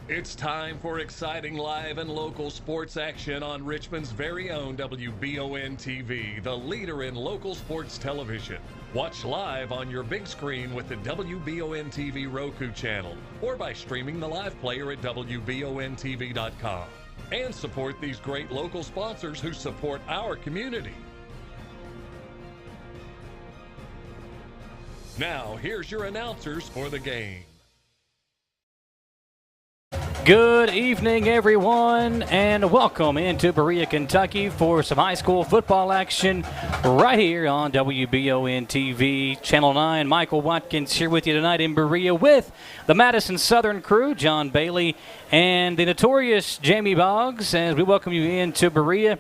It's time for exciting live and local sports action on Richmond's very own WBON TV, the leader in local sports television. Watch live on your big screen with the WBON TV Roku channel or by streaming the live player at WBONTV.com. And support these great local sponsors who support our community. Now, here's your announcers for the game. Good evening, everyone, and welcome into Berea, Kentucky for some high school football action right here on WBON TV, Channel 9. Michael Watkins here with you tonight in Berea with the Madison Southern crew, John Bailey and the notorious Jamie Boggs, as we welcome you into Berea.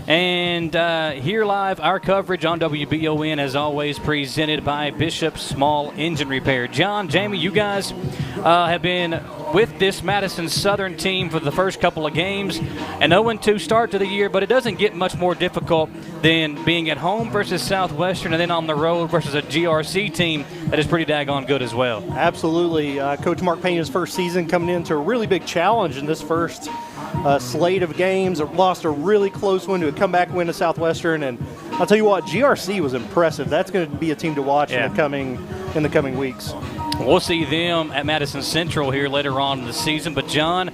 And here live, our coverage on WBON, as always, presented by Bishop Small Engine Repair. John, Jamie, you guys have been with this Madison Southern team for the first couple of games. An 0-2 start to the year, but it doesn't get much more difficult than being at home versus Southwestern and then on the road versus a GRC team that is pretty daggone good as well. Absolutely. Coach Mark Pena's first season coming into a really big challenge in this first slate of games. Lost a really close one to a comeback win to Southwestern, and I'll tell you what, GRC was impressive. That's going to be a team to watch in the coming weeks. We'll see them at Madison Central here later on in the season. But, John,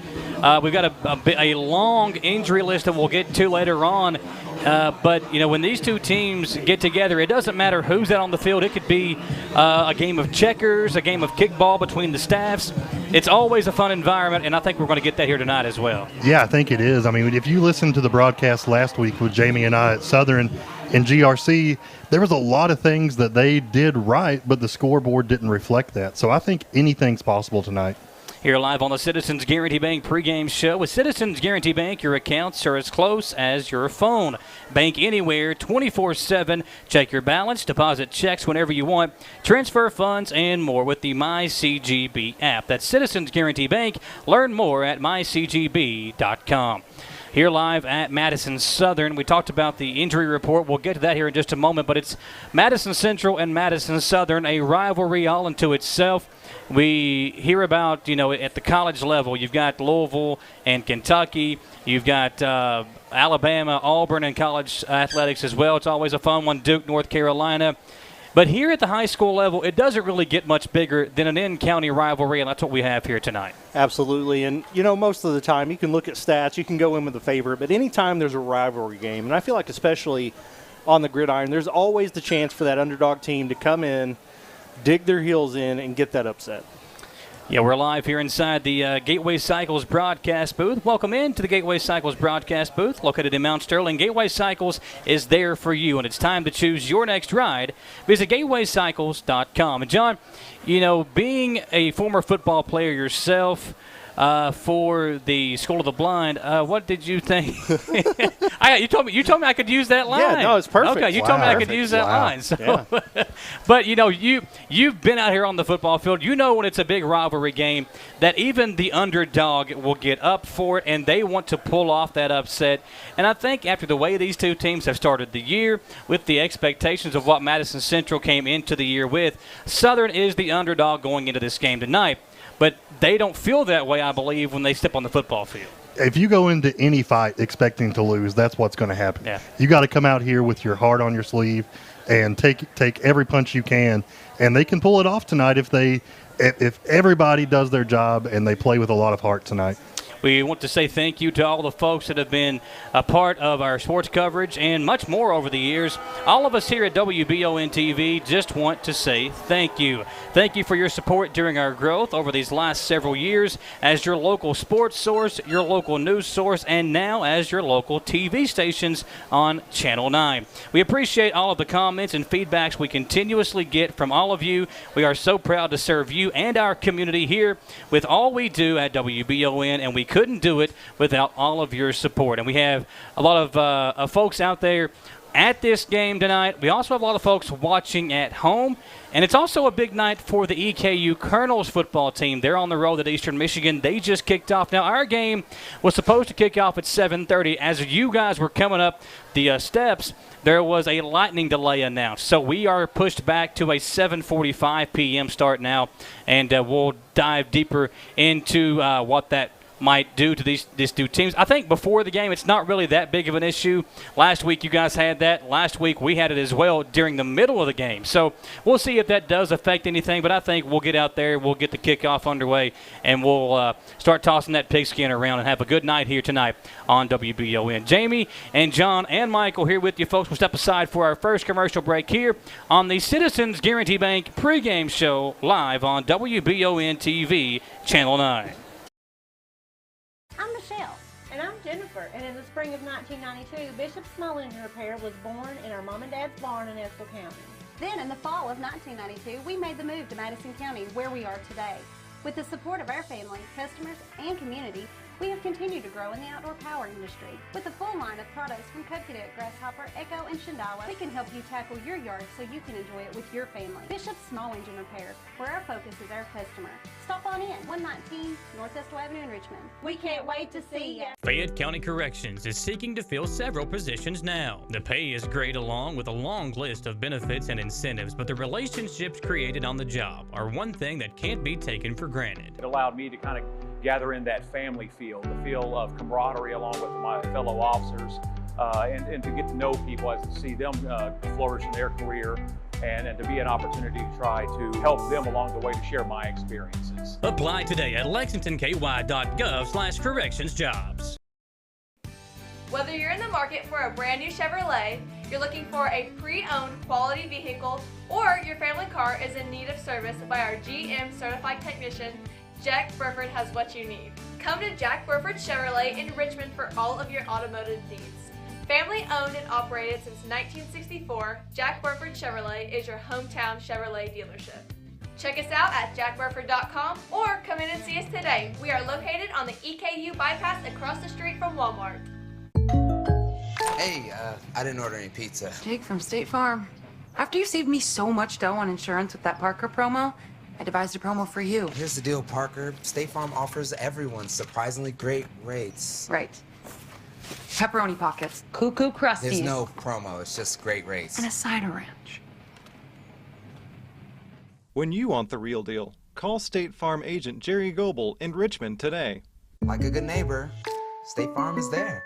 we've got a long injury list that we'll get to later on. But, you know, when these two teams get together, it doesn't matter who's out on the field. It could be a game of checkers, a game of kickball between the staffs. It's always a fun environment, and I think we're going to get that here tonight as well. Yeah, I think it is. I mean, if you listened to the broadcast last week with Jamie and I at Southern and GRC, there was a lot of things that they did right, but the scoreboard didn't reflect that. So I think anything's possible tonight. Here live on the Citizens Guarantee Bank pregame show. With Citizens Guarantee Bank, your accounts are as close as your phone. Bank anywhere, 24/7. Check your balance, deposit checks whenever you want, transfer funds, and more with the MyCGB app. That's Citizens Guarantee Bank. Learn more at mycgb.com. Here live at Madison Southern. We talked about the injury report. We'll get to that here in just a moment, but it's Madison Central and Madison Southern, a rivalry all unto itself. We hear about, you know, at the college level, you've got Louisville and Kentucky. You've got Alabama, Auburn, and college athletics as well. It's always a fun one. Duke, North Carolina. But here at the high school level, it doesn't really get much bigger than an in-county rivalry, and that's what we have here tonight. Absolutely. And, you know, most of the time you can look at stats, you can go in with a favorite, but anytime there's a rivalry game, and I feel like especially on the gridiron, there's always the chance for that underdog team to come in, dig their heels in, and get that upset. Yeah, we're live here inside the Gateway Cycles broadcast booth. Welcome into the Gateway Cycles broadcast booth located in Mount Sterling. Gateway Cycles is there for you, and it's time to choose your next ride. Visit gatewaycycles.com. And, John, you know, being a former football player yourself, for the School of the Blind, what did you think? You told me I could use that line. Yeah, no, it's perfect. Okay, you told me I could use that line. So, yeah. But you know, you've been out here on the football field. You know when it's a big rivalry game that even the underdog will get up for it, and they want to pull off that upset. And I think after the way these two teams have started the year, with the expectations of what Madison Central came into the year with, Southern is the underdog going into this game tonight. But they don't feel that way, I believe, when they step on the football field. If you go into any fight expecting to lose, that's what's going to happen. Yeah. You got to come out here with your heart on your sleeve and take every punch you can, and they can pull it off tonight if everybody does their job and they play with a lot of heart tonight. We want to say thank you to all the folks that have been a part of our sports coverage and much more over the years. All of us here at WBON TV just want to say thank you. Thank you for your support during our growth over these last several years as your local sports source, your local news source, and now as your local TV stations on Channel 9. We appreciate all of the comments and feedbacks we continuously get from all of you. We are so proud to serve you and our community here with all we do at WBON, and we couldn't do it without all of your support. And we have a lot of folks out there at this game tonight. We also have a lot of folks watching at home. And it's also a big night for the EKU Colonels football team. They're on the road at Eastern Michigan. They just kicked off. Now, our game was supposed to kick off at 7:30. As you guys were coming up the steps, there was a lightning delay announced. So we are pushed back to a 7:45 p.m. start now, and we'll dive deeper into what that might do to these two teams. I think before the game, it's not really that big of an issue. Last week, you guys had that. Last week, we had it as well during the middle of the game. So we'll see if that does affect anything, but I think we'll get out there, we'll get the kickoff underway, and we'll start tossing that pigskin around and have a good night here tonight on WBON. Jamie and John and Michael here with you, folks. We'll step aside for our first commercial break here on the Citizens Guarantee Bank pregame show live on WBON TV, Channel 9. I'm Michelle. And I'm Jennifer. And in the spring of 1992, Bishop Small Engine Repair was born in our mom and dad's barn in Estill County. Then in the fall of 1992, we made the move to Madison County, where we are today. With the support of our family, customers, and community, we have continued to grow in the outdoor power industry. With a full line of products from Coconut, Grasshopper, Echo, and Shindawa, we can help you tackle your yard so you can enjoy it with your family. Bishop Small Engine Repair, where our focus is our customer. Stop on in, 119 North Estill Avenue in Richmond. We can't wait to see you. Fayette County Corrections is seeking to fill several positions now. The pay is great along with a long list of benefits and incentives, but the relationships created on the job are one thing that can't be taken for granted. It allowed me to kind of gather in that family feel, the feel of camaraderie along with my fellow officers, and to get to know people, as to see them flourish in their career, and to be an opportunity to try to help them along the way to share my experiences. Apply today at lexingtonky.gov/correctionsjobs. Whether you're in the market for a brand new Chevrolet, you're looking for a pre-owned quality vehicle, or your family car is in need of service by our GM certified technician, Jack Burford has what you need. Come to Jack Burford Chevrolet in Richmond for all of your automotive needs. Family owned and operated since 1964, Jack Burford Chevrolet is your hometown Chevrolet dealership. Check us out at jackburford.com or come in and see us today. We are located on the EKU bypass across the street from Walmart. Hey, I didn't order any pizza. Jake from State Farm. After you saved me so much dough on insurance with that Parker promo, I devised a promo for you. Here's the deal, Parker. State Farm offers everyone surprisingly great rates. Right. Pepperoni pockets, cuckoo crusties. There's no promo, it's just great rates. And a side of ranch. When you want the real deal, call State Farm agent Jerry Goebel in Richmond today. Like a good neighbor, State Farm is there.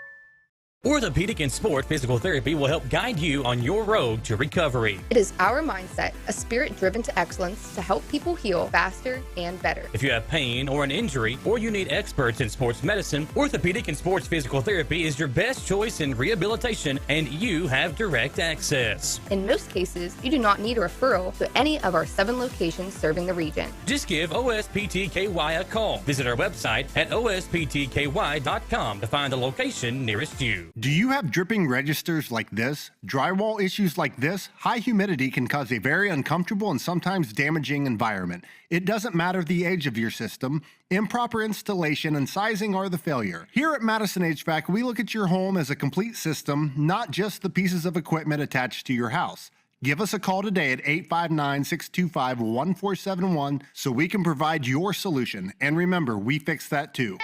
Orthopedic and Sport Physical Therapy will help guide you on your road to recovery. It is our mindset, a spirit driven to excellence, to help people heal faster and better. If you have pain or an injury, or you need experts in sports medicine, Orthopedic and Sports Physical Therapy is your best choice in rehabilitation, and you have direct access. In most cases, you do not need a referral to any of our 7 locations serving the region. Just give OSPTKY a call. Visit our website at osptky.com to find the location nearest you. Do you have dripping registers like this? Drywall issues like this? High humidity can cause a very uncomfortable and sometimes damaging environment. It doesn't matter the age of your system. Improper installation and sizing are the failure. Here at Madison HVAC, we look at your home as a complete system, not just the pieces of equipment attached to your house. Give us a call today at 859-625-1471 so we can provide your solution. And remember, we fix that too.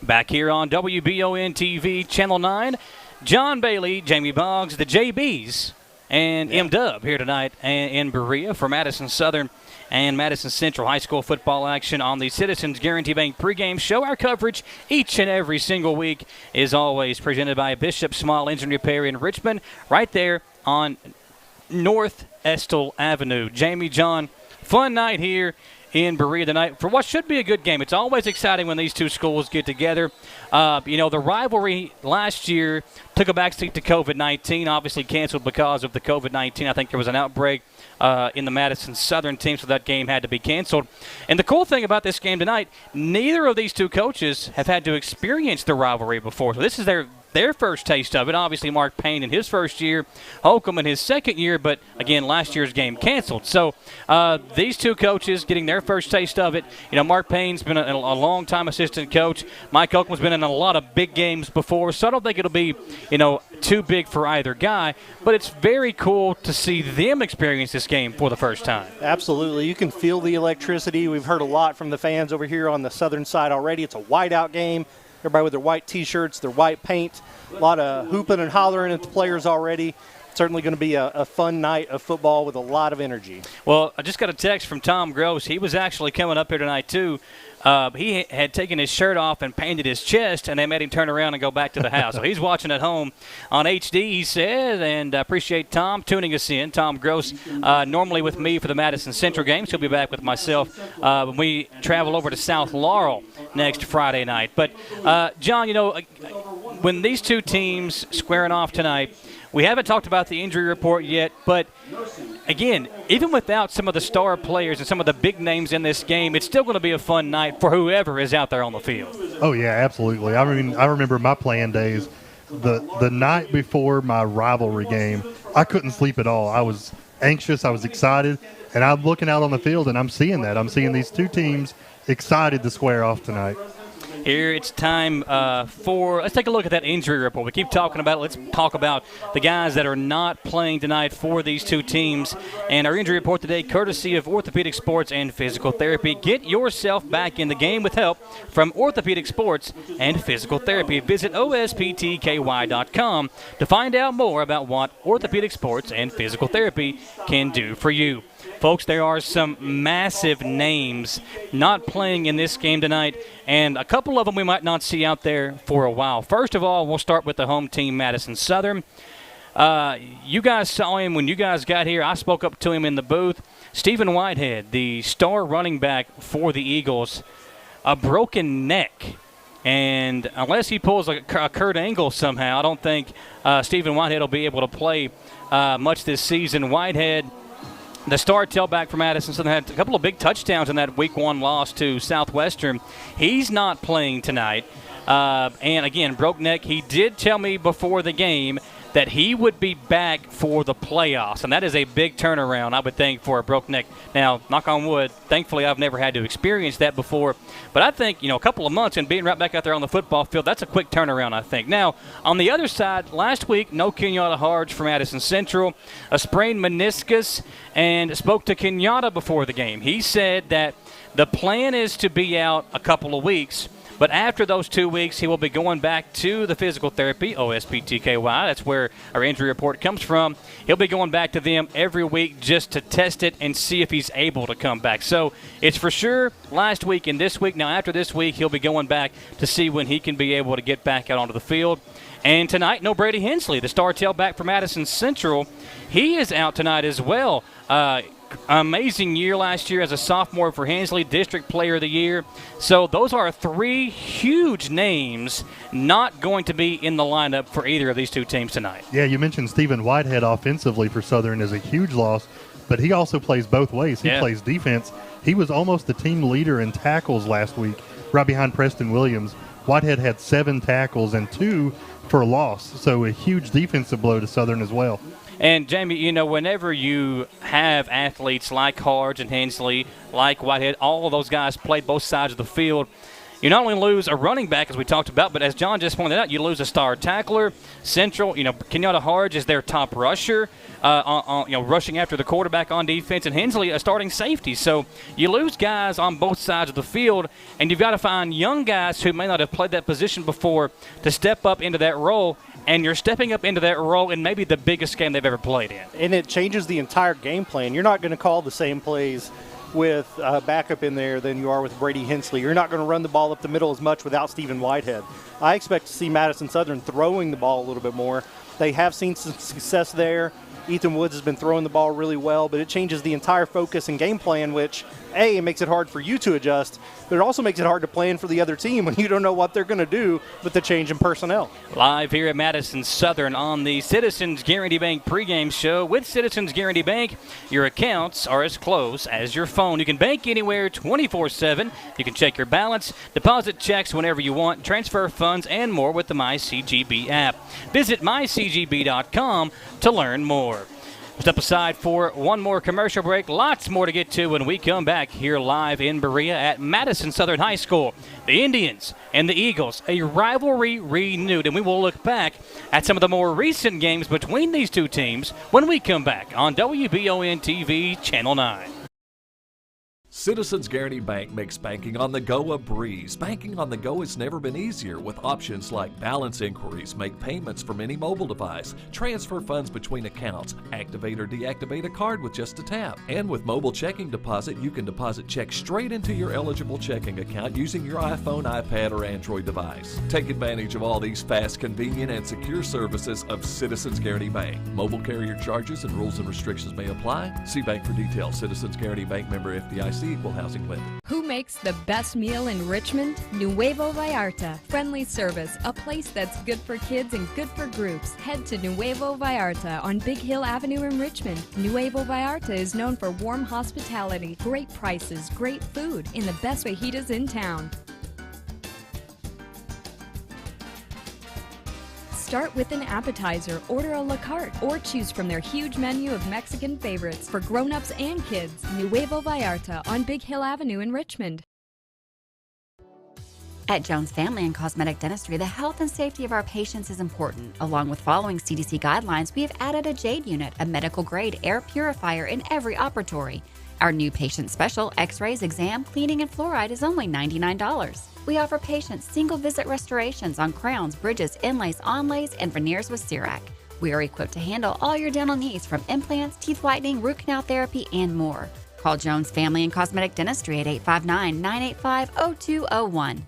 Back here on WBON TV, Channel 9, John Bailey, Jamie Boggs, the JBs, and M-Dub here tonight in Berea for Madison Southern and Madison Central High School football action on the Citizens Guarantee Bank pregame show. Our coverage each and every single week is always presented by Bishop Small Engine Repair in Richmond, right there on North Estill Avenue. Jamie, John, fun night here in Berea tonight for what should be a good game. It's always exciting when these two schools get together. The rivalry last year took a backseat to COVID-19, obviously canceled because of the COVID-19. I think there was an outbreak in the Madison Southern team, so that game had to be canceled. And the cool thing about this game tonight, neither of these two coaches have had to experience the rivalry before. So this is their their first taste of it. Obviously, Mark Payne in his first year, Holcomb in his second year, but again, last year's game canceled. So these two coaches getting their first taste of it. Mark Payne's been a long-time assistant coach. Mike Holcomb's been in a lot of big games before, so I don't think it'll be, too big for either guy. But it's very cool to see them experience this game for the first time. Absolutely. You can feel the electricity. We've heard a lot from the fans over here on the southern side already. It's a whiteout game. Everybody with their white T-shirts, their white paint. A lot of hooping and hollering at the players already. Certainly going to be a fun night of football with a lot of energy. Well, I just got a text from Tom Gross. He was actually coming up here tonight, too. He had taken his shirt off and painted his chest, and they made him turn around and go back to the house. So he's watching at home on HD, he said, and I appreciate Tom tuning us in. Tom Gross, normally with me for the Madison Central games. He'll be back with myself when we travel over to South Laurel next Friday night. But, John, when these two teams squaring off tonight, we haven't talked about the injury report yet, but again, even without some of the star players and some of the big names in this game, it's still going to be a fun night for whoever is out there on the field. Oh, yeah, absolutely. I mean, I remember my playing days. The night before my rivalry game, I couldn't sleep at all. I was anxious. I was excited. And I'm looking out on the field, and I'm seeing that. I'm seeing these two teams excited to square off tonight. Here it's time let's take a look at that injury report. We keep talking about it. Let's talk about the guys that are not playing tonight for these two teams. And our injury report today, courtesy of Orthopedic Sports and Physical Therapy. Get yourself back in the game with help from Orthopedic Sports and Physical Therapy. Visit osptky.com to find out more about what Orthopedic Sports and Physical Therapy can do for you. Folks, there are some massive names not playing in this game tonight, and a couple of them we might not see out there for a while. First of all, we'll start with the home team, Madison Southern. You guys saw him when you guys got here. I spoke up to him in the booth. Stephen Whitehead, the star running back for the Eagles, a broken neck. And unless he pulls a Kurt Angle somehow, I don't think Stephen Whitehead will be able to play much this season. Whitehead, the star tailback for Madison Southern, had a couple of big touchdowns in that Week 1 loss to Southwestern. He's not playing tonight. And, again, broke neck. He did tell me before the game that he would be back for the playoffs, and that is a big turnaround, I would think, for a broke neck. Now, knock on wood, thankfully I've never had to experience that before, but I think, a couple of months and being right back out there on the football field, that's a quick turnaround, I think. Now, on the other side, last week, no Kenyatta Harge for Madison Central, a sprained meniscus, and spoke to Kenyatta before the game. He said that the plan is to be out a couple of weeks, but after those 2 weeks, he will be going back to the physical therapy, OSPTKY. That's where our injury report comes from. He'll be going back to them every week just to test it and see if he's able to come back. So it's for sure last week and this week. Now, after this week, he'll be going back to see when he can be able to get back out onto the field. And tonight, no Brady Hensley, the star tailback for Madison Central. He is out tonight as well. Amazing year last year as a sophomore for Hensley, District Player of the Year. So those are three huge names not going to be in the lineup for either of these two teams tonight. Yeah, you mentioned Stephen Whitehead offensively for Southern is a huge loss, but he also plays both ways. He plays defense. He was almost the team leader in tackles last week, right behind Preston Williams. Whitehead had 7 tackles and 2 for loss, so a huge defensive blow to Southern as well. And, Jamie, whenever you have athletes like Harge and Hensley, like Whitehead, all of those guys played both sides of the field, you not only lose a running back, as we talked about, but as John just pointed out, you lose a star tackler. Central, Kenyatta Harge is their top rusher, rushing after the quarterback on defense, and Hensley a starting safety. So you lose guys on both sides of the field, and you've got to find young guys who may not have played that position before to step up into that role. And you're stepping up into that role in maybe the biggest game they've ever played in. And it changes the entire game plan. You're not going to call the same plays with backup in there than you are with Brady Hensley. You're not going to run the ball up the middle as much without Stephen Whitehead. I expect to see Madison Southern throwing the ball a little bit more. They have seen some success there Ethan Woods has been throwing the ball really well, but it changes the entire focus and game plan, which, A, it makes it hard for you to adjust, but it also makes it hard to plan for the other team when you don't know what they're going to do with the change in personnel. Live here at Madison Southern on the Citizens Guarantee Bank pregame show. With Citizens Guarantee Bank, your accounts are as close as your phone. You can bank anywhere 24/7. You can check your balance, deposit checks whenever you want, transfer funds, and more with the MyCGB app. Visit mycgb.com to learn more. Step aside for one more commercial break. Lots more to get to when we come back here live in Berea at Madison Southern High School. The Indians and the Eagles, a rivalry renewed, and we will look back at some of the more recent games between these two teams when we come back on WBON TV Channel 9. Citizens Guarantee Bank makes banking on the go a breeze. Banking on the go has never been easier with options like balance inquiries, make payments from any mobile device, transfer funds between accounts, activate or deactivate a card with just a tap. And with mobile checking deposit, you can deposit checks straight into your eligible checking account using your iPhone, iPad, or Android device. Take advantage of all these fast, convenient, and secure services of Citizens Guarantee Bank. Mobile carrier charges and rules and restrictions may apply. See bank for details. Citizens Guarantee Bank, member FDIC. Equal housing lender. Who makes the best meal in Richmond? Nuevo Vallarta. Friendly service, a place that's good for kids and good for groups. Head to Nuevo Vallarta on Big Hill Avenue in Richmond. Nuevo Vallarta is known for warm hospitality, great prices, great food, and the best fajitas in town. Start with an appetizer, order a la carte, or choose from their huge menu of Mexican favorites for grown-ups and kids. Nuevo Vallarta on Big Hill Avenue in Richmond. At Jones Family and Cosmetic Dentistry, the health and safety of our patients is important. Along with following CDC guidelines, we have added a JADE unit, a medical-grade air purifier in every operatory. Our new patient special, x-rays, exam, cleaning, and fluoride is only $99. We offer patients single-visit restorations on crowns, bridges, inlays, onlays, and veneers with CERAC. We are equipped to handle all your dental needs from implants, teeth whitening, root canal therapy, and more. Call Jones Family and Cosmetic Dentistry at 859-985-0201.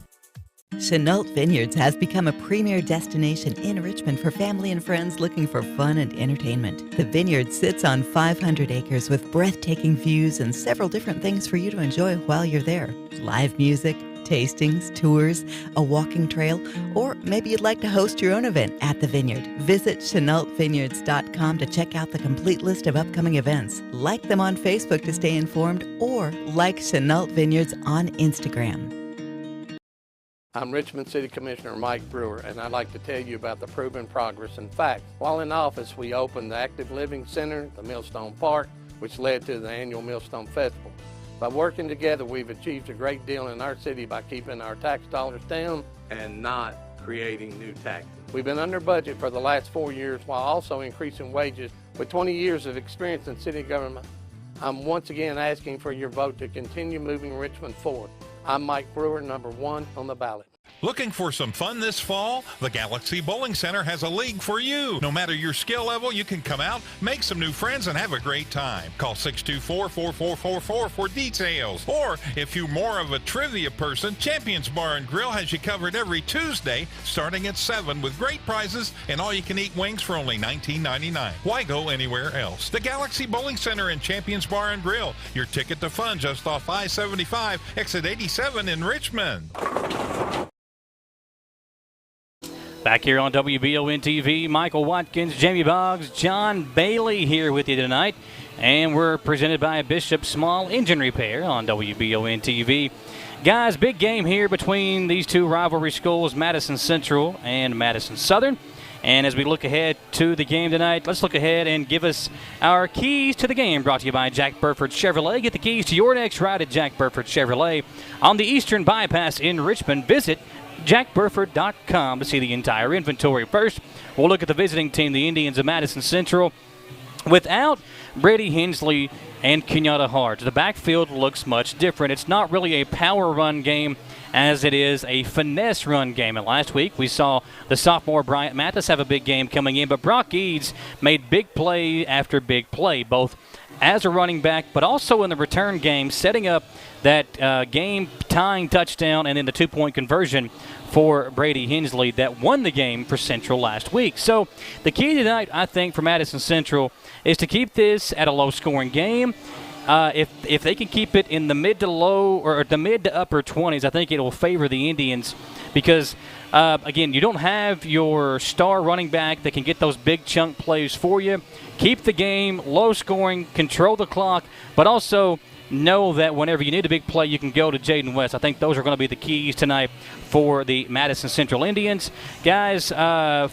Chenault Vineyards has become a premier destination in Richmond for family and friends looking for fun and entertainment. The vineyard sits on 500 acres with breathtaking views and several different things for you to enjoy while you're there. Live music, tastings, tours, a walking trail, or maybe you'd like to host your own event at the vineyard. Visit ChenaultVineyards.com to check out the complete list of upcoming events. Like them on Facebook to stay informed, or like Chenault Vineyards on Instagram. I'm Richmond City Commissioner Mike Brewer, and I'd like to tell you about the proven progress and facts. While in office, we opened the Active Living Center, the Millstone Park, which led to the annual Millstone Festival. By working together, we've achieved a great deal in our city by keeping our tax dollars down and not creating new taxes. We've been under budget for the last 4 years while also increasing wages. With 20 years of experience in city government, I'm once again asking for your vote to continue moving Richmond forward. I'm Mike Brewer, number 1 on the ballot. Looking for some fun this fall? The Galaxy Bowling Center has a league for you. No matter your skill level, you can come out, make some new friends, and have a great time. Call 624-4444 for details. Or, if you're more of a trivia person, Champions Bar and Grill has you covered every Tuesday, starting at 7 with great prizes and all-you-can-eat wings for only $19.99. Why go anywhere else? The Galaxy Bowling Center and Champions Bar and Grill, your ticket to fun just off I-75, exit 87 in Richmond. Back here on WBON TV, Michael Watkins, Jamie Boggs, John Bailey here with you tonight. And we're presented by Bishop Small Engine Repair on WBON TV. Guys, big game here between these two rivalry schools, Madison Central and Madison Southern. And as we look ahead to the game tonight, let's look ahead and give us our keys to the game, brought to you by Jack Burford Chevrolet. Get the keys to your next ride at Jack Burford Chevrolet on the Eastern Bypass in Richmond. Visit jackburford.com to see the entire inventory. First, we'll look at the visiting team, the Indians of Madison Central. Without Brady Hensley and Kenyatta Hart, the backfield looks much different. It's not really a power run game as it is a finesse run game. And last week we saw the sophomore Bryant Mathis have a big game coming in, but Brock Eads made big play after big play, both as a running back but also in the return game, setting up that game-tying touchdown and then the two-point conversion for Brady Hensley that won the game for Central last week. So the key tonight, I think, for Madison Central is to keep this at a low-scoring game. If they can keep it in the mid to upper 20s, I think it will favor the Indians because, again, you don't have your star running back that can get those big chunk plays for you. Keep the game low-scoring, control the clock, but also know that whenever you need a big play, you can go to Jaden West. I think those are going to be the keys tonight for the Madison Central Indians. Guys,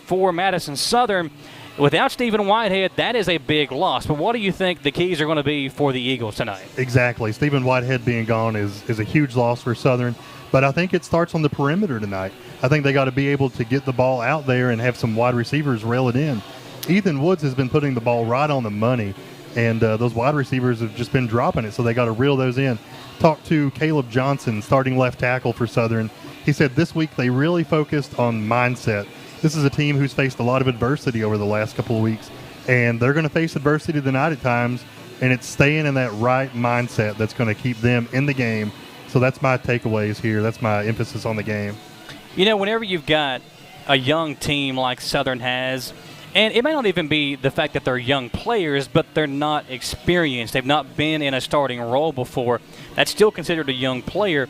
for Madison Southern, without Stephen Whitehead, that is a big loss. But what do you think the keys are going to be for the Eagles tonight? Exactly. Stephen Whitehead being gone is a huge loss for Southern. But I think it starts on the perimeter tonight. I think they got to be able to get the ball out there and have some wide receivers reel it in. Ethan Woods has been putting the ball right on the money. And those wide receivers have just been dropping it, so they got to reel those in. Talked to Caleb Johnson, starting left tackle for Southern. He said this week they really focused on mindset. This is a team who's faced a lot of adversity over the last couple of weeks, and they're going to face adversity tonight at times, and it's staying in that right mindset that's going to keep them in the game. So that's my takeaways here. That's my emphasis on the game. You know, whenever you've got a young team like Southern has, and it may not even be the fact that they're young players, but they're not experienced. They've not been in a starting role before. That's still considered a young player.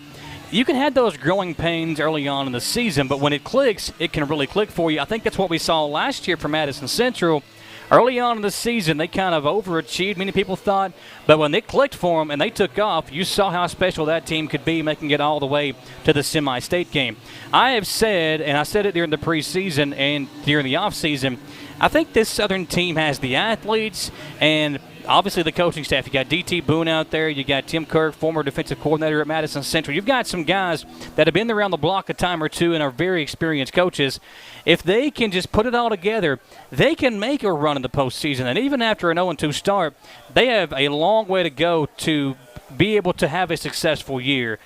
You can have those growing pains early on in the season, but when it clicks, it can really click for you. I think that's what we saw last year from Madison Central. Early on in the season, they kind of overachieved, many people thought, but when it clicked for them and they took off, you saw how special that team could be, making it all the way to the semi-state game. I have said, and I said it during the preseason and during the offseason, I think this Southern team has the athletes and obviously the coaching staff. You got D.T. Boone out there. You got Tim Kirk, former defensive coordinator at Madison Central. You've got some guys that have been around the block a time or two and are very experienced coaches. If they can just put it all together, they can make a run in the postseason. And even after an 0-2 start, they have a long way to go to be able to have a successful year.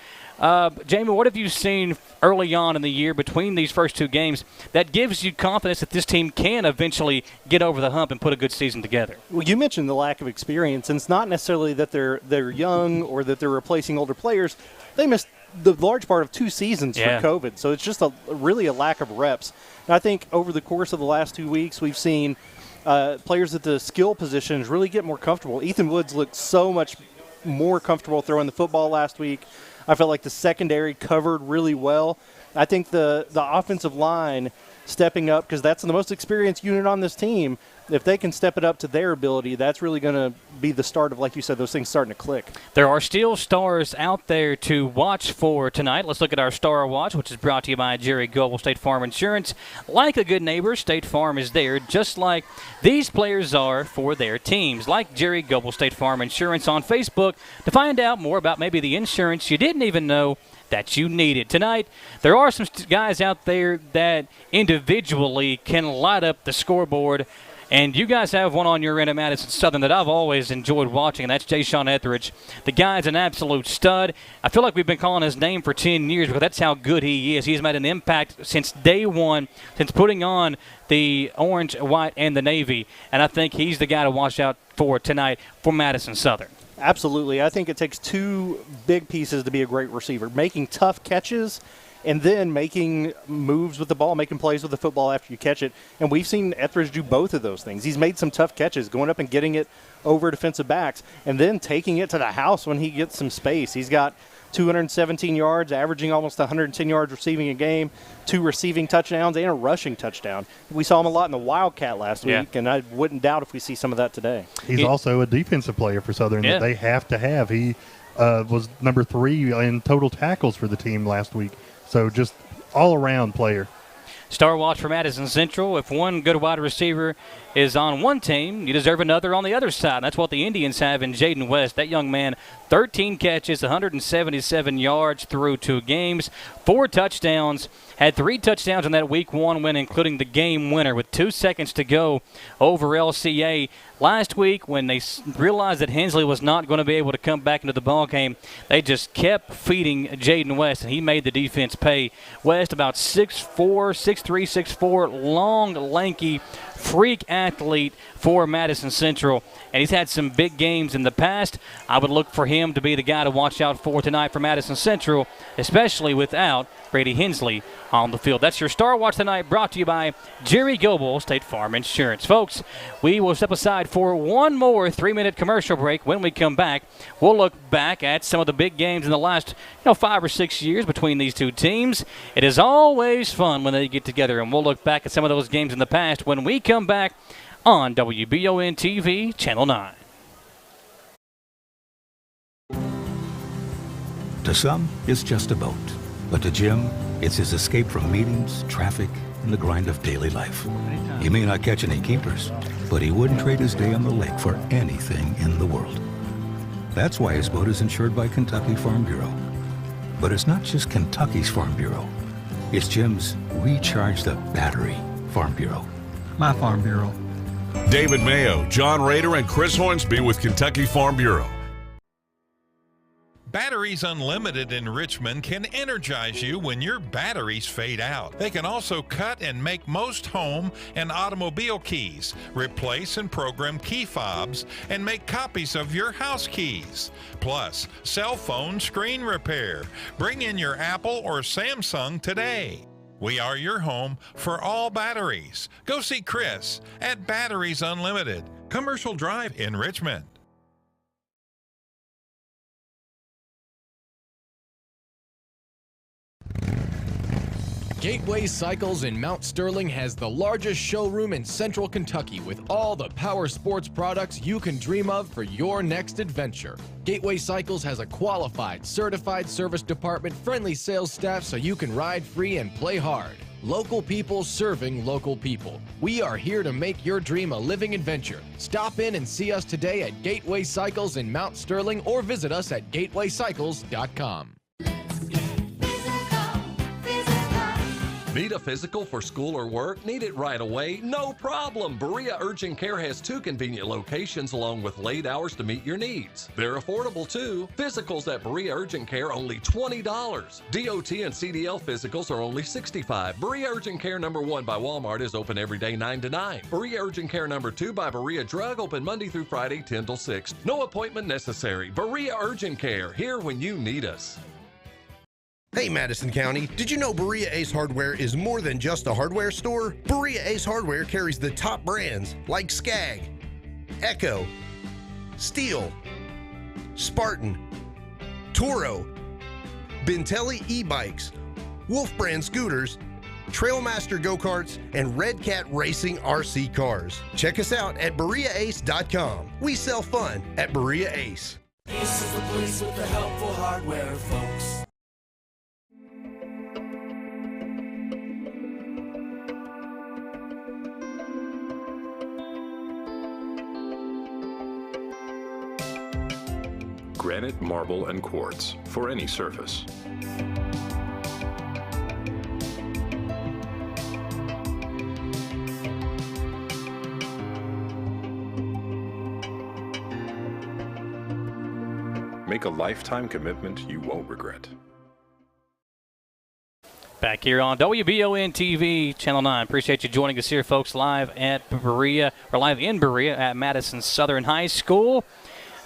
Jamie, what have you seen early on in the year between these first two games that gives you confidence that this team can eventually get over the hump and put a good season together? Well, you mentioned the lack of experience, and it's not necessarily that they're young or that they're replacing older players. They missed the large part of 2 seasons for COVID, so it's just really a lack of reps. And I think over the course of the last 2 weeks, we've seen players at the skill positions really get more comfortable. Ethan Woods looked so much more comfortable throwing the football last week. I felt like the secondary covered really well. I think the offensive line stepping up, because that's the most experienced unit on this team, if they can step it up to their ability, that's really going to be the start of, like you said, those things starting to click. There are still stars out there to watch for tonight. Let's look at our Star Watch, which is brought to you by Jerry Goble State Farm Insurance. Like a good neighbor, State Farm is there, just like these players are for their teams. Like Jerry Goble State Farm Insurance on Facebook to find out more about maybe the insurance you didn't even know that you needed. Tonight, there are some guys out there that individually can light up the scoreboard. And you guys have one on your end at Madison Southern that I've always enjoyed watching, and that's Jayshon Etheridge. The guy's an absolute stud. I feel like we've been calling his name for 10 years because that's how good he is. He's made an impact since day one, since putting on the orange, white, and the navy. And I think he's the guy to watch out for tonight for Madison Southern. Absolutely. I think it takes 2 big pieces to be a great receiver, making tough catches and then making moves with the ball, making plays with the football after you catch it. And we've seen Etheridge do both of those things. He's made some tough catches, going up and getting it over defensive backs, and then taking it to the house when he gets some space. He's got 217 yards, averaging almost 110 yards receiving a game, 2 receiving touchdowns, and a rushing touchdown. We saw him a lot in the Wildcat last week, and I wouldn't doubt if we see some of that today. He's also a defensive player for Southern that they have to have. He was number 3 in total tackles for the team last week. So just all-around player. Star Watch for Madison Central. If one good wide receiver is on one team, you deserve another on the other side. And that's what the Indians have in Jaden West. That young man, 13 catches, 177 yards through 2 games, 4 touchdowns. Had 3 touchdowns in that Week 1 win, including the game winner with 2 seconds to go over LCA. Last week, when they realized that Hensley was not going to be able to come back into the ballgame, they just kept feeding Jaden West, and he made the defense pay. West, about 6'4", 6'3", 6'4", long, lanky, freak athlete for Madison Central, and he's had some big games in the past. I would look for him to be the guy to watch out for tonight for Madison Central, especially without Brady Hensley on the field. That's your Star Watch tonight, brought to you by Jerry Goebel, State Farm Insurance. Folks, we will step aside for one more 3-minute commercial break. When we come back, we'll look back at some of the big games in the last 5 or 6 years between these two teams. It is always fun when they get together, and we'll look back at some of those games in the past when we come back on WBON TV, Channel 9. To some, it's just a boat. But to Jim, it's his escape from meetings, traffic, and the grind of daily life. He may not catch any keepers, but he wouldn't trade his day on the lake for anything in the world. That's why his boat is insured by Kentucky Farm Bureau. But it's not just Kentucky's Farm Bureau. It's Jim's Recharge the Battery Farm Bureau. My Farm Bureau. David Mayo, John Rader, and Chris Hornsby with Kentucky Farm Bureau. Batteries Unlimited in Richmond can energize you when your batteries fade out. They can also cut and make most home and automobile keys, replace and program key fobs, and make copies of your house keys. Plus, cell phone screen repair. Bring in your Apple or Samsung today. We are your home for all batteries. Go see Chris at Batteries Unlimited, Commercial Drive in Richmond. Gateway Cycles in Mount Sterling has the largest showroom in Central Kentucky with all the power sports products you can dream of for your next adventure. Gateway Cycles has a qualified, certified service department, friendly sales staff so you can ride free and play hard. Local people serving local people. We are here to make your dream a living adventure. Stop in and see us today at Gateway Cycles in Mount Sterling or visit us at gatewaycycles.com. Need a physical for school or work? Need it right away? No problem. Berea Urgent Care has 2 convenient locations along with late hours to meet your needs. They're affordable too. Physicals at Berea Urgent Care only $20. DOT and CDL physicals are only $65. Berea Urgent Care number 1 by Walmart is open every day 9 to 9. Berea Urgent Care number 2 by Berea Drug open Monday through Friday 10 till 6. No appointment necessary. Berea Urgent Care, here when you need us. Hey Madison County, did you know Berea Ace Hardware is more than just a hardware store? Berea Ace Hardware carries the top brands like Skag, Echo, Steel, Spartan, Toro, Bentelli e-bikes, Wolf brand scooters, Trailmaster go-karts, and Red Cat Racing RC cars. Check us out at BereaAce.com. We sell fun at Berea Ace. Ace is the place with the helpful hardware, folks. Granite, marble, and quartz for any surface. Make a lifetime commitment you won't regret. Back here on WBON TV, Channel 9. Appreciate you joining us here, folks, live at Berea, or live in Berea at Madison Southern High School.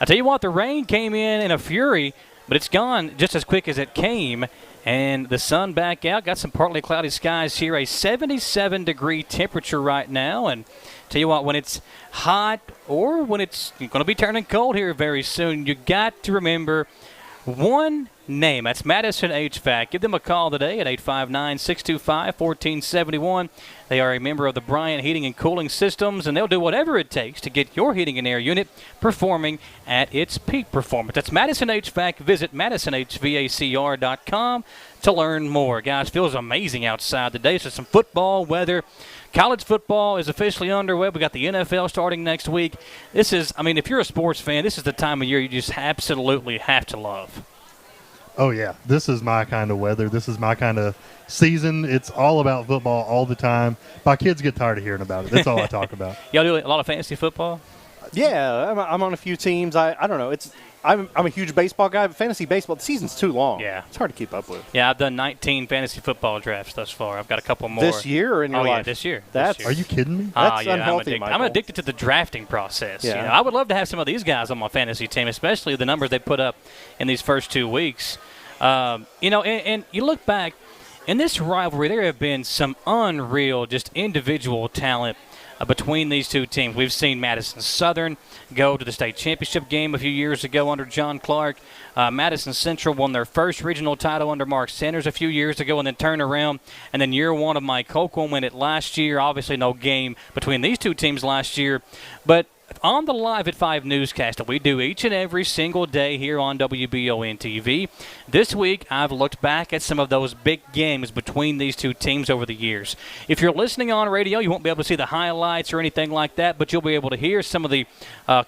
I tell you what, the rain came in a fury, but it's gone just as quick as it came. And the sun back out. Got some partly cloudy skies here. A 77-degree temperature right now. And tell you what, when it's hot or when it's going to be turning cold here very soon, you got to remember one name. That's Madison HVAC. Give them a call today at 859-625-1471. They are a member of the Bryant Heating and Cooling Systems, and they'll do whatever it takes to get your heating and air unit performing at its peak performance. That's Madison HVAC. Visit MadisonHVACR.com to learn more. Guys, feels amazing outside today. So some football weather. College football is officially underway. We got the NFL starting next week. This is, I mean, if you're a sports fan, this is the time of year you just absolutely have to love. Oh, yeah. This is my kind of weather. This is my kind of season. It's all about football all the time. My kids get tired of hearing about it. That's all I talk about. Y'all do a lot of fantasy football? Yeah, I'm on a few teams. I don't know. I'm a huge baseball guy, but fantasy baseball, the season's too long. Yeah. It's hard to keep up with. Yeah, I've done 19 fantasy football drafts thus far. I've got a couple more. This year or in your life? life? This year. Are you kidding me? That's yeah, unhealthy, I'm addicted to the drafting process. Yeah. I would love to have some of these guys on my fantasy team, especially the numbers they put up in these first 2 weeks. And you look back, in this rivalry, there have been some unreal, just individual talent between these two teams. We've seen Madison Southern go to the state championship game a few years ago under John Clark. Madison Central won their first regional title under Mark Sanders a few years ago and then turned around. And then year one of Mike Holcomb win it last year. Obviously no game between these two teams last year. But on the Live at 5 newscast that we do each and every single day here on WBON TV, this week I've looked back at some of those big games between these two teams over the years. If you're listening on radio, you won't be able to see the highlights or anything like that, but you'll be able to hear some of the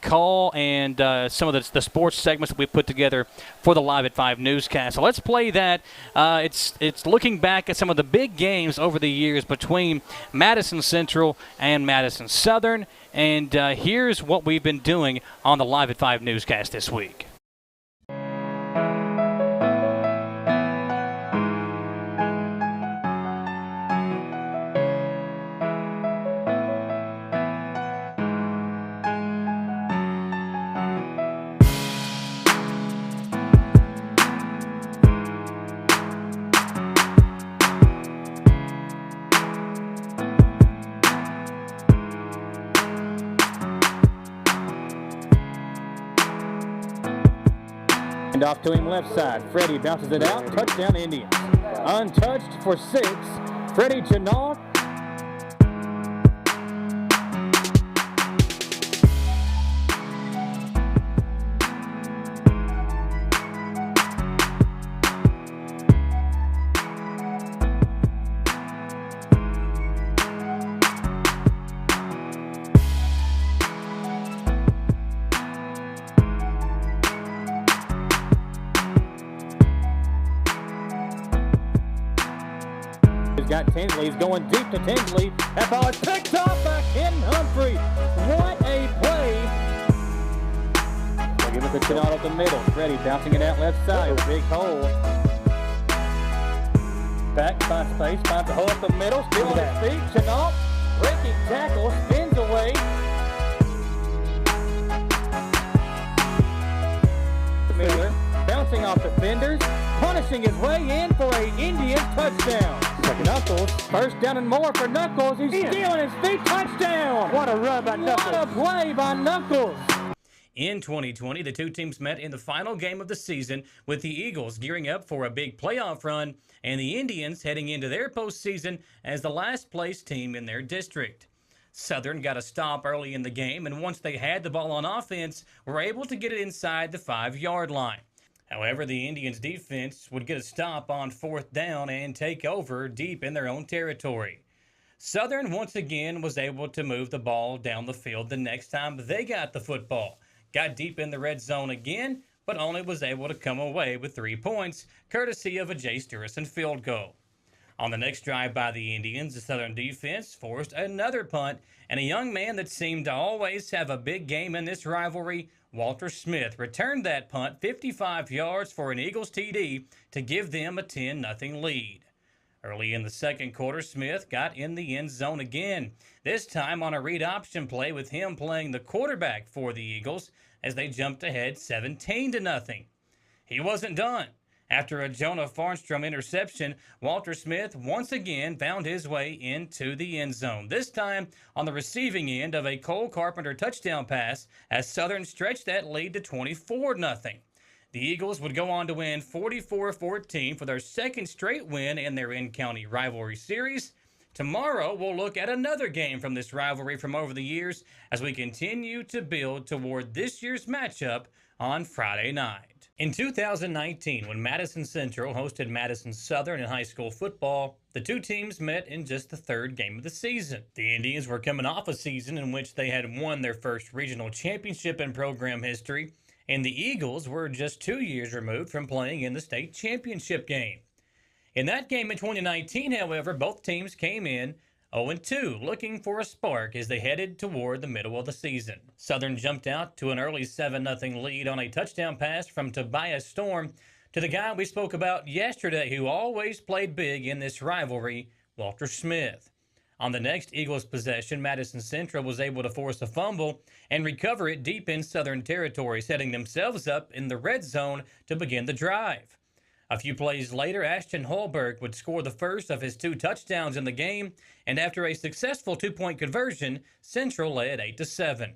call and some of the sports segments that we put together for the Live at 5 newscast. So let's play that. It's looking back at some of the big games over the years between Madison Central and Madison Southern. And here's what we've been doing on the Live at 5 newscast this week. Off to him left side. Freddie bounces it out. Touchdown Indians. Untouched for 6. Freddie Janot. Got Tinsley. He's going deep to Tinsley. That ball is picked off by Ken Humphrey. What a play. They'll give it to Chenot up the middle. Freddie bouncing it out left side. Big hole. Back, finds space, finds a hole up the middle. Still on his feet. Chenot breaking tackle, spins away. Miller bouncing off defenders, punishing his way in for a Indian touchdown. Knuckles, first down and more for Knuckles. He's stealing his feet. Touchdown. What a run by Knuckles. What a play by Knuckles. In 2020, the two teams met in the final game of the season with the Eagles gearing up for a big playoff run and the Indians heading into their postseason as the last place team in their district. Southern got a stop early in the game, and once they had the ball on offense, were able to get it inside the 5-yard line. However, the Indians' defense would get a stop on 4th down and take over deep in their own territory. Southern once again was able to move the ball down the field the next time they got the football. Got deep in the red zone again, but only was able to come away with 3 points, courtesy of a Jay Sturrison field goal. On the next drive by the Indians, the Southern defense forced another punt, and a young man that seemed to always have a big game in this rivalry, Walter Smith, returned that punt 55 yards for an Eagles TD to give them a 10-0 lead. Early in the second quarter, Smith got in the end zone again, this time on a read option play with him playing the quarterback for the Eagles as they jumped ahead 17-0. He wasn't done. After a Jonah Farnstrom interception, Walter Smith once again found his way into the end zone, this time on the receiving end of a Cole Carpenter touchdown pass as Southern stretched that lead to 24-0. The Eagles would go on to win 44-14 for their second straight win in their in-county rivalry series. Tomorrow, we'll look at another game from this rivalry from over the years as we continue to build toward this year's matchup on Friday night. In 2019, when Madison Central hosted Madison Southern in high school football, the two teams met in just the third game of the season. The Indians were coming off a season in which they had won their first regional championship in program history, and the Eagles were just 2 years removed from playing in the state championship game. In that game in 2019, however, both teams came in 0-2, looking for a spark as they headed toward the middle of the season. Southern jumped out to an early 7-0 lead on a touchdown pass from Tobias Storm to the guy we spoke about yesterday who always played big in this rivalry, Walter Smith. On the next Eagles possession, Madison Central was able to force a fumble and recover it deep in Southern territory, setting themselves up in the red zone to begin the drive. A few plays later, Ashton Holberg would score the first of his 2 touchdowns in the game, and after a successful 2-point conversion, Central led 8-7.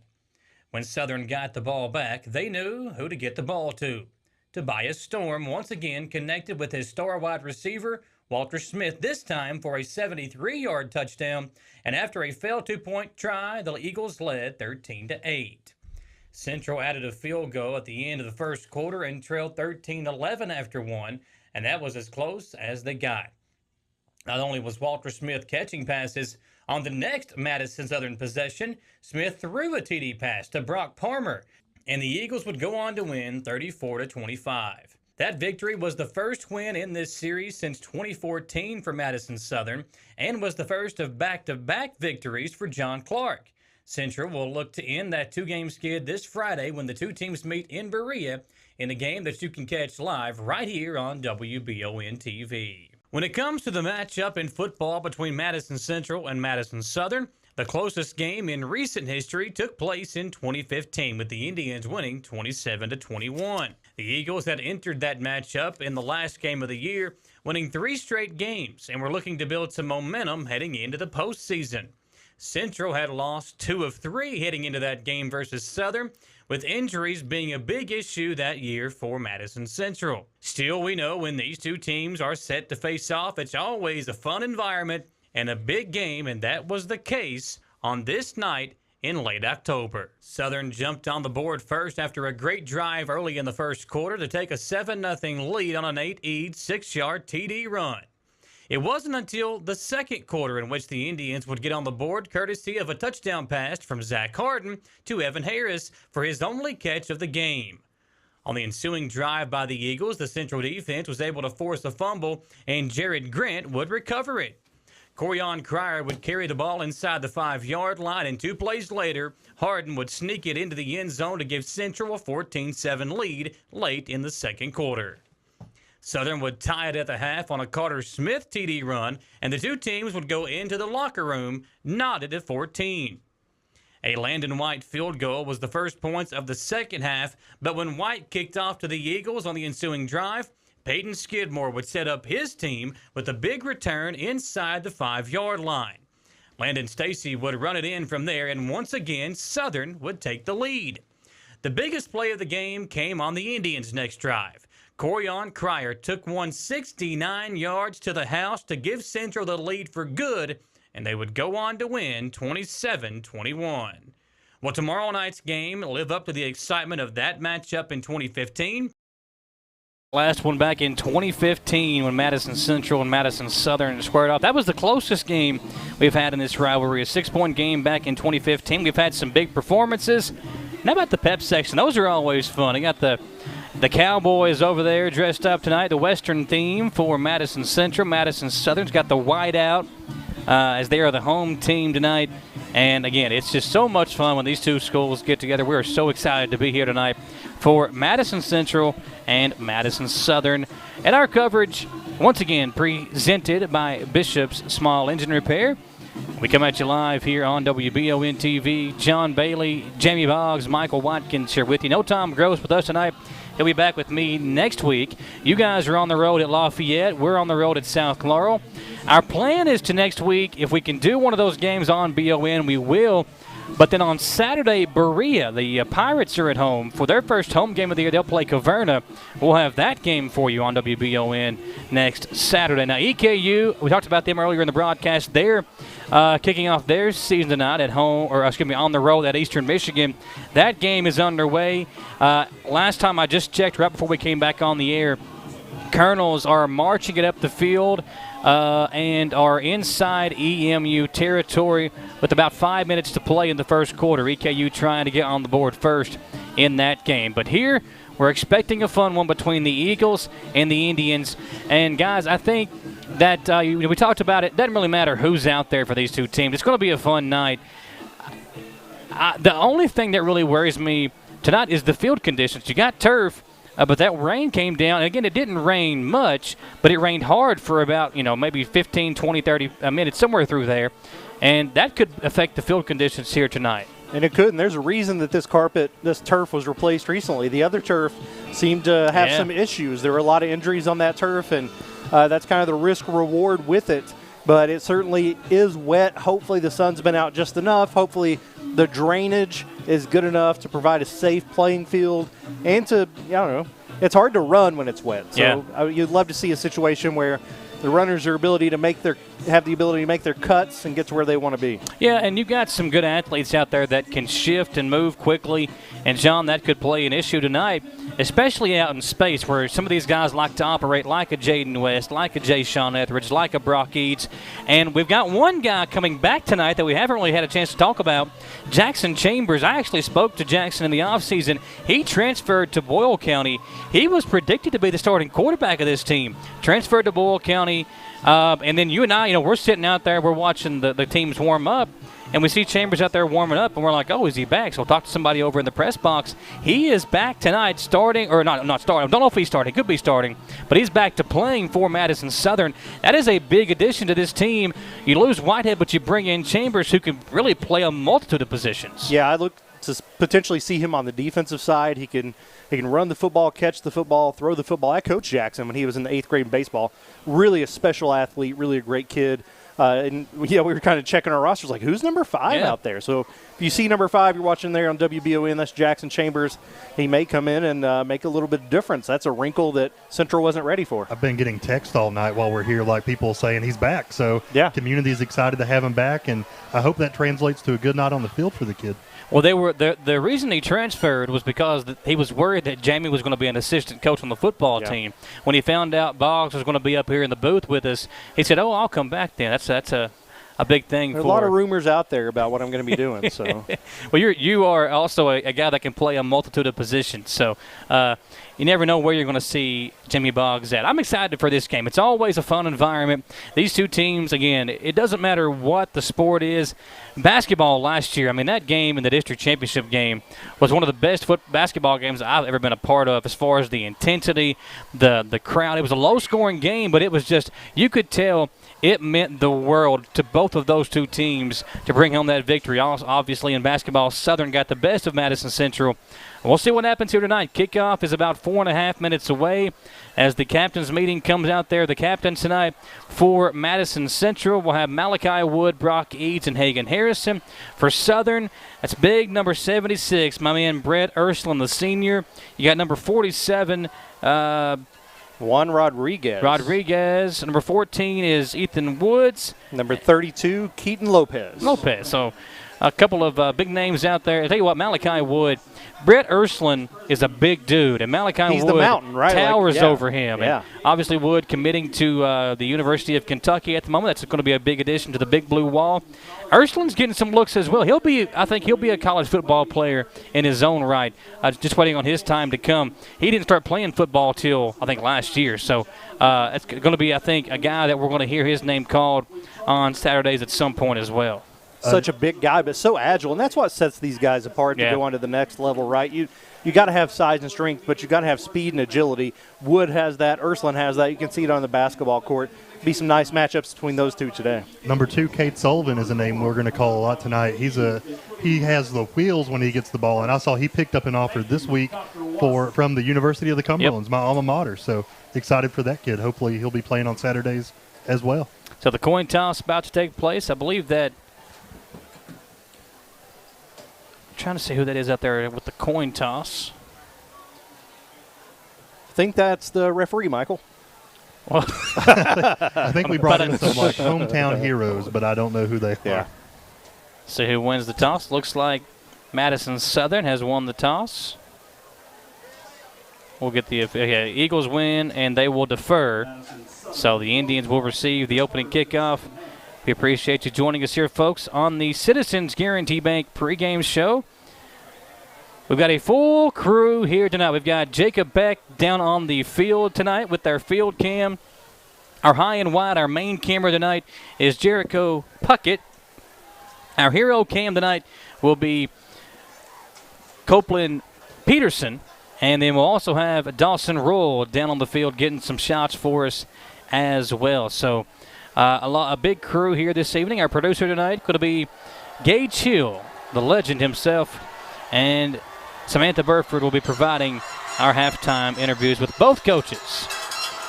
When Southern got the ball back, they knew who to get the ball to. Tobias Storm once again connected with his star wide receiver, Walter Smith, this time for a 73-yard touchdown, and after a failed 2-point try, the Eagles led 13-8. Central added a field goal at the end of the first quarter and trailed 13-11 after one, and that was as close as they got. Not only was Walter Smith catching passes, on the next Madison Southern possession, Smith threw a TD pass to Brock Palmer, and the Eagles would go on to win 34-25. That victory was the first win in this series since 2014 for Madison Southern and was the first of back-to-back victories for John Clark. Central will look to end that 2-game skid this Friday when the two teams meet in Berea in a game that you can catch live right here on WBON TV. When it comes to the matchup in football between Madison Central and Madison Southern, the closest game in recent history took place in 2015 with the Indians winning 27-21. The Eagles had entered that matchup in the last game of the year, winning 3 straight games, and were looking to build some momentum heading into the postseason. Central had lost 2 of 3 heading into that game versus Southern, with injuries being a big issue that year for Madison Central. Still, we know when these two teams are set to face off, it's always a fun environment and a big game, and that was the case on this night in late October. Southern jumped on the board first after a great drive early in the first quarter to take a 7-0 lead on an 8-yard, 6-yard TD run. It wasn't until the second quarter in which the Indians would get on the board courtesy of a touchdown pass from Zach Harden to Evan Harris for his only catch of the game. On the ensuing drive by the Eagles, the Central defense was able to force a fumble, and Jared Grant would recover it. Corian Cryer would carry the ball inside the 5-yard line, and 2 plays later, Harden would sneak it into the end zone to give Central a 14-7 lead late in the second quarter. Southern would tie it at the half on a Carter Smith TD run, and the two teams would go into the locker room, knotted at 14. A Landon White field goal was the first points of the second half, but when White kicked off to the Eagles on the ensuing drive, Peyton Skidmore would set up his team with a big return inside the 5-yard line. Landon Stacy would run it in from there, and once again, Southern would take the lead. The biggest play of the game came on the Indians' next drive. Corian Cryer took 169 yards to the house to give Central the lead for good, and they would go on to win 27-21. Will tomorrow night's game live up to the excitement of that matchup in 2015? Last one back in 2015 when Madison Central and Madison Southern squared off. That was the closest game we've had in this rivalry, a 6-point game back in 2015. We've had some big performances. Now about the pep section, those are always fun. You got the Cowboys over there dressed up tonight, the Western theme for Madison Central. Madison Southern's got the white out as they are the home team tonight. And, again, it's just so much fun when these two schools get together. We are so excited to be here tonight for Madison Central and Madison Southern. And our coverage, once again, presented by Bishop's Small Engine Repair. We come at you live here on WBON TV. John Bailey, Jamie Boggs, Michael Watkins here with you. No Tom Gross with us tonight. He'll be back with me next week. You guys are on the road at Lafayette. We're on the road at South Laurel. Our plan is to next week, if we can do one of those games on BON, we will. But then on Saturday, Berea, the Pirates are at home. For their first home game of the year, they'll play Caverna. We'll have that game for you on WBON next Saturday. Now, EKU, we talked about them earlier in the broadcast. They're kicking off their season tonight at home, or excuse me, on the road at Eastern Michigan. That game is underway. Last time I just checked, right before we came back on the air, Colonels are marching it up the field and are inside EMU territory with about 5 minutes to play in the first quarter. EKU trying to get on the board first in that game. But here, we're expecting a fun one between the Eagles and the Indians. And, guys, I think that we talked about it. Doesn't really matter who's out there for these two teams. It's going to be a fun night. The only thing that really worries me tonight is the field conditions. You got turf, but that rain came down. And again, it didn't rain much, but it rained hard for about, maybe 15, 20, 30 minutes, somewhere through there. And that could affect the field conditions here tonight. And it could, and there's a reason that this turf was replaced recently. The other turf seemed to have some issues. There were a lot of injuries on that turf, and that's kind of the risk-reward with it. But it certainly is wet. Hopefully the sun's been out just enough. Hopefully the drainage is good enough to provide a safe playing field and to, it's hard to run when it's wet. So you'd love to see a situation where the runners have the ability to make their cuts and get to where they want to be. Yeah, and you've got some good athletes out there that can shift and move quickly. And, John, that could play an issue tonight, especially out in space where some of these guys like to operate like a Jaden West, like a Jay Sean Etheridge, like a Brock Eads. And we've got one guy coming back tonight that we haven't really had a chance to talk about, Jackson Chambers. I actually spoke to Jackson in the offseason. He transferred to Boyle County. He was predicted to be the starting quarterback of this team. Transferred to Boyle County. And then you and I, we're sitting out there, we're watching the teams warm up, and we see Chambers out there warming up, and we're like, oh, is he back? So we'll talk to somebody over in the press box. He is back tonight starting, or not starting. I don't know if he's starting. He could be starting, but he's back to playing for Madison Southern. That is a big addition to this team. You lose Whitehead, but you bring in Chambers, who can really play a multitude of positions. Yeah, I look to potentially see him on the defensive side. He can run the football, catch the football, throw the football. I coached Jackson when he was in the 8th grade in baseball. Really a special athlete, really a great kid. And we were kind of checking our rosters like, who's number 5 out there? So if you see number 5, you're watching there on WBON, that's Jackson Chambers. He may come in and make a little bit of difference. That's a wrinkle that Central wasn't ready for. I've been getting text all night while we're here, like people saying he's back. So community is excited to have him back, and I hope that translates to a good night on the field for the kid. Well, the reason he transferred was because he was worried that Jamie was going to be an assistant coach on the football team. When he found out Boggs was going to be up here in the booth with us, he said, "Oh, I'll come back then." That's a big thing. There's a lot of rumors out there about what I'm going to be doing. So, well, you are also a guy that can play a multitude of positions. So. You never know where you're going to see Jimmy Boggs at. I'm excited for this game. It's always a fun environment. These two teams, again, it doesn't matter what the sport is. Basketball last year, that game in the district championship game was one of the best basketball games I've ever been a part of as far as the intensity, the crowd. It was a low-scoring game, but it was just, you could tell it meant the world to both of those two teams to bring home that victory. Obviously, in basketball, Southern got the best of Madison Central. We'll see what happens here tonight. Kickoff is about 4.5 minutes away as the captain's meeting comes out there. The captain tonight for Madison Central will have Malachi Wood, Brock Eads, and Hagan Harrison. For Southern, that's big number 76, my man Brett Ursuline, the senior. You got number 47, Juan Rodriguez. Number 14 is Ethan Woods. Number 32, Keaton Lopez. So a couple of big names out there. I'll tell you what, Malachi Wood, Brett Ursuline is a big dude, and Malachi Wood the mountain, right? towers over him. Yeah. And obviously, Wood committing to the University of Kentucky at the moment. That's going to be a big addition to the Big Blue Wall. Ursuline's getting some looks as well. I think he'll be a college football player in his own right. Just waiting on his time to come. He didn't start playing football till, I think, last year. So it's going to be, I think, a guy that we're going to hear his name called on Saturdays at some point as well. Such a big guy, but so agile, and that's what sets these guys apart to go on to the next level, right? You got to have size and strength, but you got to have speed and agility. Wood has that. Ursuline has that. You can see it on the basketball court. Be some nice matchups between those two today. Number 2, Kate Sullivan, is a name we're going to call a lot tonight. He has the wheels when he gets the ball, and I saw he picked up an offer this week from the University of the Cumberlands, my alma mater. So excited for that kid. Hopefully he'll be playing on Saturdays as well. So the coin toss about to take place. I believe that. Trying to see who that is out there with the coin toss. I think that's the referee, Michael. Well, I think we brought in some hometown heroes, but I don't know who they are. See who wins the toss. Looks like Madison Southern has won the toss. We'll get the Eagles win, and they will defer. So the Indians will receive the opening kickoff. We appreciate you joining us here, folks, on the Citizens Guarantee Bank pregame show. We've got a full crew here tonight. We've got Jacob Beck down on the field tonight with our field cam. Our high and wide, our main camera tonight is Jericho Puckett. Our hero cam tonight will be Copeland Peterson. And then we'll also have Dawson Roll down on the field getting some shots for us as well. So a big crew here this evening. Our producer tonight could be Gage Hill, the legend himself, and Samantha Burford will be providing our halftime interviews with both coaches.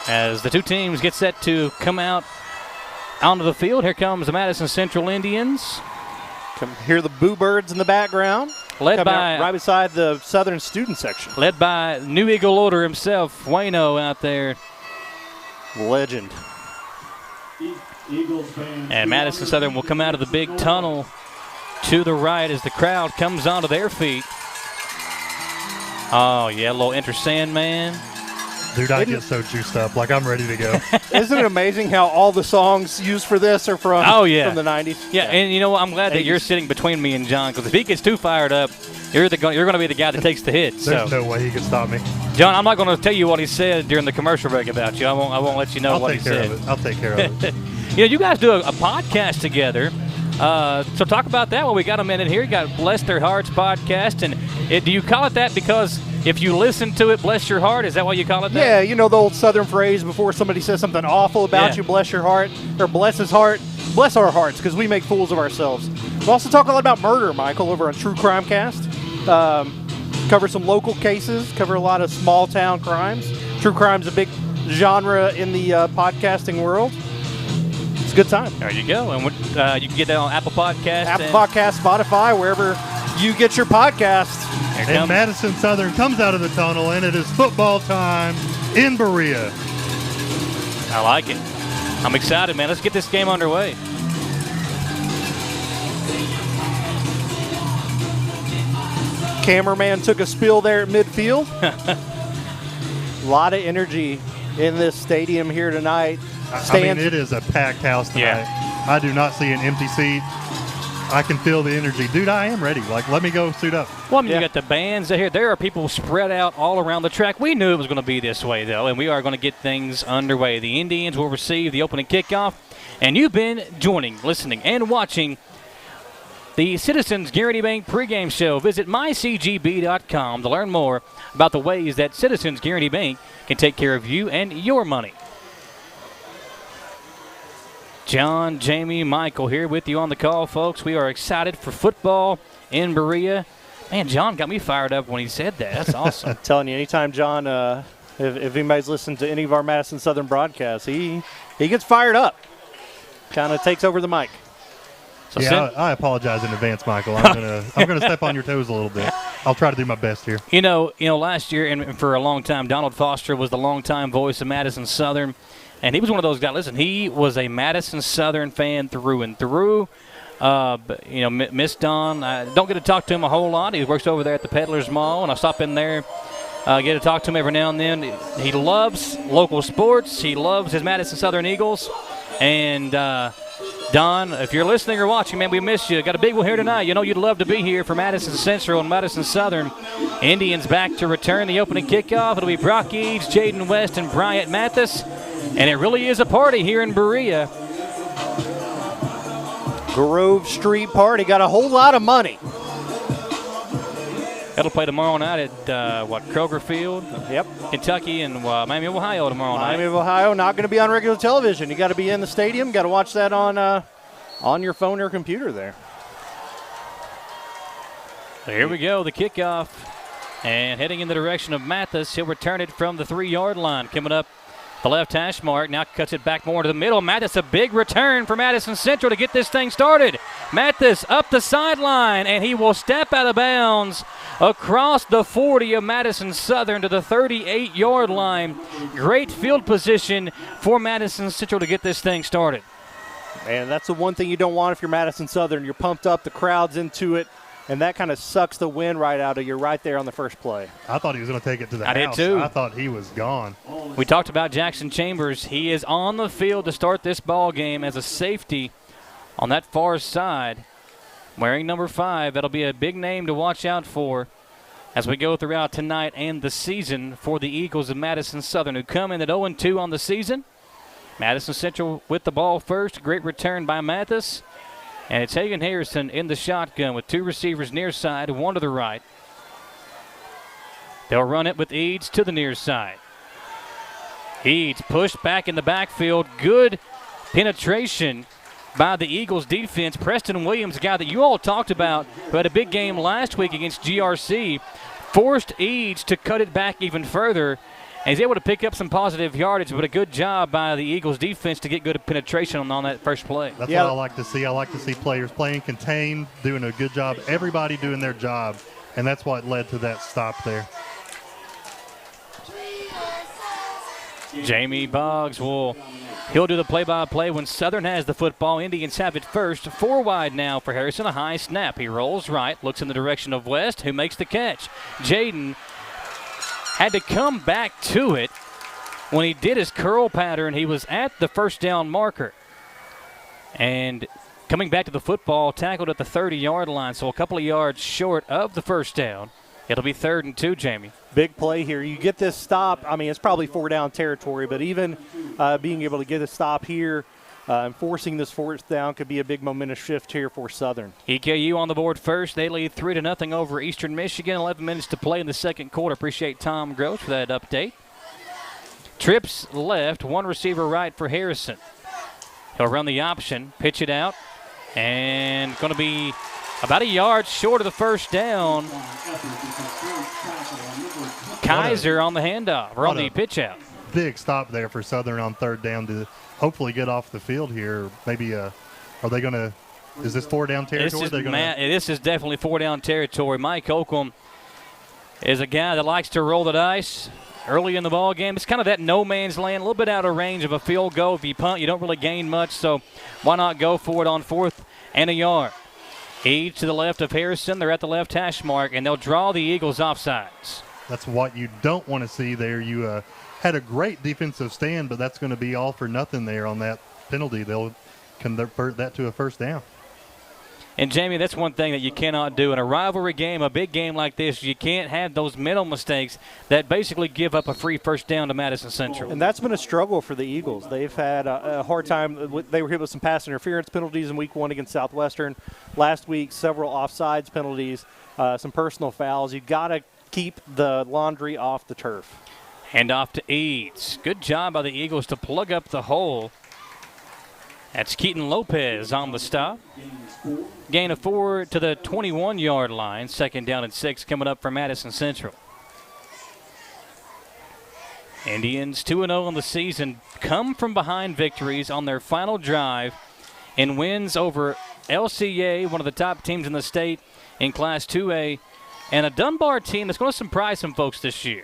As the two teams get set to come out onto the field, here comes the Madison Central Indians. Come hear the Boo Birds in the background. Led by right beside the Southern student section. Led by New Eagle Order himself, Wayno out there. Legend. And Madison Southern will come out of the big tunnel to the right as the crowd comes onto their feet. Oh, yeah, a little Enter Sandman. Dude, I get so juiced up. Like, I'm ready to go. Isn't it amazing how all the songs used for this are from, from the 90s? Yeah, and you know what? I'm glad that you're sitting between me and John, because if he gets too fired up, you're going to be the guy that takes the hit. There's no way he can stop me. John, I'm not going to tell you what he said during the commercial break about you. I won't let you know what he said. I'll take care of it. You know, you guys do a podcast together. So talk about that while we got a minute here. You got Bless Their Hearts podcast. And do you call it that because if you listen to it, bless your heart? Is that why you call it that? Yeah, you know the old Southern phrase before somebody says something awful about you, bless your heart, or bless his heart, bless our hearts, because we make fools of ourselves. We also talk a lot about murder, Michael, over on True Crime Cast. Cover some local cases, cover a lot of small-town crimes. True crime's a big genre in the podcasting world. It's a good time. There you go. And you can get that on Apple Podcasts. Apple Podcasts, Spotify, wherever you get your podcast. And Madison Southern comes out of the tunnel, and it is football time in Berea. I like it. I'm excited, man. Let's get this game underway. Cameraman took a spill there at midfield. A lot of energy in this stadium here tonight. I mean, it is a packed house tonight. Yeah. I do not see an empty seat. I can feel the energy. Dude, I am ready. Like, let me go suit up. Well, I mean, you got the bands here. There are people spread out all around the track. We knew it was going to be this way, though, and we are going to get things underway. The Indians will receive the opening kickoff, and you've been joining, listening, and watching the Citizens Guarantee Bank pregame show. Visit mycgb.com to learn more about the ways that Citizens Guarantee Bank can take care of you and your money. John, Jamie, Michael here with you on the call, folks. We are excited for football in Berea. Man, John got me fired up when he said that. That's awesome. I'm telling you, anytime John, if anybody's listened to any of our Madison Southern broadcasts, he gets fired up. Kind of takes over the mic. So yeah, I apologize in advance, Michael. I'm gonna step on your toes a little bit. I'll try to do my best here. You know, last year and for a long time, Donald Foster was the longtime voice of Madison Southern. And he was one of those guys. Listen, he was a Madison Southern fan through and through. Miss Don, I don't get to talk to him a whole lot. He works over there at the Peddler's Mall, and I stop in there, get to talk to him every now and then. He loves local sports. He loves his Madison Southern Eagles. And Don, if you're listening or watching, man, we miss you. Got a big one here tonight. You know you'd love to be here for Madison Central and Madison Southern. Indians back to return the opening kickoff. It'll be Brock Eads, Jaden West, and Bryant Mathis. And it really is a party here in Berea. Grove Street party. Got a whole lot of money. That'll play tomorrow night at, Kroger Field? Yep. Kentucky and Miami of Ohio tomorrow night. Miami of Ohio, not going to be on regular television. You got to be in the stadium. Got to watch that on your phone or computer there. So here we go, the kickoff. And heading in the direction of Mathis, he'll return it from the 3-yard line. Coming up the left hash mark, now cuts it back more to the middle. Mathis, a big return for Madison Central to get this thing started. Mathis up the sideline, and he will step out of bounds across the 40 of Madison Southern to the 38-yard line. Great field position for Madison Central to get this thing started. And that's the one thing you don't want if you're Madison Southern. You're pumped up, the crowd's into it, and that kind of sucks the wind right out of you right there on the first play. I thought he was going to take it to the house. I did too. I thought he was gone. We talked about Jackson Chambers. He is on the field to start this ball game as a safety on that far side, wearing number 5. That'll be a big name to watch out for as we go throughout tonight and the season for the Eagles of Madison Southern, who come in at 0-2 on the season. Madison Central with the ball first. Great return by Mathis. And it's Hagan Harrison in the shotgun with 2 receivers near side, 1 to the right. They'll run it with Eads to the near side. Eads pushed back in the backfield. Good penetration by the Eagles defense. Preston Williams, a guy that you all talked about, who had a big game last week against GRC, forced Eads to cut it back even further. And he's able to pick up some positive yardage, but a good job by the Eagles defense to get good penetration on that first play. That's what I like to see. I like to see players playing contained, doing a good job, everybody doing their job, and that's what led to that stop there. Jamie Boggs he'll do the play-by-play when Southern has the football. Indians have it first. 4 wide now for Harrison. A high snap. He rolls right, looks in the direction of West, who makes the catch. Jaden had to come back to it. When he did his curl pattern, he was at the first down marker. And coming back to the football, tackled at the 30-yard line, so a couple of yards short of the first down. It'll be 3rd and 2, Jamie. Big play here. You get this stop. I mean, it's probably 4-down territory, but even being able to get a stop here and forcing this 4th down could be a big momentous shift here for Southern. EKU on the board first. They lead 3-0 over Eastern Michigan. 11 minutes to play in the second quarter. Appreciate Tom Gross for that update. Trips left, 1 receiver right for Harrison. He'll run the option, pitch it out, and going to be about a yard short of the first down. Kaiser on the handoff, or on the pitch out. Big stop there for Southern on 3rd down to hopefully get off the field here. Maybe, are they going to, is this 4-down territory? This is definitely 4-down territory. Mike Holcomb is a guy that likes to roll the dice early in the ball game. It's kind of that no man's land, a little bit out of range of a field goal. If you punt, you don't really gain much, so why not go for it on 4th and a yard? Eads to the left of Harrison. They're at the left hash mark, and they'll draw the Eagles offsides. That's what you don't want to see there. You had a great defensive stand, but that's going to be all for nothing there on that penalty. They'll convert that to a 1st down. And, Jamie, that's one thing that you cannot do. In a rivalry game, a big game like this, you can't have those mental mistakes that basically give up a free 1st down to Madison Central. And that's been a struggle for the Eagles. They've had a hard time. They were hit with some pass interference penalties in week 1 against Southwestern. Last week, several offsides penalties, some personal fouls. You've got to keep the laundry off the turf. Hand off to Eads. Good job by the Eagles to plug up the hole. That's Keaton Lopez on the stop. Gain of 4 to the 21-yard line. 2nd down and 6 coming up for Madison Central. Indians 2-0 on the season, come from behind victories on their final drive in wins over LCA, one of the top teams in the state in Class 2A, and a Dunbar team that's going to surprise some folks this year.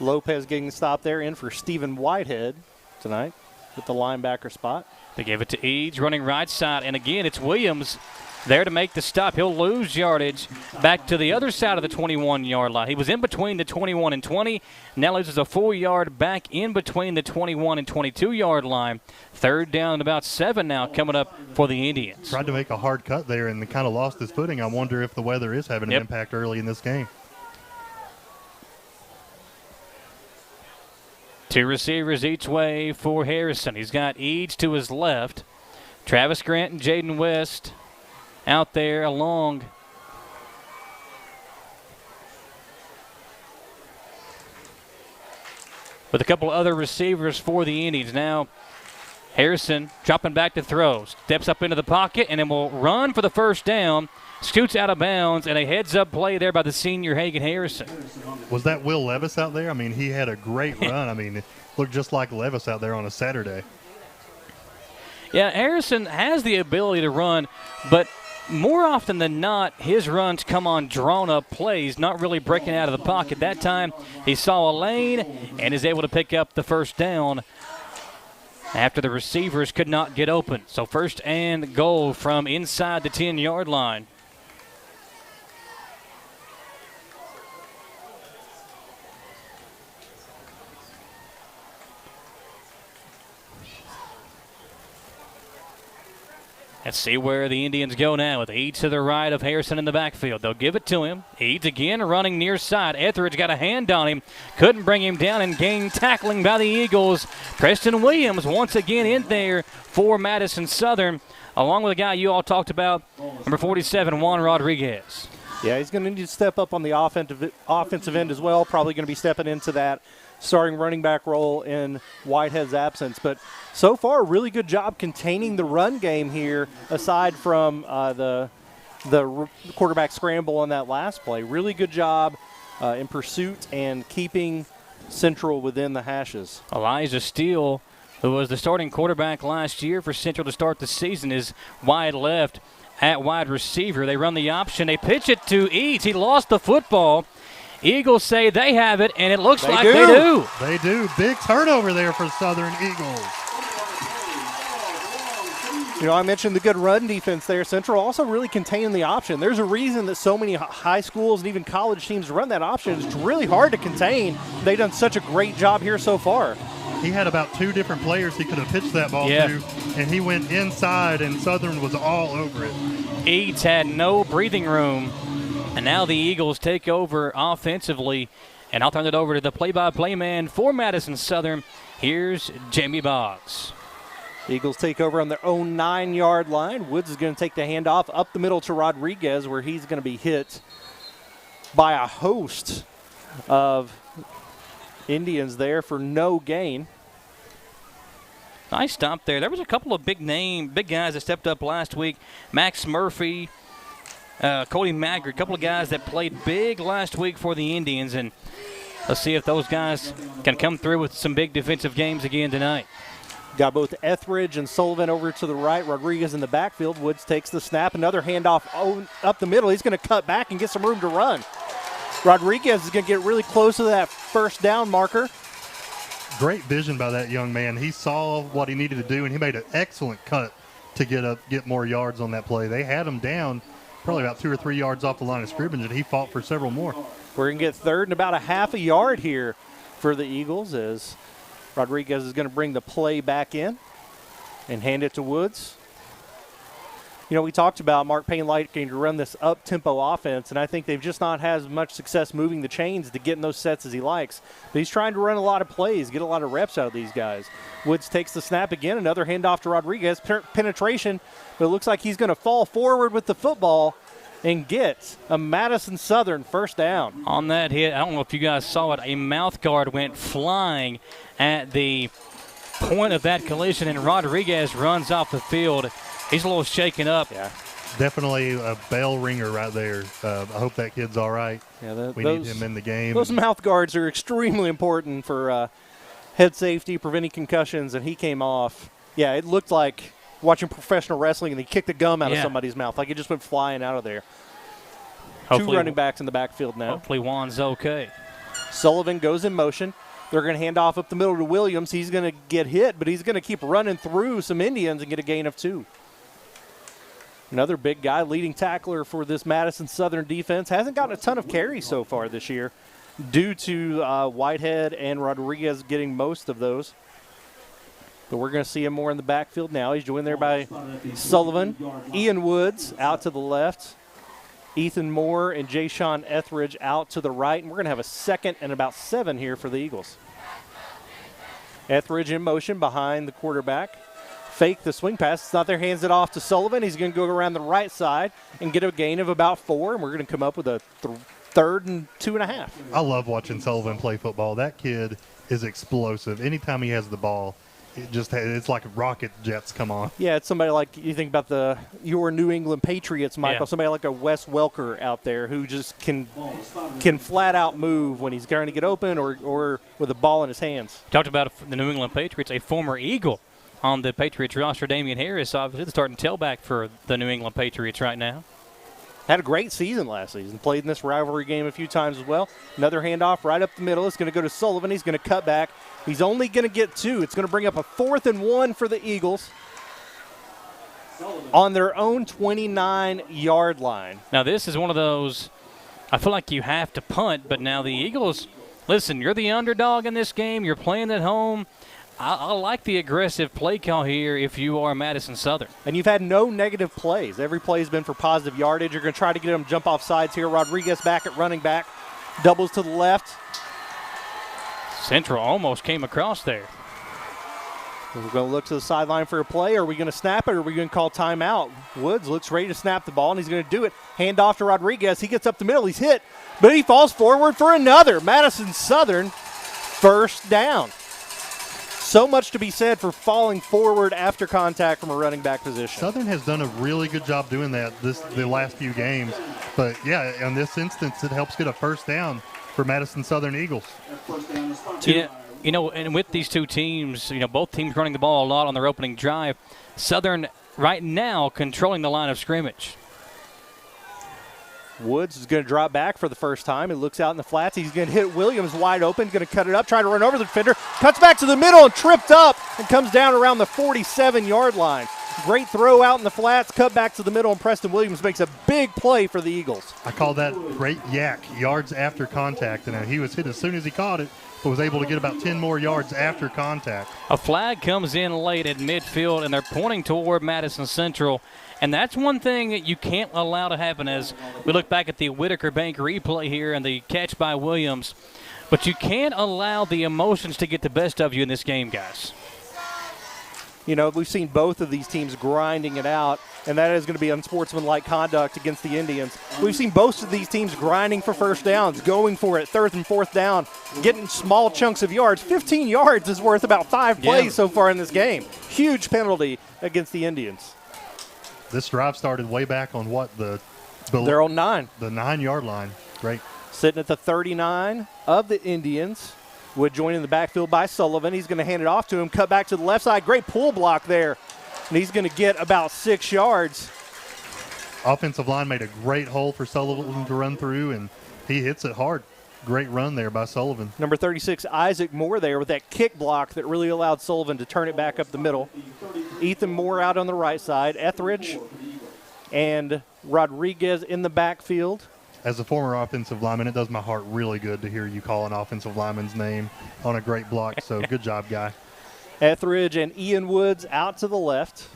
Lopez getting the stop there in for Stephen Whitehead tonight with the linebacker spot. They gave it to Eads, running right side, and again it's Williams there to make the stop. He'll lose yardage back to the other side of the 21-yard line. He was in between the 21 and 20. Now loses a full yard back in between the 21 and 22-yard line. 3rd down and about 7 now coming up for the Indians. Tried to make a hard cut there and kind of lost his footing. I wonder if the weather is having an impact early in this game. 2 receivers each way for Harrison. He's got Eads to his left. Travis Grant and Jaden West out there along with a couple other receivers for the Indians. Now Harrison dropping back to throw. Steps up into the pocket and then will run for the 1st down. Scoots out of bounds, and a heads-up play there by the senior Hagan Harrison. Was that Will Levis out there? I mean, he had a great run. I mean, it looked just like Levis out there on a Saturday. Yeah, Harrison has the ability to run, but more often than not, his runs come on drawn-up plays, not really breaking out of the pocket. That time, he saw a lane and is able to pick up the 1st down after the receivers could not get open. So 1st and goal from inside the 10-yard line. Let's see where the Indians go now with Eads to the right of Harrison in the backfield. They'll give it to him. Eads again running near side. Etheridge got a hand on him. Couldn't bring him down and gain tackling by the Eagles. Preston Williams once again in there for Madison Southern, along with a guy you all talked about, number 47, Juan Rodriguez. Yeah, he's going to need to step up on the offensive end as well. Probably going to be stepping into that starting running back role in Whitehead's absence. But so far, really good job containing the run game here, aside from the quarterback scramble on that last play. Really good job in pursuit and keeping Central within the hashes. Elijah Steele, who was the starting quarterback last year for Central to start the season, is wide left at wide receiver. They run the option. They pitch it to Eads. He lost the football. Eagles say they have it, and it looks like they do. They do. Big turnover there for Southern Eagles. You know, I mentioned the good run defense there. Central also really containing the option. There's a reason that so many high schools and even college teams run that option. It's really hard to contain. They've done such a great job here so far. He had about 2 different players he could have pitched that ball to, and he went inside, and Southern was all over it. Eads had no breathing room, and now the Eagles take over offensively, and I'll turn it over to the play-by-play man for Madison Southern. Here's Jamie Boggs. The Eagles take over on their own 9-yard line. Woods is going to take the handoff up the middle to Rodriguez, where he's going to be hit by a host of Indians there for no gain. Nice stop there. There was a couple of big guys that stepped up last week. Max Murphy, Cody Maggard, a couple of guys that played big last week for the Indians, and let's see if those guys can come through with some big defensive games again tonight. Got both Etheridge and Sullivan over to the right. Rodriguez in the backfield. Woods takes the snap. Another handoff up the middle. He's going to cut back and get some room to run. Rodriguez is going to get really close to that first down marker. Great vision by that young man. He saw what he needed to do, and he made an excellent cut to get more yards on that play. They had him down probably about 2 or 3 yards off the line of scrimmage, and he fought for several more. We're going to get third and about a half a yard here for the Eagles as Rodriguez is going to bring the play back in and hand it to Woods. You know, we talked about Mark Payne liking to run this up-tempo offense, and I think they've just not had as much success moving the chains to get in those sets as he likes. But he's trying to run a lot of plays, get a lot of reps out of these guys. Woods takes the snap again, another handoff to Rodriguez, penetration, but it looks like he's going to fall forward with the football and get a Madison Southern first down. On that hit, I don't know if you guys saw it, a mouth guard went flying at the point of that collision, and Rodriguez runs off the field. He's a little shaken up. Yeah. Definitely a bell ringer right there. I hope that kid's all right. Yeah, we need him in the game. Those mouth guards are extremely important for head safety, preventing concussions, and he came off. Yeah, it looked like watching professional wrestling, and he kicked the gum out of somebody's mouth. Like it just went flying out of there. Hopefully, 2 running backs in the backfield now. Hopefully Juan's okay. Sullivan goes in motion. They're going to hand off up the middle to Williams. He's going to get hit, but he's going to keep running through some Indians and get a gain of 2. Another big guy, leading tackler for this Madison Southern defense. Hasn't gotten a ton of carries so far this year due to Whitehead and Rodriguez getting most of those. But we're going to see him more in the backfield now. He's joined there by Sullivan. Ian Woods out to the left. Ethan Moore and Jay-Sean Etheridge out to the right. And we're going to have a 2nd and about 7 here for the Eagles. Etheridge in motion behind the quarterback. Fake the swing pass. It's not there. Hands it off to Sullivan. He's going to go around the right side and get a gain of about 4. And we're going to come up with a 3rd and 2.5. I love watching Sullivan play football. That kid is explosive. Anytime he has the ball, it's like rocket jets come on. Yeah, it's somebody like you think about your New England Patriots, Michael. Yeah. Somebody like a Wes Welker out there who just can flat out move when he's trying to get open or with a ball in his hands. Talked about the New England Patriots, a former Eagle on the Patriots roster, Damian Harris, obviously the starting tailback for the New England Patriots right now. Had a great season last season. Played in this rivalry game a few times as well. Another handoff right up the middle. It's going to go to Sullivan. He's going to cut back. He's only going to get 2. It's going to bring up a 4th and 1 for the Eagles on their own 29-yard line. Now, this is one of those, I feel like you have to punt, but now the Eagles, listen, you're the underdog in this game. You're playing at home. I like the aggressive play call here if you are Madison Southern. And you've had no negative plays. Every play has been for positive yardage. You're going to try to get them jump off sides here. Rodriguez back at running back. Doubles to the left. Central almost came across there. We're going to look to the sideline for a play. Are we going to snap it or are we going to call timeout? Woods looks ready to snap the ball, and he's going to do it. Hand off to Rodriguez. He gets up the middle. He's hit, but he falls forward for another. Madison Southern, first down. So much to be said for falling forward after contact from a running back position. Southern has done a really good job doing that the last few games. But, yeah, in this instance, it helps get a first down for Madison Southern Eagles. Yeah, you know, and with these two teams, you know, both teams running the ball a lot on their opening drive. Southern right now controlling the line of scrimmage. Woods is going to drop back for the first time. He looks out in the flats. He's going to hit Williams wide open, going to cut it up, try to run over the defender. Cuts back to the middle and tripped up and comes down around the 47-yard line. Great throw out in the flats, cut back to the middle, and Preston Williams makes a big play for the Eagles. I call that great yak, yards after contact. And he was hit as soon as he caught it, but was able to get about 10 more yards after contact. A flag comes in late at midfield, and they're pointing toward Madison Central. And that's one thing that you can't allow to happen as we look back at the Whitaker Bank replay here and the catch by Williams. But you can't allow the emotions to get the best of you in this game, guys. You know, we've seen both of these teams grinding it out, and that is going to be unsportsmanlike conduct against the Indians. We've seen both of these teams grinding for first downs, going for it, third and fourth down, getting small chunks of yards. 15 yards is worth about 5 plays so far in this game. Huge penalty against the Indians. This drive started way back on what? They're on 9. The 9-yard line. Great. Sitting at the 39 of the Indians. Wood joining the backfield by Sullivan. He's going to hand it off to him. Cut back to the left side. Great pull block there. And he's going to get about 6 yards. Offensive line made a great hole for Sullivan to run through, and he hits it hard. Great run there by Sullivan. Number 36, Isaac Moore there with that kick block that really allowed Sullivan to turn it back up the middle. Ethan Moore out on the right side. Etheridge and Rodriguez in the backfield. As a former offensive lineman, it does my heart really good to hear you call an offensive lineman's name on a great block. So good job, guy. Etheridge and Ian Woods out to the left.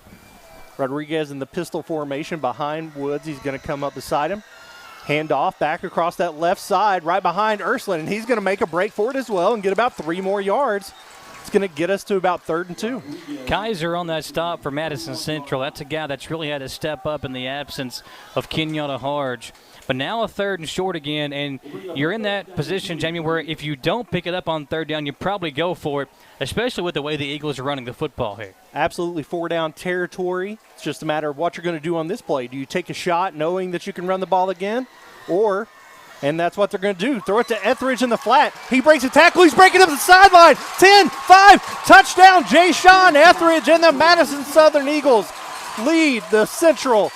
Rodriguez in the pistol formation behind Woods. He's going to come up beside him. Hand off back across that left side right behind Ursuline, and he's going to make a break for it as well and get about 3 more yards. It's going to get us to about 3rd and 2. Kaiser on that stop for Madison Central. That's a guy that's really had to step up in the absence of Kenyatta Harge. But now a 3rd and short again, and you're in that position, Jamie, where if you don't pick it up on 3rd down, you probably go for it, especially with the way the Eagles are running the football here. Absolutely 4-down territory. It's just a matter of what you're going to do on this play. Do you take a shot knowing that you can run the ball again? Or, and that's what they're going to do, throw it to Etheridge in the flat. He breaks a tackle. He's breaking up the sideline. 10-5, touchdown, Jay Sean Etheridge, and the Madison Southern Eagles lead the Central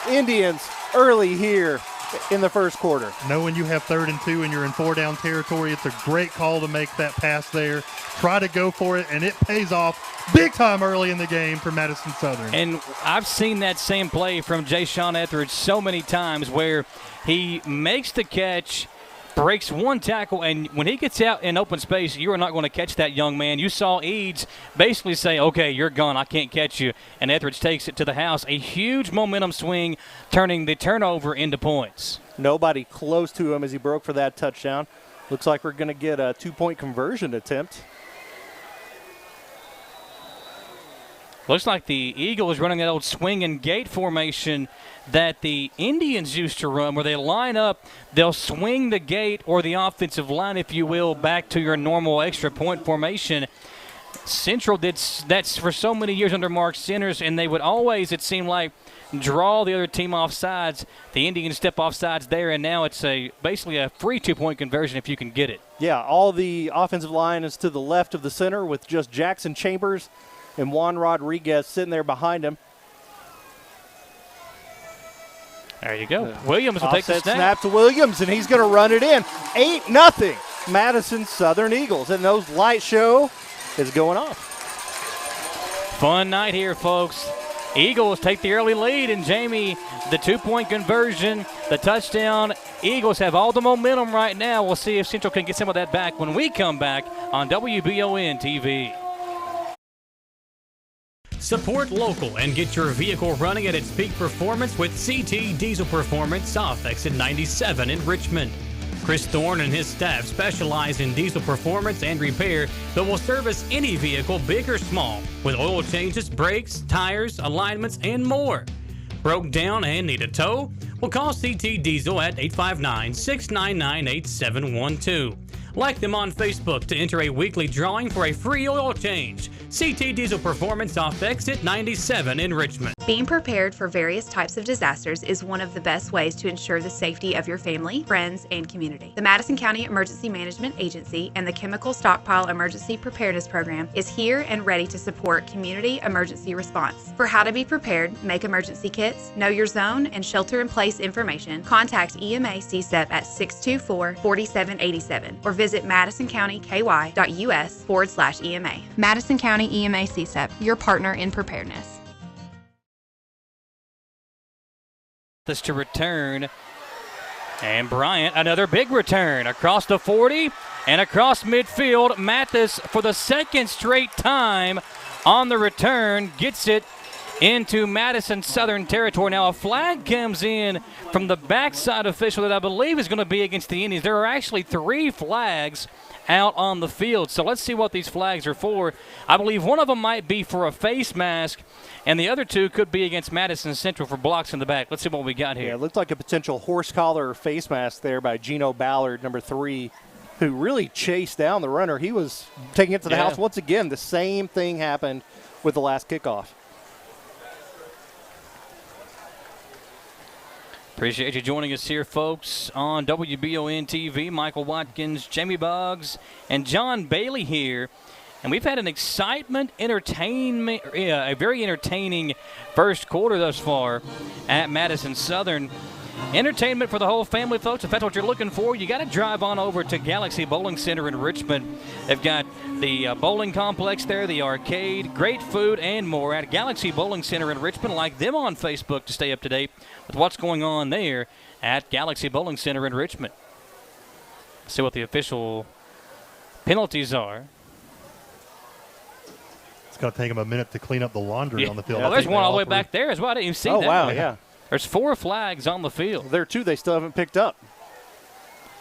Indians early here in the first quarter. Knowing you have 3rd and 2 and you're in 4-down territory, it's a great call to make that pass there. Try to go for it, and it pays off big time early in the game for Madison Southern. And I've seen that same play from Jay Sean Etheridge so many times where he makes the catch, breaks one tackle, and when he gets out in open space, you are not going to catch that young man. You saw Eads basically say, okay, you're gone, I can't catch you, and Etheridge takes it to the house. A huge momentum swing, turning the turnover into points. Nobody close to him as he broke for that touchdown. Looks like we're going to get a 2-point conversion attempt. Looks like the Eagles running that old swing and gate formation that the Indians used to run, where they line up, they'll swing the gate or the offensive line, if you will, back to your normal extra point formation. Central did that for so many years under Mark Centers, and they would always, it seemed like, draw the other team off sides. The Indians step off sides there, and now it's basically a free 2-point conversion if you can get it. Yeah, all the offensive line is to the left of the center with just Jackson Chambers and Juan Rodriguez sitting there behind him. There you go. Williams will take the snap to Williams, and he's going to run it in. 8-0 Madison Southern Eagles, and those light show is going off. Fun night here, folks. Eagles take the early lead, and Jamie, the 2-point conversion, the touchdown. Eagles have all the momentum right now. We'll see if Central can get some of that back when we come back on WBON TV. Support local and get your vehicle running at its peak performance with CT Diesel Performance off exit 97 in Richmond. Chris Thorne and his staff specialize in diesel performance and repair that will service any vehicle, big or small, with oil changes, brakes, tires, alignments, and more. Broke down and need a tow? Well, call CT Diesel at 859-699-8712. Like them on Facebook to enter a weekly drawing for a free oil change. CT Diesel Performance off exit 97 in Richmond. Being prepared for various types of disasters is one of the best ways to ensure the safety of your family, friends, and community. The Madison County Emergency Management Agency and the Chemical Stockpile Emergency Preparedness Program is here and ready to support community emergency response. For how to be prepared, make emergency kits, know your zone, and shelter-in-place information, contact EMA CSEP at 624-4787 or visit madisoncountyky.us/EMA. Madison County EMA CSEP, your partner in preparedness. This to return, and Bryant, another big return across the 40 and across midfield. Mathis, for the second straight time on the return, gets it into Madison Southern territory. Now a flag comes in from the backside official that I believe is going to be against the Indians. There are actually 3 flags out on the field, so let's see what these flags are for. I believe one of them might be for a face mask, and the other 2 could be against Madison Central for blocks in the back. Let's see what we got here. Yeah, it looked like a potential horse collar or face mask there by Gino Ballard, number 3, who really chased down the runner. He was taking it to the house. Once again, the same thing happened with the last kickoff. Appreciate you joining us here, folks, on WBON TV. Michael Watkins, Jamie Boggs, and John Bailey here. And we've had an a very entertaining first quarter thus far at Madison Southern. Entertainment for the whole family, folks. If that's what you're looking for, you got to drive on over to Galaxy Bowling Center in Richmond. They've got the bowling complex there, the arcade, great food, and more at Galaxy Bowling Center in Richmond. Like them on Facebook to stay up to date with what's going on there at Galaxy Bowling Center in Richmond. See what the official penalties are. It's going to take them a minute to clean up the laundry on the field. Well, there's one all the way back there as well. I didn't even see that. Oh, wow, yeah. There's 4 flags on the field. There are 2 they still haven't picked up.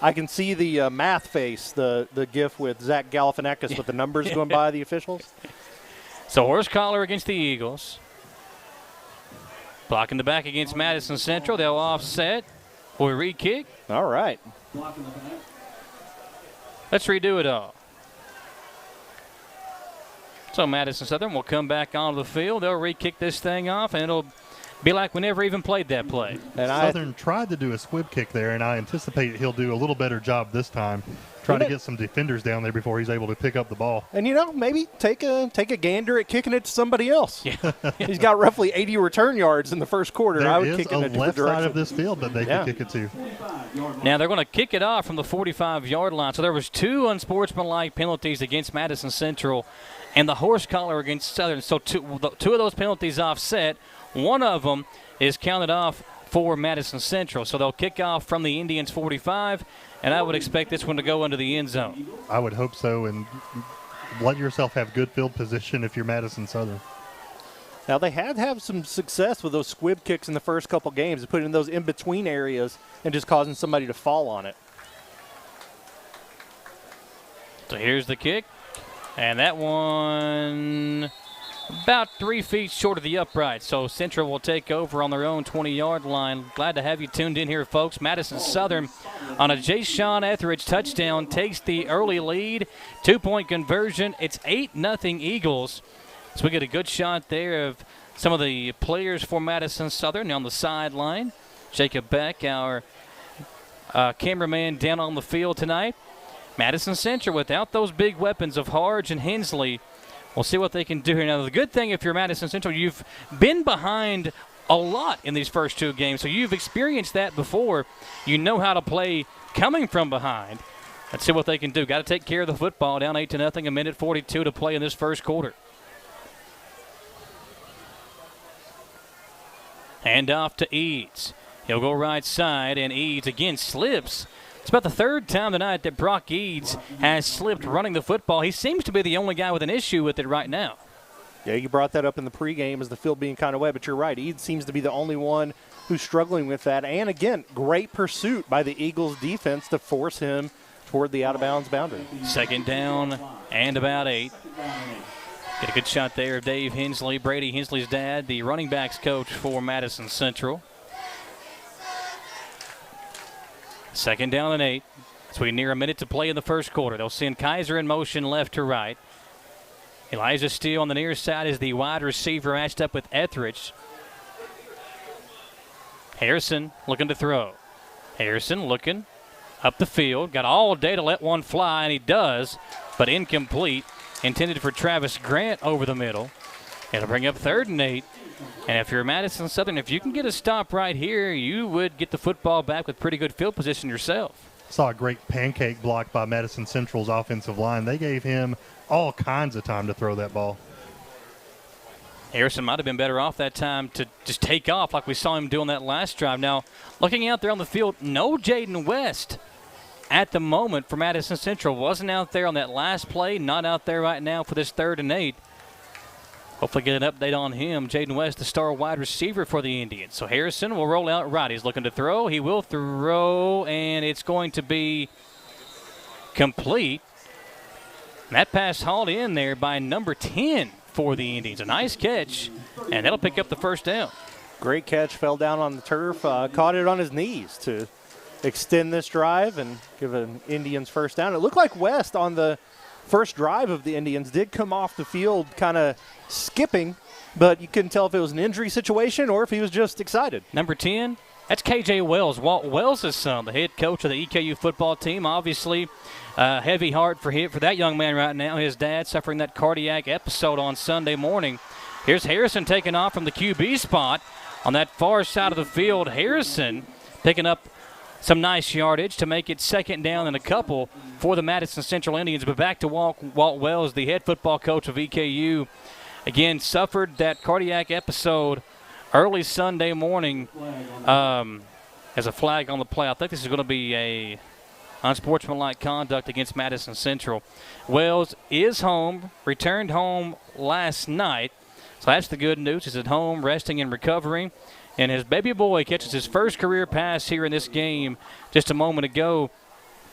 I can see the math face, the gif with Zach Galifianakis with the numbers going by the officials. So horse collar against the Eagles. Blocking the back against Madison Central. They'll offset for a re-kick. All right. Let's redo it all. So Madison Southern will come back onto the field. They'll re-kick this thing off, and it'll be like we never even played that play. And Southern tried to do a squib kick there, and I anticipate he'll do a little better job this time. Try to get some defenders down there before he's able to pick up the ball. And, maybe take a gander at kicking it to somebody else. Yeah. He's got roughly 80 return yards in the first quarter. There I would is kick a in a different left direction. side of this field that they could kick it to. Now they're going to kick it off from the 45-yard line. So there was 2 unsportsmanlike penalties against Madison Central and the horse collar against Southern. So two of those penalties offset. One of them is counted off for Madison Central. So they'll kick off from the Indians 45, and I would expect this one to go into the end zone. I would hope so, and let yourself have good field position if you're Madison Southern. Now, they have some success with those squib kicks in the first couple games, putting in those in-between areas and just causing somebody to fall on it. So here's the kick, and that one about 3 feet short of the upright. So Central will take over on their own 20-yard line. Glad to have you tuned in here, folks. Madison Southern on a Jay-Sean Etheridge touchdown takes the early lead. 2-point conversion. It's 8-0 Eagles. So we get a good shot there of some of the players for Madison Southern on the sideline. Jacob Beck, our cameraman down on the field tonight. Madison Central, without those big weapons of Harge and Hensley, we'll see what they can do here. Now, the good thing if you're Madison Central, you've been behind a lot in these first 2 games, so you've experienced that before. You know how to play coming from behind. Let's see what they can do. Got to take care of the football. Down 8-0, a minute 42 to play in this first quarter. Hand off to Eads. He'll go right side, and Eads again slips. It's about the 3rd time tonight that Brock Eads has slipped running the football. He seems to be the only guy with an issue with it right now. Yeah, you brought that up in the pregame as the field being kind of wet, but you're right. Eads seems to be the only one who's struggling with that. And, again, great pursuit by the Eagles defense to force him toward the out-of-bounds boundary. Second down and about 8. Get a good shot there of Dave Hensley, Brady Hensley's dad, the running backs coach for Madison Central. Second down and 8. As we near a minute to play in the first quarter. They'll send Kaiser in motion left to right. Elijah Steele on the near side is the wide receiver matched up with Etheridge. Harrison looking to throw. Harrison looking up the field. Got all day to let one fly, and he does, but incomplete. Intended for Travis Grant over the middle. It'll bring up 3rd and 8. And if you're Madison Southern, if you can get a stop right here, you would get the football back with pretty good field position yourself. Saw a great pancake block by Madison Central's offensive line. They gave him all kinds of time to throw that ball. Harrison might have been better off that time to just take off like we saw him doing that last drive. Now, looking out there on the field, no Jaden West at the moment for Madison Central. Wasn't out there on that last play, not out there right now for this 3rd and 8. Hopefully get an update on him. Jaden West, the star wide receiver for the Indians. So Harrison will roll out right. He's looking to throw. He will throw, and it's going to be complete. And that pass hauled in there by number 10 for the Indians. A nice catch, and that'll pick up the first down. Great catch, fell down on the turf, caught it on his knees to extend this drive and give an Indians first down. It looked like West on the first drive of the Indians did come off the field kind of skipping, but you couldn't tell if it was an injury situation or if he was just excited. Number 10, that's KJ Wells, Walt Wells' son, the head coach of the EKU football team. Obviously, heavy heart for that young man right now. His dad suffering that cardiac episode on Sunday morning. Here's Harrison taking off from the QB spot on that far side of the field. Harrison picking up some nice yardage to make it 2nd down and a couple for the Madison Central Indians. But back to Walt Wells, the head football coach of EKU. Again, suffered that cardiac episode early Sunday morning as a flag on the play. I think this is going to be a unsportsmanlike conduct against Madison Central. Wells is home, returned home last night. So that's the good news. He's at home, resting and recovering. And his baby boy catches his first career pass here in this game just a moment ago.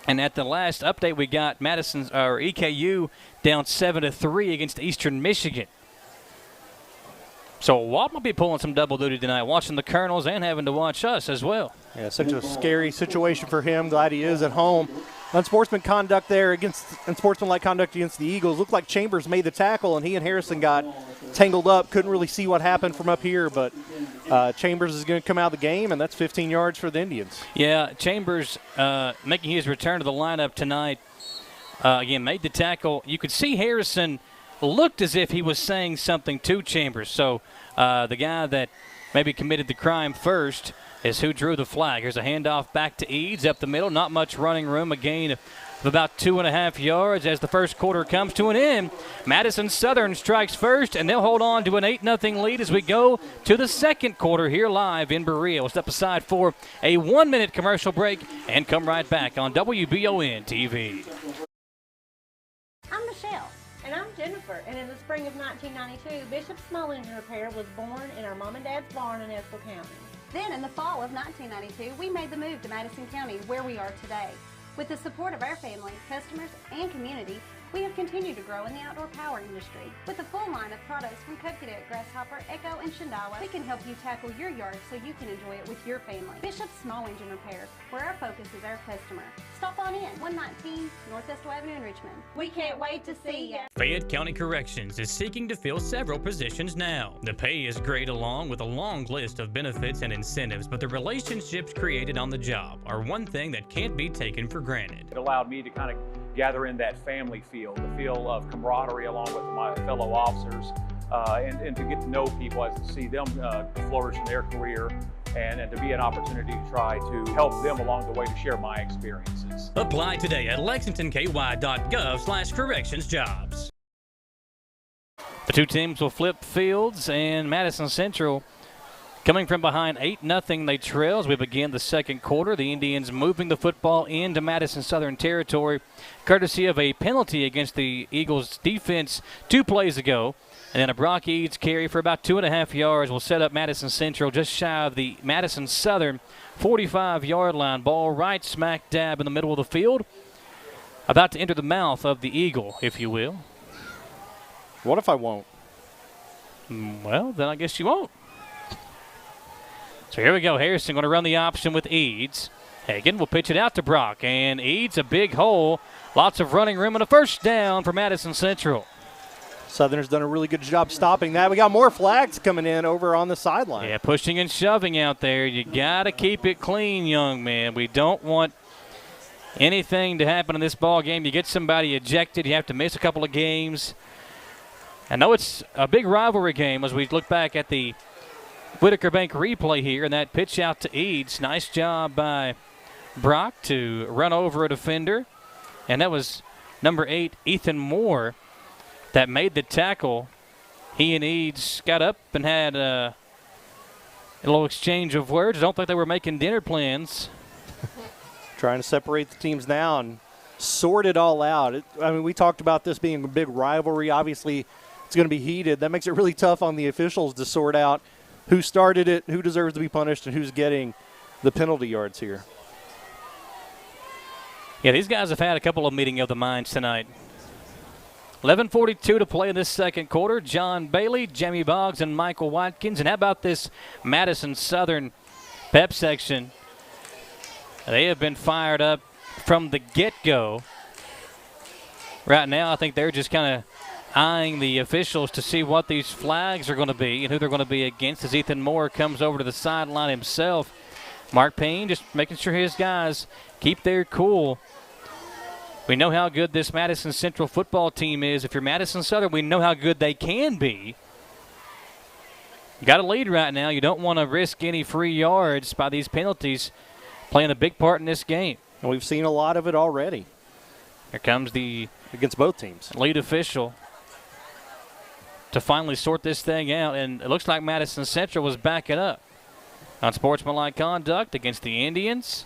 And at the last update we got, EKU down 7-3 against Eastern Michigan. So Walt might be pulling some double duty tonight, watching the Colonels and having to watch us as well. Yeah, such a scary situation for him. Glad he is at home. Unsportsmanlike conduct against the Eagles. Looked like Chambers made the tackle, and he and Harrison got tangled up. Couldn't really see what happened from up here, but Chambers is going to come out of the game, and that's 15 yards for the Indians. Yeah, Chambers making his return to the lineup tonight. Again, made the tackle. You could see Harrison looked as if he was saying something to Chambers. So the guy that maybe committed the crime first is who drew the flag. Here's a handoff back to Eads up the middle. Not much running room. A gain of about 2.5 yards as the first quarter comes to an end. Madison Southern strikes first, and they'll hold on to an 8-0 lead as we go to the second quarter here live in Berea. We'll step aside for a 1-minute commercial break and come right back on WBON TV. I'm Michelle. And I'm Jennifer, and in the spring of 1992, Bishop Small Engine Repair was born in our mom and dad's barn in Estill County. Then in the fall of 1992, we made the move to Madison County, where we are today. With the support of our family, customers, and community, we have continued to grow in the outdoor power industry. With a full line of products from Coconut, Grasshopper, Echo, and Shindawa, we can help you tackle your yard so you can enjoy it with your family. Bishop Small Engine Repair, where our focus is our customer. Stop on in, 119 North Estill Avenue in Richmond. We can't wait to see you. Fayette County Corrections is seeking to fill several positions now. The pay is great along with a long list of benefits and incentives, but the relationships created on the job are one thing that can't be taken for granted. It allowed me to kind of gather in that family feel, the feel of camaraderie along with my fellow officers, and to get to know people, as to see them flourish in their career, and to be an opportunity to try to help them along the way to share my experiences. Apply today at lexingtonky.gov/correctionsjobs. The two teams will flip fields, and Madison Central coming from behind 8-0, they trail as we begin the second quarter. The Indians moving the football into Madison Southern territory, courtesy of a penalty against the Eagles defense 2 plays ago. And then a Brock Eads carry for about 2.5 yards will set up Madison Central just shy of the Madison Southern 45-yard line. Ball right smack dab in the middle of the field. About to enter the mouth of the Eagle, if you will. What if I won't? Well, then I guess you won't. So here we go. Harrison going to run the option with Eads. Hagan will pitch it out to Brock. And Eads, a big hole. Lots of running room and a first down for Madison Central. Southern's done a really good job stopping that. We got more flags coming in over on the sideline. Yeah, pushing and shoving out there. You got to keep it clean, young man. We don't want anything to happen in this ball game. You get somebody ejected, you have to miss a couple of games. I know it's a big rivalry game as we look back at the Whitaker Bank replay here, and that pitch out to Eads. Nice job by Brock to run over a defender. And that was number 8, Ethan Moore, that made the tackle. He and Eads got up and had a little exchange of words. I don't think they were making dinner plans. Trying to separate the teams now and sort it all out. We talked about this being a big rivalry. Obviously, it's going to be heated. That makes it really tough on the officials to sort out who started it, who deserves to be punished, and who's getting the penalty yards here. Yeah, these guys have had a couple of meeting of the minds tonight. 11:42 to play in this second quarter. John Bailey, Jamie Boggs, and Michael Watkins. And how about this Madison Southern pep section? They have been fired up from the get-go. Right now, I think they're just kind of eyeing the officials to see what these flags are going to be and who they're going to be against as Ethan Moore comes over to the sideline himself. Mark Payne just making sure his guys keep their cool. We know how good this Madison Central football team is. If you're Madison Southern, we know how good they can be. You got a lead right now. You don't want to risk any free yards by these penalties playing a big part in this game. And we've seen a lot of it already. Here comes the against both teams lead official to finally sort this thing out, and it looks like Madison Central was backing up on sportsmanlike conduct against the Indians,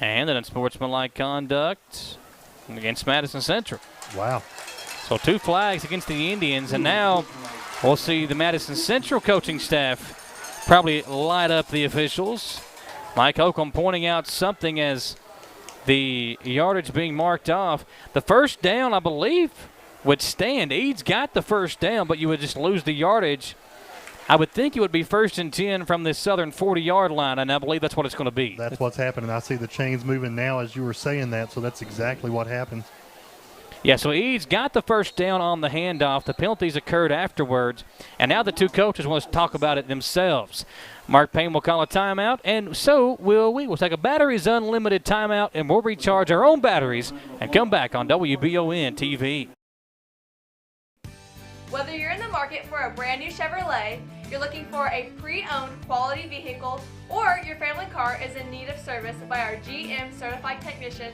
and then unsportsmanlike conduct against Madison Central. Wow. So 2 flags against the Indians, and now we'll see the Madison Central coaching staff probably light up the officials. Mike Holcomb pointing out something as the yardage being marked off. The first down, I believe, would stand. Eads got the first down, but you would just lose the yardage. I would think it would be 1st and 10 from this Southern 40-yard line, and I believe that's what it's going to be. That's what's happening. I see the chains moving now as you were saying that, so that's exactly what happens. Yeah, so Eads got the first down on the handoff. The penalties occurred afterwards, and now the 2 coaches want to talk about it themselves. Mark Payne will call a timeout, and so will we. We'll take a batteries unlimited timeout, and we'll recharge our own batteries and come back on WBON TV. Whether you're in the market for a brand new Chevrolet, you're looking for a pre-owned quality vehicle, or your family car is in need of service by our GM certified technician,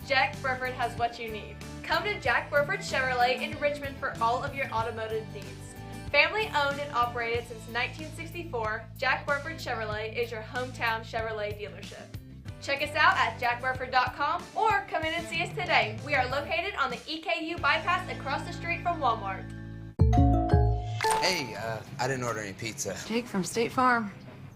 Jack Burford has what you need. Come to Jack Burford Chevrolet in Richmond for all of your automotive needs. Family owned and operated since 1964, Jack Burford Chevrolet is your hometown Chevrolet dealership. Check us out at jackburford.com or come in and see us today. We are located on the EKU bypass across the street from Walmart. Hey, I didn't order any pizza. Jake from State Farm.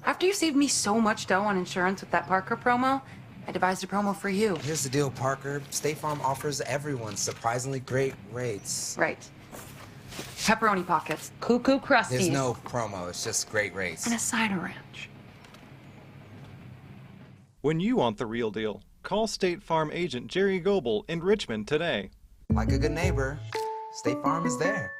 After you saved me so much dough on insurance with that Parker promo, I devised a promo for you. Here's the deal, Parker. State Farm offers everyone surprisingly great rates. Right. Pepperoni pockets, cuckoo crusties. There's no promo, it's just great rates. And a cider ranch. When you want the real deal, call State Farm agent Jerry Goebel in Richmond today. Like a good neighbor, State Farm is there.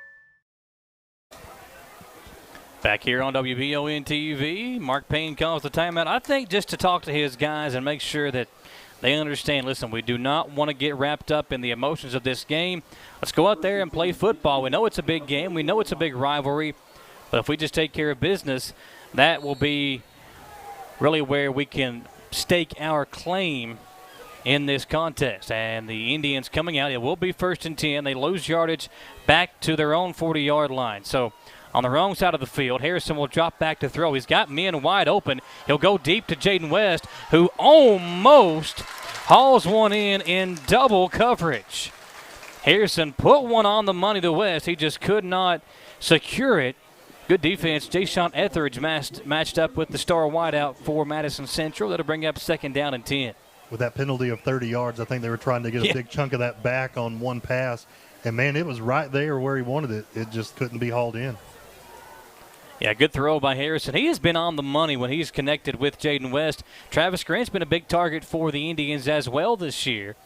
Back here on WBON TV, Mark Payne calls the timeout. I think just to talk to his guys and make sure that they understand, listen, we do not want to get wrapped up in the emotions of this game. Let's go out there and play football. We know it's a big game. We know it's a big rivalry. But if we just take care of business, that will be really where we can stake our claim in this contest. And the Indians coming out, it will be 1st and 10. They lose yardage back to their own 40-yard line. So on the wrong side of the field, Harrison will drop back to throw. He's got men wide open. He'll go deep to Jaden West, who almost hauls one in double coverage. Harrison put one on the money to West. He just could not secure it. Good defense. Jayshawn Etheridge matched up with the star wideout for Madison Central. That'll bring up 2nd down and 10. With that penalty of 30 yards, I think they were trying to get a big chunk of that back on one pass. And, man, it was right there where he wanted it. It just couldn't be hauled in. Yeah, good throw by Harrison. He has been on the money when he's connected with Jaden West. Travis Grant's been a big target for the Indians as well this year.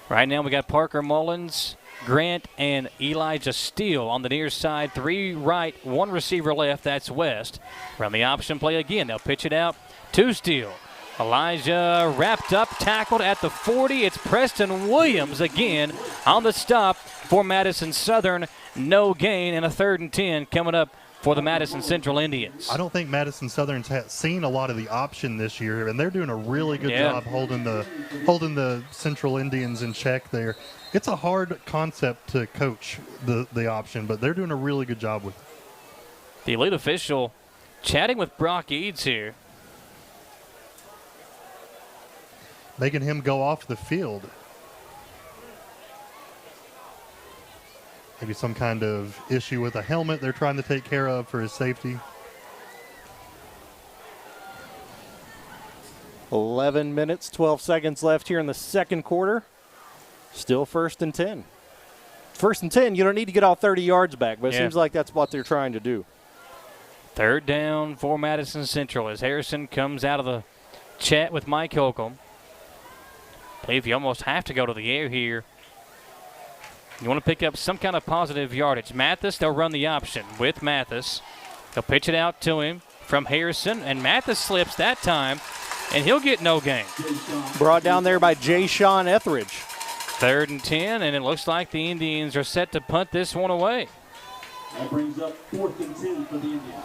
Right now we got Parker Mullins, Grant, and Elijah Steele on the near side. 3 right, 1 receiver left. That's West. Run the option play again. They'll pitch it out to Steele. Elijah wrapped up, tackled at the 40. It's Preston Williams again on the stop for Madison Southern. No gain, and a 3rd and 10 coming up for the Madison Central Indians. I don't think Madison Southern's seen a lot of the option this year, and they're doing a really good job holding the Central Indians in check there. It's a hard concept to coach the option, but they're doing a really good job with it. The elite official chatting with Brock Eads here. Making him go off the field. Maybe some kind of issue with a helmet they're trying to take care of for his safety. 11 minutes, 12 seconds left here in the second quarter. Still 1st and 10. 1st and 10, you don't need to get all 30 yards back, but it seems like that's what they're trying to do. 3rd down for Madison Central as Harrison comes out of the chat with Mike Holcomb. I believe you almost have to go to the air here. You want to pick up some kind of positive yardage. Mathis, they'll run the option with Mathis. They'll pitch it out to him from Harrison, and Mathis slips that time, and he'll get no gain. Brought down there by Jayshawn Etheridge. 3rd and 10, and it looks like the Indians are set to punt this one away. That brings up 4th and 10 for the Indians.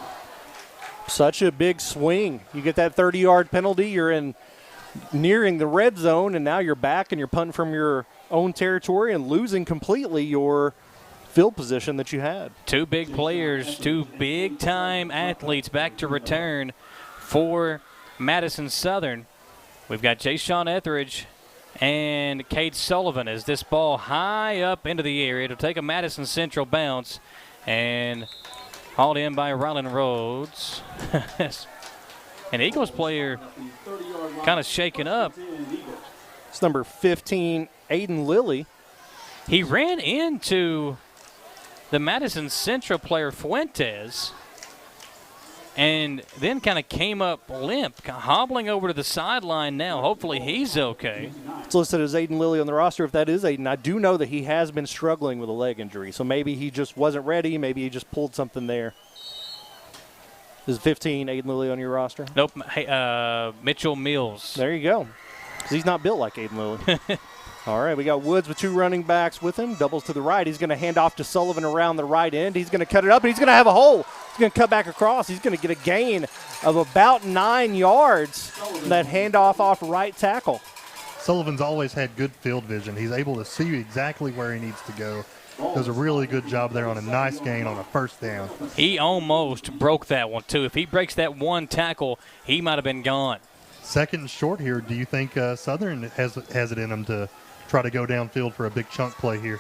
Such a big swing. You get that 30-yard penalty, you're nearing the red zone, and now you're back and you're punting from your own territory and losing completely your field position that you had. 2 big players, 2 big-time athletes back to return for Madison Southern. We've got Jayshawn Etheridge and Cade Sullivan as this ball high up into the air. It'll take a Madison Central bounce and hauled in by Rylan Rhodes. An Eagles player kind of shaken up. It's number 15, Aiden Lilly. He ran into the Madison Central player Fuentes and then kind of came up limp, hobbling over to the sideline now. Hopefully he's okay. It's listed as Aiden Lilly on the roster. If that is Aiden, I do know that he has been struggling with a leg injury, so maybe he just wasn't ready. Maybe he just pulled something there. Is 15 Aiden Lilly on your roster? Nope. Hey, Mitchell Mills. There you go. 'Cause he's not built like Aiden Lilly. All right, we got Woods with 2 running backs with him. Doubles to the right. He's going to hand off to Sullivan around the right end. He's going to cut it up, and he's going to have a hole. He's going to cut back across. He's going to get a gain of about 9 yards. That handoff off right tackle. Sullivan's always had good field vision. He's able to see exactly where he needs to go. Does a really good job there on a nice gain on a 1st down. He almost broke that one, too. If he breaks that one tackle, he might have been gone. 2nd and short here. Do you think Southern has it in them to try to go downfield for a big chunk play here?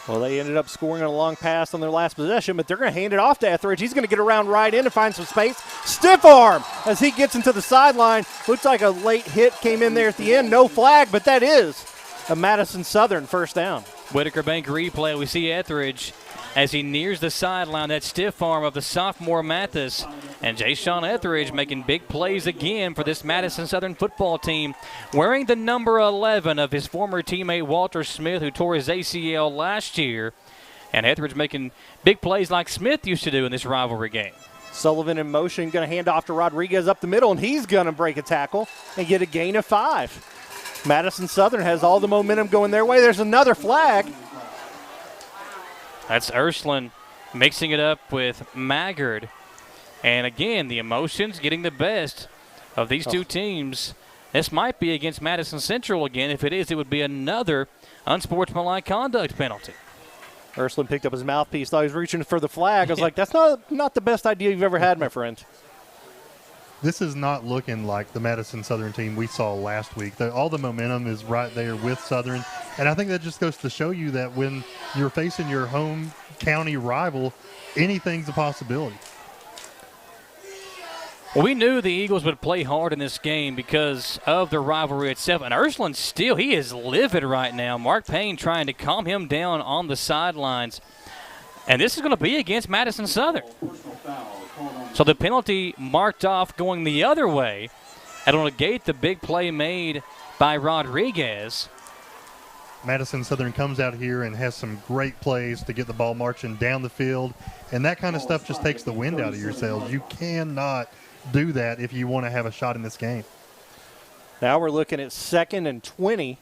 Well, they ended up scoring on a long pass on their last possession, but they're going to hand it off to Etheridge. He's going to get around right in and find some space. Stiff arm as he gets into the sideline. Looks like a late hit came in there at the end. No flag, but that is a Madison Southern 1st down. Whitaker Bank replay. We see Etheridge as he nears the sideline. That stiff arm of the sophomore Mathis. And Jayshawn Etheridge making big plays again for this Madison Southern football team, wearing the number 11 of his former teammate Walter Smith, who tore his ACL last year. And Etheridge making big plays like Smith used to do in this rivalry game. Sullivan in motion, going to hand off to Rodriguez up the middle, and he's going to break a tackle and get a gain of 5. Madison Southern has all the momentum going their way. There's another flag. That's Ursuline mixing it up with Maggard. And again, the emotions getting the best of these 2 teams. This might be against Madison Central again. If it is, it would be another unsportsmanlike conduct penalty. Ursuline picked up his mouthpiece, thought he was reaching for the flag. I was like, that's not the best idea you've ever had, my friend. This is not looking like the Madison Southern team we saw last week. All the momentum is right there with Southern, And I think that just goes to show you that when you're facing your home county rival, anything's a possibility. Well, we knew the Eagles would play hard in this game because of the rivalry itself. And Ursuline still, he is livid right now. Mark Payne trying to calm him down on the sidelines. And this is going to be against Madison Southern. So the penalty marked off going the other way. And it'll negate the big play made by Rodriguez. Madison Southern comes out here and has some great plays to get the ball marching down the field. And that kind of stuff just takes the wind out of your sails. You cannot do that if you want to have a shot in this game. Now we're looking at 2nd and 20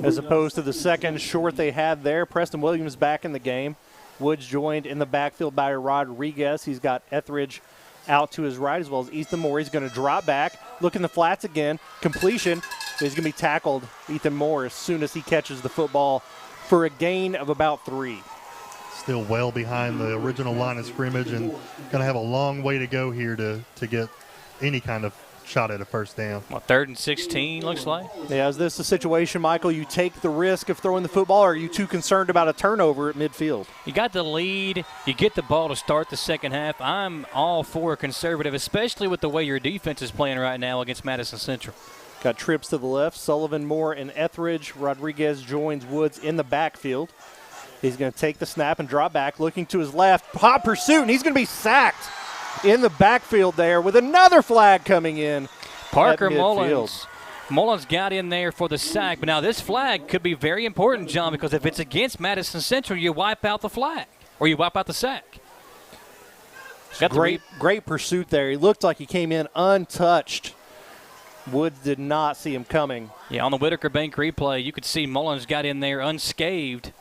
as opposed to the second short they had there. Preston Williams back in the game. Woods joined in the backfield by Rodriguez. He's got Etheridge out to his right as well as Ethan Moore. He's going to drop back, look in the flats again, completion. He's going to be tackled, Ethan Moore, as soon as he catches the football for a gain of about 3. Still well behind the original line of scrimmage and going to have a long way to go here to get any kind of shot at a first down. Well, 3rd and 16 looks like. Yeah, is this a situation, Michael, you take the risk of throwing the football, or are you too concerned about a turnover at midfield? You got the lead. You get the ball to start the second half. I'm all for conservative, especially with the way your defense is playing right now against Madison Central. Got trips to the left. Sullivan, Moore, and Etheridge. Rodriguez joins Woods in the backfield. He's going to take the snap and drop back, looking to his left. Hot pursuit, and he's going to be sacked in the backfield there with another flag coming in. Parker Mullins. Mullins got in there for the sack. But now this flag could be very important, John, because if it's against Madison Central, you wipe out the flag or you wipe out the sack. Great pursuit there. He looked like he came in untouched. Woods did not see him coming. Yeah, on the Whitaker Bank replay, you could see Mullins got in there unscathed.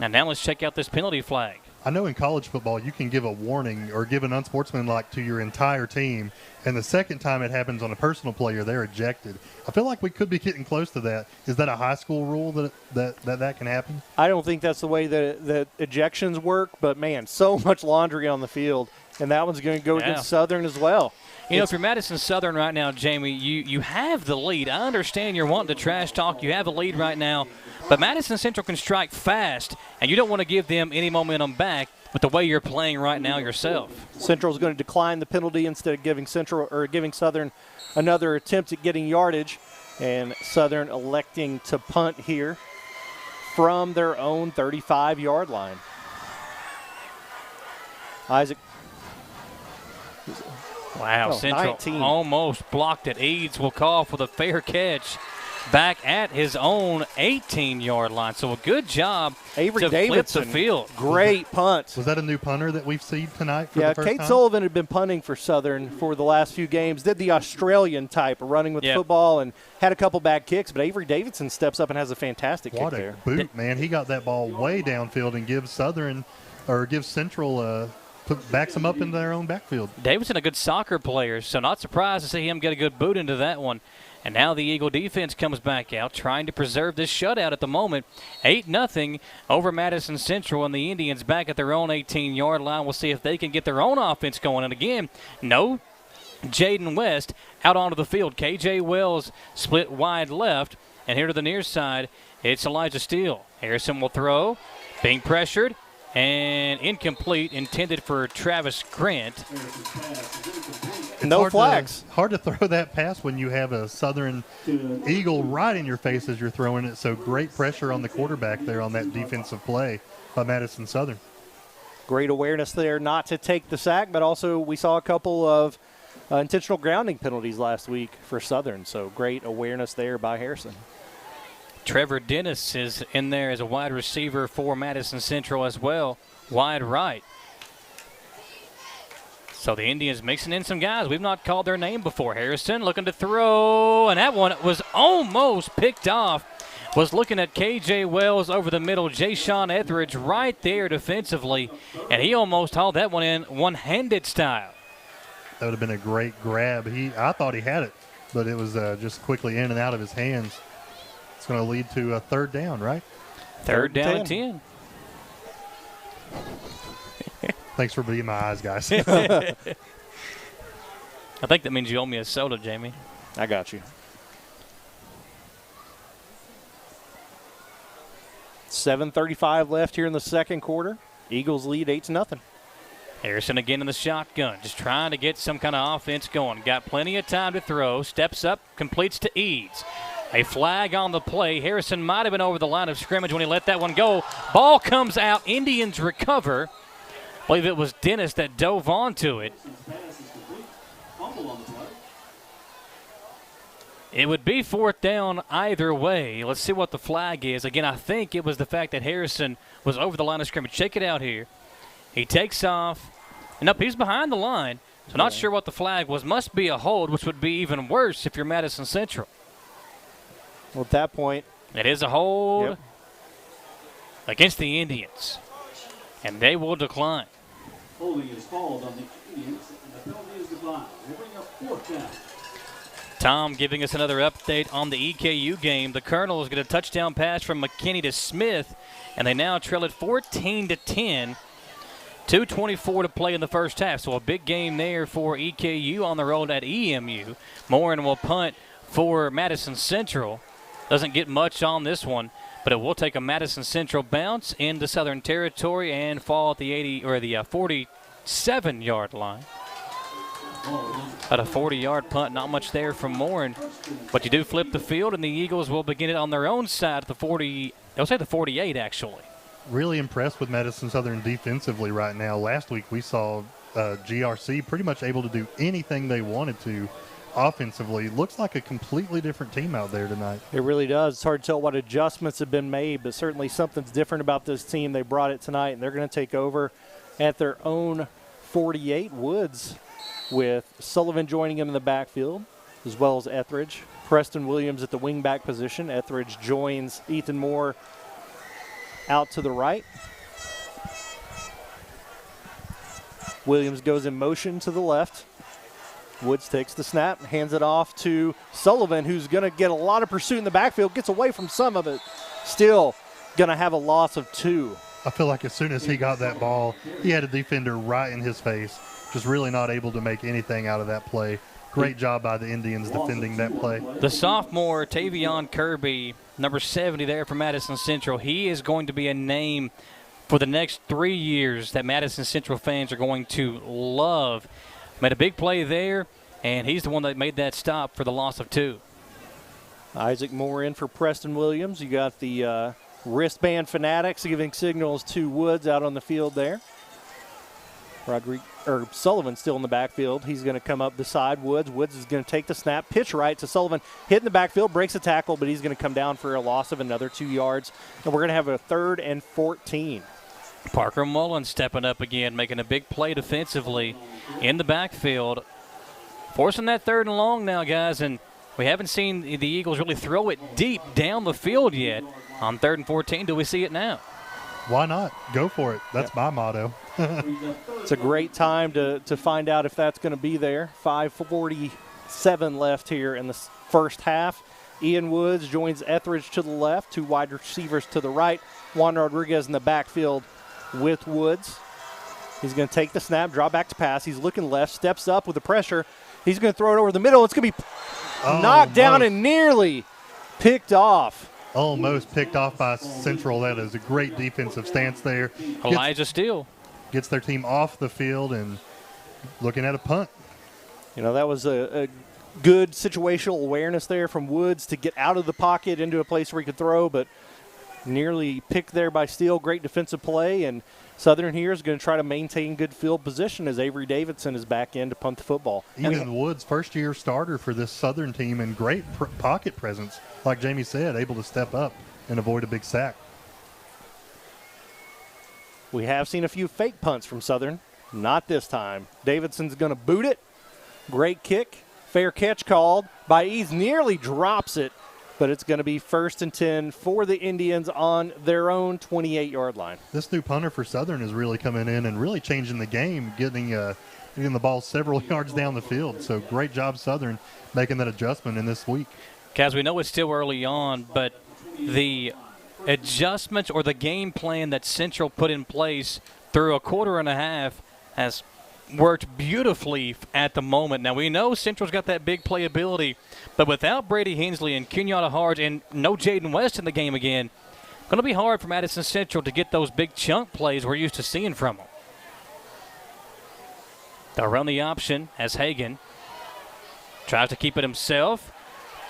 Now let's check out this penalty flag. I know in college football you can give a warning or give an unsportsmanlike to your entire team, and the second time it happens on a personal player, they're ejected. I feel like we could be getting close to that. Is that a high school rule that can happen? I don't think that's the way that ejections work, but, man, so much laundry on the field, and that one's going to go against Southern as well. You know, if you're Madison Southern right now, Jamie, you have the lead. I understand you're wanting to trash talk. You have a lead right now. But Madison Central can strike fast, and you don't want to give them any momentum back with the way you're playing right now yourself. Central's going to decline the penalty instead of giving Southern another attempt at getting yardage, and Southern electing to punt here from their own 35-yard line. Isaac. Wow, Central 19. Almost blocked it. Eads will call for the fair catch back at his own 18-yard line. So a good job Avery to Davidson, flip the field. Great punt. Was that a new punter that we've seen tonight for the first Kate time? Sullivan had been punting for Southern for the last few games, did the Australian type, running with the football, and had a couple bad kicks, but Avery Davidson steps up and has a fantastic kick there. What a boot, man. He got that ball way downfield and gives Central backs them up into their own backfield. Davidson, a good soccer player, so not surprised to see him get a good boot into that one. And now the Eagle defense comes back out, trying to preserve this shutout at the moment. 8-0 over Madison Central, and the Indians back at their own 18-yard line. We'll see if they can get their own offense going. And again, no Jaden West out onto the field. KJ Wells split wide left. And here to the near side, it's Elijah Steele. Harrison will throw, being pressured. And incomplete, intended for Travis Grant. No flags. Hard to throw that pass when you have a Southern Eagle right in your face as you're throwing it. So great pressure on the quarterback there on that defensive play by Madison Southern. Great awareness there not to take the sack, but also we saw a couple of intentional grounding penalties last week for Southern. So great awareness there by Harrison. Trevor Dennis is in there as a wide receiver for Madison Central as well, wide right. So the Indians mixing in some guys we've not called their name before. Harrison looking to throw, and that one was almost picked off. Was looking at KJ Wells over the middle. Jay-Sean Etheridge right there defensively, and he almost hauled that one in one-handed style. That would have been a great grab. I thought he had it, but it was just quickly in and out of his hands. It's going to lead to a third down, right? Third down and 10. Thanks for being my eyes, guys. I think that means you owe me a soda, Jamie. I got you. 7:35 left here in the second quarter. Eagles lead 8-0. Harrison again in the shotgun, just trying to get some kind of offense going. Got plenty of time to throw. Steps up, completes to Eads. A flag on the play. Harrison might have been over the line of scrimmage when he let that one go. Ball comes out. Indians recover. I believe it was Dennis that dove onto it. It would be fourth down either way. Let's see what the flag is. Again, I think it was the fact that Harrison was over the line of scrimmage. Check it out here. He takes off. And up, he's behind the line. So not sure what the flag was. Must be a hold, which would be even worse if you're Madison Central. Well, at that point, it is a hold against the Indians. And they will decline. Holding is called on the Indians, and the penalty is declined. They bring up fourth down. Tom giving us another update on the EKU game. The Colonels get a touchdown pass from McKinney to Smith, and they now trail it 14-10. 2:24 to play in the first half, so a big game there for EKU on the road at EMU. Morin will punt for Madison Central. Doesn't get much on this one, but it will take a Madison Central bounce into Southern Territory and fall at the 47-yard line. About a 40-yard punt, not much there from Morin, but you do flip the field, and the Eagles will begin it on their own side at the 40. I'll say the 48 actually. Really impressed with Madison Southern defensively right now. Last week we saw GRC pretty much able to do anything they wanted to offensively. Looks like a completely different team out there tonight. It really does. It's hard to tell what adjustments have been made, but certainly something's different about this team. They brought it tonight, and they're going to take over at their own 48. Woods with Sullivan joining him in the backfield, as well as Etheridge. Preston Williams at the wingback position. Etheridge joins Ethan Moore out to the right. Williams goes in motion to the left. Woods takes the snap, hands it off to Sullivan, who's going to get a lot of pursuit in the backfield, gets away from some of it. Still going to have a loss of 2. I feel like as soon as he got that ball, he had a defender right in his face, just really not able to make anything out of that play. Great job by the Indians defending that play. The sophomore, Tavion Kirby, number 70 there for Madison Central. He is going to be a name for the next 3 years that Madison Central fans are going to love. Made a big play there, and he's the one that made that stop for the loss of 2. Isaac Moore in for Preston Williams. You got the wristband fanatics giving signals to Woods out on the field there. Sullivan still in the backfield. He's going to come up beside Woods. Woods is going to take the snap, pitch right to Sullivan, hit in the backfield, breaks a tackle, but he's going to come down for a loss of another 2 yards. And we're going to have a 3rd and 14. Parker Mullen stepping up again, making a big play defensively in the backfield. Forcing that 3rd and long now, guys, and we haven't seen the Eagles really throw it deep down the field yet. On 3rd and 14, do we see it now? Why not? Go for it. That's my motto. It's a great time to find out if that's going to be there. 5:47 left here in the first half. Ian Woods joins Etheridge to the left, 2 wide receivers to the right. Juan Rodriguez in the backfield with Woods. He's going to take the snap, draw back to pass. He's looking left, steps up with the pressure. He's going to throw it over the middle. It's going to be knocked down and nearly picked off. Almost picked off by Central. That is a great defensive stance there. Elijah Steele gets their team off the field and looking at a punt. You know, that was a good situational awareness there from Woods to get out of the pocket into a place where he could throw, but nearly picked there by Steele. Great defensive play, and Southern here is going to try to maintain good field position as Avery Davidson is back in to punt the football. Ethan Woods, first-year starter for this Southern team, and great pocket presence. Like Jamie said, able to step up and avoid a big sack. We have seen a few fake punts from Southern. Not this time. Davidson's going to boot it. Great kick. Fair catch called by Eads. Nearly drops it, but it's going to be 1st and 10 for the Indians on their own 28-yard line. This new punter for Southern is really coming in and really changing the game, getting the ball several yards down the field. So great job, Southern, making that adjustment in this week. Guys, we know it's still early on, but the adjustments or the game plan that Central put in place through a quarter and a half has worked beautifully at the moment. Now, we know Central's got that big playability, but without Brady Hensley and Kenyatta Harge and no Jaden West in the game again, Going to be hard for Madison Central to get those big chunk plays we're used to seeing from them. They'll run the option as Hagan tries to keep it himself.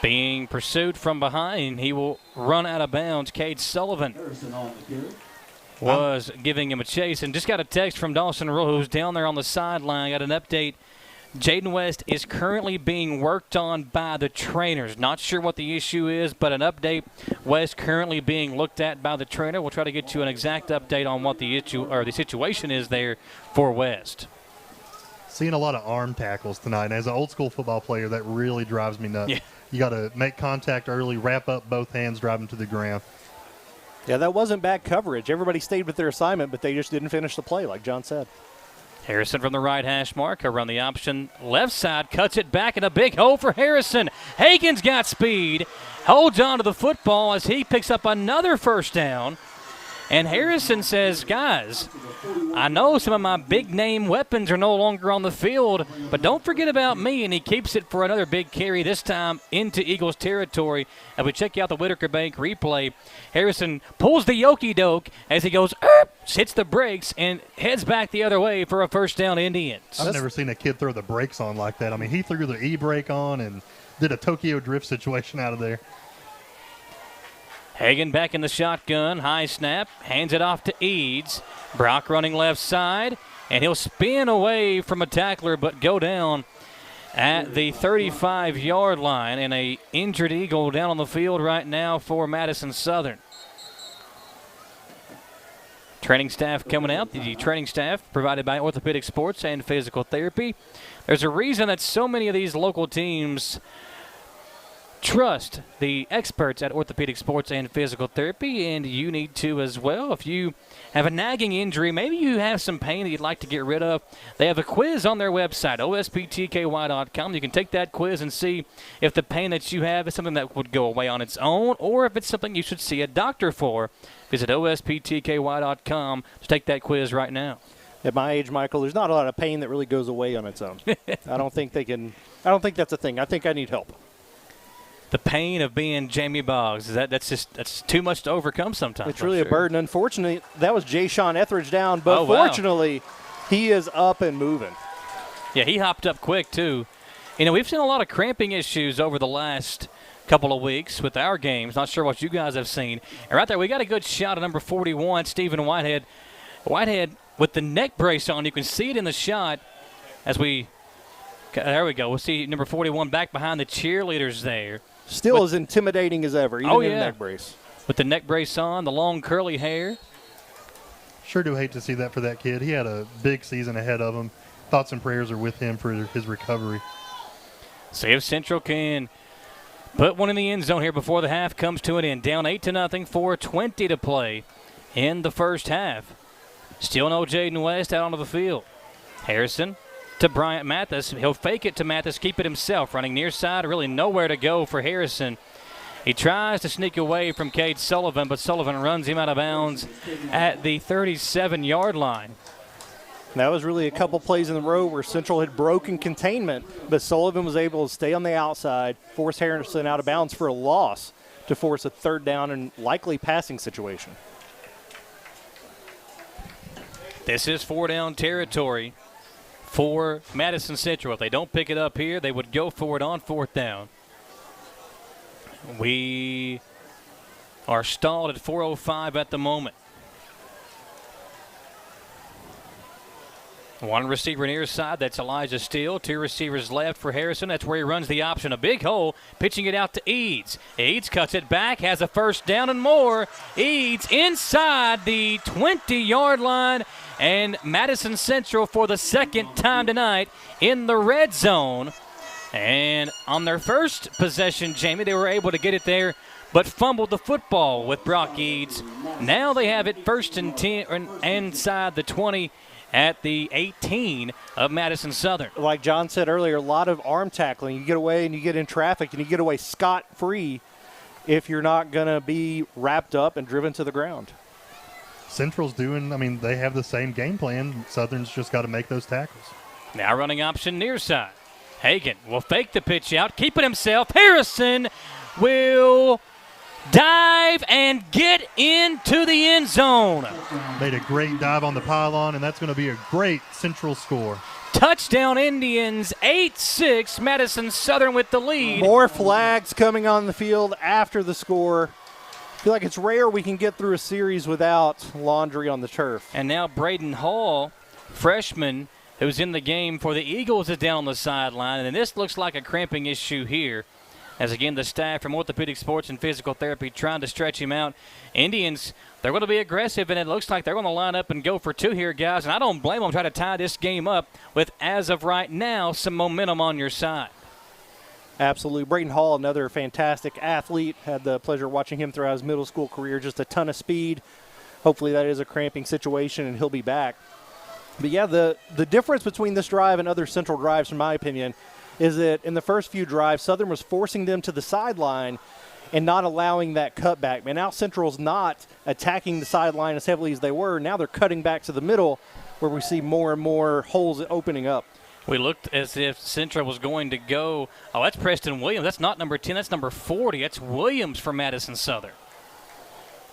Being pursued from behind, he will run out of bounds. Cade Sullivan was giving him a chase, and just got a text from Dawson Rowe, who's down there on the sideline. Got an update. Jaden West is currently being worked on by the trainers. Not sure what the issue is, but an update. West currently being looked at by the trainer. We'll try to get you an exact update on what the issue or the situation is there for West. Seeing a lot of arm tackles tonight. And as an old school football player, that really drives me nuts. Yeah. You got to make contact early, wrap up both hands, drive them to the ground. Yeah, that wasn't bad coverage. Everybody stayed with their assignment, but they just didn't finish the play, like John said. Harrison from the right hash mark. He'll run the option left side, cuts it back, and a big hole for Harrison. Hagan's got speed, holds on to the football as he picks up another first down. And Harrison says, guys, I know some of my big-name weapons are no longer on the field, but don't forget about me. And he keeps it for another big carry, this time into Eagles territory. As we check out the Whitaker Bank replay, Harrison pulls the okey-doke as he goes, hits the brakes, and heads back the other way for a first down Indians. I've never seen a kid throw the brakes on like that. I mean, he threw the e-brake on and did a Tokyo Drift situation out of there. Hagan back in the shotgun, high snap, hands it off to Eads. Brock running left side, and he'll spin away from a tackler but go down at the 35-yard line. And a injured Eagle down on the field right now for Madison Southern. Training staff coming out, the training staff provided by Orthopedic Sports and Physical Therapy. There's a reason that so many of these local teams trust the experts at Orthopedic Sports and Physical Therapy, and you need to as well. If you have a nagging injury, maybe you have some pain that you'd like to get rid of, they have a quiz on their website, osptky.com. You can take that quiz and see if the pain that you have is something that would go away on its own or if it's something you should see a doctor for. Visit osptky.com to take that quiz right now. At my age, Michael, there's not a lot of pain that really goes away on its own. I don't think that's a thing. I think I need help. The pain of being Jamie Boggs, that's too much to overcome sometimes. It's really a burden. Unfortunately, that was Jay Sean Etheridge down, but fortunately, he is up and moving. Yeah, he hopped up quick, too. You know, we've seen a lot of cramping issues over the last couple of weeks with our games. Not sure what you guys have seen. And right there, we got a good shot of number 41, Stephen Whitehead. Whitehead with the neck brace on. You can see it in the shot as there we go. We'll see number 41 back behind the cheerleaders there. Still as intimidating as ever, even in a neck brace. With the neck brace on, the long curly hair. Sure do hate to see that for that kid. He had a big season ahead of him. Thoughts and prayers are with him for his recovery. See if Central can put one in the end zone here before the half comes to an end. Down 8-0, 4:20 to play in the first half. Still no Jaden West out onto the field. Harrison to Bryant Mathis. He'll fake it to Mathis, keep it himself. Running near side, really nowhere to go for Harrison. He tries to sneak away from Cade Sullivan, but Sullivan runs him out of bounds at the 37-yard line. That was really a couple plays in a row where Central had broken containment, but Sullivan was able to stay on the outside, force Harrison out of bounds for a loss to force a third down and likely passing situation. This is 4-down territory for Madison Central. If they don't pick it up here, they would go for it on 4th down. We are stalled at 4:05 at the moment. One receiver near side, that's Elijah Steele. Two receivers left for Harrison. That's where he runs the option. A big hole, pitching it out to Eads. Eads cuts it back, has a first down and more. Eads inside the 20-yard line. And Madison Central for the second time tonight in the red zone. And on their first possession, Jamie, they were able to get it there, but fumbled the football with Brock Eads. Now they have it 1st and 10 inside the 20 at the 18 of Madison Southern. Like John said earlier, a lot of arm tackling. You get away and you get in traffic and you get away scot-free if you're not going to be wrapped up and driven to the ground. Central's they have the same game plan. Southern's just got to make those tackles. Now running option near side. Hagan will fake the pitch out, keep it himself. Harrison will dive, and get into the end zone. Made a great dive on the pylon, and that's going to be a great Central score. Touchdown Indians, 8-6. Madison Southern with the lead. More flags coming on the field after the score. I feel like it's rare we can get through a series without laundry on the turf. And now Braden Hall, freshman, who's in the game for the Eagles, is down on the sideline. And this looks like a cramping issue here. As again, the staff from Orthopedic Sports and Physical Therapy trying to stretch him out. Indians, they're going to be aggressive, and it looks like they're going to line up and go for two here, guys. And I don't blame them trying to tie this game up with, as of right now, some momentum on your side. Absolutely. Braden Hall, another fantastic athlete. Had the pleasure of watching him throughout his middle school career. Just a ton of speed. Hopefully that is a cramping situation, and he'll be back. But, yeah, the difference between this drive and other Central drives, in my opinion, is that in the first few drives, Southern was forcing them to the sideline and not allowing that cutback. Man, now Central's not attacking the sideline as heavily as they were. Now they're cutting back to the middle where we see more and more holes opening up. We looked as if Central was going to go. Oh, that's Preston Williams. That's not number 10. That's number 40. That's Williams for Madison Southern.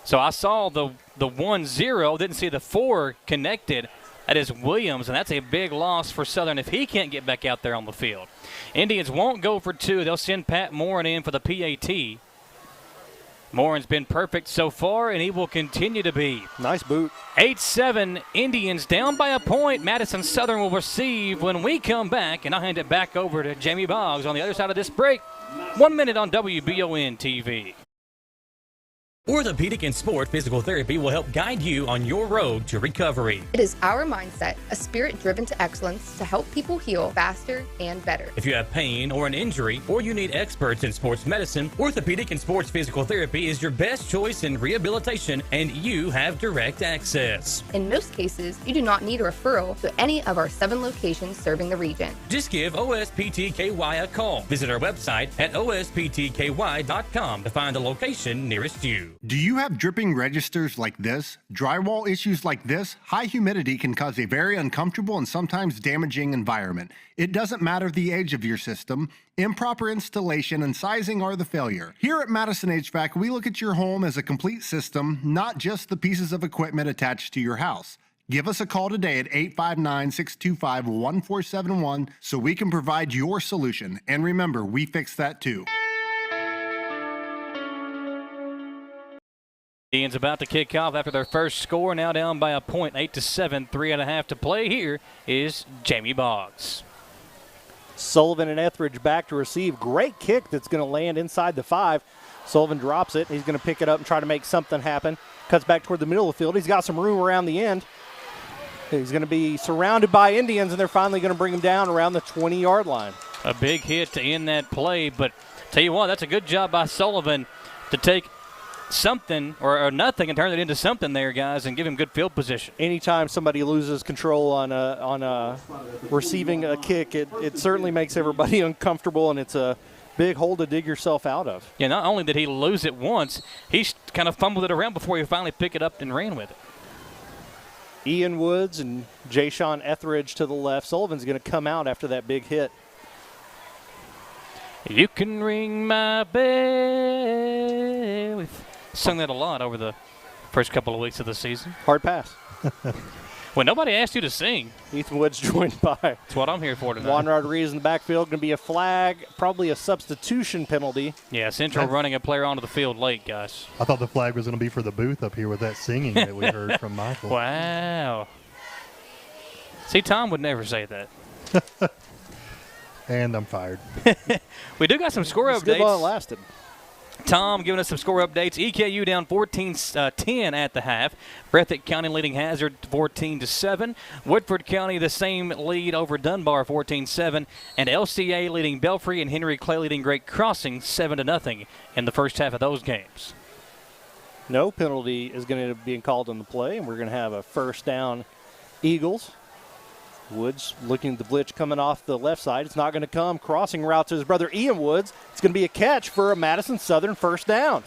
So I saw the 1-0, didn't see the 4 connected. That is Williams, and that's a big loss for Southern if he can't get back out there on the field. Indians won't go for 2. They'll send Pat Morin in for the PAT. Morin's been perfect so far, and he will continue to be. Nice boot. 8-7, Indians down by a point. Madison Southern will receive when we come back, and I'll hand it back over to Jamie Boggs on the other side of this break. 1 minute on WBON TV. Orthopedic and Sport Physical Therapy will help guide you on your road to recovery. It is our mindset, a spirit driven to excellence to help people heal faster and better. If you have pain or an injury, or you need experts in sports medicine, Orthopedic and Sports Physical Therapy is your best choice in rehabilitation, and you have direct access. In most cases, you do not need a referral to any of our 7 locations serving the region. Just give OSPTKY a call. Visit our website at osptky.com to find the location nearest you. Do you have dripping registers like this? Drywall issues like this? High humidity can cause a very uncomfortable and sometimes damaging environment. It doesn't matter the age of your system. Improper installation and sizing are the failure. Here at Madison HVAC, we look at your home as a complete system, not just the pieces of equipment attached to your house. Give us a call today at 859-625-1471 so we can provide your solution. And remember, we fix that too. Indians about to kick off after their first score, now down by a point, 8-7, 3.5 to play. Here is Jamie Boggs. Sullivan and Etheridge back to receive. Great kick that's going to land inside the 5. Sullivan drops it. He's going to pick it up and try to make something happen. Cuts back toward the middle of the field. He's got some room around the end. He's going to be surrounded by Indians, and they're finally going to bring him down around the 20-yard line. A big hit to end that play, but tell you what, that's a good job by Sullivan to take something or nothing and turn it into something there, guys, and give him good field position. Anytime somebody loses control on a receiving a kick, it certainly makes everybody uncomfortable, and it's a big hole to dig yourself out of. Yeah, not only did he lose it once, he kind of fumbled it around before he finally picked it up and ran with it. Ian Woods and Jay-Sean Etheridge to the left. Sullivan's going to come out after that big hit. You can ring my bell. We've sung that a lot over the first couple of weeks of the season. Hard pass. Well, nobody asked you to sing. Ethan Woods joined by. That's what I'm here for tonight. Juan Rodriguez in the backfield. Going to be a flag, probably a substitution penalty. Yeah, Central running a player onto the field late, guys. I thought the flag was going to be for the booth up here with that singing that we heard from Michael. Wow. See, Tom would never say that. And I'm fired. We do got some score updates. Good while it lasted. Tom giving us some score updates. EKU down 14-10 at the half. Breathitt County leading Hazard 14-7. Woodford County the same lead over Dunbar 14-7. And LCA leading Belfry and Henry Clay leading Great Crossing 7-0 in the first half of those games. No penalty is going to be called on the play, and we're going to have a first down Eagles. Woods looking at the blitz coming off the left side. It's not going to come. Crossing route to his brother Ian Woods. It's going to be a catch for a Madison Southern first down.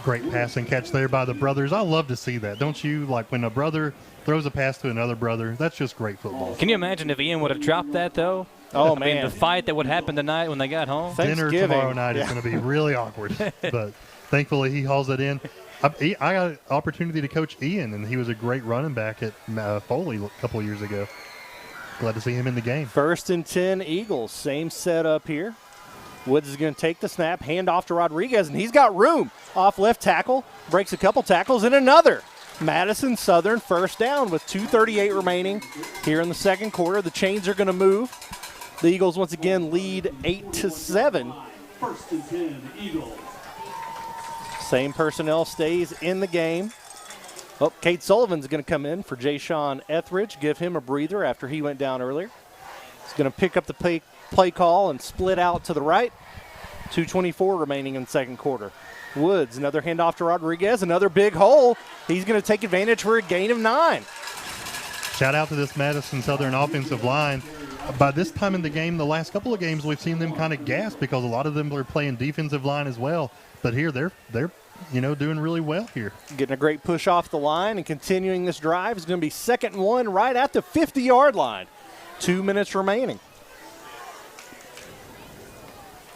Great pass and catch there by the brothers. I love to see that. Don't you? Like when a brother throws a pass to another brother, that's just great football. Can you imagine if Ian would have dropped that, though? Oh, I mean, man. the fight that would happen tonight when they got home. Dinner tomorrow night is going to be really awkward, but thankfully he hauls it in. I got an opportunity to coach Ian, and he was a great running back at Foley a couple of years ago. Glad to see him in the game. 1st and 10 Eagles. Same setup here. Woods is going to take the snap, hand off to Rodriguez, and he's got room. Off left tackle, breaks a couple tackles, and another. Madison Southern first down with 2:38 remaining here in the second quarter. The chains are going to move. The Eagles once again lead 8-7. 1st and 10 Eagles. Same personnel stays in the game. Oh, Kate Sullivan's going to come in for Jay-Sean Etheridge, give him a breather after he went down earlier. He's going to pick up the play call and split out to the right. 2:24 remaining in the second quarter. Woods, another handoff to Rodriguez, another big hole. He's going to take advantage for a gain of 9. Shout out to this Madison Southern offensive line. By this time in the game, the last couple of games, we've seen them kind of gas because a lot of them are playing defensive line as well. But here, they're doing really well here. Getting a great push off the line and continuing this drive is going to be 2nd and 1 right at the 50-yard line. 2 minutes remaining.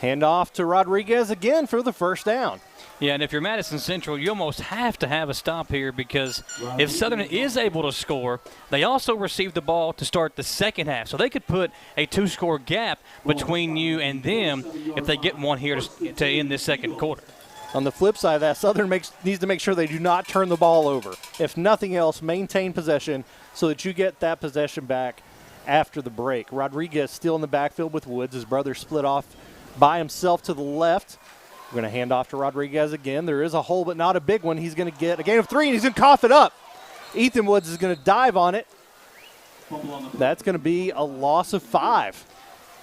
Handoff to Rodriguez again for the first down. Yeah, and if you're Madison Central, you almost have to have a stop here because if Southern is able to score, they also receive the ball to start the second half. So they could put a 2-score gap between you and them if they get one here to end this second quarter. On the flip side of that, Southern needs to make sure they do not turn the ball over. If nothing else, maintain possession so that you get that possession back after the break. Rodriguez still in the backfield with Woods. His brother split off by himself to the left. We're going to hand off to Rodriguez again. There is a hole, but not a big one. He's going to get a gain of 3, and he's going to cough it up. Ethan Woods is going to dive on it. That's going to be a loss of 5.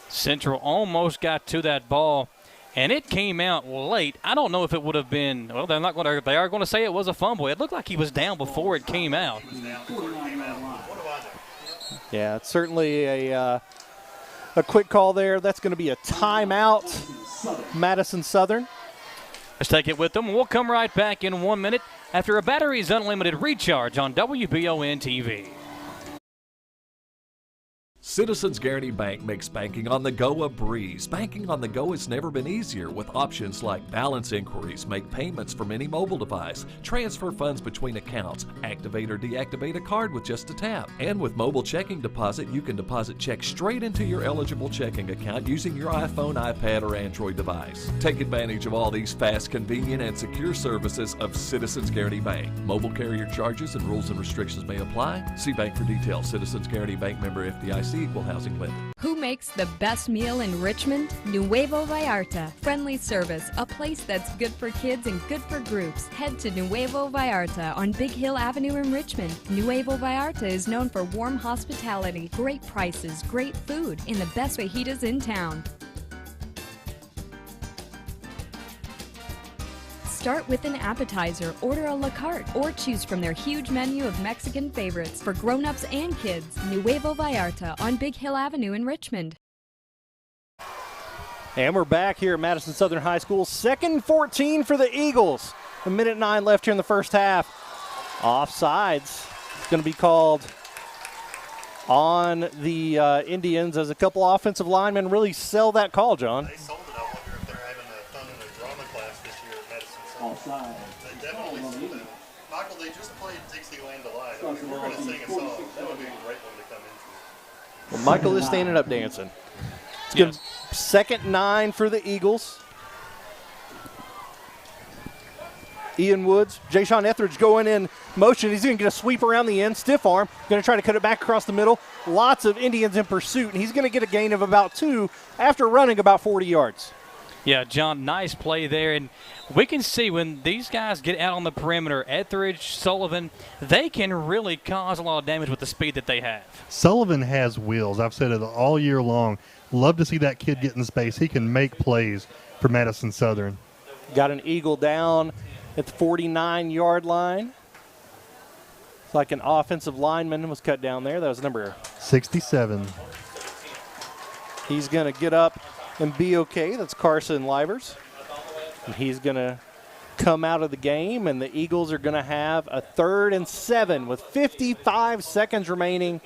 Central almost got to that ball, and it came out late. I don't know if it would have been, well, they are going to say it was a fumble. It looked like he was down before it came out. Yeah, it's certainly a quick call there. That's going to be a timeout, Madison Southern. Let's take it with them. We'll come right back in 1 minute after a Batteries Unlimited recharge on WBON TV. Citizens Guaranty Bank makes banking on the go a breeze. Banking on the go has never been easier with options like balance inquiries, make payments from any mobile device, transfer funds between accounts, activate or deactivate a card with just a tap. And with mobile checking deposit, you can deposit checks straight into your eligible checking account using your iPhone, iPad, or Android device. Take advantage of all these fast, convenient, and secure services of Citizens Guaranty Bank. Mobile carrier charges and rules and restrictions may apply. See bank for details. Citizens Guaranty Bank, member FDIC. Equal housing lender. Who makes the best meal in Richmond? Nuevo Vallarta. Friendly service, a place that's good for kids and good for groups. Head to Nuevo Vallarta on Big Hill Avenue in Richmond. Nuevo Vallarta is known for warm hospitality, great prices, great food, and the best fajitas in town. Start with an appetizer, order a la carte, or choose from their huge menu of Mexican favorites for grown-ups and kids. Nuevo Vallarta on Big Hill Avenue in Richmond. And we're back here at Madison Southern High School. 2nd and 14 for the Eagles. 1:09 left here in the first half. Offsides. It's going to be called on the Indians as a couple offensive linemen really sell that call, John. They sold it. I wonder if they're having a fun in a drama class this year at Madison Southern. Offside. They definitely sold it. Michael, they just played Dixieland Delight. I mean, we're going to sing a song. That would be a great one to come into. Well, Michael is standing up dancing. It's good. 2nd and 9 for the Eagles. Ian Woods, Jay-Sean Etheridge going in motion. He's going to get a sweep around the end, stiff arm. Going to try to cut it back across the middle. Lots of Indians in pursuit, and he's going to get a gain of about 2 after running about 40 yards. Yeah, John, nice play there. And we can see when these guys get out on the perimeter, Etheridge, Sullivan, they can really cause a lot of damage with the speed that they have. Sullivan has wheels. I've said it all year long. Love to see that kid get in space. He can make plays for Madison Southern. Got an Eagle down at the 49-yard line. It's like an offensive lineman was cut down there. That was number 67. He's going to get up and be okay. That's Carson Livers. And he's going to come out of the game, and the Eagles are going to have a 3rd and 7 with 55 seconds remaining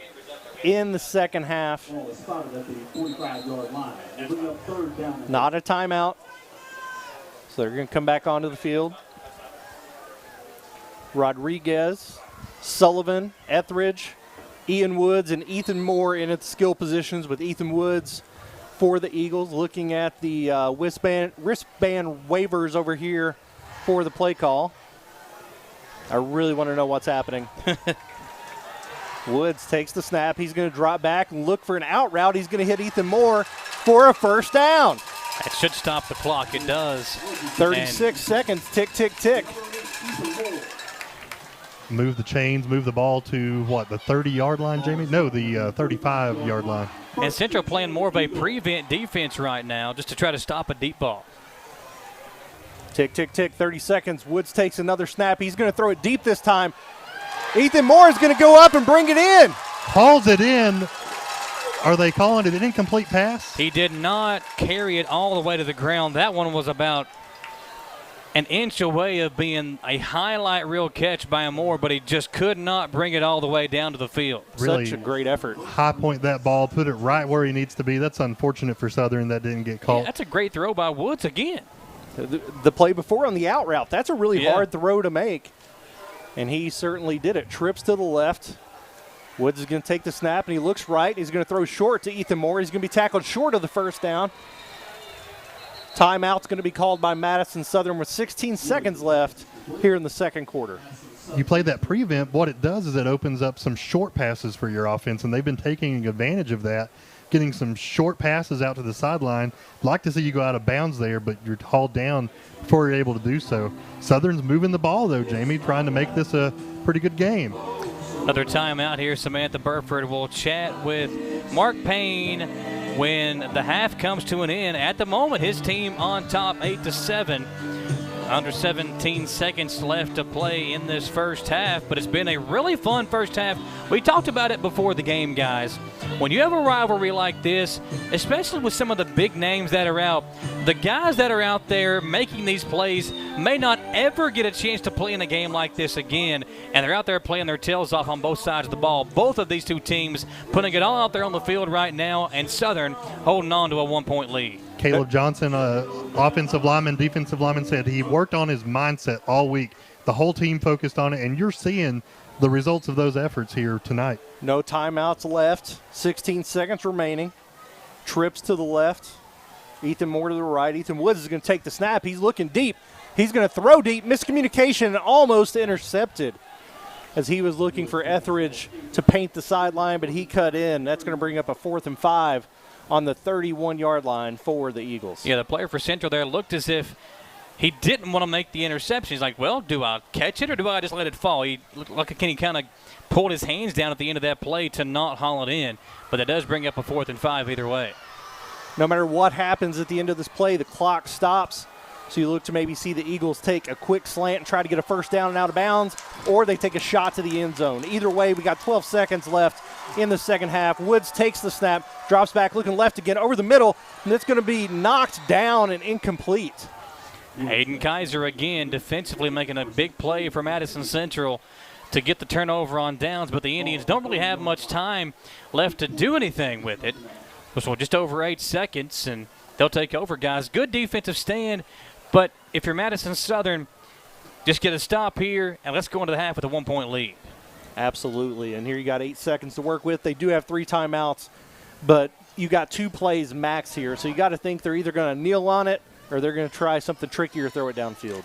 in the second half. Ball is spotted at the 45-yard line. And bring up third down. Not a timeout. So they're going to come back onto the field. Rodriguez, Sullivan, Etheridge, Ian Woods, and Ethan Moore in its skill positions, with Ethan Woods for the Eagles. Looking at the wristband waivers over here for the play call. I really want to know what's happening. Woods takes the snap. He's going to drop back and look for an out route. He's going to hit Ethan Moore for a first down. That should stop the clock. It does. 36 seconds. Tick, tick, tick. Move the chains, move the ball to, what, the 30-yard line, Jamie? No, the 35-yard line. And Central playing more of a prevent defense right now just to try to stop a deep ball. Tick, tick, tick, 30 seconds. Woods takes another snap. He's going to throw it deep this time. Ethan Moore is going to go up and bring it in. Hauls it in. Are they calling it an incomplete pass? He did not carry it all the way to the ground. That one was about an inch away of being a highlight reel catch by Moore, but he just could not bring it all the way down to the field. Really such a great effort. High point that ball, put it right where he needs to be. That's unfortunate for Southern that didn't get called. Yeah, that's a great throw by Woods again. The play before on the out route, that's a really hard throw to make. And he certainly did it. Trips to the left. Woods is going to take the snap, and he looks right. He's going to throw short to Ethan Moore. He's going to be tackled short of the first down. Timeout's going to be called by Madison Southern with 16 seconds left here in the second quarter. You play that prevent, what it does is it opens up some short passes for your offense, and they've been taking advantage of that, getting some short passes out to the sideline. Like to see you go out of bounds there, but you're hauled down before you're able to do so. Southern's moving the ball, though, Jamie, trying to make this a pretty good game. Another timeout here. Samantha Burford will chat with Mark Payne when the half comes to an end. At the moment, his team on top 8-7. Under 17 seconds left to play in this first half, but it's been a really fun first half. We talked about it before the game, guys. When you have a rivalry like this, especially with some of the big names that are out, the guys that are out there making these plays may not ever get a chance to play in a game like this again, and they're out there playing their tails off on both sides of the ball. Both of these two teams putting it all out there on the field right now, and Southern holding on to a 1-point lead. Caleb Johnson, offensive lineman, defensive lineman, said he worked on his mindset all week. The whole team focused on it, and you're seeing the results of those efforts here tonight. No timeouts left. 16 seconds remaining. Trips to the left. Ethan Moore to the right. Ethan Woods is going to take the snap. He's looking deep. He's going to throw deep. Miscommunication and almost intercepted as he was looking for Etheridge to paint the sideline, but he cut in. That's going to bring up a 4th and 5 on the 31-yard line for the Eagles. Yeah, the player for Central there looked as if he didn't want to make the interception. He's like, well, do I catch it or do I just let it fall? He looked like he kind of pulled his hands down at the end of that play to not haul it in, but that does bring up a 4th and 5 either way. No matter what happens at the end of this play, the clock stops. So you look to maybe see the Eagles take a quick slant and try to get a first down and out of bounds, or they take a shot to the end zone. Either way, we got 12 seconds left in the second half. Woods takes the snap, drops back, looking left again, over the middle, and it's going to be knocked down and incomplete. Hayden Kaiser again defensively making a big play for Madison Central to get the turnover on downs, but the Indians don't really have much time left to do anything with it. So just over 8 seconds, and they'll take over, guys. Good defensive stand, but if you're Madison Southern, just get a stop here, and let's go into the half with a 1-point lead. Absolutely, and here you got 8 seconds to work with. They do have 3 timeouts, but you got 2 plays max here, so you got to think they're either going to kneel on it or they're going to try something trickier, throw it downfield.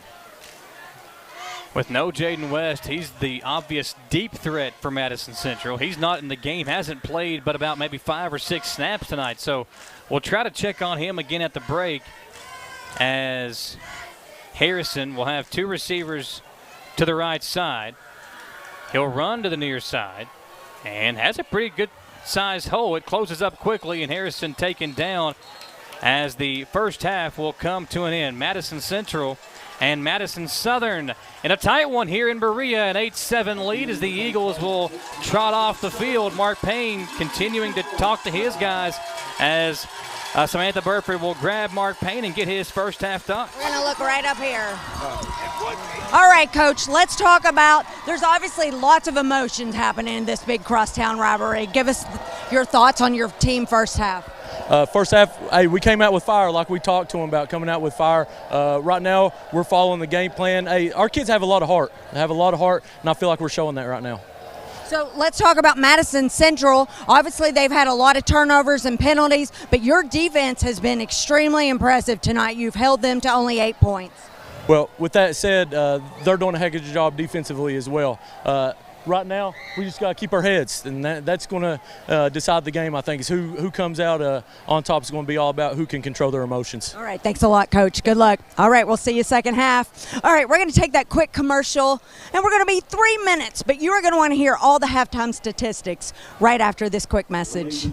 With no Jaden West, he's the obvious deep threat for Madison Central. He's not in the game, hasn't played but about maybe 5 or 6 snaps tonight. So we'll try to check on him again at the break, as Harrison will have 2 receivers to the right side. He'll run to the near side and has a pretty good size hole. It closes up quickly, and Harrison taken down as the first half will come to an end. Madison Central and Madison Southern in a tight one here in Berea, an 8-7 lead as the Eagles will trot off the field. Mark Payne continuing to talk to his guys as Samantha Burford will grab Mark Payne and get his first half thoughts. We're going to look right up here. All right, Coach, let's talk about, there's obviously lots of emotions happening in this big crosstown rivalry. Give us your thoughts on your team first half. First half, hey, we came out with fire like we talked to them about coming out with fire. Right now, we're following the game plan. Hey, our kids have a lot of heart. They have a lot of heart, and I feel like we're showing that right now. So let's talk about Madison Central. Obviously, they've had a lot of turnovers and penalties, but your defense has been extremely impressive tonight. You've held them to only 8 points. Well, with that said, they're doing a heck of a job defensively as well. Right now, we just got to keep our heads, and that's going to decide the game, I think, is who comes out on top is going to be all about who can control their emotions. All right, thanks a lot, Coach. Good luck. All right, we'll see you second half. All right, we're going to take that quick commercial, and we're going to be 3 minutes, but you are going to want to hear all the halftime statistics right after this quick message.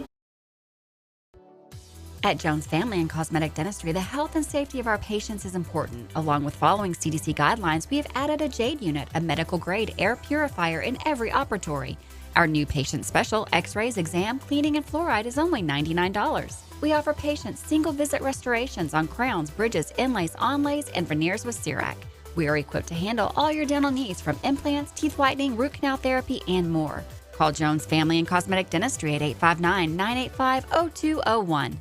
At Jones Family and Cosmetic Dentistry, the health and safety of our patients is important. Along with following CDC guidelines, we have added a JADE unit, a medical-grade air purifier in every operatory. Our new patient special, X-rays, exam, cleaning, and fluoride is only $99. We offer patients single-visit restorations on crowns, bridges, inlays, onlays, and veneers with CERAC. We are equipped to handle all your dental needs from implants, teeth whitening, root canal therapy, and more. Call Jones Family and Cosmetic Dentistry at 859-985-0201.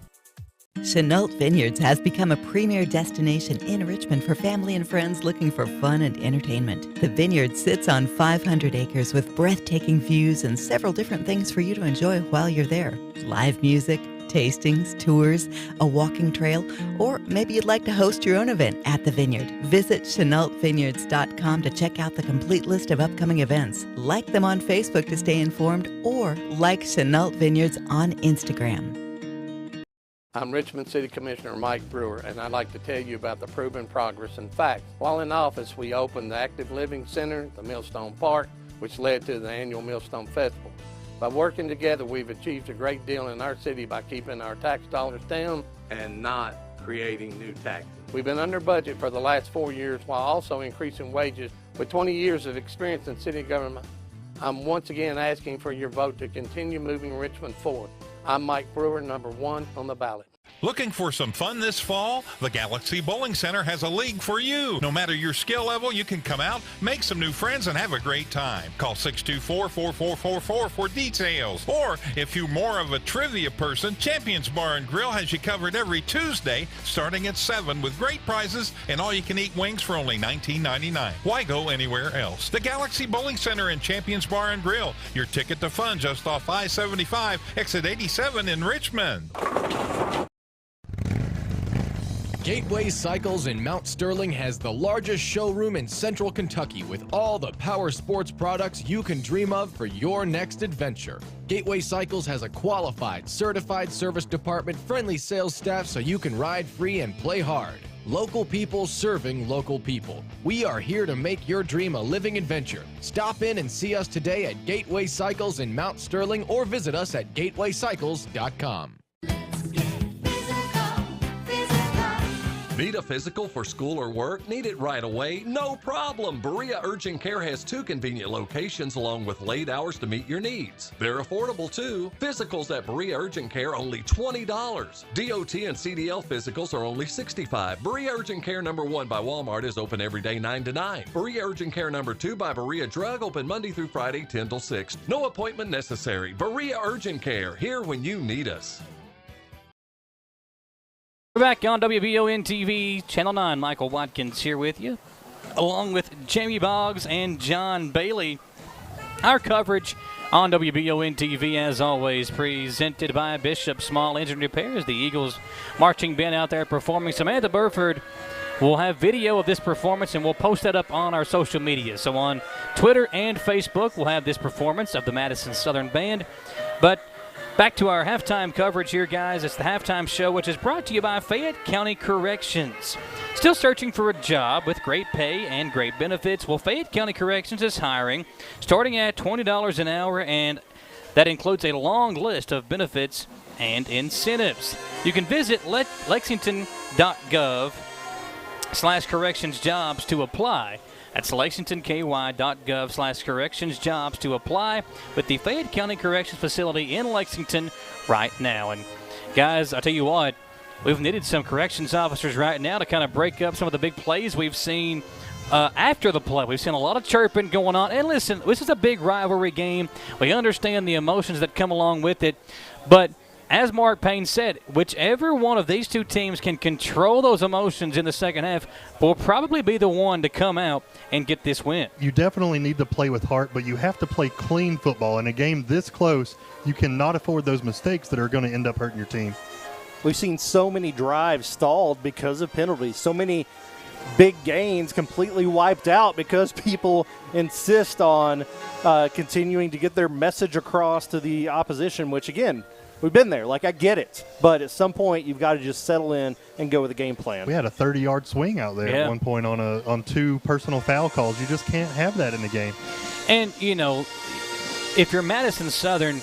Chenault Vineyards has become a premier destination in Richmond for family and friends looking for fun and entertainment. The vineyard sits on 500 acres with breathtaking views and several different things for you to enjoy while you're there. Live music, tastings, tours, a walking trail, or maybe you'd like to host your own event at the vineyard. Visit ChenaultVineyards.com to check out the complete list of upcoming events. Like them on Facebook to stay informed, or like Chenault Vineyards on Instagram. I'm Richmond City Commissioner Mike Brewer, and I'd like to tell you about the proven progress and facts. While in office, we opened the Active Living Center, the Millstone Park, which led to the annual Millstone Festival. By working together, we've achieved a great deal in our city by keeping our tax dollars down and not creating new taxes. We've been under budget for the last 4 years while also increasing wages. With 20 years of experience in city government, I'm once again asking for your vote to continue moving Richmond forward. I'm Mike Brewer, number 1 on the ballot. Looking for some fun this fall? The Galaxy Bowling Center has a league for you. No matter your skill level, you can come out, make some new friends, and have a great time. Call 624-4444 for details. Or, if you're more of a trivia person, Champions Bar and Grill has you covered every Tuesday, starting at 7 with great prizes and all-you-can-eat wings for only $19.99. Why go anywhere else? The Galaxy Bowling Center and Champions Bar and Grill, your ticket to fun just off I-75, exit 87 in Richmond. Gateway Cycles in Mount Sterling has the largest showroom in Central Kentucky with all the power sports products you can dream of for your next adventure. Gateway Cycles has a qualified, certified service department, friendly sales staff so you can ride free and play hard. Local people serving local people. We are here to make your dream a living adventure. Stop in and see us today at Gateway Cycles in Mount Sterling or visit us at gatewaycycles.com. Need a physical for school or work? Need it right away? No problem. Berea Urgent Care has 2 convenient locations along with late hours to meet your needs. They're affordable too. Physicals at Berea Urgent Care only $20. DOT and CDL physicals are only $65. Berea Urgent Care number 1 by Walmart is open every day 9 to 9. Berea Urgent Care number 2 by Berea Drug open Monday through Friday 10 till 6. No appointment necessary. Berea Urgent Care, here when you need us. We're back on WBON TV, Channel 9. Michael Watkins here with you, along with Jamie Boggs and John Bailey. Our coverage on WBON TV, as always, presented by Bishop Small Engine Repairs. The Eagles marching band out there performing. Samantha Burford will have video of this performance, and we'll post that up on our social media. So on Twitter and Facebook, we'll have this performance of the Madison Southern Band. But back to our halftime coverage here, guys. It's the halftime show, which is brought to you by Fayette County Corrections. Still searching for a job with great pay and great benefits? Well, Fayette County Corrections is hiring, starting at $20 an hour, and that includes a long list of benefits and incentives. You can visit lexington.gov/correctionsjobs to apply. That's lexingtonky.gov/correctionsjobs to apply with the Fayette County Corrections Facility in Lexington right now. And guys, I tell you what, we've needed some corrections officers right now to kind of break up some of the big plays we've seen after the play. We've seen a lot of chirping going on. And listen, this is a big rivalry game. We understand the emotions that come along with it. But as Mark Payne said, whichever one of these two teams can control those emotions in the second half will probably be the one to come out and get this win. You definitely need to play with heart, but you have to play clean football. In a game this close, you cannot afford those mistakes that are going to end up hurting your team. We've seen so many drives stalled because of penalties, so many big gains completely wiped out because people insist on continuing to get their message across to the opposition, which, again, we've been there. Like, I get it. But at some point, you've got to just settle in and go with a game plan. We had a 30-yard swing out there at one point on 2 personal foul calls. You just can't have that in the game. And, you know, if you're Madison Southern,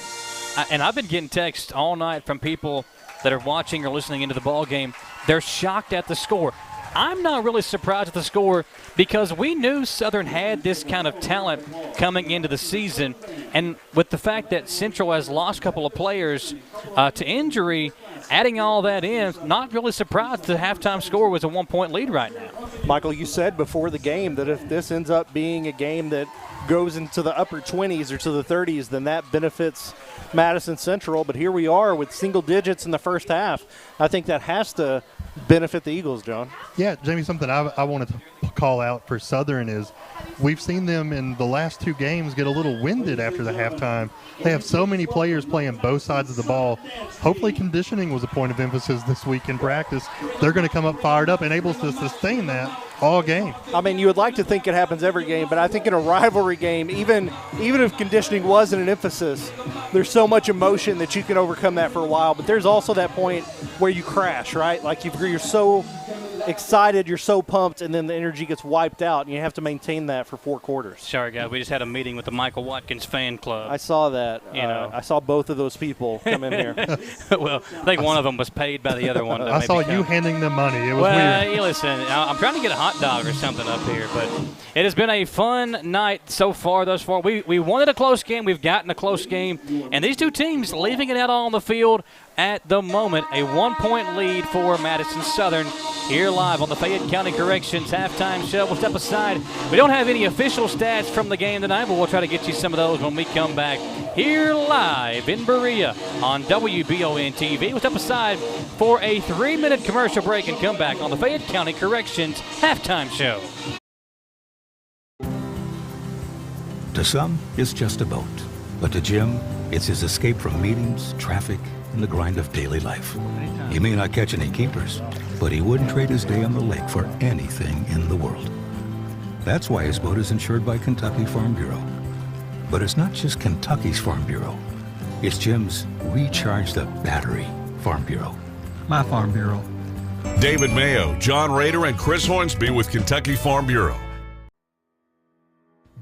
and I've been getting texts all night from people that are watching or listening into the ball game, they're shocked at the score. I'm not really surprised at the score because we knew Southern had this kind of talent coming into the season. And with the fact that Central has lost a couple of players to injury, adding all that in, not really surprised the halftime score was a 1-point lead right now. Michael, you said before the game that if this ends up being a game that goes into the upper 20s or to the 30s, then that benefits Madison Central. But here we are with single digits in the first half. I think that has to benefit the Eagles, John. Yeah, Jamie, something I wanted to call out for Southern is we've seen them in the last 2 games get a little winded after the halftime. They have so many players playing both sides of the ball. Hopefully conditioning was a point of emphasis this week in practice. They're going to come up fired up and able to sustain that all game. I mean, you would like to think it happens every game, but I think in a rivalry game, even if conditioning wasn't an emphasis, there's so much emotion that you can overcome that for a while. But there's also that point where you crash, right? Like you're so excited, you're so pumped, and then the energy gets wiped out, and you have to maintain that for 4 quarters. Sorry, guys. We just had a meeting with the Michael Watkins fan club. I saw that. You know, I saw both of those people come in here. Well, I think one of them was paid by the other one. I saw you handing them money. It was weird. You listen, I'm trying to get a hot dog or something up here, but it has been a fun night so far thus far. We wanted a close game. We've gotten a close game, and these two teams leaving it out on the field at the moment. A 1-point lead for Madison Southern here live on the Fayette County Corrections halftime show. We'll step aside. We don't have any official stats from the game tonight, but we'll try to get you some of those when we come back here live in Berea on WBON TV. We'll step aside for a 3-minute commercial break and come back on the Fayette County Corrections halftime show. To some, it's just a boat. But to Jim, it's his escape from meetings, traffic, and the grind of daily life. He may not catch any keepers, but he wouldn't trade his day on the lake for anything in the world. That's why his boat is insured by Kentucky Farm Bureau. But it's not just Kentucky's Farm Bureau. It's Jim's Recharge the Battery Farm Bureau. My Farm Bureau. David Mayo, John Rader, and Chris Hornsby with Kentucky Farm Bureau.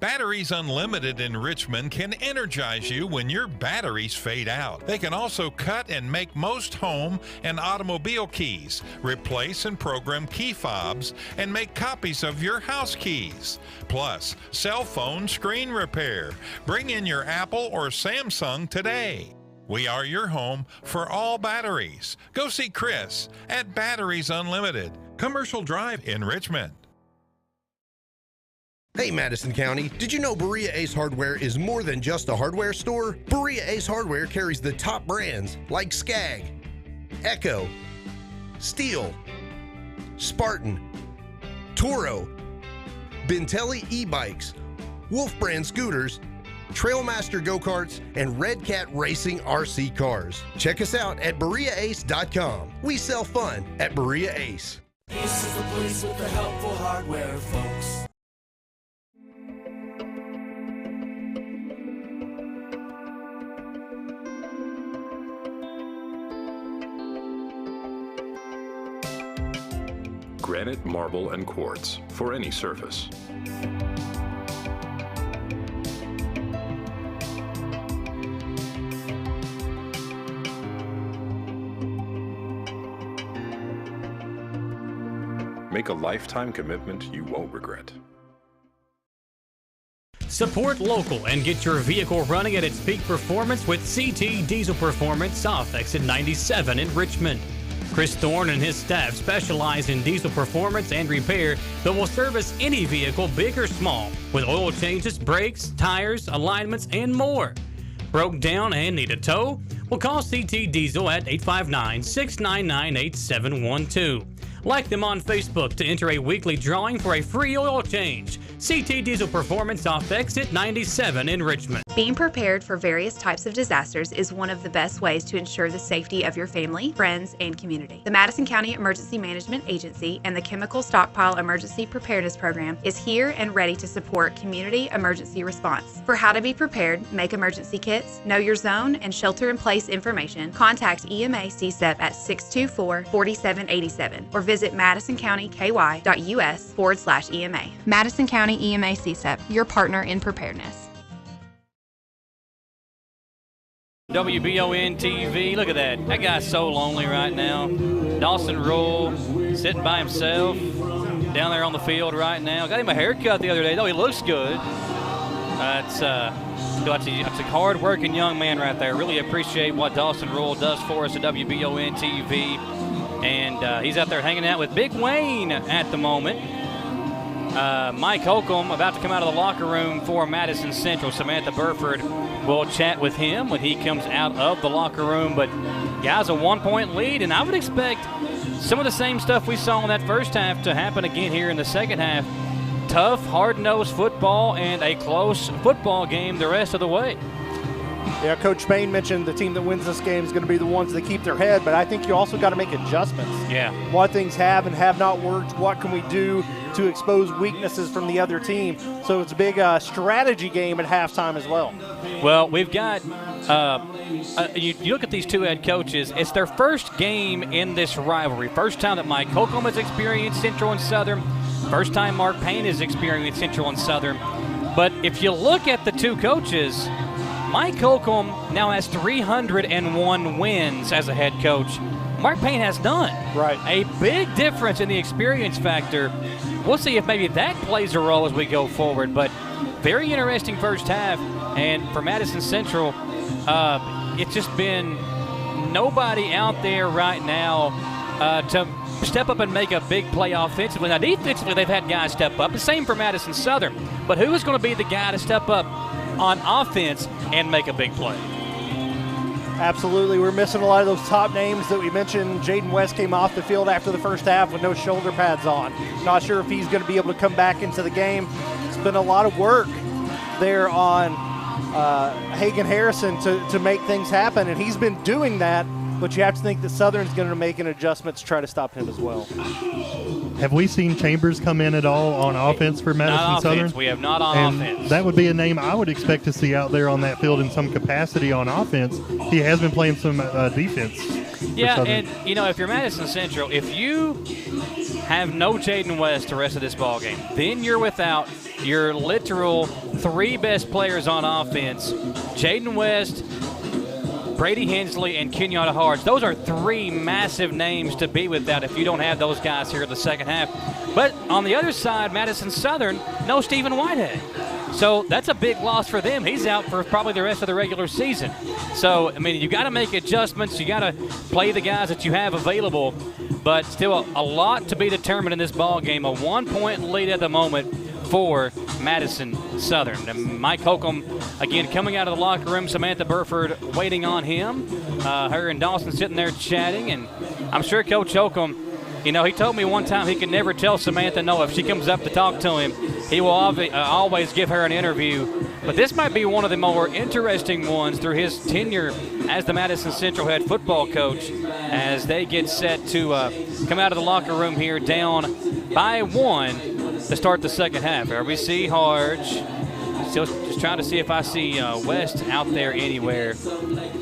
Batteries Unlimited in Richmond can energize you when your batteries fade out. They can also cut and make most home and automobile keys, replace and program key fobs, and make copies of your house keys. Plus, cell phone screen repair. Bring in your Apple or Samsung today. We are your home for all batteries. Go see Chris at Batteries Unlimited, Commercial Drive in Richmond. Hey Madison County, did you know Berea Ace Hardware is more than just a hardware store? Berea Ace Hardware carries the top brands like Skag, Echo, Steel, Spartan, Toro, Bentelli e-bikes, Wolf brand scooters, Trailmaster go-karts, and Red Cat Racing RC cars. Check us out at BereaAce.com. We sell fun at Berea Ace. Ace is the place with the helpful hardware, folks. Granite, marble, and quartz for any surface. Make a lifetime commitment you won't regret. Support local and get your vehicle running at its peak performance with CT Diesel Performance off exit 97 in Richmond. Chris Thorne and his staff specialize in diesel performance and repair that will service any vehicle, big or small, with oil changes, brakes, tires, alignments, and more. Broke down and need a tow? Well, call CT Diesel at 859-699-8712. Like them on Facebook to enter a weekly drawing for a free oil change. CT Diesel Performance off exit 97 in Richmond. Being prepared for various types of disasters is one of the best ways to ensure the safety of your family, friends, and community. The Madison County Emergency Management Agency and the Chemical Stockpile Emergency Preparedness Program is here and ready to support community emergency response. For how to be prepared, make emergency kits, know your zone, and shelter-in-place information, contact EMA CSEP at 624-4787 or visit madisoncountyky.us/EMA. Madison County EMA CSEP, your partner in preparedness. WBON TV, look at that. That guy's so lonely right now. Dawson Rule sitting by himself down there on the field right now. Got him a haircut the other day, though. He looks good. It's a hard-working young man right there. Really appreciate what Dawson Rule does for us at WBON TV. And he's out there hanging out with Big Wayne at the moment. Mike Holcomb about to come out of the locker room for Madison Central. Samantha Burford will chat with him when he comes out of the locker room. But guys, a 1-point lead, and I would expect some of the same stuff we saw in that first half to happen again here in the second half. Tough, hard-nosed football and a close football game the rest of the way. Yeah, Coach Payne mentioned the team that wins this game is going to be the ones that keep their head, but I think you also got to make adjustments. Yeah. What things have and have not worked, what can we do to expose weaknesses from the other team? So it's a big strategy game at halftime as well. Well, we've got you look at these two head coaches. It's their first game in this rivalry. First time that Mike Holcomb has experienced Central and Southern. First time Mark Payne has experienced Central and Southern. But if you look at the two coaches, Mike Holcomb now has 301 wins as a head coach. Mark Payne has none. Right. A big difference in the experience factor. We'll see if maybe that plays a role as we go forward. But very interesting first half. And for Madison Central, it's just been nobody out there right now to step up and make a big play offensively. Now, defensively, they've had guys step up. The same for Madison Southern. But who is going to be the guy to step up on offense and make a big play? Absolutely. We're missing a lot of those top names that we mentioned. Jaden West came off the field after the first half with no shoulder pads on. Not sure if he's going to be able to come back into the game. It's been a lot of work there on Hagan Harrison to make things happen, and he's been doing that, but you have to think that Southern's going to make an adjustment to try to stop him as well. Have we seen Chambers come in at all on offense for Madison Southern? We have not on offense. That would be a name I would expect to see out there on that field in some capacity on offense. He has been playing some defense. Yeah, and, if you're Madison Central, if you have no Jaden West the rest of this ballgame, then you're without your literal three best players on offense, Jaden West, Brady Hensley, and Kenyatta Hards. Those are three massive names to be without if you don't have those guys here in the second half. But on the other side, Madison Southern, no Stephen Whitehead. So that's a big loss for them. He's out for probably the rest of the regular season. So, you got to make adjustments. You got to play the guys that you have available. But still a lot to be determined in this ball game. A 1-point lead at the moment for Madison Southern. And Mike Holcomb, again, coming out of the locker room. Samantha Burford waiting on him. Her and Dawson sitting there chatting. And I'm sure Coach Holcomb, he told me one time he could never tell Samantha no. If she comes up to talk to him, he will always give her an interview. But this might be one of the more interesting ones through his tenure as the Madison Central head football coach as they get set to come out of the locker room here down by 1 to start the second half. There we see Harge. Still just trying to see if I see West out there anywhere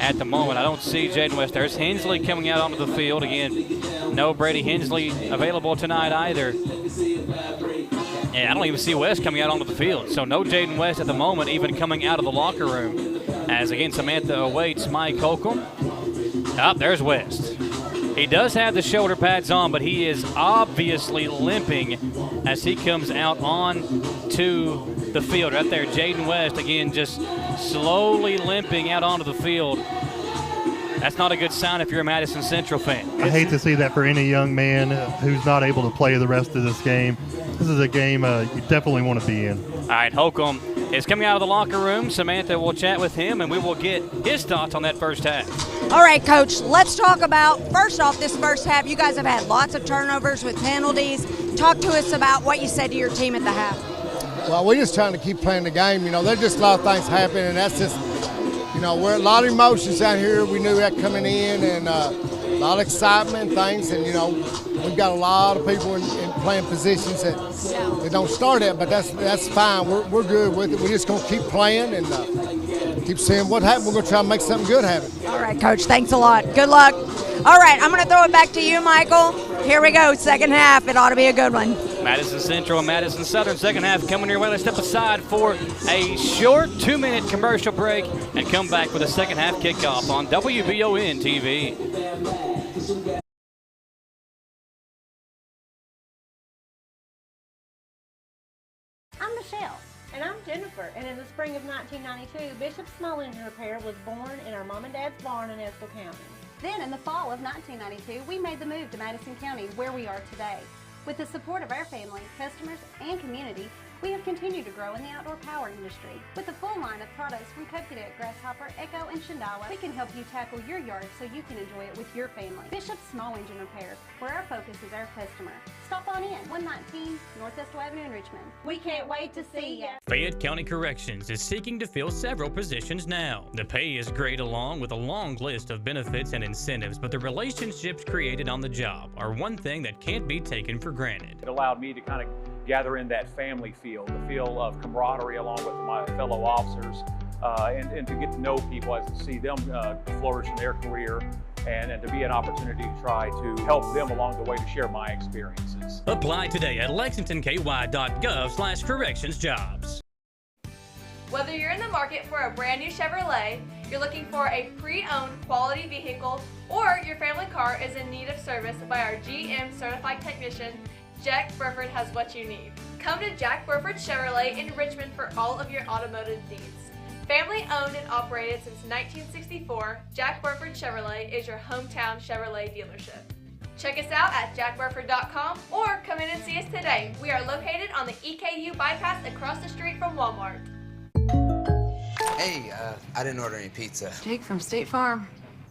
at the moment. I don't see Jaden West. There's Hensley coming out onto the field. Again, no Brady Hensley available tonight either. And I don't even see West coming out onto the field. So no Jaden West at the moment, even coming out of the locker room. As again, Samantha awaits Mike Holcomb. There's West. He does have the shoulder pads on, but he is obviously limping as he comes out onto the field. Right there, Jaden West, again, just slowly limping out onto the field. That's not a good sign if you're a Madison Central fan. I hate to see that for any young man who's not able to play the rest of this game. This is a game you definitely want to be in. All right, Holcomb is coming out of the locker room. Samantha will chat with him, and we will get his thoughts on that first half. All right, Coach, let's talk about, first off, this first half. You guys have had lots of turnovers with penalties. Talk to us about what you said to your team at the half. Well, we're just trying to keep playing the game. You know, there's just a lot of things happening, and that's just, you know, we're a lot of emotions out here. We knew that coming in, and a lot of excitement and things. And, you know, we've got a lot of people in playing positions that they don't start at, but that's fine. We're good with it. We're just going to keep playing and keep seeing what happens. We're going to try to make something good happen. All right, Coach, thanks a lot. Good luck. All right, I'm going to throw it back to you, Michael. Here we go, second half. It ought to be a good one. Madison Central and Madison Southern, second half coming your way. Let's step aside for a short 2-minute commercial break and come back with a second half kickoff on WBON TV. I'm Michelle. And I'm Jennifer. And in the spring of 1992, Bishop Small Engine Repair was born in our mom and dad's barn in Estill County. Then in the fall of 1992, we made the move to Madison County, where we are today. With the support of our family, customers, and community, we have continued to grow in the outdoor power industry. With a full line of products from Kokodet, Grasshopper, Echo, and Shindawa, we can help you tackle your yard so you can enjoy it with your family. Bishop Small Engine Repair, where our focus is our customer. Stop on in, 119 North Estill Avenue in Richmond. We can't wait to see you. Fayette County Corrections is seeking to fill several positions now. The pay is great along with a long list of benefits and incentives, but the relationships created on the job are one thing that can't be taken for granted. It allowed me to kind of gather in that family feel, the feel of camaraderie along with my fellow officers, and to get to know people, as to see them flourish in their career, and to be an opportunity to try to help them along the way to share my experiences. Apply today at lexingtonky.gov/correctionsjobs. Whether you're in the market for a brand new Chevrolet, you're looking for a pre-owned quality vehicle, or your family car is in need of service by our GM certified technician, Jack Burford has what you need. Come to Jack Burford Chevrolet in Richmond for all of your automotive needs. Family owned and operated since 1964, Jack Burford Chevrolet is your hometown Chevrolet dealership. Check us out at jackburford.com or come in and see us today. We are located on the EKU bypass across the street from Walmart. Hey, I didn't order any pizza. Jake from State Farm.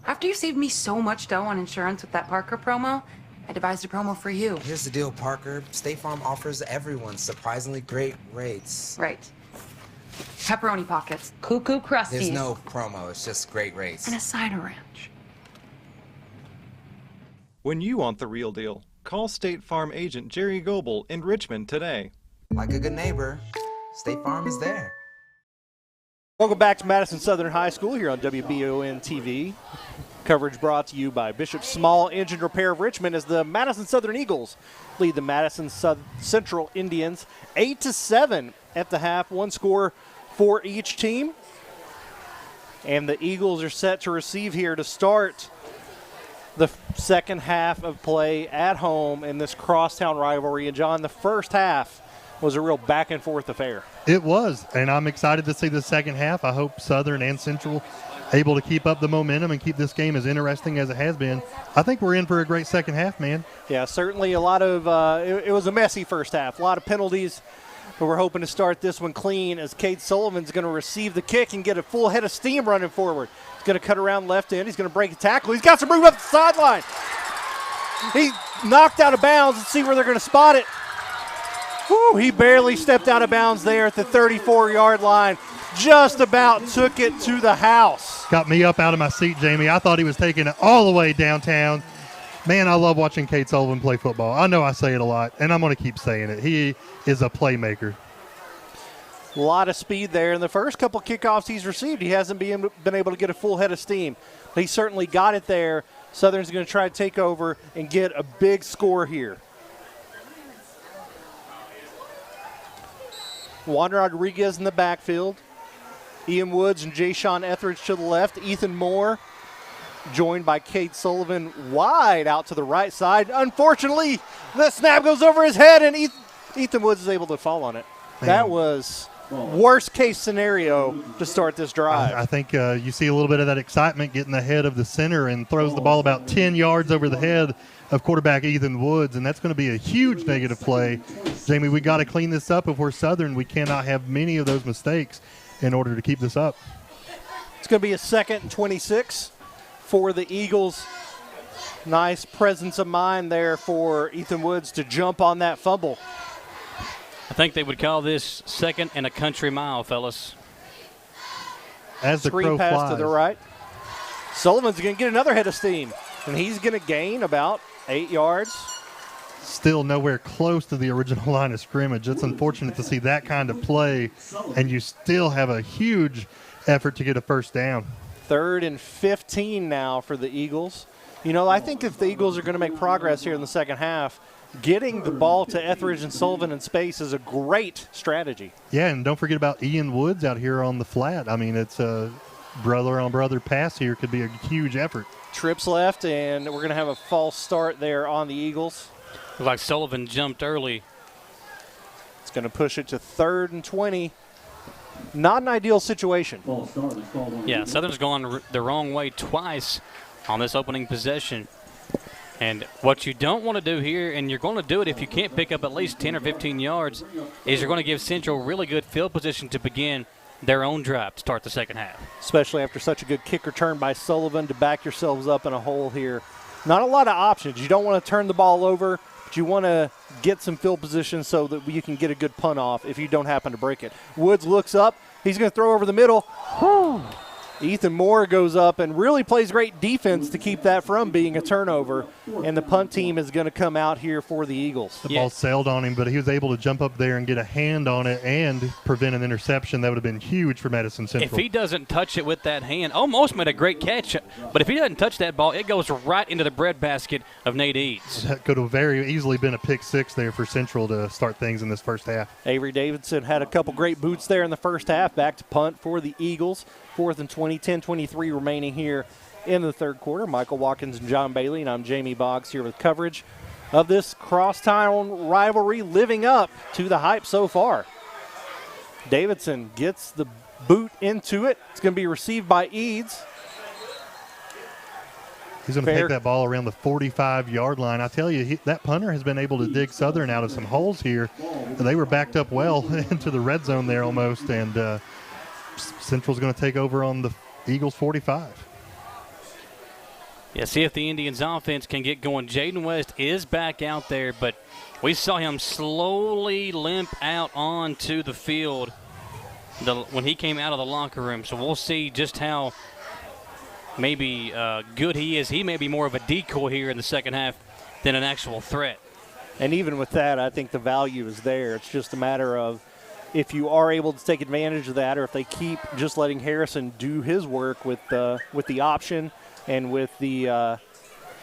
After you saved me so much dough on insurance with that Parker promo, I devised a promo for you. Here's the deal, Parker. State Farm offers everyone surprisingly great rates. Right. Pepperoni pockets, cuckoo crusties. There's no promo, it's just great rates. And a cider ranch. When you want the real deal, call State Farm agent Jerry Goebel in Richmond today. Like a good neighbor, State Farm is there. Welcome back to Madison Southern High School here on WBON TV. Coverage brought to you by Bishop Small Engine Repair of Richmond as the Madison Southern Eagles lead the Madison Central Indians 8-7 at the half. One score for each team. And the Eagles are set to receive here to start the second half of play at home in this crosstown rivalry. And, John, the first half was a real back-and-forth affair. It was, and I'm excited to see the second half. I hope Southern and Central able to keep up the momentum and keep this game as interesting as it has been. I think we're in for a great second half, man. Yeah, certainly a lot of it was a messy first half. A lot of penalties, but we're hoping to start this one clean as Cade Sullivan's going to receive the kick and get a full head of steam running forward. He's going to cut around left end. He's going to break a tackle. He's got some room up the sideline. He knocked out of bounds. Let's see where they're going to spot it. Woo, he barely stepped out of bounds there at the 34-yard line. Just about took it to the house. Got me up out of my seat, Jamie. I thought he was taking it all the way downtown. Man, I love watching Cade Sullivan play football. I know I say it a lot, and I'm going to keep saying it. He is a playmaker. A lot of speed there. In the first couple kickoffs he's received, he hasn't been able to get a full head of steam. But he certainly got it there. Southern's going to try to take over and get a big score here. Juan Rodriguez in the backfield. Ian Woods and Jay-Sean Etheridge to the left. Ethan Moore joined by Cade Sullivan wide out to the right side. Unfortunately, the snap goes over his head, and Ethan Woods is able to fall on it. Man. That was worst case scenario to start this drive. I think you see a little bit of that excitement getting ahead of the center and throws the ball about 10 yards over the head of quarterback Ethan Woods, and that's going to be a huge negative play. Jamie, we got to clean this up. If we're Southern, we cannot have many of those mistakes in order to keep this up. It's going to be a 2nd and 26 for the Eagles. Nice presence of mind there for Ethan Woods to jump on that fumble. I think they would call this 2nd and a country mile, fellas. As the Screen crow pass flies. to the right. Sullivan's going to get another head of steam, and he's going to gain about 8 yards. Still nowhere close to the original line of scrimmage. It's unfortunate to see that kind of play, and you still have a huge effort to get a first down. 3rd and 15 now for the Eagles. You know, I think if the Eagles are going to make progress here in the second half, getting the ball to Etheridge and Sullivan in space is a great strategy. Yeah, and don't forget about Ian Woods out here on the flat. I mean, it's a brother-on-brother pass here. Could be a huge effort. Trips left, and we're going to have a false start there on the Eagles. Looks like Sullivan jumped early. It's going to push it to 3rd and 20. Not an ideal situation. Yeah, Southern's gone the wrong way twice on this opening possession. And what you don't want to do here, and you're going to do it if you can't pick up at least 10 or 15 yards, is you're going to give Central really good field position to begin their own drive to start the second half. Especially after such a good kick return by Sullivan to back yourselves up in a hole here. Not a lot of options. You don't want to turn the ball over, but you want to get some field position so that you can get a good punt off if you don't happen to break it. Woods looks up. He's going to throw over the middle. Ethan Moore goes up and really plays great defense to keep that from being a turnover, and the punt team is going to come out here for the Eagles. The ball sailed on him, but he was able to jump up there and get a hand on it and prevent an interception. That would have been huge for Madison Central. If he doesn't touch it with that hand, almost made a great catch, but if he doesn't touch that ball, it goes right into the breadbasket of Nate Eads. That could have very easily been a pick six there for Central to start things in this first half. Avery Davidson had a couple great boots there in the first half. Back to punt for the Eagles. 4th and 20, 10:23 remaining here in the third quarter. Michael Watkins and John Bailey, and I'm Jamie Boggs here with coverage of this crosstown rivalry, living up to the hype so far. Davidson gets the boot into it. It's going to be received by Eads. He's going to take that ball around the 45-yard line. I tell you, that punter has been able to dig Southern out of some holes here. They were backed up well into the red zone there almost, and Central's going to take over on the Eagles 45. Yeah, see if the Indians offense can get going. Jaden West is back out there, but we saw him slowly limp out onto the field when he came out of the locker room. So we'll see just how maybe good he is. He may be more of a decoy here in the second half than an actual threat. And even with that, I think the value is there. It's just a matter of if you are able to take advantage of that, or if they keep just letting Harrison do his work with the option and with the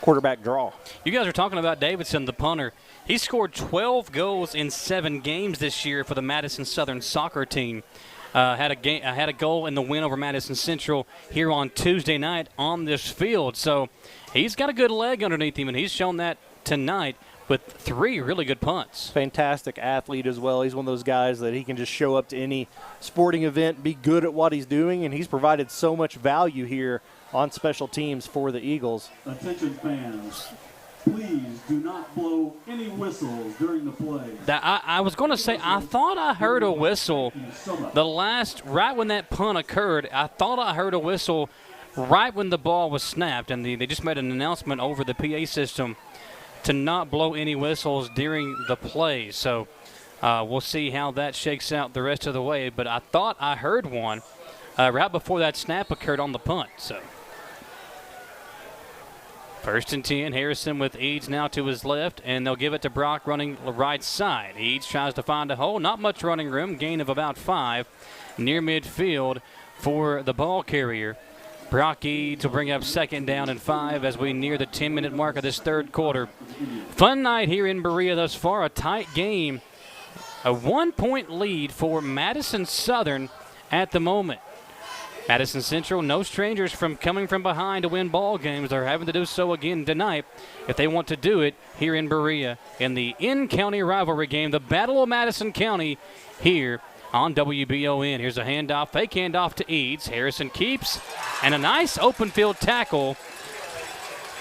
quarterback draw. You guys are talking about Davidson, the punter. He scored 12 goals in 7 games this year for the Madison Southern soccer team. Had a goal in the win over Madison Central here on Tuesday night on this field. So he's got a good leg underneath him, and he's shown that tonight with 3 really good punts. Fantastic athlete as well. He's one of those guys that he can just show up to any sporting event, be good at what he's doing, and he's provided so much value here on special teams for the Eagles. Attention fans, please do not blow any whistles during the play. I was going to say, I thought I heard a whistle right when that punt occurred. I thought I heard a whistle right when the ball was snapped, and they just made an announcement over the PA system to not blow any whistles during the play. So we'll see how that shakes out the rest of the way. But I thought I heard one right before that snap occurred on the punt. So 1st and 10, Harrison with Eads now to his left, and they'll give it to Brock running the right side. Eads tries to find a hole. Not much running room, gain of about 5 near midfield for the ball carrier. Brock Eads will bring up 2nd down and 5 as we near the 10-minute mark of this third quarter. Fun night here in Berea thus far, a tight game. A 1-point lead for Madison Southern at the moment. Madison Central, no strangers from coming from behind to win ball games. They're having to do so again tonight if they want to do it here in Berea in the in-county rivalry game, the Battle of Madison County here on WBON. Here's a handoff, fake handoff to Eads. Harrison keeps, and a nice open field tackle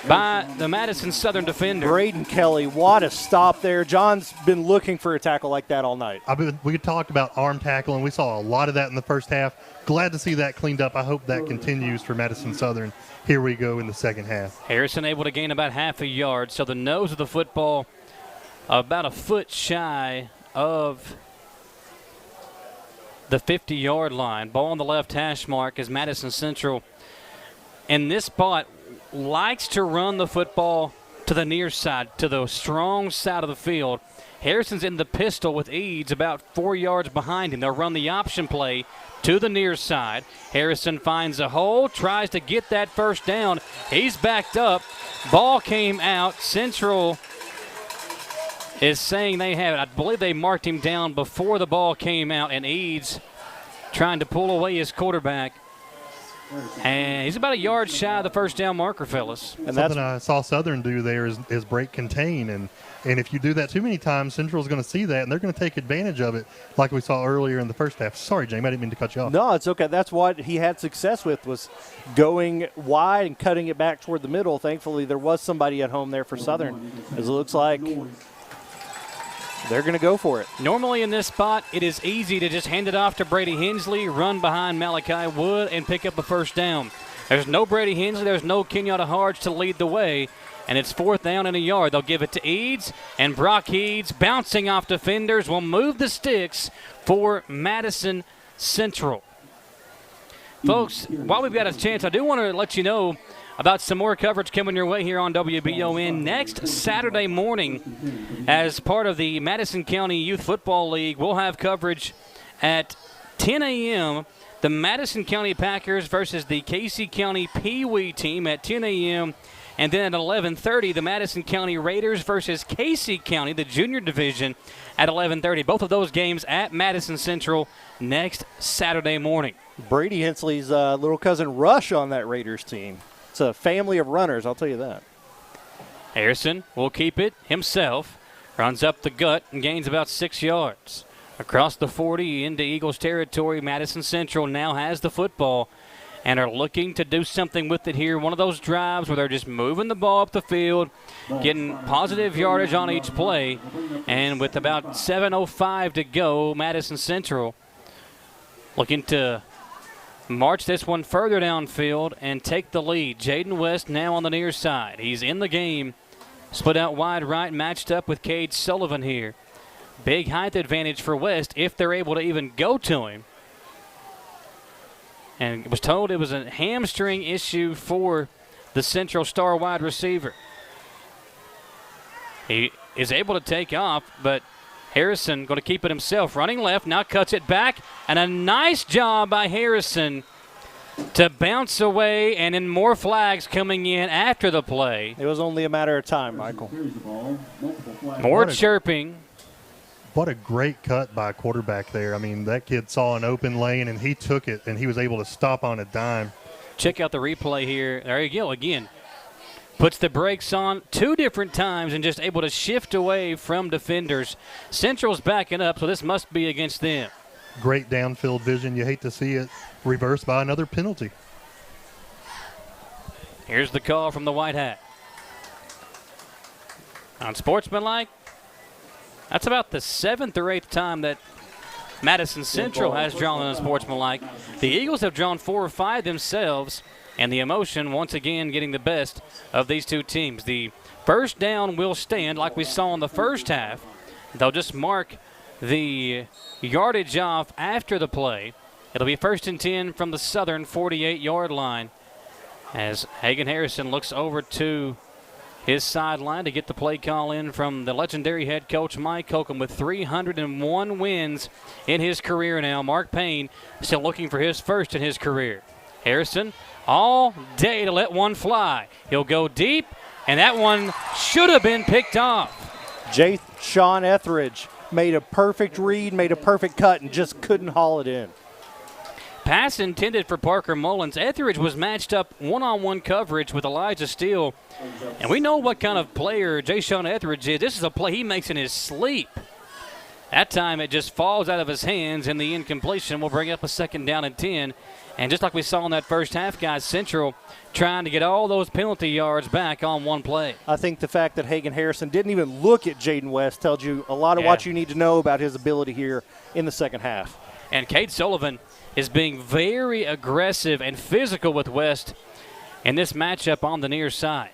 by the Madison Southern defender. Braden Kelly, what a stop there. John's been looking for a tackle like that all night. We talked about arm tackle, and we saw a lot of that in the first half. Glad to see that cleaned up. I hope that continues for Madison Southern. Here we go in the second half. Harrison able to gain about half a yard, so the nose of the football about a foot shy of the 50-yard line. Ball on the left hash mark as Madison Central in this spot likes to run the football to the near side, to the strong side of the field. Harrison's in the pistol with Eads about 4 yards behind him. They'll run the option play to the near side. Harrison finds a hole, tries to get that first down. He's backed up. Ball came out. Central is saying they have it. I believe they marked him down before the ball came out, and Eads trying to pull away his quarterback. And he's about a yard shy of the first down marker, fellas. And something I saw Southern do there is break contain. And if you do that too many times, Central's going to see that, and they're going to take advantage of it like we saw earlier in the first half. Sorry, Jamie, I didn't mean to cut you off. No, it's okay. That's what he had success with, was going wide and cutting it back toward the middle. Thankfully, there was somebody at home there for Southern, as it looks like they're going to go for it. Normally in this spot, it is easy to just hand it off to Brady Hensley, run behind Malachi Wood, and pick up a first down. There's no Brady Hensley. There's no Kenyatta Harge to lead the way, and it's 4th down and a yard. They'll give it to Eads, and Brock Eads, bouncing off defenders, will move the sticks for Madison Central. Folks, while we've got a chance, I do want to let you know about some more coverage coming your way here on WBON next Saturday morning. As part of the Madison County Youth Football League, we'll have coverage at 10 a.m. The Madison County Packers versus the Casey County Pee Wee team at 10 a.m. And then at 11:30, the Madison County Raiders versus Casey County, the junior division, at 11:30. Both of those games at Madison Central next Saturday morning. Brady Hensley's little cousin Rush on that Raiders team. It's a family of runners, I'll tell you that. Harrison will keep it himself. Runs up the gut and gains about 6 yards. Across the 40 into Eagles territory, Madison Central now has the football and are looking to do something with it here. One of those drives where they're just moving the ball up the field, getting positive yardage on each play. And with about 7:05 to go, Madison Central looking to march this one further downfield and take the lead. Jaden West now on the near side. He's in the game. Split out wide right, matched up with Cade Sullivan here. Big height advantage for West if they're able to even go to him. And was told it was a hamstring issue for the Central star wide receiver. He is able to take off, but Harrison going to keep it himself. Running left, now cuts it back, and a nice job by Harrison to bounce away, and then more flags coming in after the play. It was only a matter of time, Michael. More chirping. What a great cut by a quarterback there. I mean, that kid saw an open lane, and he took it, and he was able to stop on a dime. Check out the replay here. There you go again. Puts the brakes on 2 different times and just able to shift away from defenders. Central's backing up, so this must be against them. Great downfield vision. You hate to see it reversed by another penalty. Here's the call from the White Hat. Unsportsmanlike. That's about the 7th or 8th time that Madison Central has drawn unsportsmanlike. The Eagles have drawn 4 or 5 themselves, and the emotion once again getting the best of these two teams. The first down will stand like we saw in the first half. They'll just mark the yardage off after the play. It'll be 1st and 10 from the Southern 48-yard line as Hagan Harrison looks over to his sideline to get the play call in from the legendary head coach Mike Holcomb with 301 wins in his career now. Mark Payne still looking for his first in his career. Harrison all day to let one fly. He'll go deep, and that one should have been picked off. Sean Etheridge made a perfect read, made a perfect cut, and just couldn't haul it in. Pass intended for Parker Mullins. Etheridge was matched up one-on-one coverage with Elijah Steele. And we know what kind of player Sean Etheridge is. This is a play he makes in his sleep. That time it just falls out of his hands, and the incompletion will bring up a 2nd down and 10. And just like we saw in that first half, guys, Central trying to get all those penalty yards back on one play. I think the fact that Hagan Harrison didn't even look at Jaden West tells you a lot of what you need to know about his ability here in the second half. And Cade Sullivan is being very aggressive and physical with West in this matchup on the near side.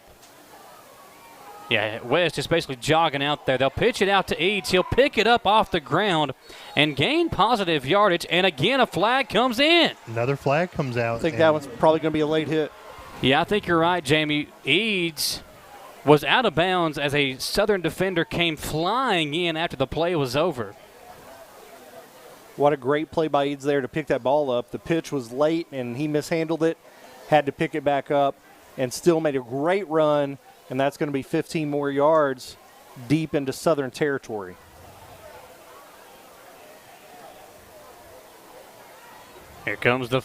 Yeah, West is basically jogging out there. They'll pitch it out to Eads. He'll pick it up off the ground and gain positive yardage. And again, a flag comes in. Another flag comes out. I think that one's probably going to be a late hit. Yeah, I think you're right, Jamie. Eads was out of bounds as a Southern defender came flying in after the play was over. What a great play by Eads there to pick that ball up. The pitch was late, and he mishandled it, had to pick it back up, and still made a great run. And that's going to be 15 more yards deep into Southern territory. Here comes the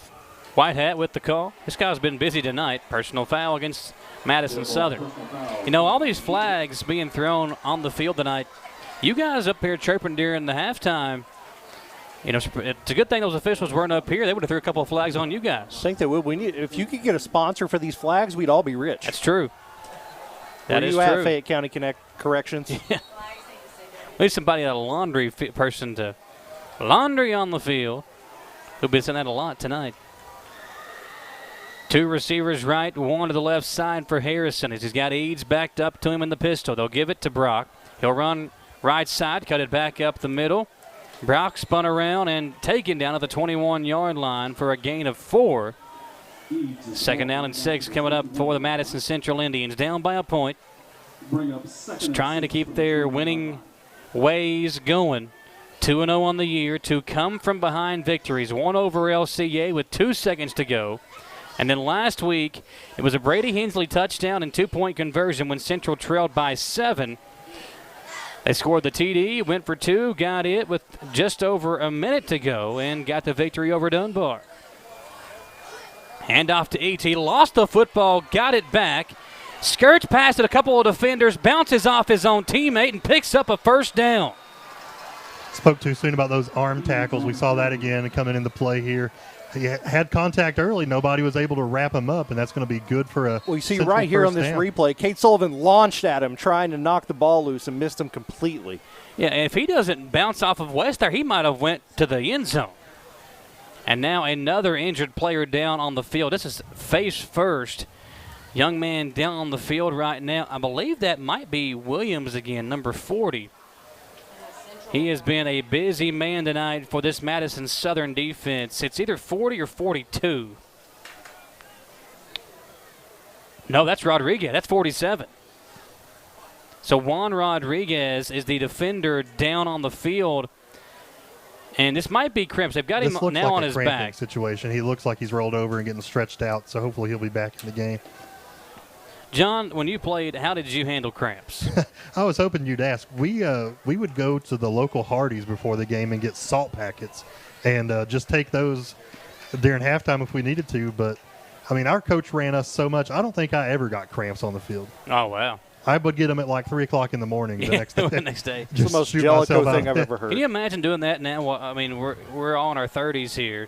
white hat with the call. This guy's been busy tonight. Personal foul against Madison Southern. You know, all these flags being thrown on the field tonight, you guys up here chirping during the halftime, you know, it's a good thing those officials weren't up here. They would have threw a couple of flags on you guys. I think they would. If you could get a sponsor for these flags, we'd all be rich. That's true. Where you at, Fayette County Corrections? Yeah. We need somebody, a laundry person to laundry on the field. Who've been saying that a lot tonight. 2 receivers right, 1 to the left side for Harrison. He's got Eads backed up to him in the pistol. They'll give it to Brock. He'll run right side, cut it back up the middle. Brock spun around and taken down at the 21-yard line for a gain of 4. 2nd down and 6 coming up for the Madison Central Indians. Down by a point. Just trying to keep their winning ways going. 2-0 on the year. 2 come from behind victories. 1 over LCA with 2 seconds to go. And then last week, it was a Brady Hensley touchdown and 2-point conversion when Central trailed by 7. They scored the TD, went for 2, got it with just over a minute to go, and got the victory over Dunbar. Hand off to Eads. He lost the football, got it back, skirts past it a couple of defenders, bounces off his own teammate, and picks up a 1st down. Spoke too soon about those arm tackles. We saw that again coming into play here. He had contact early. Nobody was able to wrap him up, and that's going to be good for a Well, you see right here on this replay, Cade Sullivan launched at him trying to knock the ball loose and missed him completely. Yeah, and if he doesn't bounce off of West there, he might have went to the end zone. And now another injured player down on the field. This is face first. Young man down on the field right now. I believe that might be Williams again, number 40. He has been a busy man tonight for this Madison Southern defense. It's either 40 or 42. No, that's Rodriguez. That's 47. So Juan Rodriguez is the defender down on the field. And this might be cramps. They've got him now on his back. Situation. He looks like he's rolled over and getting stretched out, so hopefully he'll be back in the game. John, when you played, how did you handle cramps? I was hoping you'd ask. We would go to the local Hardee's before the game and get salt packets and just take those during halftime if we needed to. But, I mean, our coach ran us so much, I don't think I ever got cramps on the field. Oh, wow. I would get them at like 3 o'clock in the morning the next day. The next day. It's the most Jellicoe thing I've ever heard. Can you imagine doing that now? Well, I mean, we're all in our 30s here,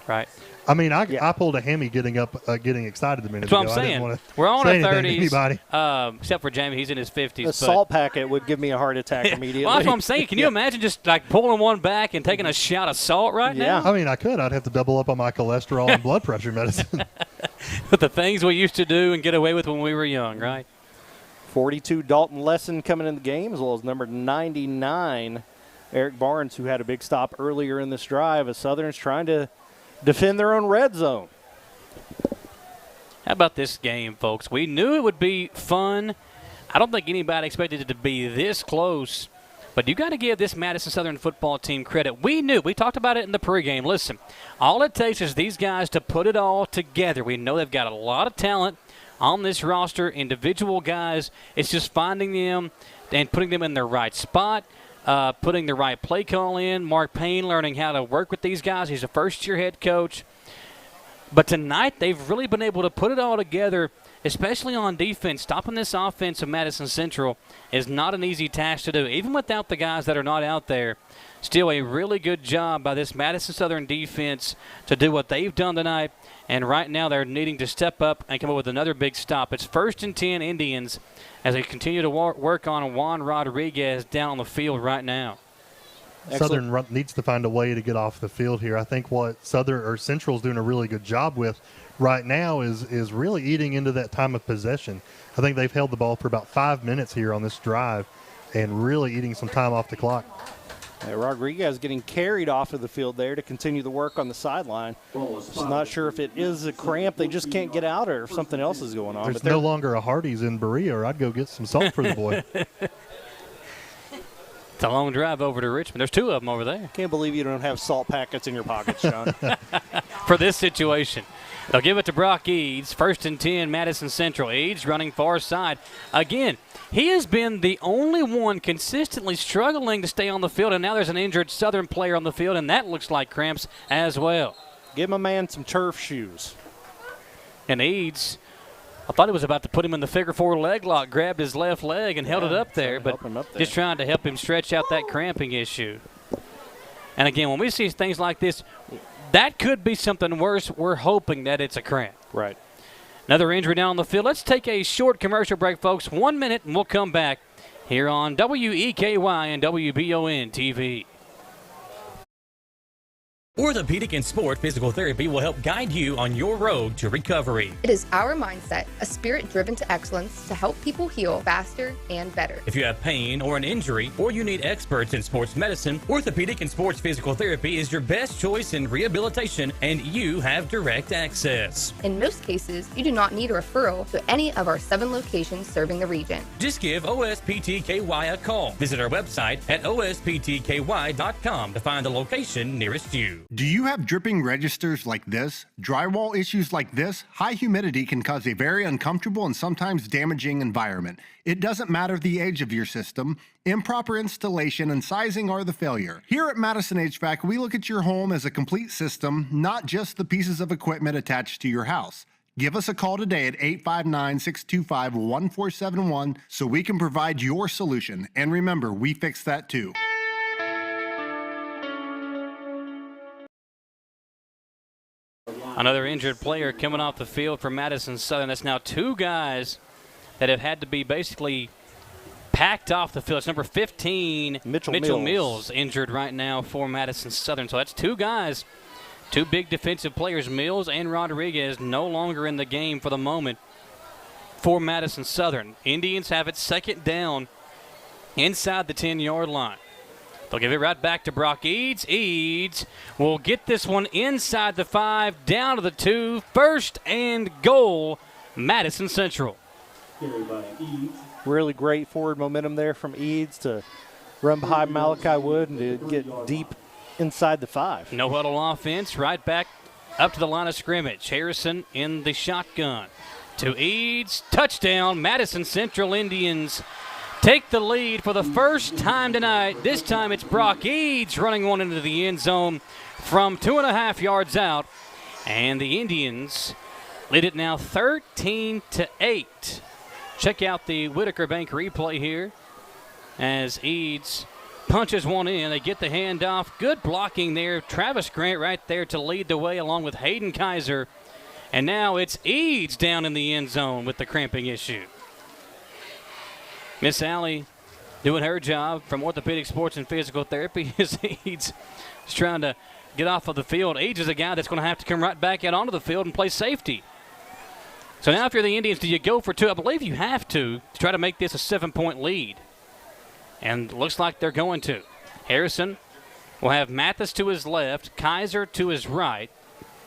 right? I mean, I pulled a hammy getting excited a minute ago. That's what I'm saying. We're all in our 30s. Except for Jamie, he's in his 50s. A salt packet would give me a heart attack immediately. Well, that's what I'm saying. Can you imagine just like pulling one back and taking a shot of salt right now? I mean, I could. I'd have to double up on my cholesterol and blood pressure medicine. But the things we used to do and get away with when we were young, right? 42, Dalton Lesson coming in the game, as well as number 99, Eric Barnes, who had a big stop earlier in this drive, as Southern's trying to defend their own red zone. How about this game, folks? We knew it would be fun. I don't think anybody expected it to be this close. But you got to give this Madison Southern football team credit. We knew. We talked about it in the pregame. Listen, all it takes is these guys to put it all together. We know they've got a lot of talent on this roster, individual guys. It's just finding them and putting them in their right spot, putting the right play call in. Mark Payne learning how to work with these guys. He's a first-year head coach. But tonight they've really been able to put it all together especially on defense. Stopping this offense of Madison Central is not an easy task to do, even without the guys that are not out there. Still a really good job by this Madison Southern defense to do what they've done tonight, and right now they're needing to step up and come up with another big stop. It's 1st and 10 Indians as they continue to work on Juan Rodriguez down on the field right now. Southern needs to find a way to get off the field here. I think what Central's doing a really good job with right now is really eating into that time of possession. I think they've held the ball for about 5 minutes here on this drive and really eating some time off the clock. Rodriguez getting carried off of the field there to continue the work on the sideline. Just not sure if it is a cramp they just can't get out or if something else is going on. There's no longer a Hardee's in Berea, or I'd go get some salt for the boy. It's a long drive over to Richmond. There's 2 of them over there. Can't believe you don't have salt packets in your pockets, John. For this situation. They'll give it to Brock Eads. 1st and 10, Madison Central. Eads running far side. Again, he has been the only one consistently struggling to stay on the field, and now there's an injured Southern player on the field, and that looks like cramps as well. Give my man some turf shoes. And Eads, I thought he was about to put him in the figure 4 leg lock, grabbed his left leg and held it up there, but just trying to help him stretch out that cramping issue. And again, when we see things like this, that could be something worse. We're hoping that it's a cramp. Right. Another injury down on the field. Let's take a short commercial break, folks. 1 minute, and we'll come back here on WEKY and WBON TV. Orthopedic and Sport Physical Therapy will help guide you on your road to recovery. It is our mindset, a spirit driven to excellence to help people heal faster and better. If you have pain or an injury, or you need experts in sports medicine, Orthopedic and Sports Physical Therapy is your best choice in rehabilitation, and you have direct access. In most cases, you do not need a referral to any of our 7 locations serving the region. Just give OSPTKY a call. Visit our website at osptky.com to find the location nearest you. Do you have dripping registers like this? Drywall issues like this? High humidity can cause a very uncomfortable and sometimes damaging environment. It doesn't matter the age of your system. Improper installation and sizing are the failure. Here at Madison HVAC, we look at your home as a complete system, not just the pieces of equipment attached to your house. Give us a call today at 859-625-1471 so we can provide your solution. And remember, we fix that too. Another injured player coming off the field for Madison Southern. That's now 2 guys that have had to be basically packed off the field. It's number 15, Mitchell Mills, injured right now for Madison Southern. So that's 2 guys, 2 big defensive players. Mills and Rodriguez no longer in the game for the moment for Madison Southern. Indians have it 2nd down inside the 10-yard line. They'll give it right back to Brock Eads. Eads will get this one inside the 5, down to the 2. 1st and goal, Madison Central. Really great forward momentum there from Eads to run behind Malachi Wood and to get deep inside the 5. No huddle offense, right back up to the line of scrimmage. Harrison in the shotgun. To Eads, touchdown, Madison Central Indians take the lead for the first time tonight. This time it's Brock Eads running one into the end zone from 2.5 yards out. And the Indians lead it now 13-8. Check out the Whitaker Bank replay here as Eads punches one in. They get the handoff. Good blocking there. Travis Grant right there to lead the way along with Hayden Kaiser. And now it's Eads down in the end zone with the cramping issue. Miss Allie doing her job from Orthopedic Sports and Physical Therapy as Eads is trying to get off of the field. Eads is a guy that's going to have to come right back out onto the field and play safety. So now if you're the Indians, do you go for 2? I believe you have to try to make this a 7-point lead. And looks like they're going to. Harrison will have Mathis to his left, Kaiser to his right,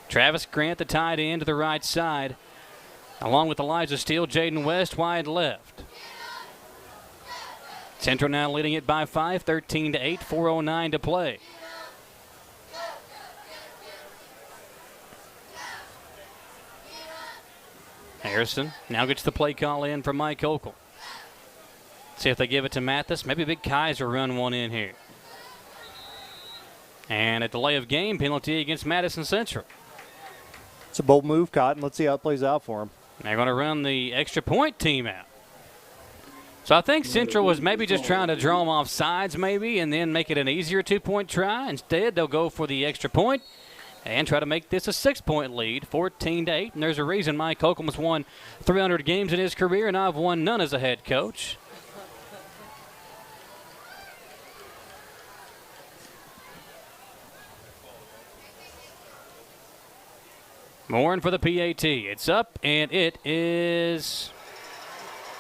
Travis Grant, the tight end, to the right side, along with Elijah Steele, Jaden West wide left. Central now leading it by 5, 13-8, 4:09 to play. Harrison now gets the play call in from Mike Okel. See if they give it to Mathis. Maybe Big Kaiser run one in here. And a delay of game penalty against Madison Central. It's a bold move, Cotton. Let's see how it plays out for him. They're going to run the extra point team out. So I think Central was maybe just trying to draw them off sides maybe and then make it an easier 2-point try. Instead, they'll go for the extra point and try to make this a 6-point lead, 14-8. And there's a reason Mike Holcomb's won 300 games in his career, and I've won none as a head coach. Morin for the PAT. It's up, and it is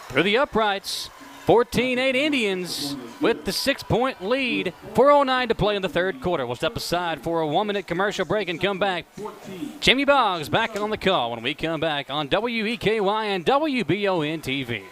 through the uprights. 14-8 Indians with the 6-point lead. 4:09 to play in the third quarter. We'll step aside for a 1-minute commercial break and come back. Jamie Boggs back on the call when we come back on WEKY and WBON TV.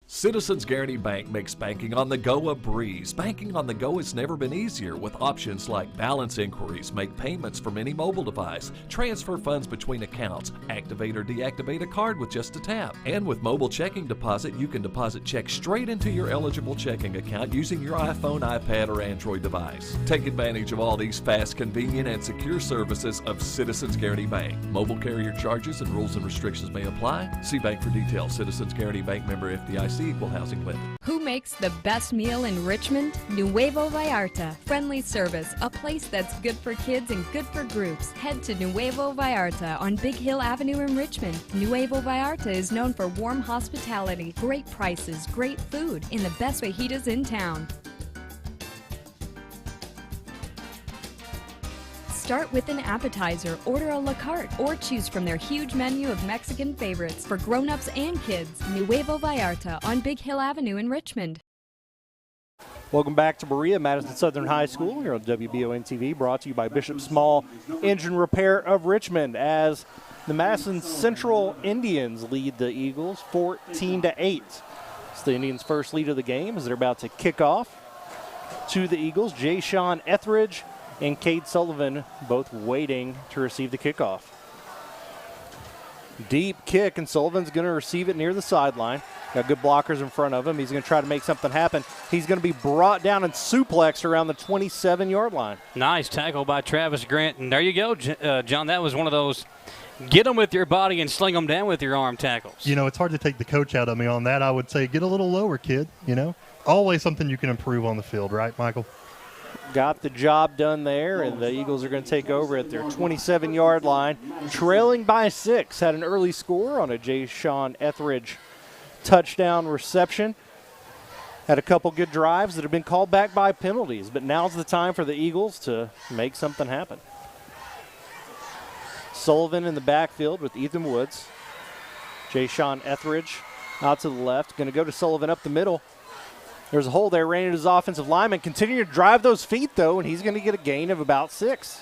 Citizens Guaranty Bank makes banking on the go a breeze. Banking on the go has never been easier with options like balance inquiries, make payments from any mobile device, transfer funds between accounts, activate or deactivate a card with just a tap. And with mobile checking deposit, you can deposit checks straight into your eligible checking account using your iPhone, iPad, or Android device. Take advantage of all these fast, convenient, and secure services of Citizens Guaranty Bank. Mobile carrier charges and rules and restrictions may apply. See bank for details. Citizens Guaranty Bank, member FDIC. Equal housing lender. Who makes the best meal in Richmond? Nuevo Vallarta. Friendly service, a place that's good for kids and good for groups. Head to Nuevo Vallarta on Big Hill Avenue in Richmond. Nuevo Vallarta is known for warm hospitality, great prices, great food, and the best fajitas in town. Start with an appetizer, order a la carte, or choose from their huge menu of Mexican favorites for grown-ups and kids. Nuevo Vallarta on Big Hill Avenue in Richmond. Welcome back to Berea, Madison Southern High School here on WBON TV, brought to you by Bishop Small Engine Repair of Richmond, as the Madison Central Indians lead the Eagles 14-8. It's the Indians' first lead of the game as they're about to kick off to the Eagles. Jay Sean Etheridge and Cade Sullivan both waiting to receive the kickoff. Deep kick, and Sullivan's going to receive it near the sideline. Got good blockers in front of him. He's going to try to make something happen. He's going to be brought down and suplexed around the 27-yard line. Nice tackle by Travis Grant. And there you go, John. That was one of those get them with your body and sling them down with your arm tackles. You know, it's hard to take the coach out of me on that. I would say get a little lower, kid, you know. Always something you can improve on the field, right, Michael? Got the job done there, and the Eagles are going to take over at their 27-yard line. Trailing by 6, had an early score on a Jay Sean Etheridge touchdown reception. Had a couple good drives that have been called back by penalties, but now's the time for the Eagles to make something happen. Sullivan in the backfield with Ethan Woods. Jay Sean Etheridge out to the left. Going to go to Sullivan up the middle. There's a hole there, ran into his offensive lineman. Continue to drive those feet, though, and he's going to get a gain of about 6.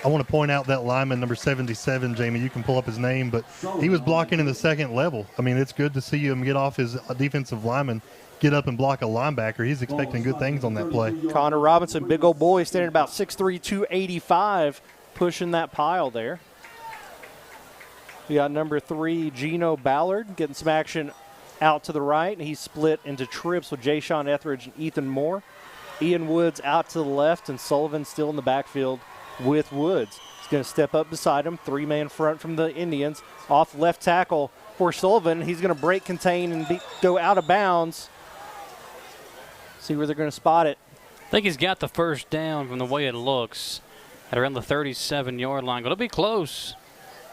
I want to point out that lineman, number 77, Jamie, you can pull up his name, but he was blocking in the second level. I mean, it's good to see him get off his defensive lineman, get up and block a linebacker. He's expecting good things on that play. Connor Robinson, big old boy, standing about 6'3", 285, pushing that pile there. We got number 3, Gino Ballard, getting some action out to the right. He's split into trips with Jay Sean Etheridge and Ethan Moore. Ian Woods out to the left, and Sullivan still in the backfield with Woods. He's going to step up beside him. 3-man front from the Indians. Off left tackle for Sullivan. He's going to break, contain, and go out of bounds. See where they're going to spot it. I think he's got the first down from the way it looks at around the 37-yard line. Going to be close.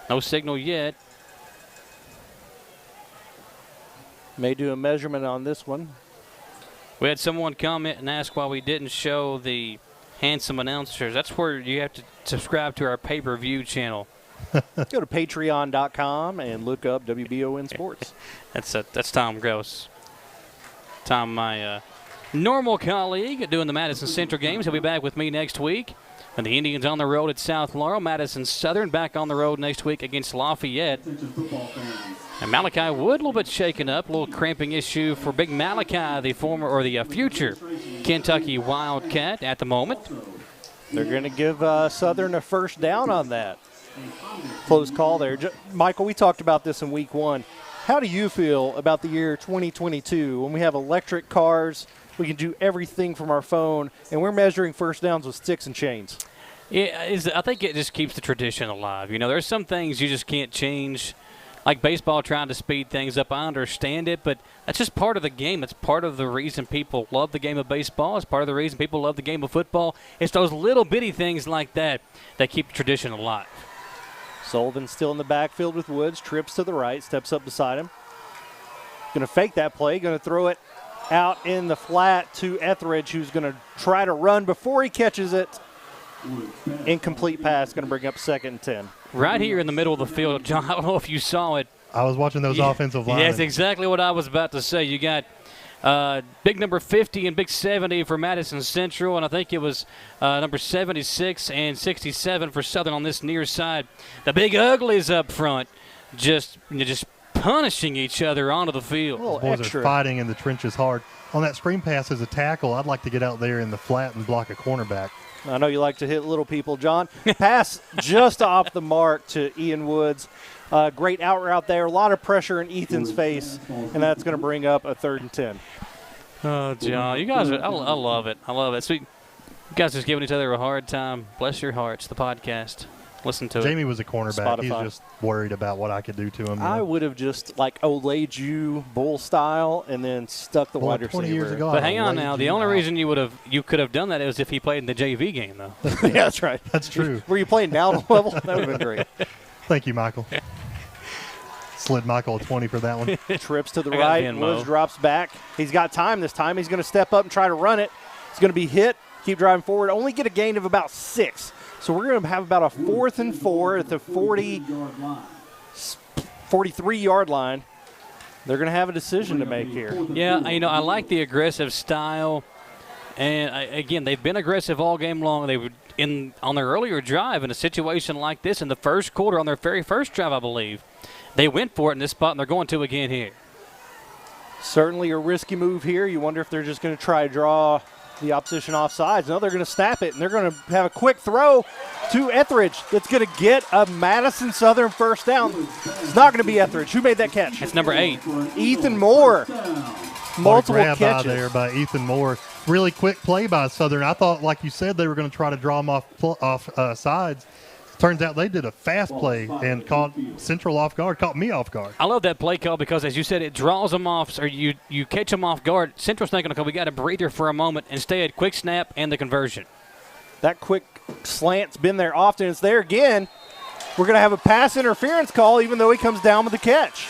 No signal yet. May do a measurement on this one. We had someone comment and ask why we didn't show the handsome announcers. That's where you have to subscribe to our pay-per-view channel. Go to patreon.com and look up WBON Sports. That's Tom Gross. Tom, my normal colleague doing the Madison Central games. He'll be back with me next week. And the Indians on the road at South Laurel. Madison Southern back on the road next week against Lafayette. And Malachi Wood a little bit shaken up, a little cramping issue for Big Malachi, the former or the future Kentucky Wildcat at the moment. They're going to give Southern a first down on that. Close call there. Michael, we talked about this in week 1. How do you feel about the year 2022 when we have electric cars? We can do everything from our phone, and we're measuring first downs with sticks and chains. Yeah, I think it just keeps the tradition alive. You know, there's some things you just can't change. like baseball trying to speed things up. I understand it, but that's just part of the game. It's part of the reason people love the game of baseball. It's part of the reason people love the game of football. It's those little bitty things like that that keep the tradition alive. Sullivan still in the backfield with Woods. Trips to the right, steps up beside him. Going to fake that play, going to throw it out in the flat to Etheridge, who's going to try to run before he catches it. Incomplete pass, going to bring up 2nd and 10. Right here in the middle of the field, John, I don't know if you saw it. I was watching those offensive linemen. That's exactly what I was about to say. You got big number 50 and big 70 for Madison Central, and I think it was number 76 and 67 for Southern on this near side. The big uglies up front just punishing each other onto the field. Those boys are fighting in the trenches hard. On that screen pass as a tackle, I'd like to get out there in the flat and block a cornerback. I know you like to hit little people, John. Pass just off the mark to Ian Woods. Great out route there. A lot of pressure in Ethan's face, and that's going to bring up a 3rd and 10. Oh, John, you guys I love it. I love it. So you guys just giving each other a hard time. Bless your hearts, the podcast. Listen to Jamie it. was a cornerback. Spotify. He's just worried about what I could do to him. I would have just olayed you bull style and then stuck the wide receiver. 20 years ago, but hang on now. The only reason you could have done that is if he played in the JV game, though. Yeah, that's right. That's true. Were you playing down level? That would have been great. Thank you, Michael. Slid Michael a 20 for that one. Trips to the right. Woods drops back. He's got time this time. He's going to step up and try to run it. He's going to be hit. Keep driving forward. Only get a gain of about 6. So we're going to have about a 4th and 4 at the 43-yard line. They're going to have a decision to make here. Yeah, I like the aggressive style. And, again, they've been aggressive all game long. They were on their earlier drive in a situation like this in the first quarter on their very first drive, I believe. They went for it in this spot, and they're going to again here. Certainly a risky move here. You wonder if they're just going to try to draw the opposition offsides. No, they're going to snap it, and they're going to have a quick throw to Etheridge that's going to get a Madison Southern first down. It's not going to be Etheridge. Who made that catch? It's number 8. Ethan Moore. Multiple catches. There by Ethan Moore. Really quick play by Southern. I thought, like you said, they were going to try to draw them off sides. Turns out they did a fast play and caught Central off guard, caught me off guard. I love that play call because, as you said, it draws them off, or you catch them off guard. Central's thinking, okay, we got a breather for a moment. Instead, quick snap and the conversion. That quick slant's been there often. It's there again. We're going to have a pass interference call, even though he comes down with the catch.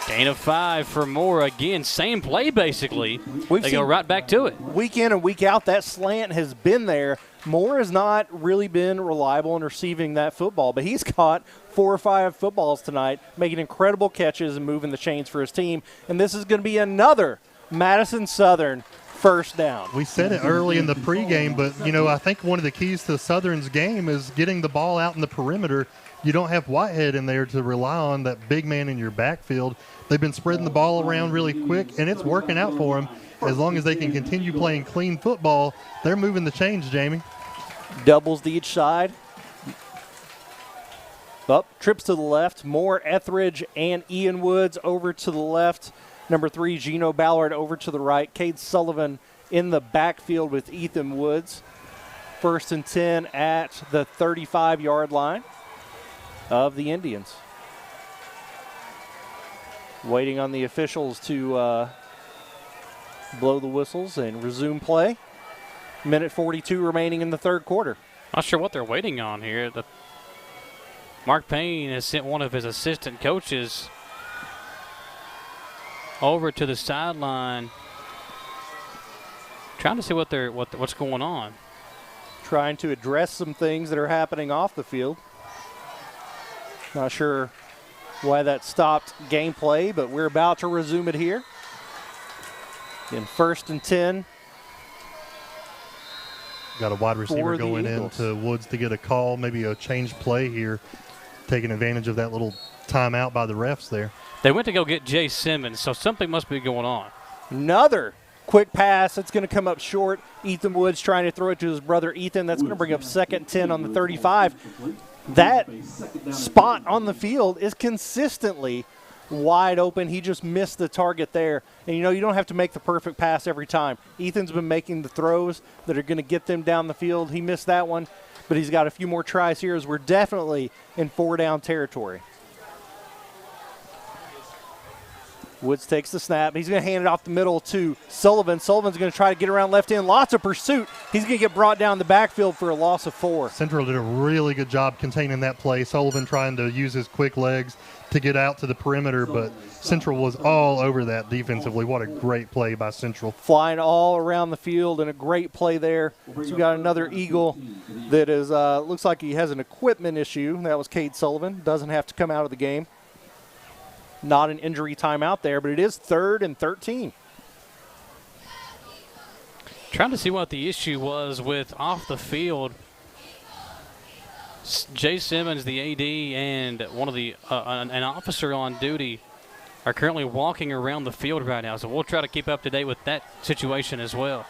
Gain of 5 for Moore. Again, same play basically. They go right back to it. Week in and week out, that slant has been there. Moore has not really been reliable in receiving that football, but he's caught 4 or 5 footballs tonight, making incredible catches and moving the chains for his team. And this is going to be another Madison Southern first down. We said it early in the pregame, but, I think one of the keys to Southern's game is getting the ball out in the perimeter. You don't have Whitehead in there to rely on, that big man in your backfield. They've been spreading the ball around really quick, and it's working out for them. As long as they can continue playing clean football, they're moving the chains, Jamie. Doubles to each side. Up, trips to the left. Moore, Etheridge, and Ian Woods over to the left. Number 3, Gino Ballard over to the right. Cade Sullivan in the backfield with Ethan Woods. 1st and 10 at the 35-yard line of the Indians. Waiting on the officials to blow the whistles and resume play. Minute 42 remaining in the third quarter. Not sure what they're waiting on here. Mark Payne has sent one of his assistant coaches over to the sideline, trying to see what's going on. Trying to address some things that are happening off the field. Not sure why that stopped gameplay, but we're about to resume it here. In 1st and 10. Got a wide receiver going into Woods to get a call, maybe a change play here, taking advantage of that little timeout by the refs there. They went to go get Jay Simmons, so something must be going on. Another quick pass that's going to come up short. Ethan Woods trying to throw it to his brother Ethan. That's going to bring up 2nd and 10 on the 35. That spot on the field is consistently wide open. He just missed the target there. And, you don't have to make the perfect pass every time. Ethan's been making the throws that are going to get them down the field. He missed that one, but he's got a few more tries here as we're definitely in 4-down territory. Woods takes the snap. He's going to hand it off the middle to Sullivan. Sullivan's going to try to get around left end. Lots of pursuit. He's going to get brought down the backfield for a loss of 4. Central did a really good job containing that play. Sullivan trying to use his quick legs to get out to the perimeter, but Central was all over that defensively. What a great play by Central. Flying all around the field, and a great play there. So we got another Eagle that is looks like he has an equipment issue. That was Cade Sullivan. Doesn't have to come out of the game. Not an injury timeout there, but it is 3rd and 13. Trying to see what the issue was with off the field. Jay Simmons, the AD, and one of the an officer on duty are currently walking around the field right now. So we'll try to keep up to date with that situation as well.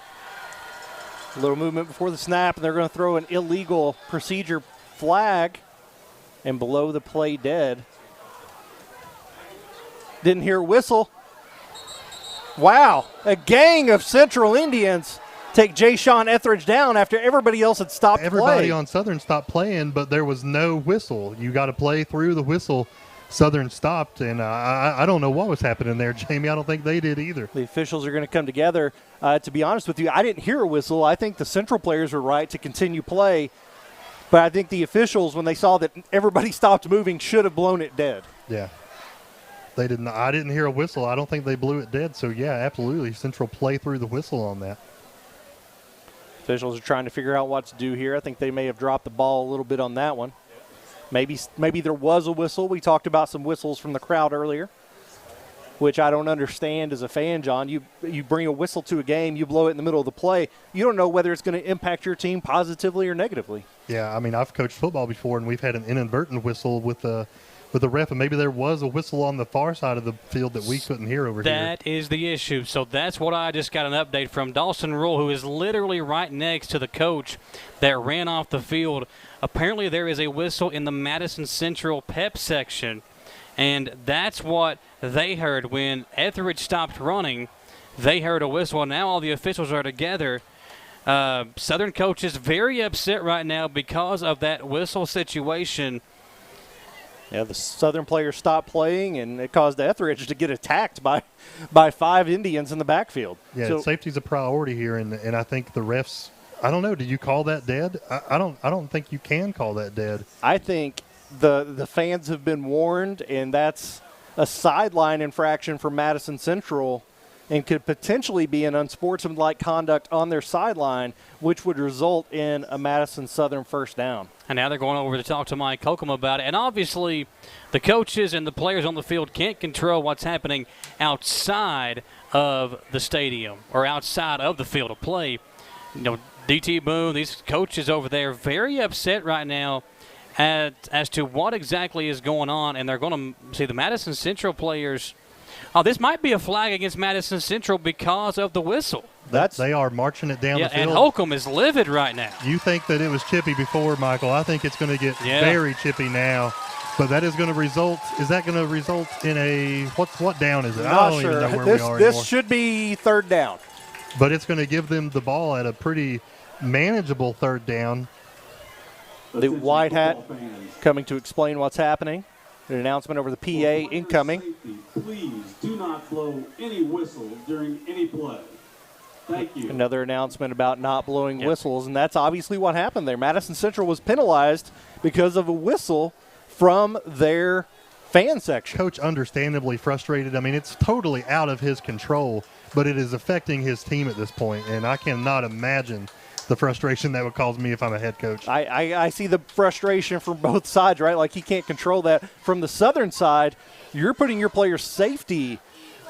A little movement before the snap, and they're going to throw an illegal procedure flag and blow the play dead. Didn't hear a whistle. Wow, a gang of Central Indians take Jay-Sean Etheridge down after everybody else had stopped Everybody play. on Southern stopped playing, but there was no whistle. You got to play through the whistle. Southern stopped, and I don't know what was happening there, Jamie. I don't think they did either. The officials are going to come together. To be honest with you, I didn't hear a whistle. I think the Central players were right to continue play, but I think the officials, when they saw that everybody stopped moving, should have blown it dead. Yeah. They didn't. I didn't hear a whistle. I don't think they blew it dead. So, yeah, absolutely. Central play through the whistle on that. Officials are trying to figure out what to do here. I think they may have dropped the ball a little bit on that one. Maybe there was a whistle. We talked about some whistles from the crowd earlier, which I don't understand as a fan, John. You bring a whistle to a game, you blow it in the middle of the play. You don't know whether it's going to impact your team positively or negatively. Yeah, I mean, I've coached football before, and we've had an inadvertent whistle with the ref, and maybe there was a whistle on the far side of the field that we couldn't hear over here. That is the issue. So that's what I just got an update from Dawson Rule, who is literally right next to the coach that ran off the field. Apparently there is a whistle in the Madison Central pep section, and that's what they heard. When Etheridge stopped running, they heard a whistle, and now all the officials are together. Southern coaches very upset right now because of that whistle situation. Yeah, the Southern players stopped playing, and it caused Etheridge to get attacked by 5 Indians in the backfield. Yeah, so, safety's a priority here, and I think the refs. I don't know. Did you call that dead? I don't think you can call that dead. I think the fans have been warned, and that's a sideline infraction for Madison Central, and could potentially be an unsportsmanlike conduct on their sideline, which would result in a Madison Southern first down. And now they're going over to talk to Mike Holcomb about it. And obviously the coaches and the players on the field can't control what's happening outside of the stadium or outside of the field of play. You know, DT Boone, these coaches over there, very upset right now as to what exactly is going on. And they're going to see the Madison Central players. Oh, this might be a flag against Madison Central because of the whistle. They are marching it down the field. And Holcomb is livid right now. You think that it was chippy before, Michael. I think it's going to get very chippy now. But that is going to result. Is that going to result in a what down is it? Not I don't sure. even know where this, we are This anymore. should be 3rd down. But it's going to give them the ball at a pretty manageable 3rd down. The white hat coming to explain what's happening. An announcement over the PA incoming. Please do not blow any whistles during any play. Thank you. Another announcement about not blowing whistles, and that's obviously what happened there. Madison Central was penalized because of a whistle from their fan section. Coach understandably frustrated. I mean, it's totally out of his control, but it is affecting his team at this point, and I cannot imagine the frustration that would cause me if I'm a head coach. I see the frustration from both sides, right? Like he can't control that. From the Southern side, you're putting your players' safety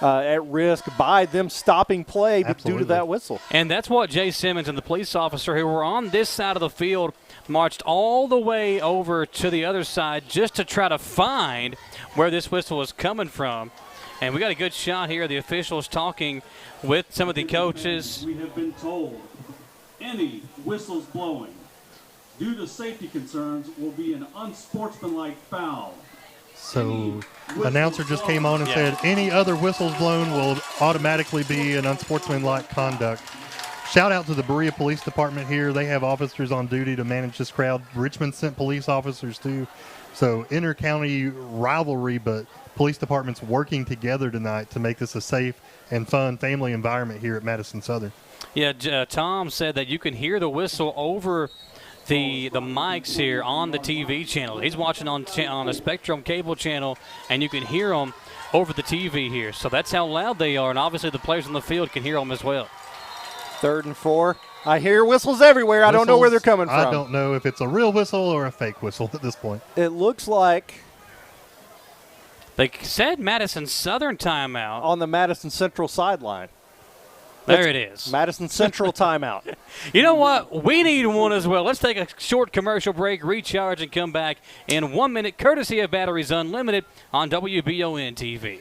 at risk by them stopping play due to that whistle. And that's what Jay Simmons and the police officer who were on this side of the field marched all the way over to the other side just to try to find where this whistle was coming from. And we got a good shot here. The officials talking with some of the coaches. We have been told any whistles blowing due to safety concerns will be an unsportsmanlike foul. So announcer just came on and said any other whistles blown will automatically be an unsportsmanlike conduct. shout out to the Berea Police Department here. They have officers on duty to manage this crowd. Richmond sent police officers too. So inter-county rivalry, but police departments working together tonight to make this a safe and fun family environment here at Madison Southern. Yeah, Tom said that you can hear the whistle over the mics here on the TV channel. He's watching on a Spectrum cable channel, and you can hear them over the TV here. So that's how loud they are, and obviously the players on the field can hear them as well. 3rd and 4. I hear whistles everywhere. I don't know where they're coming from. I don't know if it's a real whistle or a fake whistle at this point. It looks like they said Madison Southern timeout on the Madison Central sideline. There it is. Madison Central timeout. You know what? We need one as well. Let's take a short commercial break, recharge, and come back in 1 minute, courtesy of Batteries Unlimited on WBON TV.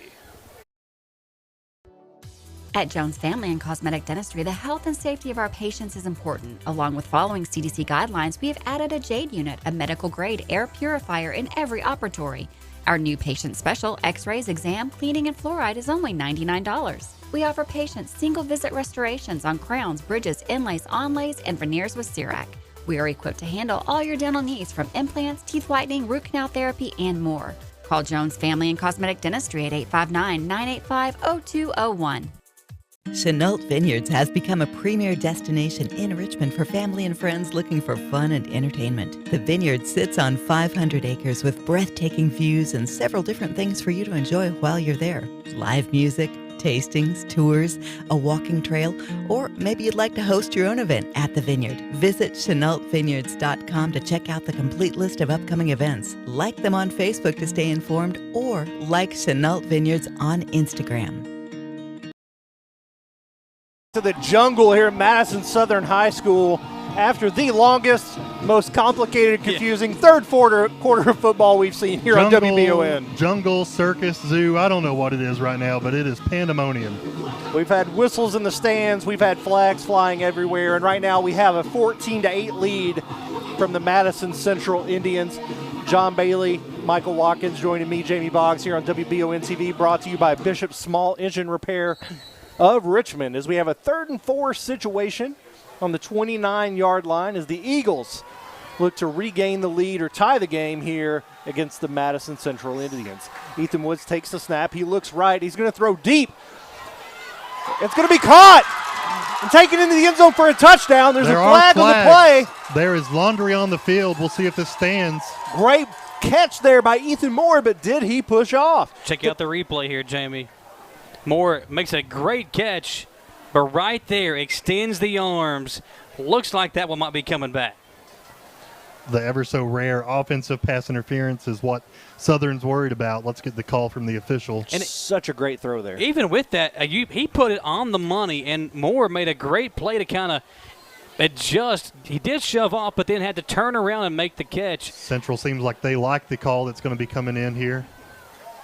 At Jones Family and Cosmetic Dentistry, the health and safety of our patients is important. Along with following CDC guidelines, we have added a JADE unit, a medical-grade air purifier in every operatory. Our new patient special, X-rays, exam, cleaning, and fluoride is only $99. We offer patients single-visit restorations on crowns, bridges, inlays, onlays, and veneers with CERAC. We are equipped to handle all your dental needs from implants, teeth whitening, root canal therapy, and more. Call Jones Family and Cosmetic Dentistry at 859-985-0201. Chenault Vineyards has become a premier destination in Richmond for family and friends looking for fun and entertainment. The vineyard sits on 500 acres with breathtaking views and several different things for you to enjoy while you're there. Live music, tastings, tours, a walking trail, or maybe you'd like to host your own event at the vineyard. Visit ChenaultVineyards.com to check out the complete list of upcoming events. Like them on Facebook to stay informed, or like Chenault Vineyards on Instagram. To the jungle here at Madison Southern High School after the longest, most complicated, confusing third quarter of football we've seen here on WBON. Jungle, circus, zoo, I don't know what it is right now, but it is pandemonium. We've had whistles in the stands, we've had flags flying everywhere, and right now we have a 14-8 lead from the Madison Central Indians. John Bailey, Michael Watkins joining me, Jamie Boggs, here on WBON TV, brought to you by Bishop Small Engine Repair of Richmond, as we have a 3rd and 4 situation on the 29-yard line as the Eagles look to regain the lead or tie the game here against the Madison Central Indians. Ethan Woods takes the snap. He looks right. He's going to throw deep. It's going to be caught and taken into the end zone for a touchdown. There's a flag on the play. There is laundry on the field. We'll see if this stands. Great catch there by Ethan Moore, but did he push off? Check out the replay here, Jamie. Moore makes a great catch, but right there extends the arms. Looks like that one might be coming back. The ever so rare offensive pass interference is what Southern's worried about. Let's get the call from the official. And it's such a great throw there. Even with that, he put it on the money, and Moore made a great play to kind of adjust. He did shove off, but then had to turn around and make the catch. Central seems like they like the call that's going to be coming in here.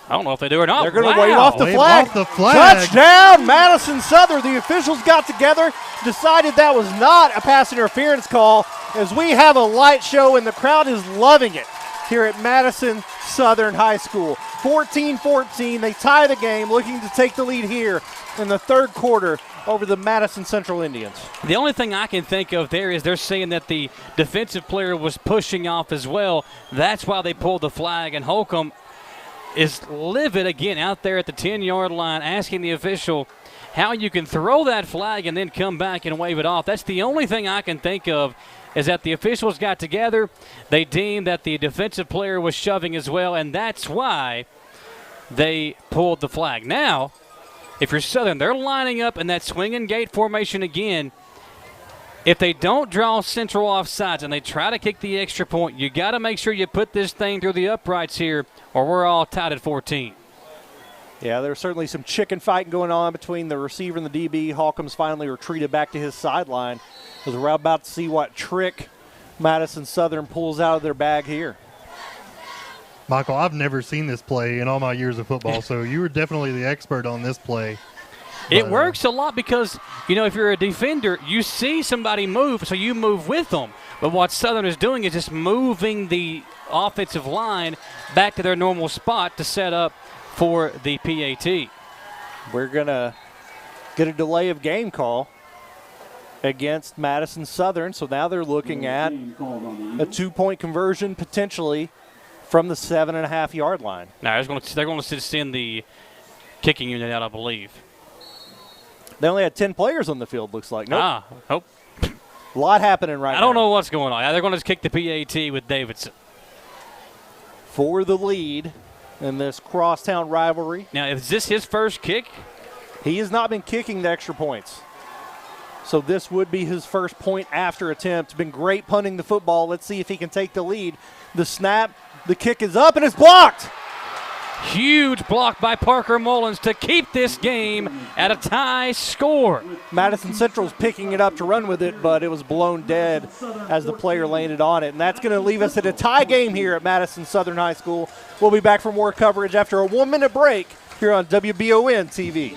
I don't know if they do or not. They're going to wave off the flag. Off the flag. Touchdown, Madison Southern. The officials got together, decided that was not a pass interference call, as we have a light show and the crowd is loving it here at Madison Southern High School. 14-14, they tie the game, looking to take the lead here in the 3rd quarter over the Madison Central Indians. The only thing I can think of there is they're saying that the defensive player was pushing off as well. That's why they pulled the flag, and Holcomb is livid again out there at the 10-yard line, asking the official how you can throw that flag and then come back and wave it off. That's the only thing I can think of, is that the officials got together. They deemed that the defensive player was shoving as well, and that's why they pulled the flag. Now, if you're Southern, they're lining up in that swinging gate formation again. If they don't draw Central offsides and they try to kick the extra point, you got to make sure you put this thing through the uprights here, or we're all tied at 14. Yeah, there's certainly some chicken fighting going on between the receiver and the DB. Holcomb's finally retreated back to his sideline, as we're about to see what trick Madison Southern pulls out of their bag here. Michael, I've never seen this play in all my years of football, so you were definitely the expert on this play. It works a lot because, if you're a defender, you see somebody move, so you move with them. But what Southern is doing is just moving the offensive line back to their normal spot to set up for the PAT. We're going to get a delay of game call. against Madison Southern. So now they're looking at a 2-point conversion potentially from the 7.5-yard line. Now they're going to send the kicking unit out, I believe. They only had 10 players on the field, looks like. Nope. Nope. A lot happening right now. I don't know what's going on. They're going to kick the PAT with Davidson. For the lead in this crosstown rivalry. Now, is this his first kick? He has not been kicking the extra points. So this would be his first point after attempt. Been great punting the football. Let's see if he can take the lead. The snap, the kick is up, and it's blocked. Huge block by Parker Mullins to keep this game at a tie score. Madison Central's picking it up to run with it, but it was blown dead as the player landed on it. And that's going to leave us at a tie game here at Madison Southern High School. We'll be back for more coverage after a 1-minute break here on WBON TV.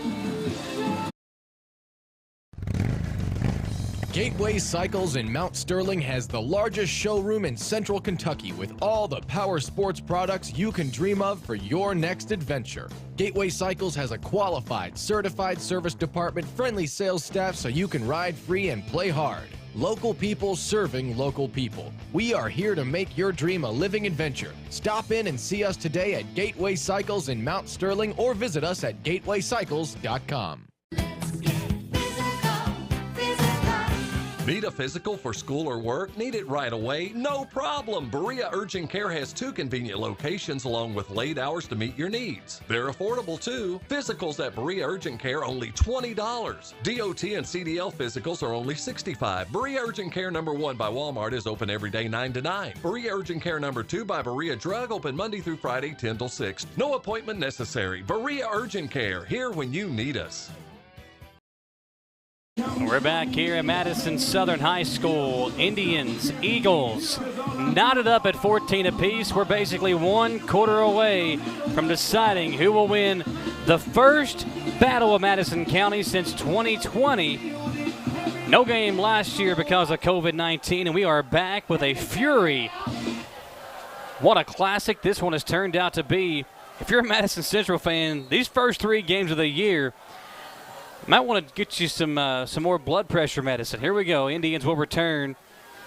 Gateway Cycles in Mount Sterling has the largest showroom in Central Kentucky with all the power sports products you can dream of for your next adventure. Gateway Cycles has a qualified, certified service department, friendly sales staff so you can ride free and play hard. Local people serving local people. We are here to make your dream a living adventure. Stop in and see us today at Gateway Cycles in Mount Sterling or visit us at gatewaycycles.com. Need a physical for school or work? Need it right away? No problem. Berea Urgent Care has 2 convenient locations along with late hours to meet your needs. They're affordable too. Physicals at Berea Urgent Care only $20. DOT and CDL physicals are only $65. Berea Urgent Care number 1 by Walmart is open every day 9 to 9. Berea Urgent Care number 2 by Berea Drug open Monday through Friday 10 till 6. No appointment necessary. Berea Urgent Care, here when you need us. We're back here at Madison Southern High School. Indians, Eagles, knotted up at 14 apiece. We're basically 1 quarter away from deciding who will win the first battle of Madison County since 2020. No game last year because of COVID-19, and we are back with a fury. What a classic this one has turned out to be. If you're a Madison Central fan, these first 3 games of the year might want to get you some more blood pressure medicine. Here we go. Indians will return.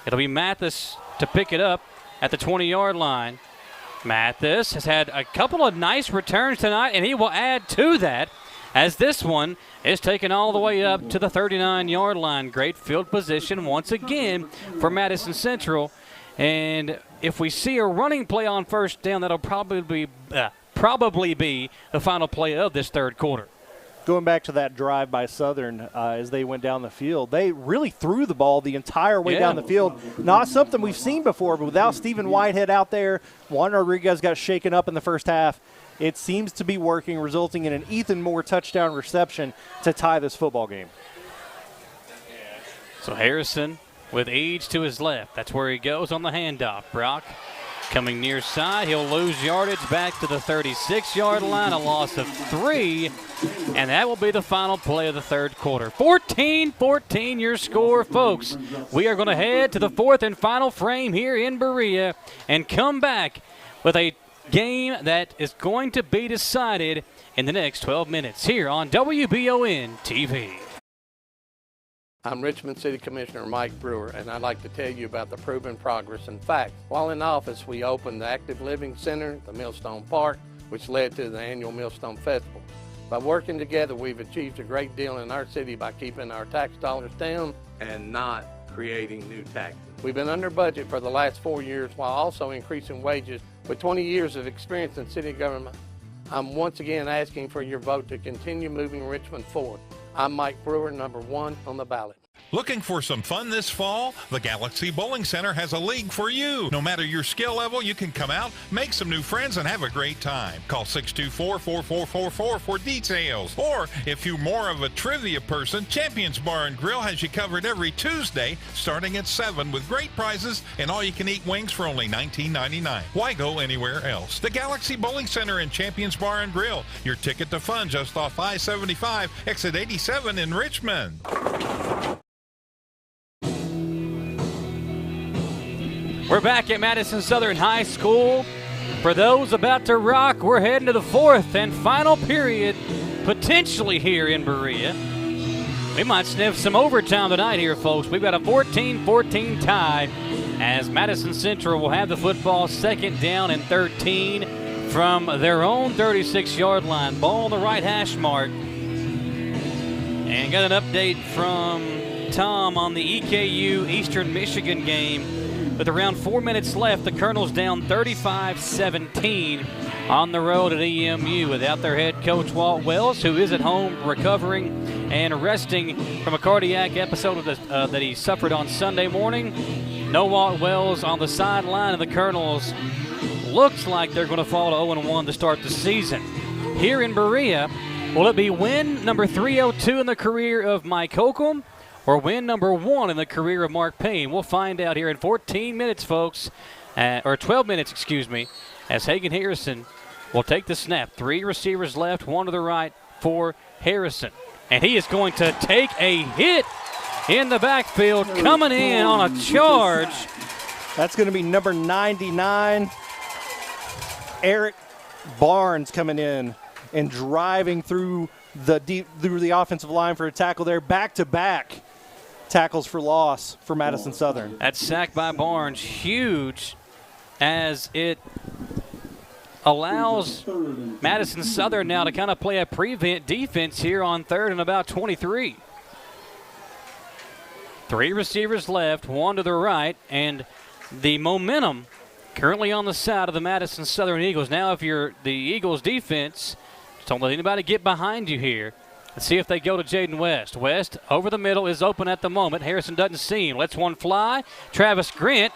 It'll be Mathis to pick it up at the 20-yard line. Mathis has had a couple of nice returns tonight, and he will add to that as this one is taken all the way up to the 39-yard line. Great field position once again for Madison Central. And if we see a running play on first down, that'll probably be the final play of this third quarter. Going back to that drive by Southern as they went down the field, they really threw the ball the entire way down the field. Not something we've seen before, but without Stephen Whitehead out there, Juan Rodriguez got shaken up in the first half. It seems to be working, resulting in an Ethan Moore touchdown reception to tie this football game. So Harrison with Eads to his left. That's where he goes on the handoff. Brock coming near side. He'll lose yardage back to the 36-yard line, a loss of 3. And that will be the final play of the third quarter. 14-14 your score, folks. We are going to head to the 4th and final frame here in Berea and come back with a game that is going to be decided in the next 12 minutes here on WBON TV. I'm Richmond City Commissioner Mike Brewer, and I'd like to tell you about the proven progress and facts. While in office, we opened the Active Living Center, the Millstone Park, which led to the annual Millstone Festival. By working together, we've achieved a great deal in our city by keeping our tax dollars down and not creating new taxes. We've been under budget for the last 4 years while also increasing wages. With 20 years of experience in city government, I'm once again asking for your vote to continue moving Richmond forward. I'm Mike Brewer, number 1 on the ballot. Looking for some fun this fall? The Galaxy Bowling Center has a league for you. No matter your skill level, you can come out, make some new friends, and have a great time. Call 624-4444 for details. Or, if you're more of a trivia person, Champions Bar and Grill has you covered every Tuesday, starting at 7 with great prizes and all-you-can-eat wings for only $19.99. Why go anywhere else? The Galaxy Bowling Center and Champions Bar and Grill. Your ticket to fun just off I-75, exit 87 in Richmond. We're back at Madison Southern High School. For those about to rock, we're heading to the 4th and final period, potentially here in Berea. We might sniff some overtime tonight here, folks. We've got a 14-14 tie as Madison Central will have the football, second down and 13 from their own 36-yard line. Ball on the right hash mark. And got an update from Tom on the EKU Eastern Michigan game. With around 4 minutes left, the Colonels down 35-17 on the road at EMU without their head coach Walt Wells, who is at home recovering and resting from a cardiac episode that he suffered on Sunday morning. No Walt Wells on the sideline, and the Colonels looks like they're going to fall to 0-1 to start the season. Here in Berea, will it be win number 302 in the career of Mike Holcomb or win number 1 in the career of Mark Payne? We'll find out here in 14 minutes, folks, or 12 minutes, excuse me, as Hagan Harrison will take the snap. 3 receivers left, 1 to the right for Harrison. And he is going to take a hit in the backfield, coming in on a charge. That's going to be number 99, Eric Barnes, coming in and driving through the offensive line for a tackle there. Back-to-back tackles for loss for Madison Southern. That sack by Barnes, huge, as it allows Madison Southern now to kind of play a prevent defense here on 3rd and about 23. 3 receivers left, 1 to the right, and the momentum currently on the side of the Madison Southern Eagles. Now if you're the Eagles defense, just don't let anybody get behind you here. Let's see if they go to Jaden West. West over the middle is open at the moment. Harrison doesn't see him. Lets one fly. Travis Grant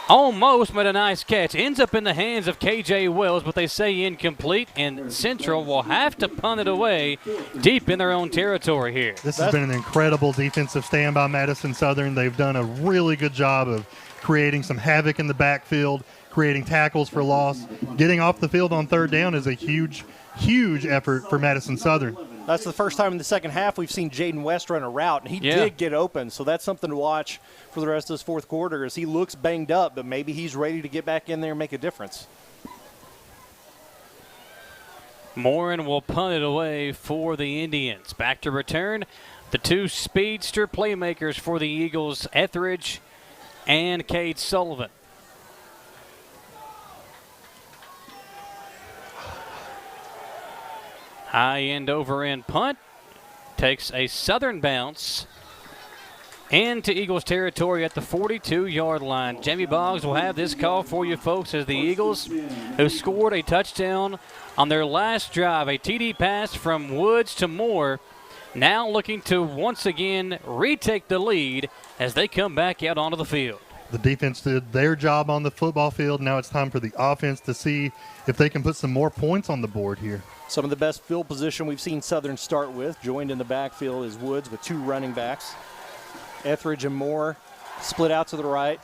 almost made a nice catch. Ends up in the hands of K.J. Wells, but they say incomplete, and Central will have to punt it away deep in their own territory here. This has been an incredible defensive stand by Madison Southern. They've done a really good job of creating some havoc in the backfield, creating tackles for loss. Getting off the field on 3rd down is a huge, huge effort for Madison Southern. That's the first time in the second half we've seen Jaden West run a route, and he did get open. So that's something to watch for the rest of this fourth quarter as he looks banged up, but maybe he's ready to get back in there and make a difference. Morin will punt it away for the Indians. Back to return, the 2 speedster playmakers for the Eagles, Etheridge and Cade Sullivan. High end over end punt. Takes a Southern bounce into Eagles territory at the 42-yard line. Jamie Boggs will have this call for you folks as the Eagles, who scored a touchdown on their last drive, a TD pass from Woods to Moore, now looking to once again retake the lead as they come back out onto the field. The defense did their job on the football field. Now it's time for the offense to see if they can put some more points on the board here. Some of the best field position we've seen Southern start with. Joined in the backfield is Woods with 2 running backs. Etheridge and Moore split out to the right.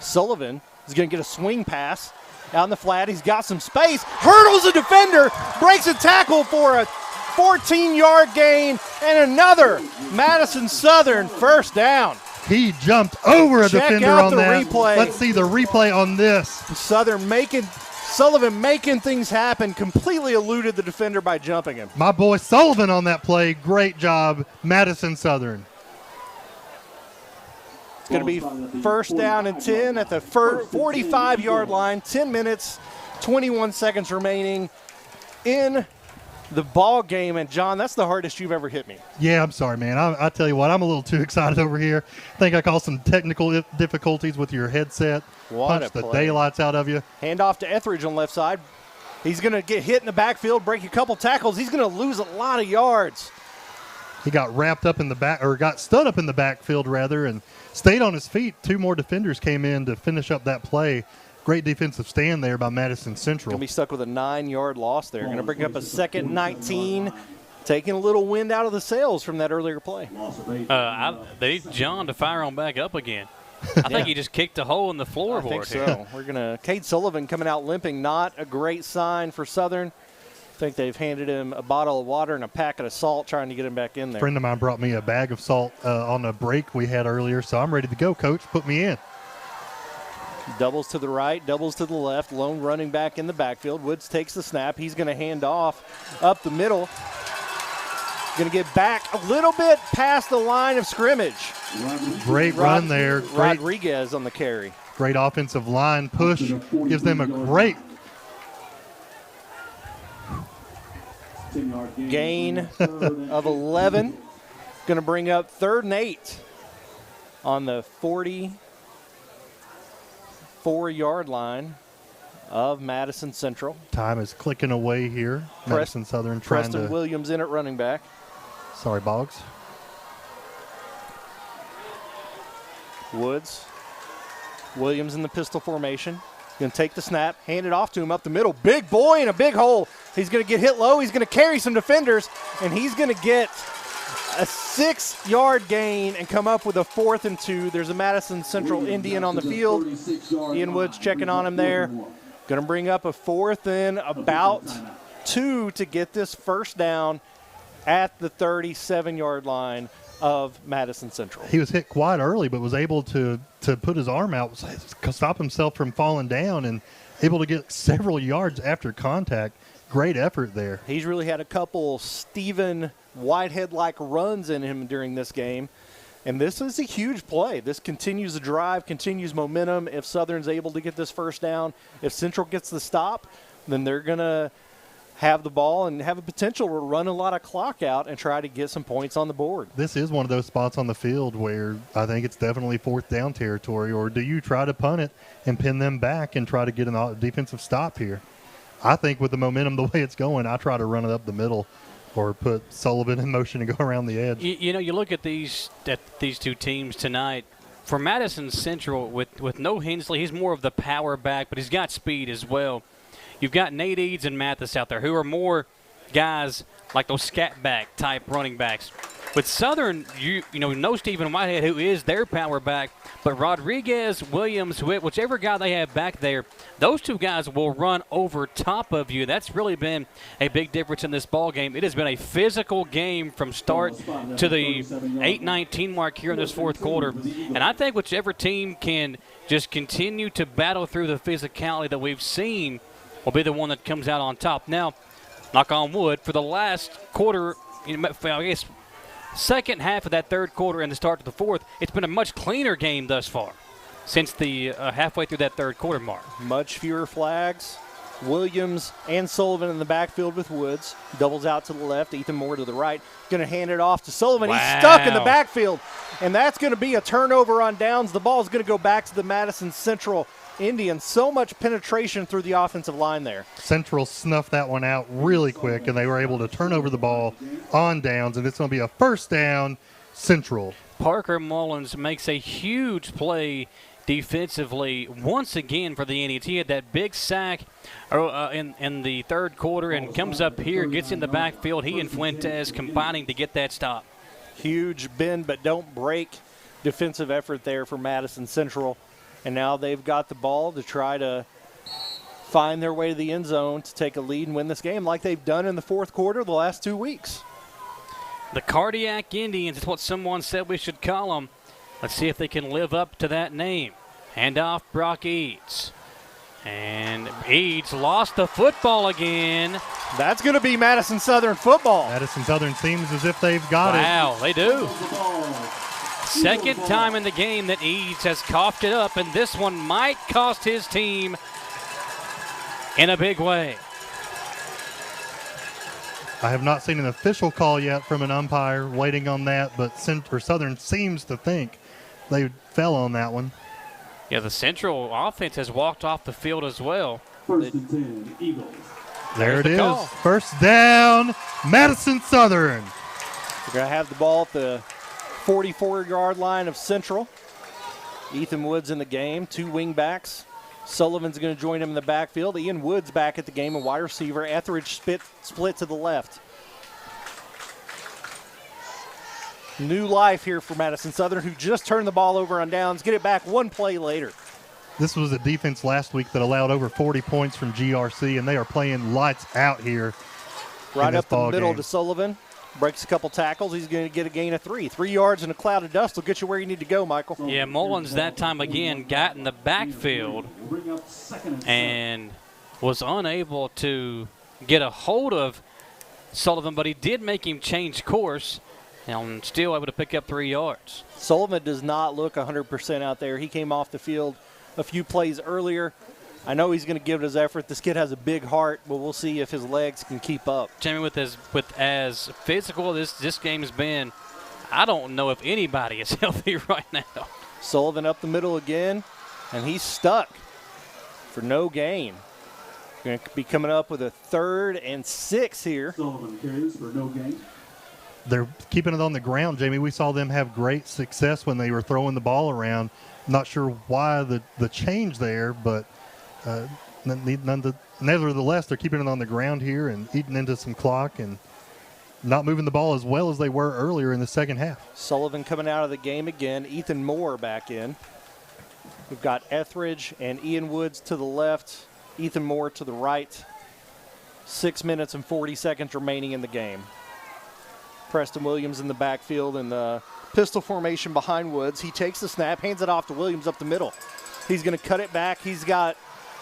Sullivan is going to get a swing pass out in the flat. He's got some space. Hurdles a defender. Breaks a tackle for a 14-yard gain. And another Madison Southern first down. He jumped over a defender on that. Replay. Let's see the replay on this. Sullivan making things happen, completely eluded the defender by jumping him. My boy Sullivan on that play. Great job, Madison Southern. It's going to be first down and 10 at the 45-yard line. 10 minutes, 21 seconds remaining in the ball game. And, John, that's the hardest you've ever hit me. Yeah, I'm sorry, man. I tell you what, I'm a little too excited over here. I think I caused some technical difficulties with your headset. Punched the daylights out of you. Hand off to Etheridge on the left side. He's going to get hit in the backfield, break a couple tackles. He's going to lose a lot of yards. He got wrapped up in the back, or got stood up in the backfield, rather, and stayed on his feet. 2 more defenders came in to finish up that play. Great defensive stand there by Madison Central. Going to be stuck with a 9-yard loss there. Going to bring up a 2nd 19, taking a little wind out of the sails from that earlier play. They need John to fire on back up again. I think he just kicked a hole in the floorboard. I think so. We're going to – Cade Sullivan coming out limping, not a great sign for Southern. I think they've handed him a bottle of water and a packet of salt trying to get him back in there. A friend of mine brought me a bag of salt on a break we had earlier, so I'm ready to go, Coach. Put me in. Doubles to the right, doubles to the left. Lone running back in the backfield. Woods takes the snap. He's going to hand off up the middle. Going to get back a little bit past the line of scrimmage. Great run there. Great, Rodriguez on the carry. Great offensive line push. Gives them a great gain of 11. Going to bring up 3rd and 8 on the 44-yard line of Madison Central. Time is clicking away here. Madison Southern trying Preston to. Williams in at running back. Sorry, Boggs. Woods. Williams in the pistol formation. Going to take the snap, hand it off to him up the middle. Big boy in a big hole. He's going to get hit low. He's going to carry some defenders, and he's going to get a 6-yard gain and come up with a 4th and 2. There's a Madison Central Indian on the field. Ian Woods checking on him there. Going to bring up a 4th and about 2 to get this first down at the 37-yard line of Madison Central. He was hit quite early, but was able to put his arm out, stop himself from falling down, and able to get several yards after contact. Great effort there. He's really had a couple Stephen Whitehead-like runs in him during this game, and this is a huge play. This continues the drive, continues momentum. If Southern's able to get this first down, if Central gets the stop, then they're going to have the ball and have a potential to run a lot of clock out and try to get some points on the board. This is one of those spots on the field where I think it's definitely 4th down territory, or do you try to punt it and pin them back and try to get a defensive stop here? I think with the momentum the way it's going, I try to run it up the middle or put Sullivan in motion and go around the edge. You know, you look at these two teams tonight. For Madison Central, with no Hensley, he's more of the power back, but he's got speed as well. You've got Nate Eads and Mathis out there who are more guys like those scat back type running backs. With Southern, you know Stephen Whitehead, who is their power back, but Rodriguez, Williams, whichever guy they have back there, those two guys will run over top of you. That's really been a big difference in this ball game. It has been a physical game from start to the 8:19 mark here in this 4th quarter. And I think whichever team can just continue to battle through the physicality that we've seen will be the one that comes out on top. Now, knock on wood, for the last quarter, I guess second half of that 3rd quarter and the start of the 4th, it's been a much cleaner game thus far since the halfway through that 3rd quarter mark. Much fewer flags. Williams and Sullivan in the backfield with Woods. Doubles out to the left, Ethan Moore to the right. Going to hand it off to Sullivan. Wow. He's stuck in the backfield, and that's going to be a turnover on downs. The ball is going to go back to the Madison Central Indians. So much penetration through the offensive line there. Central snuffed that one out really quick, and they were able to turn over the ball on downs, and it's going to be a 1st down, Central. Parker Mullins makes a huge play defensively once again for the Indians. He had that big sack in the 3rd quarter and comes up here, gets in the backfield. He and Fuentes combining to get that stop. Huge bend but don't break defensive effort there for Madison Central. And now they've got the ball to try to find their way to the end zone to take a lead and win this game like they've done in the 4th quarter the last 2 weeks. The Cardiac Indians is what someone said we should call them. Let's see if they can live up to that name. Handoff, Brock Eads. And Eads lost the football again. That's going to be Madison Southern football. Madison Southern seems as if they've got it. Wow, they do. Second time in the game that Eads has coughed it up, and this one might cost his team in a big way. I have not seen an official call yet from an umpire, waiting on that, but Southern seems to think they fell on that one. Yeah, the Central offense has walked off the field as well. 1st and 10, Eagles. There it is. Call. 1st down, Madison Southern. We're going to have the ball at the 44-yard line of Central. Ethan Woods in the game, 2 wing backs. Sullivan's going to join him in the backfield. Ian Woods back at the game, a wide receiver. Etheridge split to the left. New life here for Madison Southern, who just turned the ball over on downs. Get it back one play later. This was a defense last week that allowed over 40 points from GRC, and they are playing lights out here. Right up the middle to Sullivan. Breaks a couple tackles. He's going to get a gain of 3. 3 yards in a cloud of dust will get you where you need to go, Michael. Yeah, Mullins that time again got in the backfield and was unable to get a hold of Sullivan, but he did make him change course and still able to pick up 3 yards. Sullivan does not look 100% out there. He came off the field a few plays earlier. I know he's going to give it his effort. This kid has a big heart, but we'll see if his legs can keep up. Jamie, with as physical as this game has been, I don't know if anybody is healthy right now. Sullivan up the middle again, and he's stuck for no gain. Going to be coming up with a 3rd and 6 here. Sullivan carries for no gain. They're keeping it on the ground, Jamie. We saw them have great success when they were throwing the ball around. Not sure why the change there, but nevertheless, they're keeping it on the ground here and eating into some clock and not moving the ball as well as they were earlier in the second half. Sullivan coming out of the game again. Ethan Moore back in. We've got Etheridge and Ian Woods to the left, Ethan Moore to the right. 6 minutes and 40 seconds remaining in the game. Preston Williams in the backfield in the pistol formation behind Woods. He takes the snap, hands it off to Williams up the middle. He's going to cut it back. He's got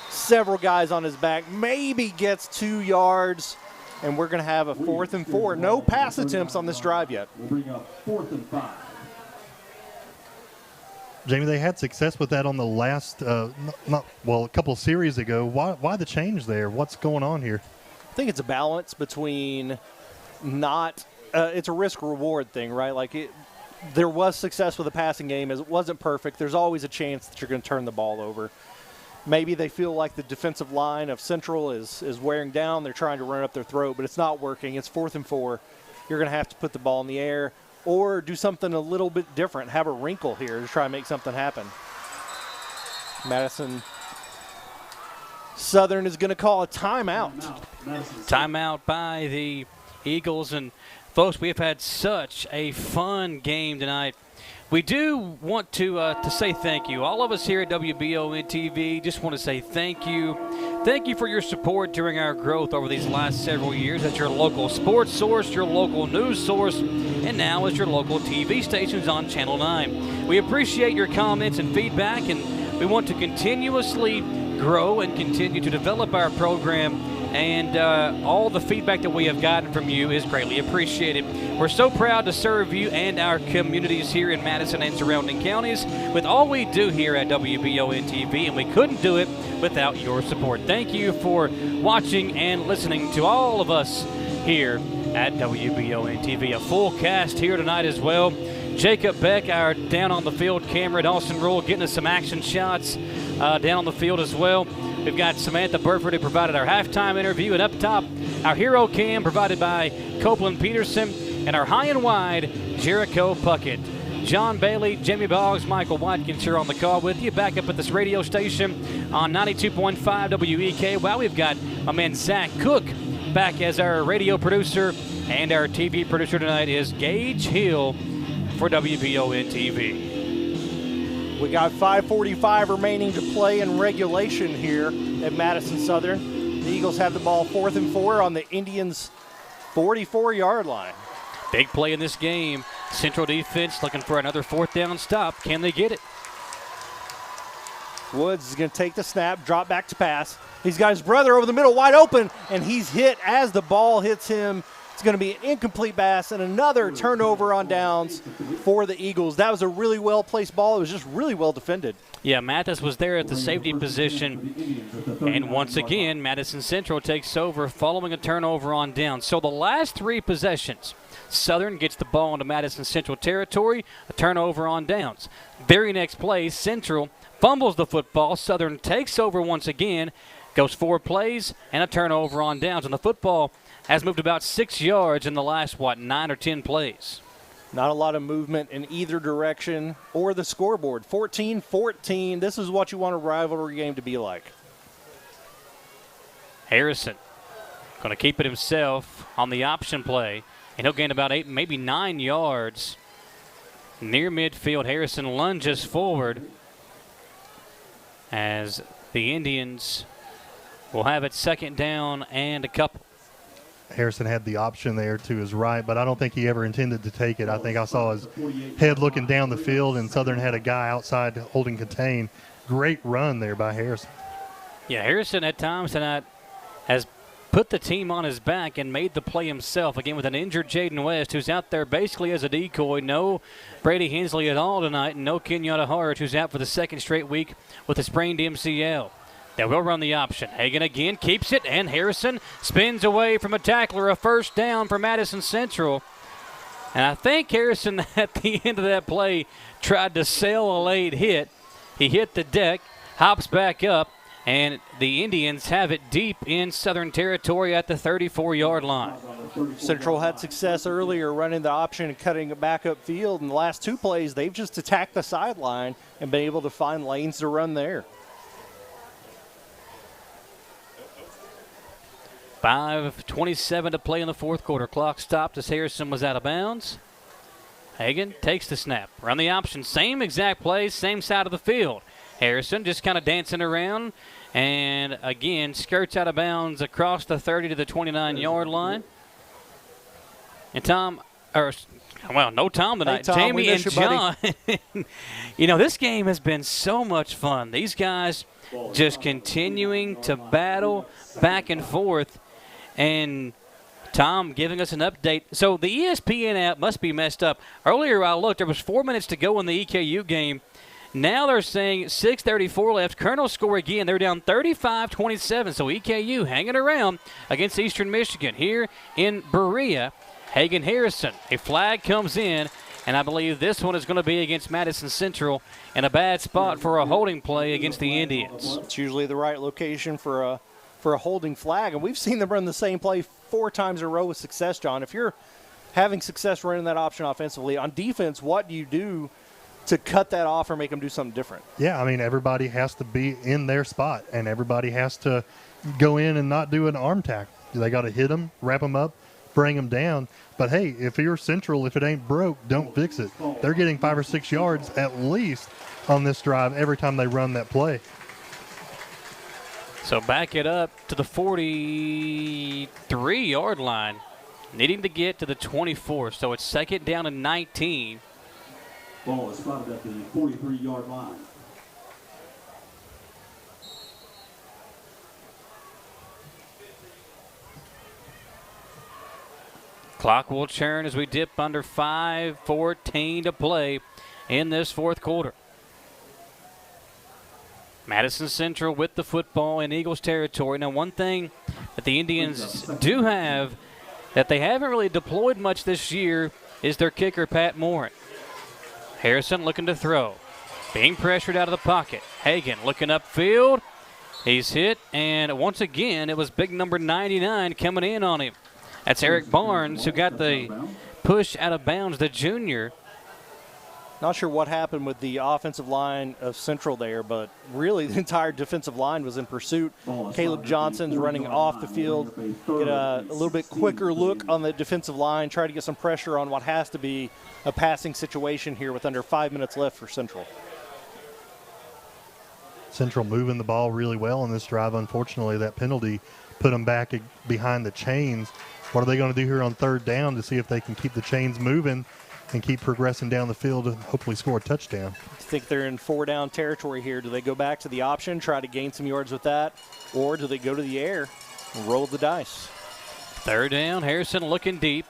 several guys on his back. Maybe gets 2 yards, and we're going to have a 4th and 4. No pass attempts on this drive yet. We'll bring up 4th and 5. Jamie, they had success with that on the last, a couple of series ago. Why the change there? What's going on here? I think it's a balance between it's a risk-reward thing, right? Like there was success with the passing game. As it wasn't perfect, there's always a chance that you're going to turn the ball over. Maybe they feel like the defensive line of Central is wearing down. They're trying to run up their throat, but it's not working. It's 4th and 4. You're going to have to put the ball in the air or do something a little bit different, have a wrinkle here to try and make something happen. Madison Southern is going to call a timeout. Timeout by the Eagles. And, folks, we have had such a fun game tonight. We do want to say thank you. All of us here at WBON TV just want to say thank you. Thank you for your support during our growth over these last several years as your local sports source, your local news source, and now as your local TV stations on Channel 9. We appreciate your comments and feedback, and we want to continuously grow and continue to develop our program, and all the feedback that we have gotten from you is greatly appreciated. We're so proud to serve you and our communities here in Madison and surrounding counties with all we do here at WBON TV, and we couldn't do it without your support. Thank you for watching and listening to all of us here at WBON TV. A full cast here tonight as well. Jacob Beck, our down-on-the-field camera, Dawson Rule getting us some action shots down on the field as well. We've got Samantha Burford who provided our halftime interview, and up top, our hero cam provided by Copeland Peterson, and our high and wide, Jericho Puckett. John Bailey, Jamie Boggs, Michael Watkins here on the call with you. Back up at this radio station on 92.5 WEK. Well, we've got my man Zach Cook back as our radio producer, and our TV producer tonight is Gage Hill for WBON TV. We got 5:45 remaining to play in regulation here at Madison Southern. The Eagles have the ball 4th and 4 on the Indians' 44-yard line. Big play in this game. Central defense looking for another 4th down stop. Can they get it? Woods is going to take the snap, drop back to pass. He's got his brother over the middle wide open, and he's hit as the ball hits him. It's going to be an incomplete pass and another turnover on downs for the Eagles. That was a really well-placed ball. It was just really well defended. Yeah, Mathis was there at the safety position. And once again, Madison Central takes over following a turnover on downs. So the last 3 possessions, Southern gets the ball into Madison Central territory, a turnover on downs. Very next play, Central fumbles the football. Southern takes over once again, goes 4 plays, and a turnover on downs. And the football has moved about 6 yards in the last, 9 or 10 plays. Not a lot of movement in either direction or the scoreboard. 14-14. This is what you want a rivalry game to be like. Harrison going to keep it himself on the option play, and he'll gain about 8, maybe 9 yards. Near midfield, Harrison lunges forward as the Indians will have it 2nd down and a couple. Harrison had the option there to his right, but I don't think he ever intended to take it. I think I saw his head looking down the field, and Southern had a guy outside holding contain. Great run there by Harrison. Yeah, Harrison at times tonight has put the team on his back and made the play himself, again with an injured Jaden West, who's out there basically as a decoy. No Brady Hensley at all tonight, and no Kenyatta Hart, who's out for the second straight week with a sprained MCL. They will run the option. Hagan again keeps it, and Harrison spins away from a tackler. A first down for Madison Central. And I think Harrison, at the end of that play, tried to sell a late hit. He hit the deck, hops back up, and the Indians have it deep in Southern Territory at the 34-yard line. Central had success earlier running the option and cutting it back up field. In the last two plays, they've just attacked the sideline and been able to find lanes to run there. 5:27 to play in the fourth quarter. Clock stopped as Harrison was out of bounds. Hagan takes the snap. Run the option. Same exact play, same side of the field. Harrison just kind of dancing around and, again, skirts out of bounds across the 30 to the 29-yard line. And no Tom tonight. Hey, Tom, Jamie and you, John. You know, this game has been so much fun. These guys just continuing to battle back and forth. And Tom giving us an update. So the ESPN app must be messed up. Earlier I looked, there was 4 minutes to go in the EKU game. Now they're saying 6:34 left. Colonel score again. They're down 35-27. So EKU hanging around against Eastern Michigan here in Berea. Hagan Harrison. A flag comes in, and I believe this one is going to be against Madison Central in a bad spot for a holding play against the Indians. It's usually the right location for a holding flag, and we've seen them run the same play 4 times in a row with success, John. If you're having success running that option offensively, on defense, what do you do to cut that off or make them do something different? Yeah, I mean, everybody has to be in their spot, and everybody has to go in and not do an arm tack. They got to hit them, wrap them up, bring them down. But, hey, if you're Central, if it ain't broke, don't fix it. They're getting 5 or 6 yards at least on this drive every time they run that play. So back it up to the 43-yard line, needing to get to the 24. So it's second down and 19. Ball is spotted at the 43-yard line. Clock will churn as we dip under 5:14 to play in this fourth quarter. Madison Central with the football in Eagles territory. Now, one thing that the Indians do have that they haven't really deployed much this year is their kicker, Pat Morin. Harrison looking to throw. Being pressured out of the pocket. Hagan looking upfield. He's hit, and once again, it was big number 99 coming in on him. That's Eric Barnes, who got the push out of bounds, the junior. Not sure what happened with the offensive line of Central there, but really the entire defensive line was in pursuit. Caleb Johnson's running off the field. Get a little bit quicker look on the defensive line, try to get some pressure on what has to be a passing situation here with under 5 minutes left for Central. Central moving the ball really well in this drive. Unfortunately, that penalty put them back behind the chains. What are they going to do here on third down to see if they can keep the chains moving and keep progressing down the field and hopefully score a touchdown? I think they're in 4-down territory here. Do they go back to the option, try to gain some yards with that, or do they go to the air and roll the dice? Third down, Harrison looking deep.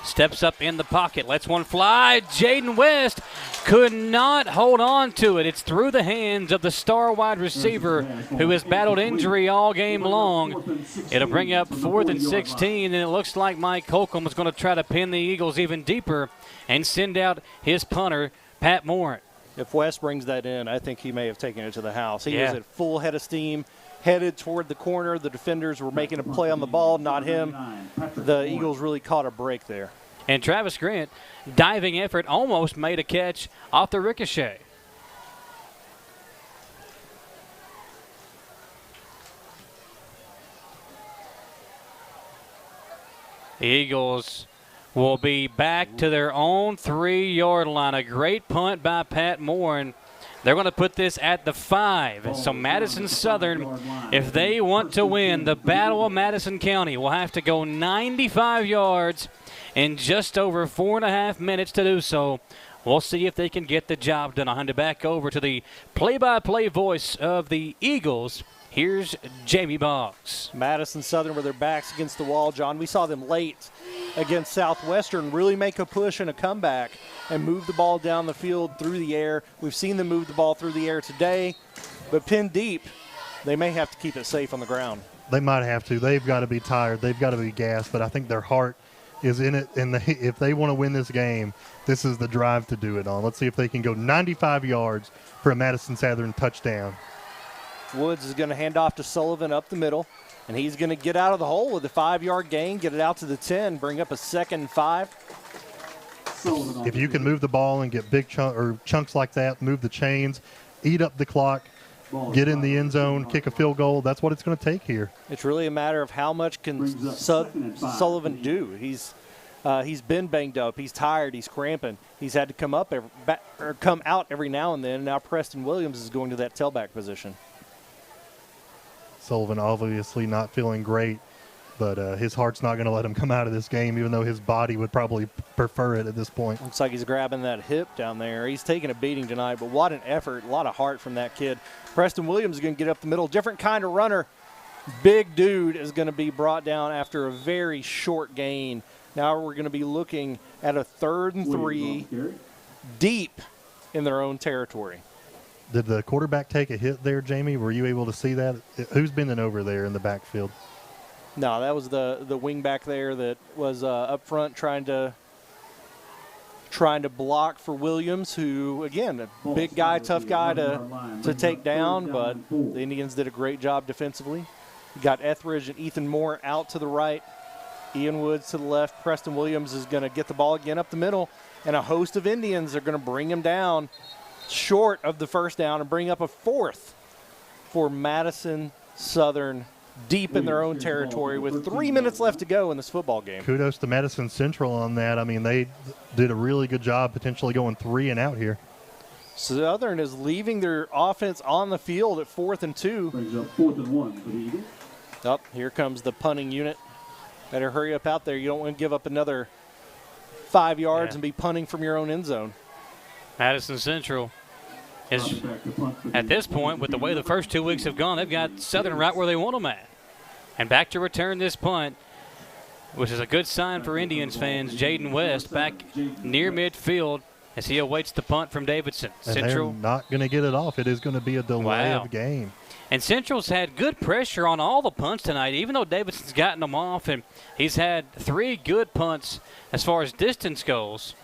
Steps up in the pocket, lets one fly. Jaden West could not hold on to it. It's through the hands of the star wide receiver who has battled injury all game long. It'll bring up 4th and 16, and it looks like Mike Holcomb is going to try to pin the Eagles even deeper and send out his punter, Pat Morin. If West brings that in, I think he may have taken it to the house. He was at full head of steam, headed toward the corner. The defenders were making a play on the ball, not him. The Eagles really caught a break there. And Travis Grant, diving effort, almost made a catch off the ricochet. The Eagles will be back to their own 3-yard line. A great punt by Pat Morin. They're going to put this at the 5. So Madison Southern, if they want to win the Battle of Madison County, will have to go 95 yards in just over 4.5 minutes to do so. We'll see if they can get the job done. I'll hand it back over to the play-by-play voice of the Eagles. Here's Jamie Boggs. Madison Southern with their backs against the wall, John. We saw them late against Southwestern really make a push and a comeback and move the ball down the field through the air. We've seen them move the ball through the air today, but pinned deep, they may have to keep it safe on the ground. They might have to. They've got to be tired. They've got to be gassed, but I think their heart is in it, and if they want to win this game, this is the drive to do it on. Let's see if they can go 95 yards for a Madison Southern touchdown. Woods is going to hand off to Sullivan up the middle, and he's going to get out of the hole with a 5-yard gain, get it out to the 10, bring up a 2nd and 5. If you can move the ball and get big chunks like that, move the chains, eat up the clock, get in the end zone, kick a field goal, that's what it's going to take here. It's really a matter of how much can Sullivan do. He's been banged up. He's tired. He's cramping. He's had to come out every now and then. Now Preston Williams is going to that tailback position. Sullivan obviously not feeling great, but his heart's not going to let him come out of this game, even though his body would probably prefer it at this point. Looks like he's grabbing that hip down there. He's taking a beating tonight, but what an effort. A lot of heart from that kid. Preston Williams is going to get up the middle. Different kind of runner. Big dude is going to be brought down after a very short gain. Now we're going to be looking at a 3rd and 3 deep in their own territory. Did the quarterback take a hit there, Jamie? Were you able to see that? Who's bending over there in the backfield? No, that was the wing back there that was up front trying to block for Williams, who, again, a big guy, tough guy to take down, but the Indians did a great job defensively. You got Etheridge and Ethan Moore out to the right, Ian Woods to the left. Preston Williams is going to get the ball again up the middle, and a host of Indians are going to bring him down short of the first down and bring up a 4th for Madison Southern deep in their own territory with 3 minutes left to go in this football game. Kudos to Madison Central on that. I mean, they did a really good job potentially going 3 and out here. Southern is leaving their offense on the field at 4th and 2. Brings up 4th and 1 for the Eagles. Oh, here comes the punting unit. Better hurry up out there. You don't want to give up another 5 yards and be punting from your own end zone. Madison Central is, at this point, with the way the first 2 weeks have gone, they've got Southern right where they want them at. And back to return this punt, which is a good sign for Indians fans. Jaden West back near midfield as he awaits the punt from Davidson. And Central they're not going to get it off. It is going to be a delay of game. And Central's had good pressure on all the punts tonight, even though Davidson's gotten them off, and he's had 3 good punts as far as distance goes.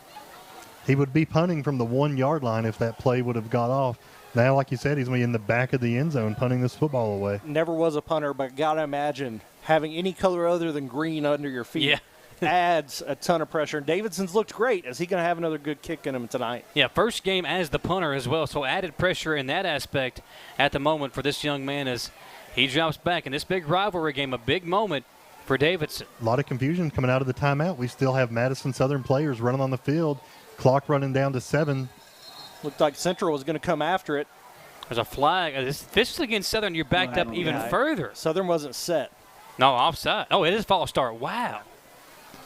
He would be punting from the 1-yard line if that play would have got off. Now, like you said, he's going to be in the back of the end zone punting this football away. Never was a punter, but got to imagine having any color other than green under your feet adds a ton of pressure. And Davidson's looked great. Is he going to have another good kick in him tonight? Yeah, first game as the punter as well, so added pressure in that aspect at the moment for this young man as he drops back in this big rivalry game, a big moment for Davidson. A lot of confusion coming out of the timeout. We still have Madison Southern players running on the field. Clock running down to 7. Looked like Central was going to come after it. There's a flag. This is against Southern. You're backed up even further. Southern wasn't set. No, offside. Oh, it is false start. Wow.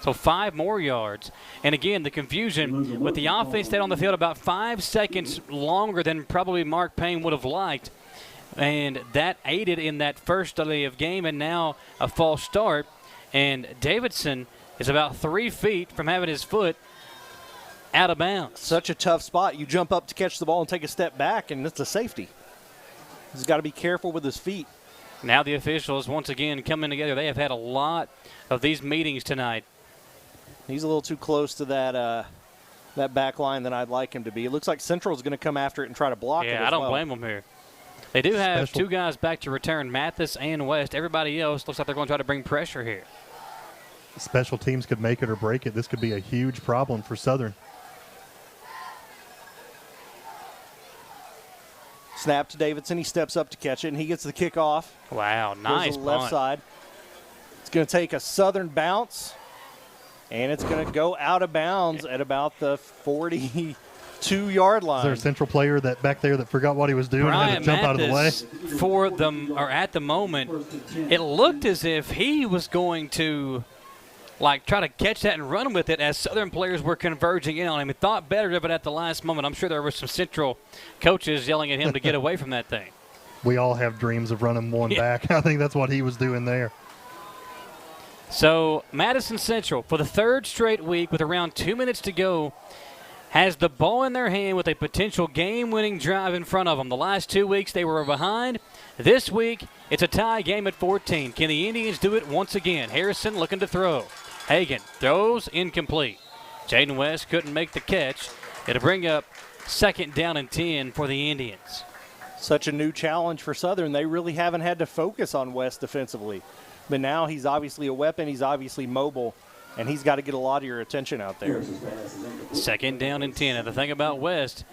So 5 more yards. And again, the confusion with the offense stayed on the field about 5 seconds longer than probably Mark Payne would have liked. And that aided in that first delay of game, and now a false start. And Davidson is about 3 feet from having his foot out of bounds. Such a tough spot. You jump up to catch the ball and take a step back, and it's a safety. He's got to be careful with his feet. Now the officials once again coming together. They have had a lot of these meetings tonight. He's a little too close to that back line than I'd like him to be. It looks like Central is going to come after it and try to block it as well. Yeah, I don't blame them here. They do have 2 guys back to return, Mathis and West. Everybody else looks like they're going to try to bring pressure here. Special teams could make it or break it. This could be a huge problem for Southern. Snap to Davidson. He steps up to catch it, and he gets the kickoff. Wow, nice Goes to the left punt. side. It's going to take a Southern bounce, and it's going to go out of bounds at about the 42-yard line. Is there a Central player that back there that forgot what he was doing and had to jump out of the way? For them, or at the moment, it looked as if he was going to try to catch that and run with it as Southern players were converging in on him. He thought better of it at the last moment. I'm sure there were some Central coaches yelling at him to get away from that thing. We all have dreams of running one back. I think that's what he was doing there. So Madison Central, for the third straight week with around 2 minutes to go, has the ball in their hand with a potential game-winning drive in front of them. The last 2 weeks they were behind. This week it's a tie game at 14. Can the Indians do it once again? Harrison looking to throw. Hagan throws incomplete. Jaden West couldn't make the catch. It'll bring up 2nd down and 10 for the Indians. Such a new challenge for Southern. They really haven't had to focus on West defensively. But now he's obviously a weapon. He's obviously mobile, and he's got to get a lot of your attention out there. 2nd down and 10. And the thing about West,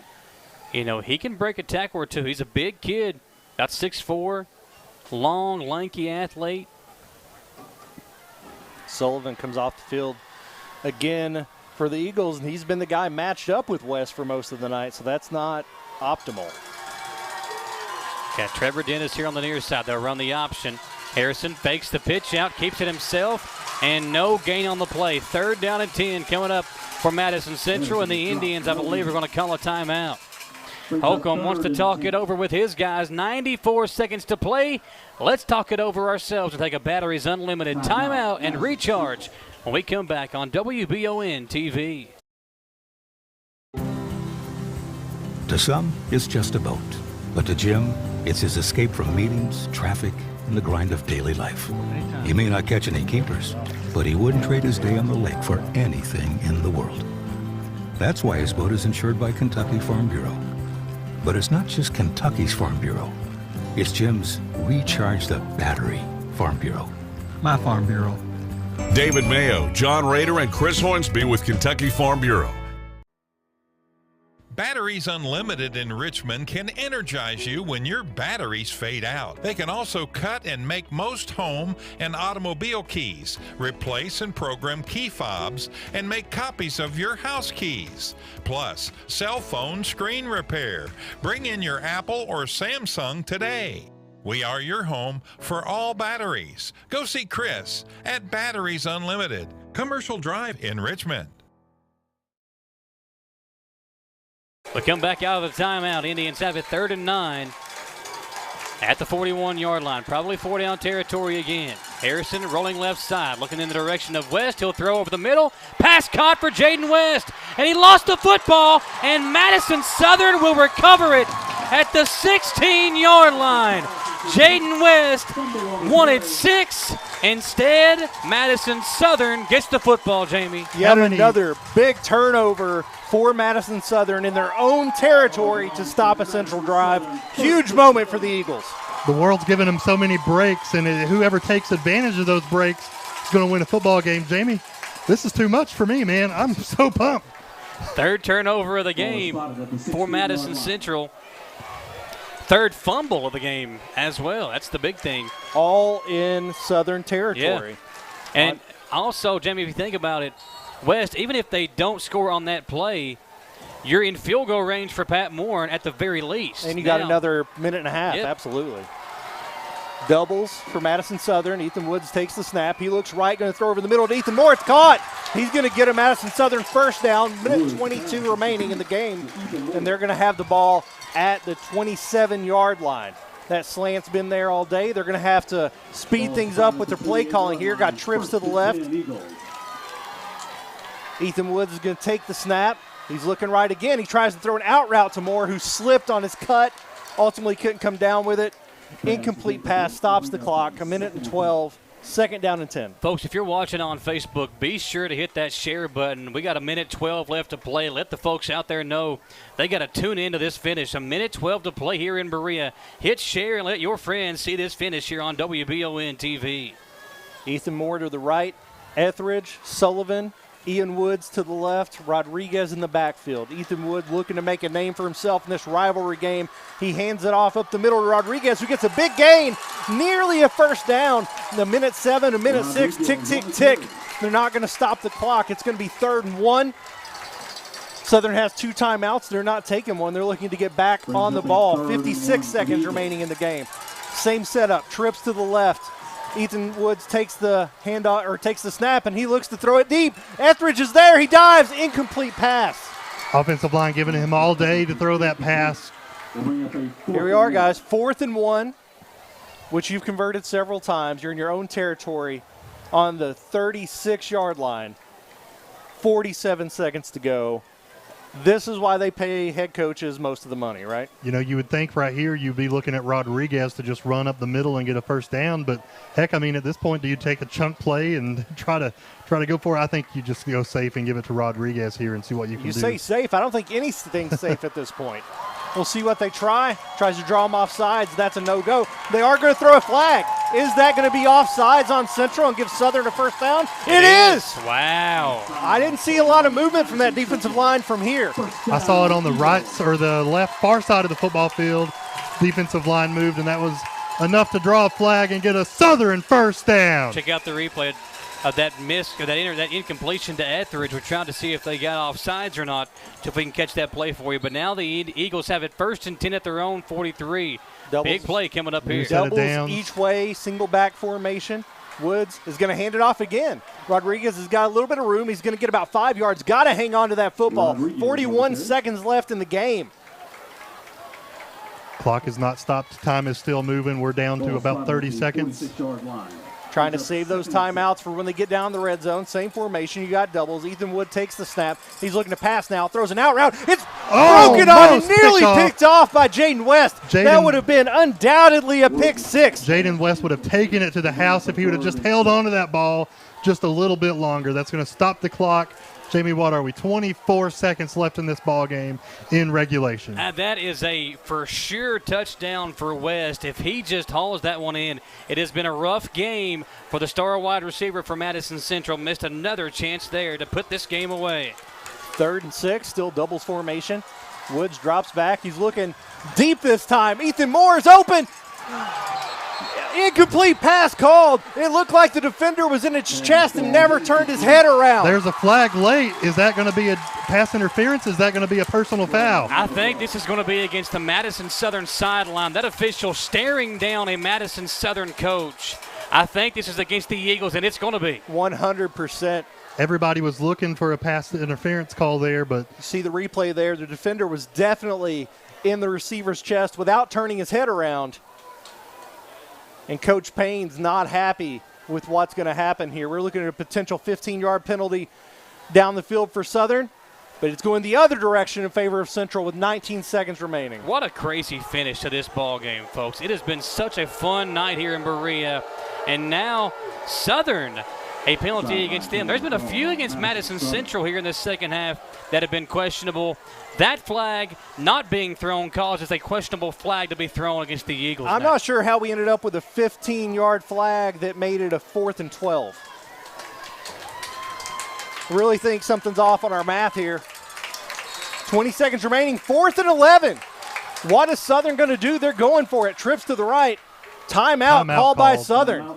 he can break a tackle or two. He's a big kid, about 6'4", long, lanky athlete. Sullivan comes off the field again for the Eagles, and he's been the guy matched up with West for most of the night, so that's not optimal. Got Trevor Dennis here on the near side. They'll run the option. Harrison fakes the pitch out, keeps it himself, and no gain on the play. 3rd down and 10 coming up for Madison Central, and the Indians, I believe, are going to call a timeout. Holcomb wants to talk it over with his guys. 94 seconds to play. Let's talk it over ourselves and take a Batteries Unlimited timeout and recharge when we come back on WBON TV. To some, it's just a boat. But to Jim, it's his escape from meetings, traffic, and the grind of daily life. He may not catch any keepers, but he wouldn't trade his day on the lake for anything in the world. That's why his boat is insured by Kentucky Farm Bureau. But it's not just Kentucky's Farm Bureau. It's Jim's Recharge the Battery Farm Bureau. My Farm Bureau. David Mayo, John Rader, and Chris Hornsby with Kentucky Farm Bureau. Batteries Unlimited in Richmond can energize you when your batteries fade out. They can also cut and make most home and automobile keys, replace and program key fobs, and make copies of your house keys. Plus, cell phone screen repair. Bring in your Apple or Samsung today. We are your home for all batteries. Go see Chris at Batteries Unlimited, Commercial Drive in Richmond. We come back out of the timeout. Indians have it 3rd and 9 at the 41-yard line. Probably 4-down territory again. Harrison rolling left side, looking in the direction of West. He'll throw over the middle. Pass caught for Jaden West, and he lost the football, and Madison Southern will recover it at the 16-yard line. Jaden West wanted 6. Instead, Madison Southern gets the football, Jamie. Yet another big turnover for Madison Southern in their own territory to stop a Central drive. Huge moment for the Eagles. The world's giving them so many breaks, and whoever takes advantage of those breaks is going to win a football game. Jamie, this is too much for me, man. I'm so pumped. 3rd turnover of the game for Madison Central. 3rd fumble of the game as well. That's the big thing. All in Southern territory. Yeah. And also, Jamie, if you think about it, West, even if they don't score on that play, you're in field goal range for Pat Moore at the very least. And you got another minute and a half, absolutely. Doubles for Madison Southern. Ethan Woods takes the snap. He looks right, going to throw over the middle to Ethan Moore. It's caught. He's going to get a Madison Southern 1st down. Minute 22 remaining in the game, and they're going to have the ball at the 27-yard line. That slant's been there all day. They're going to have to speed things up with their play calling here. Got trips to the left. Ethan Woods is going to take the snap. He's looking right again. He tries to throw an out route to Moore, who slipped on his cut. Ultimately couldn't come down with it. Incomplete pass, stops the clock. 1:12. 2nd down and 10. Folks, if you're watching on Facebook, be sure to hit that share button. We got 1:12 left to play. Let the folks out there know they got to tune into this finish. 1:12 to play here in Berea. Hit share and let your friends see this finish here on WBON TV. Ethan Moore to the right, Etheridge, Sullivan, Ian Woods to the left, Rodriguez in the backfield. Ethan Woods looking to make a name for himself in this rivalry game. He hands it off up the middle to Rodriguez, who gets a big gain, nearly a 1st down. The 1:07 and 1:06, tick, tick, tick. They're not going to stop the clock. It's going to be 3rd and 1. Southern has 2 timeouts. They're not taking one. They're looking to get back on the ball. 56 seconds remaining in the game. Same setup, trips to the left. Ethan Woods takes the handoff or takes the snap, and he looks to throw it deep. Etheridge is there. He dives. Incomplete pass. Offensive line giving him all day to throw that pass. Here we are, guys. 4th and 1, which you've converted several times. You're in your own territory on the 36-yard line. 47 seconds to go. This is why they pay head coaches most of the money, right? You know, you would think right here you'd be looking at Rodriguez to just run up the middle and get a first down, but heck, I mean, at this point, do you take a chunk play and try to go for it? I think you just go safe and give it to Rodriguez here and see what you can do. You say safe. I don't think anything's safe at this point. We'll see what they try. Tries to draw them off sides. That's a no-go. They are going to throw a flag. Is that going to be off sides on Central and give Southern a first down? It is! Wow. I didn't see a lot of movement from that defensive line from here. I saw it on the right or the left far side of the football field. Defensive line moved, and that was enough to draw a flag and get a Southern first down. Check out the replay of that miss, or that incompletion to Etheridge. We're trying to see if they got off sides or not, so if we can catch that play for you. But now the Eagles have it 1st and 10 at their own 43. Big play coming up here. Doubles each way, single back formation. Woods is going to hand it off again. Rodriguez has got a little bit of room. He's going to get about 5 yards. Got to hang on to that football. 41 seconds left in the game. Clock is not stopped. Time is still moving. We're down to about 30 seconds. Trying to save those timeouts for when they get down the red zone. Same formation. You got doubles. Ethan Wood takes the snap. He's looking to pass now. Throws an out route. It's broken on and nearly picked off by Jaden West. That would have been undoubtedly a pick six. Jaden West would have taken it to the house if he would have just held on to that ball just a little bit longer. That's going to stop the clock. Jamie, what are we? 24 seconds left in this ball game in regulation. That is a for sure touchdown for West. If he just hauls that one in, it has been a rough game for the star wide receiver for Madison Central. Missed another chance there to put this game away. 3rd and 6, still doubles formation. Woods drops back. He's looking deep this time. Ethan Moore is open. Incomplete pass called. It looked like the defender was in its chest and never turned his head around. There's a flag late. Is that going to be a pass interference? Is that going to be a personal foul? I think this is going to be against the Madison Southern sideline. That official staring down a Madison Southern coach. I think this is against the Eagles, and it's going to be. 100%. Everybody was looking for a pass interference call there, but. You see the replay there. The defender was definitely in the receiver's chest without turning his head around. And Coach Payne's not happy with what's going to happen here. We're looking at a potential 15-yard penalty down the field for Southern, but it's going the other direction in favor of Central with 19 seconds remaining. What a crazy finish to this ball game, folks. It has been such a fun night here in Berea, and now Southern, a penalty against them. There's been a few against Madison Central here in the second half that have been questionable. That flag not being thrown causes a questionable flag to be thrown against the Eagles. I'm not sure how we ended up with a 15-yard flag that made it a 4th and 12. Really think something's off on our math here. 20 seconds remaining, 4th and 11. What is Southern going to do? They're going for it. Trips to the right. Timeout called by Southern.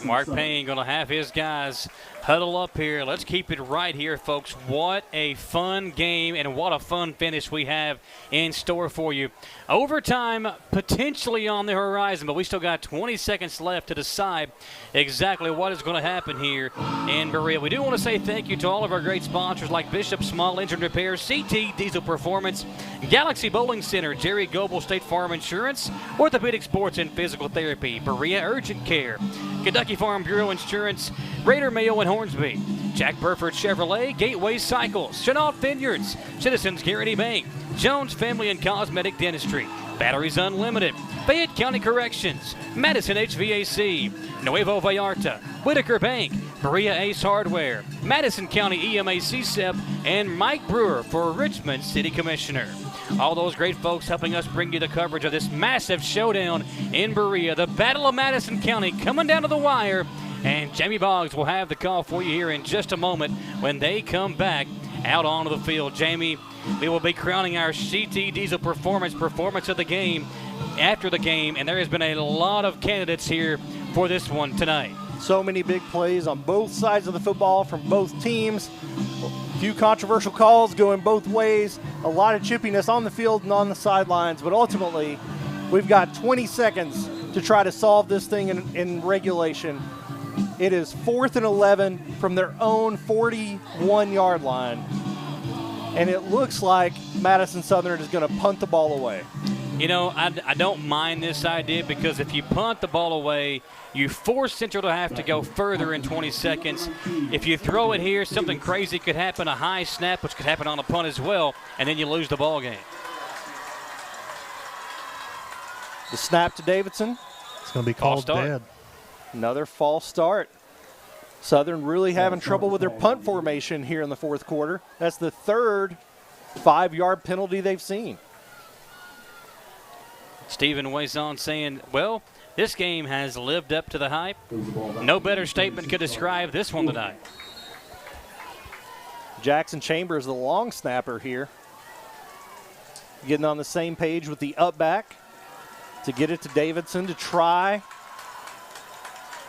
Mark Payne going to have his guys huddle up here. Let's keep it right here, folks. What a fun game and what a fun finish we have in store for you. Overtime potentially on the horizon, but we still got 20 seconds left to decide exactly what is going to happen here in Berea. We do want to say thank you to all of our great sponsors like Bishop Small Engine Repair, CT Diesel Performance, Galaxy Bowling Center, Jerry Goebel State Farm Insurance, Orthopedic Sports and Physical Therapy, Berea Urgent Care, Kentucky Farm Bureau Insurance, Raider Mayo and Hornsby, Jack Burford Chevrolet, Gateway Cycles, Chenault Vineyards, Citizens Guarantee Bank, Jones Family and Cosmetic Dentistry, Batteries Unlimited, Fayette County Corrections, Madison HVAC, Nuevo Vallarta, Whitaker Bank, Berea Ace Hardware, Madison County EMA CSEP, and Mike Brewer for Richmond City Commissioner. All those great folks helping us bring you the coverage of this massive showdown in Berea. The Battle of Madison County coming down to the wire. And Jamie Boggs will have the call for you here in just a moment when they come back out onto the field. Jamie, we will be crowning our CT Diesel Performance of the game after the game, and there has been a lot of candidates here for this one tonight. So many big plays on both sides of the football from both teams. A few controversial calls going both ways. A lot of chippiness on the field and on the sidelines, but ultimately we've got 20 seconds to try to solve this thing in regulation. It is 4th and 11 from their own 41-yard line. And it looks like Madison Southern is going to punt the ball away. You know, I don't mind this idea because if you punt the ball away, you force Central to have to go further in 20 seconds. If you throw it here, something crazy could happen, a high snap, which could happen on a punt as well, and then you lose the ball game. The snap to Davidson. It's going to be called dead. Another false start. Southern really having trouble with their punt formation here in the fourth quarter. That's the third 5-yard penalty they've seen. Stephen Waison saying, well, this game has lived up to the hype. No better statement could describe this one tonight. Jackson Chambers, the long snapper here, getting on the same page with the up back to get it to Davidson to try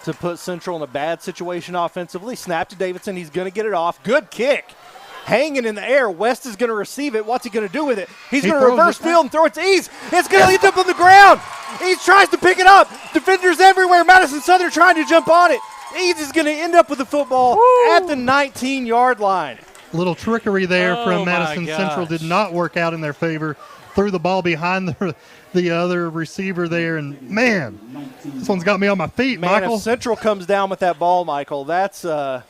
to put Central in a bad situation offensively. Snap to Davidson. He's going to get it off. Good kick. Hanging in the air. West is going to receive it. What's he going to do with it? He's going to reverse field and throw it to East. It's going to end up on the ground. East tries to pick it up. Defenders everywhere. Madison Southern trying to jump on it. East is going to end up with the football at the 19-yard line. Little trickery there from Madison Central did not work out in their favor. Threw the ball behind the other receiver there, and man, this one's got me on my feet, Michael. If Central comes down with that ball, Michael, that's a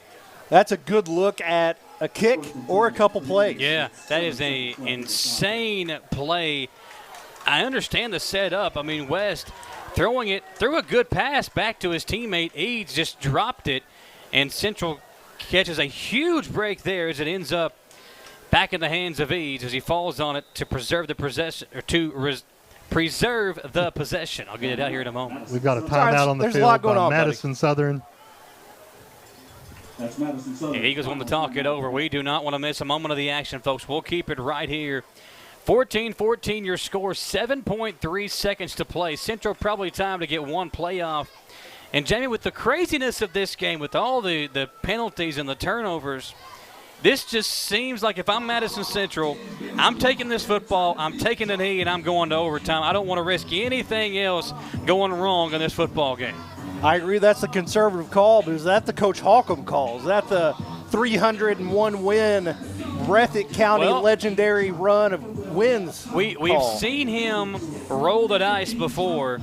good look at a kick or a couple plays. Yeah, that is a insane play. I understand the setup. I mean, West throwing it, threw a good pass back to his teammate. Eads just dropped it, and Central catches a huge break there as it ends up back in the hands of Eads as he falls on it to preserve the possession, or preserve the possession. I'll get it out here in a moment. We've got a timeout on the field by Madison Southern. That's Madison Southern. The Eagles want to talk it over. We do not want to miss a moment of the action, folks. We'll keep it right here. 14-14 your score, 7.3 seconds to play. Central probably time to get one playoff. And, Jamie, with the craziness of this game, with all the penalties and the turnovers, this just seems like if I'm Madison Central, I'm taking this football, I'm taking a knee, and I'm going to overtime. I don't want to risk anything else going wrong in this football game. I agree that's the conservative call, but is that the Coach Holcomb call? Is that the 301-win Breathitt County legendary run of wins? We've seen him roll the dice before.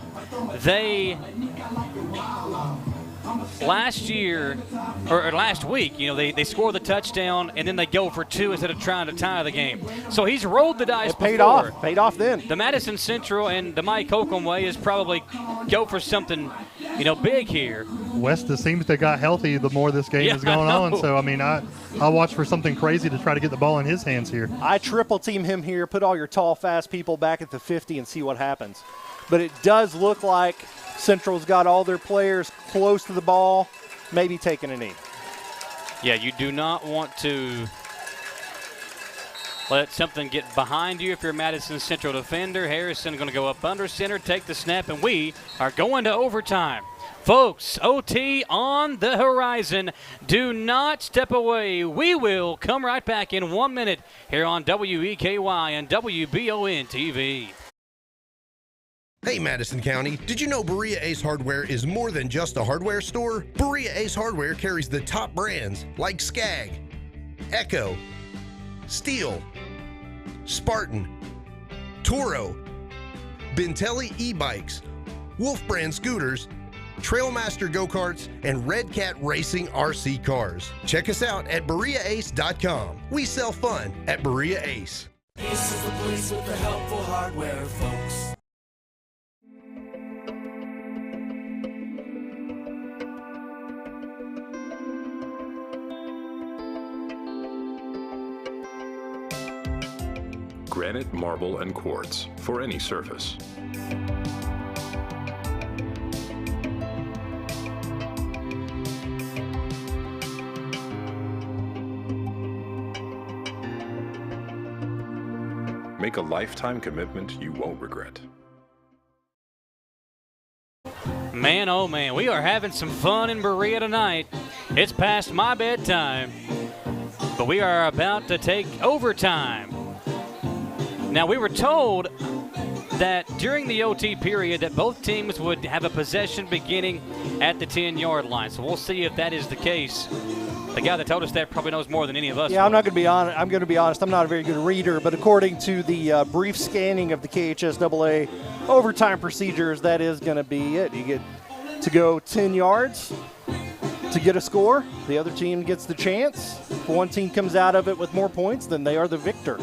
Last year, or last week, they score the touchdown and then they go for two instead of trying to tie the game. So he's rolled the dice before. Paid off then. The Madison Central and the Mike Holcomb way is probably go for something, big here. West seems to got healthy the more this game is going on. So, I'll watch for something crazy to try to get the ball in his hands here. I triple team him here, put all your tall, fast people back at the 50 and see what happens. But it does look like Central's got all their players close to the ball, maybe taking a knee. Yeah, you do not want to let something get behind you if you're a Madison Central defender. Harrison going to go up under center, take the snap, and we are going to overtime. Folks, OT on the horizon. Do not step away. We will come right back in 1 minute here on WEKY and WBON TV. Hey Madison County, did you know Berea Ace Hardware is more than just a hardware store? Berea Ace Hardware carries the top brands like Skag, Echo, Steel, Spartan, Toro, Bentelli e-bikes, Wolf brand scooters, Trailmaster go-karts, and Red Cat Racing RC cars. Check us out at BereaAce.com. We sell fun at Berea Ace. Ace is the place with the helpful hardware, folks. Granite, marble, and quartz for any surface. Make a lifetime commitment you won't regret. Man, oh man, we are having some fun in Berea tonight. It's past my bedtime, but we are about to take overtime. Now, we were told that during the OT period that both teams would have a possession beginning at the 10-yard line. So we'll see if that is the case. The guy that told us that probably knows more than any of us. Yeah, I'm not going to be honest. I'm going to be honest. I'm not a very good reader, but according to the brief scanning of the KHSAA overtime procedures, that is going to be it. You get to go 10 yards to get a score. The other team gets the chance. If one team comes out of it with more points, then they are the victor.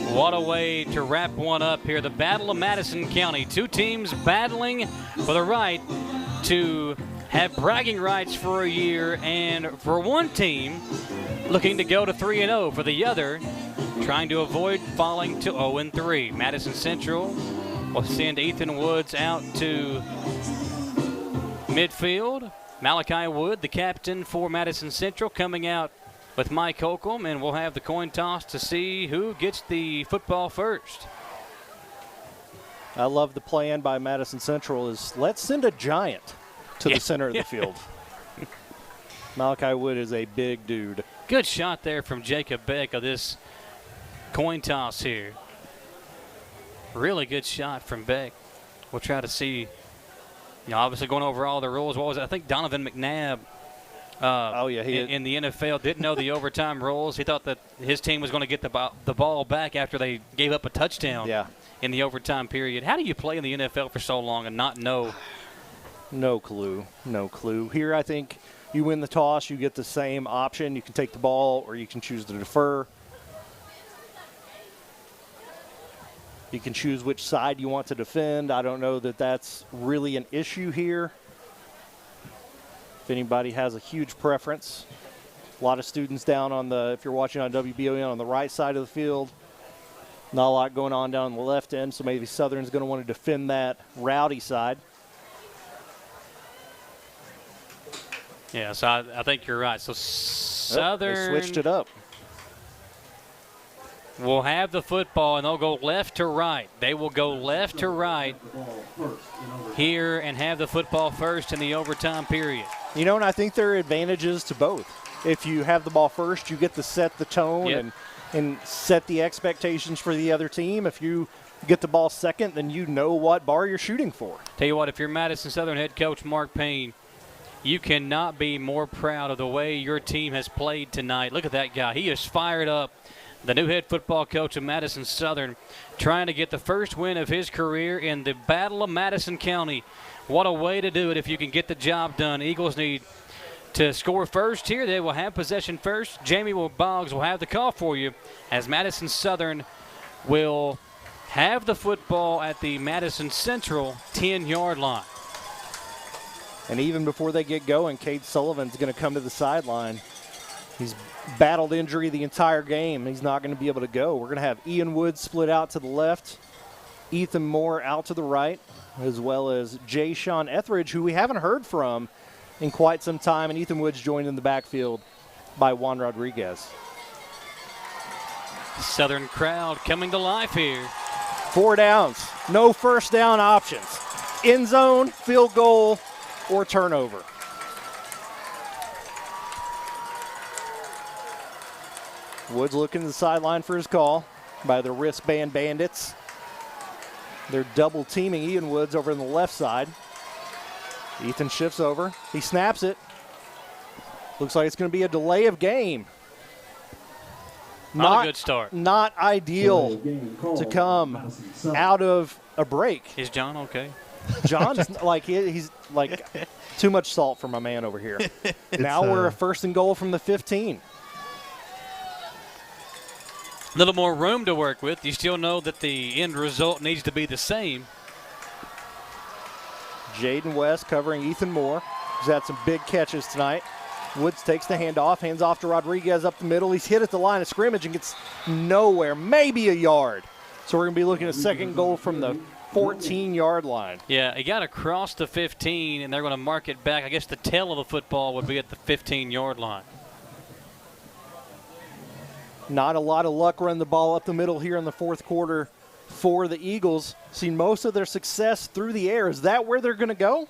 What a way to wrap one up here. The Battle of Madison County. Two teams battling for the right to have bragging rights for a year, and for one team looking to go to 3-0, for the other trying to avoid falling to 0-3. Madison Central will send Ethan Woods out to midfield. Malachi Wood, the captain for Madison Central, coming out with Mike Holcomb, and we'll have the coin toss to see who gets the football first. I love the plan by Madison Central is let's send a giant to the center of the field. Malachi Wood is a big dude. Good shot there from Jacob Beck of this coin toss here. Really good shot from Beck. We'll try to see, obviously going over all the rules. What was it? I think Donovan McNabb in the NFL didn't know the overtime rules. He thought that his team was going to get the ball back after they gave up a touchdown in the overtime period. How do you play in the NFL for so long and not know? No clue. Here, I think you win the toss, you get the same option. You can take the ball or you can choose to defer. You can choose which side you want to defend. I don't know that that's really an issue here. If anybody has a huge preference. A lot of students down on if you're watching on WBON, on the right side of the field. Not a lot going on down the left end, so maybe Southern's going to want to defend that rowdy side. Yeah, so I think you're right. So Southern they switched it up. Will have the football, and they'll go left to right. They will go left to right here and have the football first in the overtime period. And I think there are advantages to both. If you have the ball first, you get to set the tone and set the expectations for the other team. If you get the ball second, then you know what bar you're shooting for. Tell you what, if you're Madison Southern head coach Mark Payne, you cannot be more proud of the way your team has played tonight. Look at that guy. He is fired up. The new head football coach of Madison Southern, trying to get the first win of his career in the Battle of Madison County. What a way to do it if you can get the job done. Eagles need to score first here. They will have possession first. Jamie Boggs will have the call for you as Madison Southern will have the football at the Madison Central 10-yard line. And even before they get going, Cade Sullivan's going to come to the sideline. He's battled injury the entire game. He's not going to be able to go. We're going to have Ian Woods split out to the left, Ethan Moore out to the right, as well as Jay Sean Etheridge, who we haven't heard from in quite some time, and Ethan Woods joined in the backfield by Juan Rodriguez. Southern crowd coming to life here. 4 downs, no first down options. End zone, field goal, or turnover. Woods looking to the sideline for his call by the wristband bandits. They're double teaming Ian Woods over on the left side. Ethan shifts over. He snaps it. Looks like it's going to be a delay of game. Not a good start. Not ideal to come out of a break. Is John okay? John's like he's like too much salt for my man over here. Now we're a first and goal from the 15. A little more room to work with. You still know that the end result needs to be the same. Jaden West covering Ethan Moore. He's had some big catches tonight. Woods takes the handoff, hands off to Rodriguez up the middle. He's hit at the line of scrimmage and gets nowhere, maybe a yard. So we're going to be looking at second goal from the 14-yard line. Yeah, he got across the 15, and they're going to mark it back. I guess the tail of the football would be at the 15-yard line. Not a lot of luck running the ball up the middle here in the fourth quarter for the Eagles. Seen most of their success through the air. Is that where they're going to go?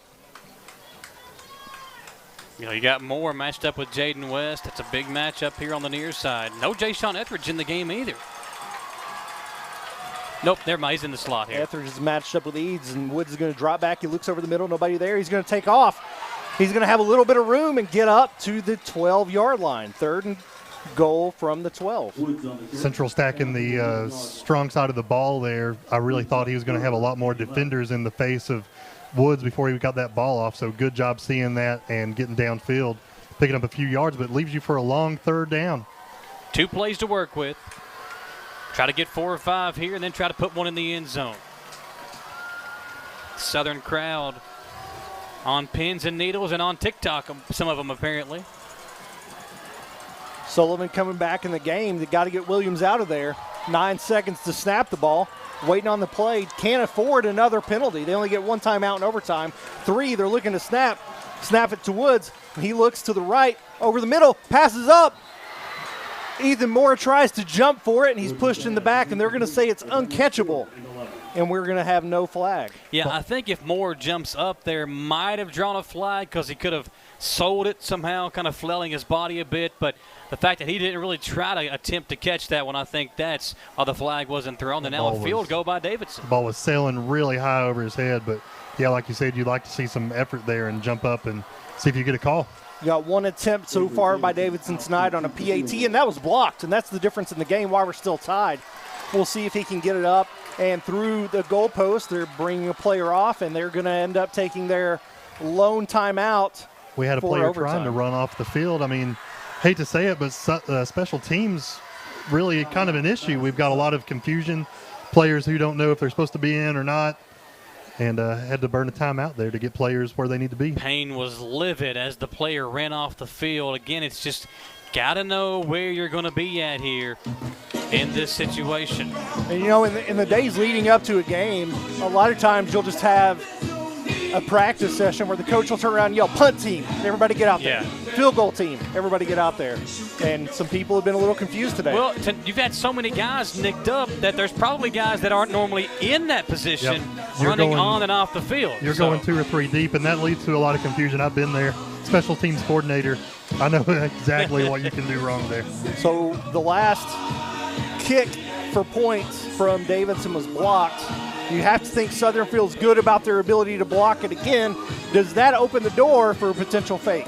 You got Moore matched up with Jaden West. It's a big matchup here on the near side. No Jay Sean Etheridge in the game either. Nope, never mind. He's in the slot here. Etheridge is matched up with Eads, and Woods is going to drop back. He looks over the middle, nobody there. He's going to take off. He's going to have a little bit of room and get up to the 12-yard line. 3rd and goal from the 12. Central stacking the strong side of the ball there. I really thought he was going to have a lot more defenders in the face of Woods before he got that ball off, so good job seeing that and getting downfield, picking up a few yards, but it leaves you for a long 3rd down. 2 plays to work with. Try to get 4 or 5 here and then try to put one in the end zone. Southern crowd on pins and needles and on TikTok, some of them apparently. Sullivan coming back in the game. They got to get Williams out of there. 9 seconds to snap the ball. Waiting on the play. Can't afford another penalty. They only get 1 timeout in overtime. 3, they're looking to snap. Snap it to Woods. He looks to the right, over the middle, passes up. Ethan Moore tries to jump for it, and he's pushed in the back, and they're going to say it's uncatchable, and we're going to have no flag. Yeah, I think if Moore jumps up there, might have drawn a flag because he could have sold it somehow, kind of flailing his body a bit, but the fact that he didn't really try to attempt to catch that one, I think that's why the flag wasn't thrown. And now a field goal by Davidson. The ball was sailing really high over his head, but, yeah, like you said, you'd like to see some effort there and jump up and see if you get a call. You got 1 attempt so far by Davidson tonight on a PAT, and that was blocked, and that's the difference in the game why we're still tied. We'll see if he can get it up, and through the goalpost, they're bringing a player off, and they're going to end up taking their lone timeout. We had a player trying to run off the field. I mean, hate to say it, but special teams really kind of an issue. We've got a lot of confusion, players who don't know if they're supposed to be in or not, and had to burn a timeout there to get players where they need to be. Payne was livid as the player ran off the field. Again, it's just got to know where you're going to be at here in this situation. And, you know, in the days leading up to a game, a lot of times you'll just have a practice session where the coach will turn around and yell, punt team, everybody get out there. Field goal team, everybody get out there. And some people have been a little confused today. Well, you've had so many guys nicked up that there's probably guys that aren't normally in that position running on and off the field. You're going 2 or 3 deep, and that leads to a lot of confusion. I've been there. Special teams coordinator. I know exactly what you can do wrong there. So the last kick for points from Davidson was blocked. You have to think Southern feels good about their ability to block it again. Does that open the door for a potential fake?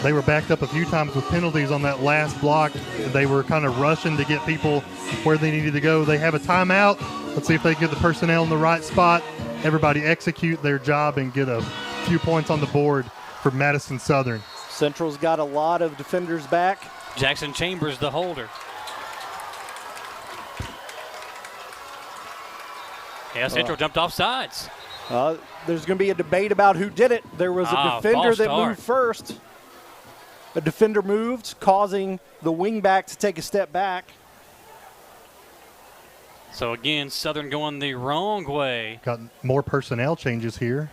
They were backed up a few times with penalties on that last block. They were kind of rushing to get people where they needed to go. They have a timeout. Let's see if they get the personnel in the right spot. Everybody execute their job and get a few points on the board for Madison Southern. Central's got a lot of defenders back. Jackson Chambers, the holder. Yeah, Central jumped off sides. There's going to be a debate about who did it. There was a defender that moved first. A defender moved, causing the wingback to take a step back. So, again, Southern going the wrong way. Got more personnel changes here.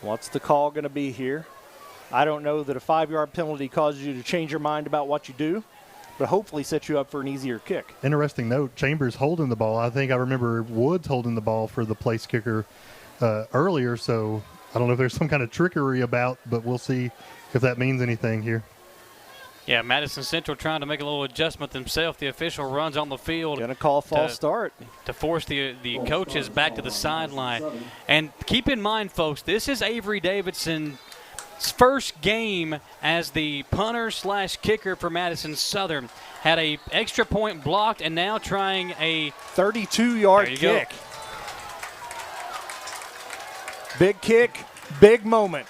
What's the call going to be here? I don't know that a 5-yard penalty causes you to change your mind about what you do, but hopefully sets you up for an easier kick. Interesting note, Chambers holding the ball. I think I remember Woods holding the ball for the place kicker earlier, so I don't know if there's some kind of trickery about, but we'll see if that means anything here. Yeah, Madison Central trying to make a little adjustment themselves. The official runs on the field. Going to call false start. To force the coaches back to the sideline. And keep in mind, folks, this is Avery Davidson's first game as the punter / kicker for Madison Southern. Had a extra point blocked and now trying a 32-yard kick. Big kick, big moment.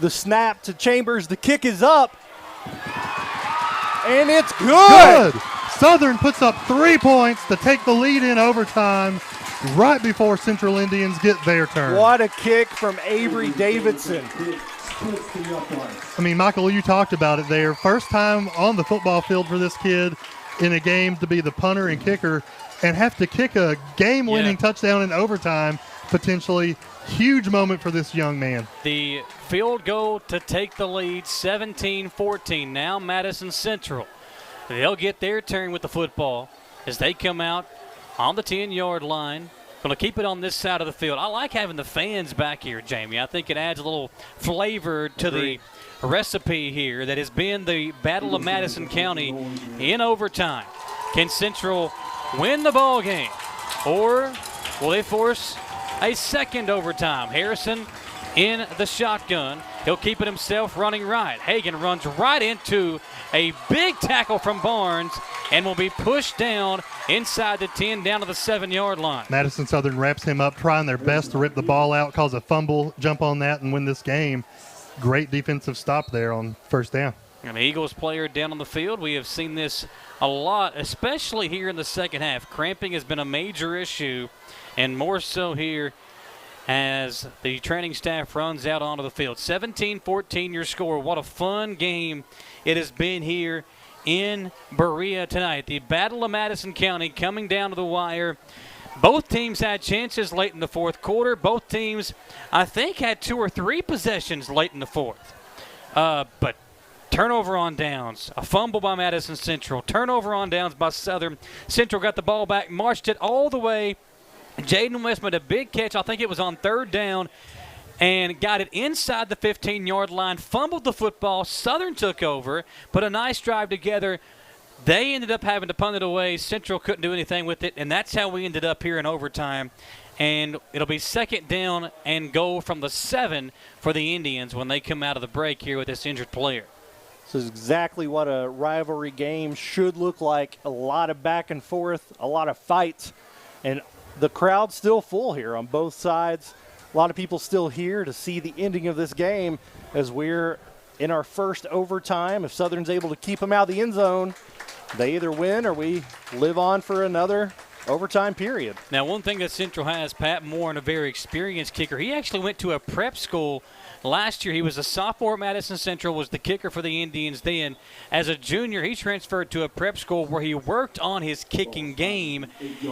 The snap to Chambers. The kick is up. And it's good. Southern puts up 3 points to take the lead in overtime right before Central Indians get their turn. What a kick from Avery Davidson. I mean, Michael, you talked about it there. First time on the football field for this kid in a game to be the punter and kicker and have to kick a game-winning touchdown in overtime, potentially. Huge moment for this young man. The field goal to take the lead, 17-14. Now Madison Central. They'll get their turn with the football as they come out on the 10-yard line. Going to keep it on this side of the field. I like having the fans back here, Jamie. I think it adds a little flavor to the recipe here that has been the Battle of Madison County in overtime. Can Central win the ball game, or will they force a second overtime? Harrison in the shotgun. He'll keep it himself, running right. Hagan runs right into a big tackle from Barnes and will be pushed down inside the 10, down to the 7-yard line. Madison Southern wraps him up, trying their best to rip the ball out, cause a fumble, jump on that, and win this game. Great defensive stop there on first down. An Eagles player down on the field. We have seen this a lot, especially here in the second half. Cramping has been a major issue, and more so here as the training staff runs out onto the field. 17-14 your score. What a fun game it has been here in Berea tonight. The Battle of Madison County coming down to the wire. Both teams had chances late in the fourth quarter. Both teams, I think, had 2 or 3 possessions late in the fourth. But turnover on downs, a fumble by Madison Central, turnover on downs by Southern. Central got the ball back, marched it all the way. Jaden West made a big catch, I think it was on third down, and got it inside the 15-yard line, fumbled the football. Southern took over, put a nice drive together. They ended up having to punt it away. Central couldn't do anything with it, and that's how we ended up here in overtime. And it'll be second down and goal from the 7 for the Indians when they come out of the break here with this injured player. This is exactly what a rivalry game should look like. A lot of back and forth, a lot of fights, and the crowd's still full here on both sides. A lot of people still here to see the ending of this game as we're in our first overtime. If Southern's able to keep them out of the end zone, they either win or we live on for another overtime period. Now, one thing that Central has, Pat Moore, and a very experienced kicker. He actually went to a prep school last year. He was a sophomore at Madison Central, was the kicker for the Indians then. As a junior, he transferred to a prep school where he worked on his kicking game,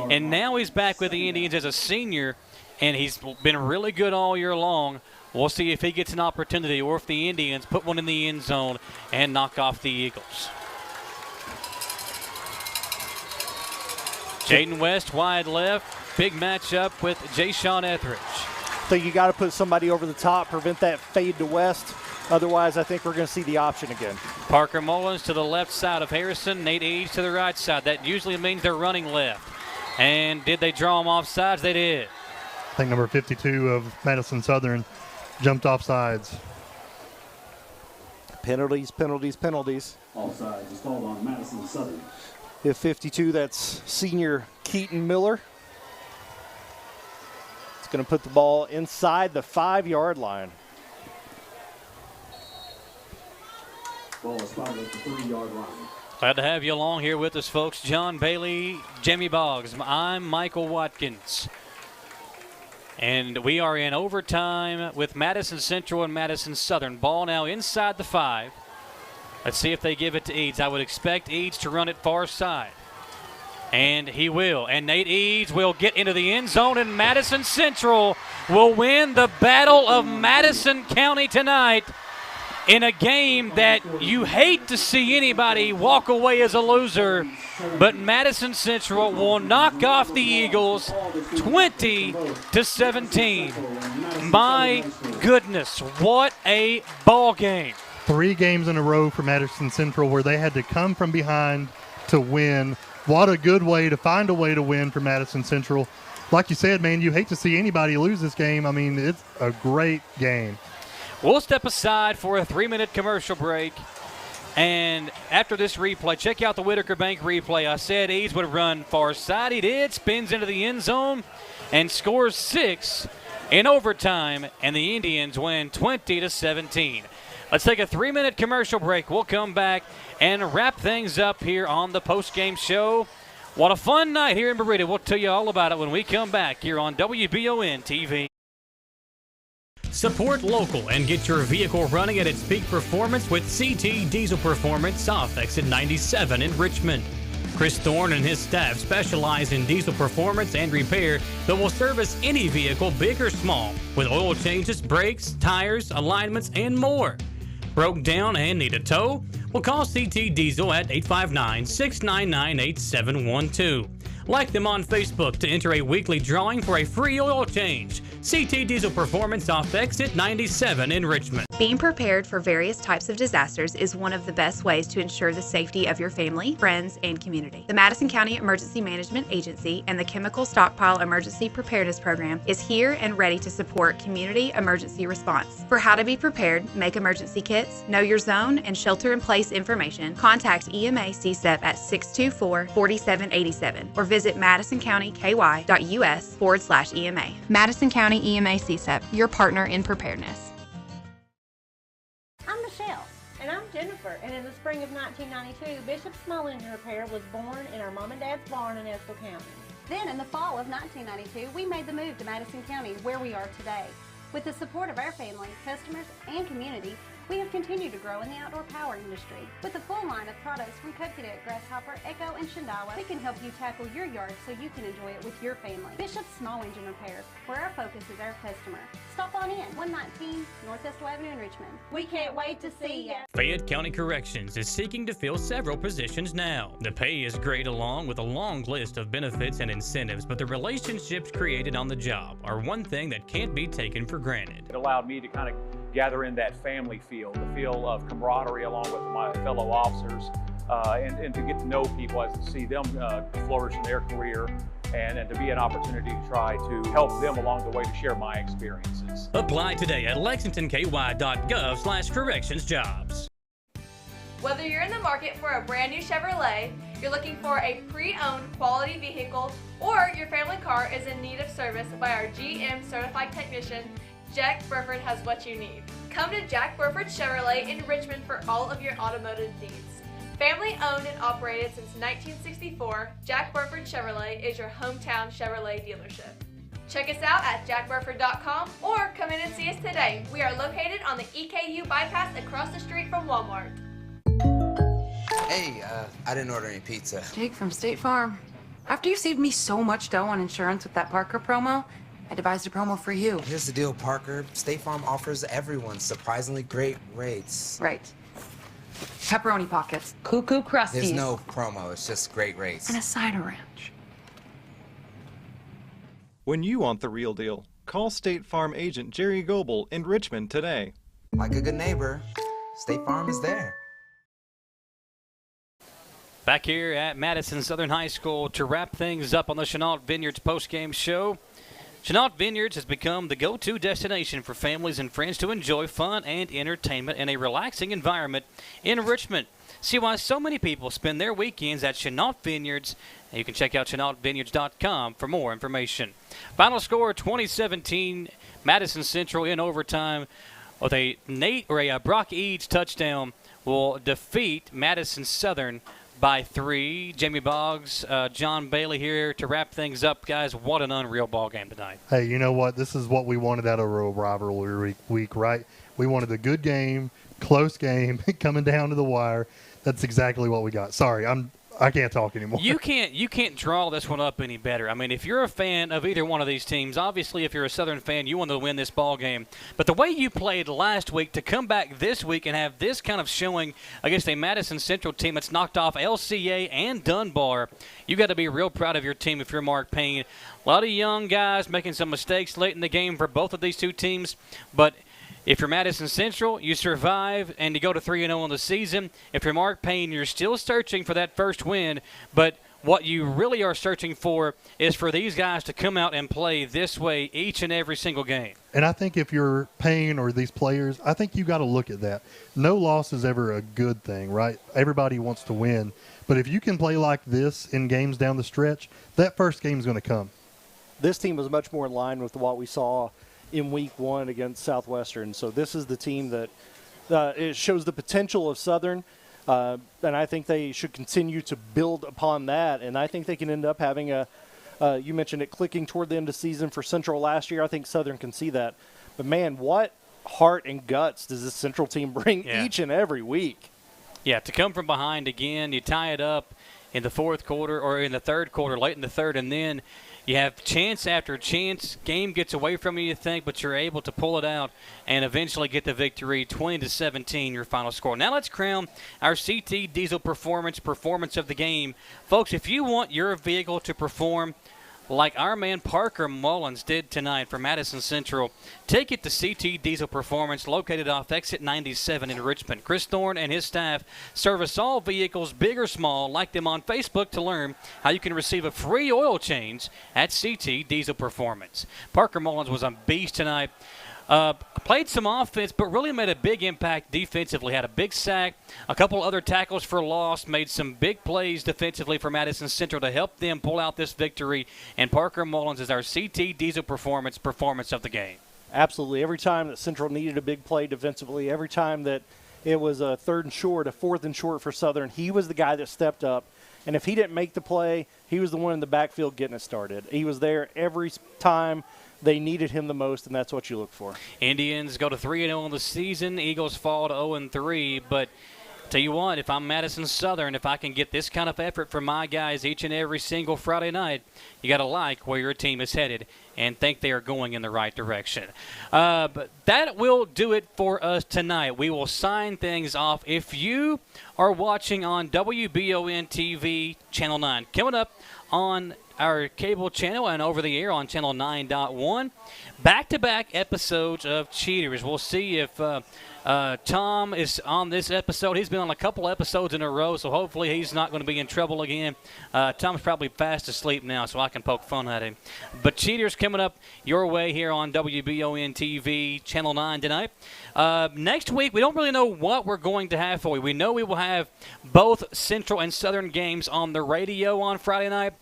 and now he's back with the Indians as a senior, and he's been really good all year long. We'll see if he gets an opportunity or if the Indians put one in the end zone and knock off the Eagles. Jaden West wide left. Big matchup with Jay-Sean Etheridge. I think you got to put somebody over the top, prevent that fade to West. Otherwise, I think we're going to see the option again. Parker Mullins to the left side of Harrison. Nate Eads to the right side. That usually means they're running left. And did they draw them off sides? They did. I think number 52 of Madison Southern jumped off sides. Penalties, penalties, penalties. Offside is called on Madison Southern. If 52, that's senior Keaton Miller. It's going to put the ball inside the 5-yard line. Ball is spotted at the 3-yard line. Glad to have you along here with us, folks. John Bailey, Jamie Boggs. I'm Michael Watkins. And we are in overtime with Madison Central and Madison Southern. Ball now inside the 5. Let's see if they give it to Eads. I would expect Eads to run it far side. And he will. And Nate Eads will get into the end zone, and Madison Central will win the Battle of Madison County tonight in a game that you hate to see anybody walk away as a loser. But Madison Central will knock off the Eagles 20-17. My goodness, what a ball game. 3 games in a row for Madison Central where they had to come from behind to win. What a good way to find a way to win for Madison Central. Like you said, man, you hate to see anybody lose this game. I mean, it's a great game. We'll step aside for a 3-minute commercial break. And after this replay, check out the Whitaker Bank replay. I said Eads would run far side. He did. Spins into the end zone and scores 6 in overtime. And the Indians win 20-17. Let's take a 3-minute commercial break. We'll come back and wrap things up here on the postgame show. What a fun night here in Berea. We'll tell you all about it when we come back here on WBON TV. Support local and get your vehicle running at its peak performance with CT Diesel Performance off exit 97 in Richmond. Chris Thorne and his staff specialize in diesel performance and repair that will service any vehicle, big or small, with oil changes, brakes, tires, alignments, and more. Broke down and need a tow? Well, call CT Diesel at 859-699-8712. Like them on Facebook to enter a weekly drawing for a free oil change. CT Diesel Performance off Exit 97 in Richmond. Being prepared for various types of disasters is one of the best ways to ensure the safety of your family, friends, and community. The Madison County Emergency Management Agency and the Chemical Stockpile Emergency Preparedness Program is here and ready to support community emergency response. For how to be prepared, make emergency kits, know your zone, and shelter-in-place information, contact EMA CSEP at 624-4787 or visit madisoncountyky.us/EMA. Madison County EMA CSEP, your partner in preparedness. I'm Michelle. And I'm Jennifer. And in the spring of 1992, Bishop Small Engine Repair was born in our mom and dad's barn in Estill County. Then in the fall of 1992, we made the move to Madison County, where we are today. With the support of our family, customers, and community, we have continued to grow in the outdoor power industry. With a full line of products from Cub Cadet, Grasshopper, Echo, and Shindawa, we can help you tackle your yard so you can enjoy it with your family. Bishop Small Engine Repair, where our focus is our customer. Stop on in, 119 North Estill Avenue in Richmond. We can't wait to see you. Fayette County Corrections is seeking to fill several positions now. The pay is great along with a long list of benefits and incentives, but the relationships created on the job are one thing that can't be taken for granted. It allowed me to kind of gather in that family feel, the feel of camaraderie along with my fellow officers, and to get to know people, as to see them flourish in their career, and to be an opportunity to try to help them along the way to share my experiences. Apply today at lexingtonky.gov/correctionsjobs. Whether you're in the market for a brand new Chevrolet, you're looking for a pre-owned quality vehicle, or your family car is in need of service by our GM certified technician, Jack Burford has what you need. Come to Jack Burford Chevrolet in Richmond for all of your automotive needs. Family owned and operated since 1964, Jack Burford Chevrolet is your hometown Chevrolet dealership. Check us out at jackburford.com or come in and see us today. We are located on the EKU bypass across the street from Walmart. Hey, I didn't order any pizza. Jake from State Farm. After you saved me so much dough on insurance with that Parker promo, I devised a promo for you. Here's the deal, Parker. State Farm offers everyone surprisingly great rates. Right. Pepperoni pockets, cuckoo crusties. There's no promo, it's just great rates. And a cider ranch. When you want the real deal, call State Farm agent Jerry Goebel in Richmond today. Like a good neighbor, State Farm is there. Back here at Madison Southern High School to wrap things up on the Chenault Vineyards postgame show. Chenault Vineyards has become the go-to destination for families and friends to enjoy fun and entertainment in a relaxing environment in Richmond. See why so many people spend their weekends at Chenault Vineyards. And you can check out ChenaultVineyards.com for more information. Final score 2017, Madison Central in overtime with a Brock Eads touchdown will defeat Madison Southern by 3. Jamie Boggs, John Bailey here to wrap things up. Guys, what an unreal ball game tonight. Hey, you know what? This is what we wanted out of a rivalry week, right? We wanted a good game, close game, coming down to the wire. That's exactly what we got. Sorry, I can't talk anymore. You can't draw this one up any better. I mean, if you're a fan of either one of these teams, obviously if you're a Southern fan, you want to win this ball game. But the way you played last week to come back this week and have this kind of showing against a Madison Central team that's knocked off LCA and Dunbar, you got to be real proud of your team if you're Mark Payne. A lot of young guys making some mistakes late in the game for both of these two teams, but if you're Madison Central, you survive and you go to 3-0 in the season. If you're Mark Payne, you're still searching for that first win, but what you really are searching for is for these guys to come out and play this way each and every single game. And I think if you're Payne or these players, I think you got to look at that. No loss is ever a good thing, right? Everybody wants to win. But if you can play like this in games down the stretch, that first game is going to come. This team was much more in line with what we saw in week 1 against Southwestern. So this is the team that it shows the potential of Southern, and I think they should continue to build upon that. And I think they can end up having you mentioned it, clicking toward the end of the season for Central last year. I think Southern can see that. But, man, what heart and guts does this Central team bring each and every week? Yeah, to come from behind again, you tie it up in the fourth quarter or in the third quarter, late in the third, and then You have chance after chance. Game gets away from you think, but you're able to pull it out and eventually get the victory, 20-17, your final score. Now let's crown our CT Diesel Performance of the game. Folks, if you want your vehicle to perform like our man Parker Mullins did tonight for Madison Central, take it to CT Diesel Performance, located off exit 97 in Richmond. Chris Thorne and his staff service all vehicles, big or small. Like them on Facebook to learn how you can receive a free oil change at CT Diesel Performance. Parker Mullins was a beast tonight. Played some offense, but really made a big impact defensively. Had a big sack, a couple other tackles for loss, made some big plays defensively for Madison Central to help them pull out this victory. And Parker Mullins is our CT Diesel Performance of the game. Absolutely. Every time that Central needed a big play defensively, every time that it was a 3rd and short, a 4th and short for Southern, he was the guy that stepped up. And if he didn't make the play, he was the one in the backfield getting it started. He was there every time they needed him the most, and that's what you look for. Indians go to 3-0 on the season. Eagles fall to 0-3. But tell you what, if I'm Madison Southern, if I can get this kind of effort from my guys each and every single Friday night, you got to like where your team is headed and think they are going in the right direction. But that will do it for us tonight. We will sign things off. If you are watching on WBON TV Channel 9, coming up on our cable channel and over the air on channel 9.1, back-to-back episodes of Cheaters. We'll see if Tom is on this episode. He's been on a couple episodes in a row, so hopefully he's not going to be in trouble again. Tom's probably fast asleep now, so I can poke fun at him. But Cheaters coming up your way here on WBON TV Channel 9 tonight. Next week, we don't really know what we're going to have for you. We know we will have both Central and Southern games on the radio on Friday night.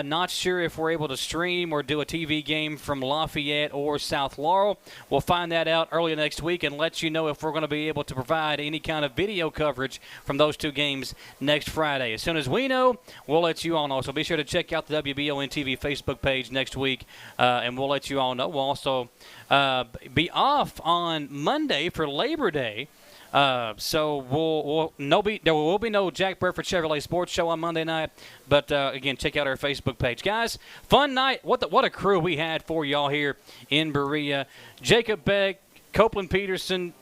Not sure if we're able to stream or do a TV game from Lafayette or South Laurel. We'll find that out early next week and let you know if we're going to be able to provide any kind of video coverage from those two games next Friday. As soon as we know, we'll let you all know. So be sure to check out the WBON TV Facebook page next week, and we'll let you all know. We'll also be off on Monday for Labor Day. So there will be no Jack Burford Chevrolet Sports Show on Monday night. But, again, check out our Facebook page. Guys, fun night. What a crew we had for y'all here in Berea. Jacob Beck, Copeland Peterson,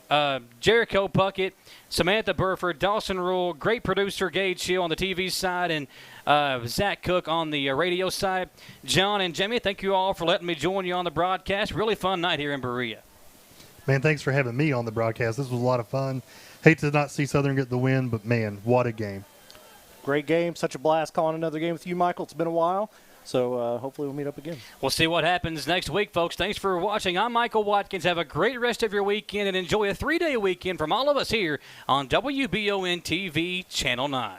Jericho Puckett, Samantha Burford, Dawson Rule, great producer Gage Hill on the TV side, and Zach Cook on the radio side. John and Jamie, thank you all for letting me join you on the broadcast. Really fun night here in Berea. Man, thanks for having me on the broadcast. This was a lot of fun. Hate to not see Southern get the win, but, man, what a game. Great game. Such a blast calling another game with you, Michael. It's been a while. So hopefully we'll meet up again. We'll see what happens next week, folks. Thanks for watching. I'm Michael Watkins. Have a great rest of your weekend and enjoy a 3-day weekend from all of us here on WBON TV Channel 9.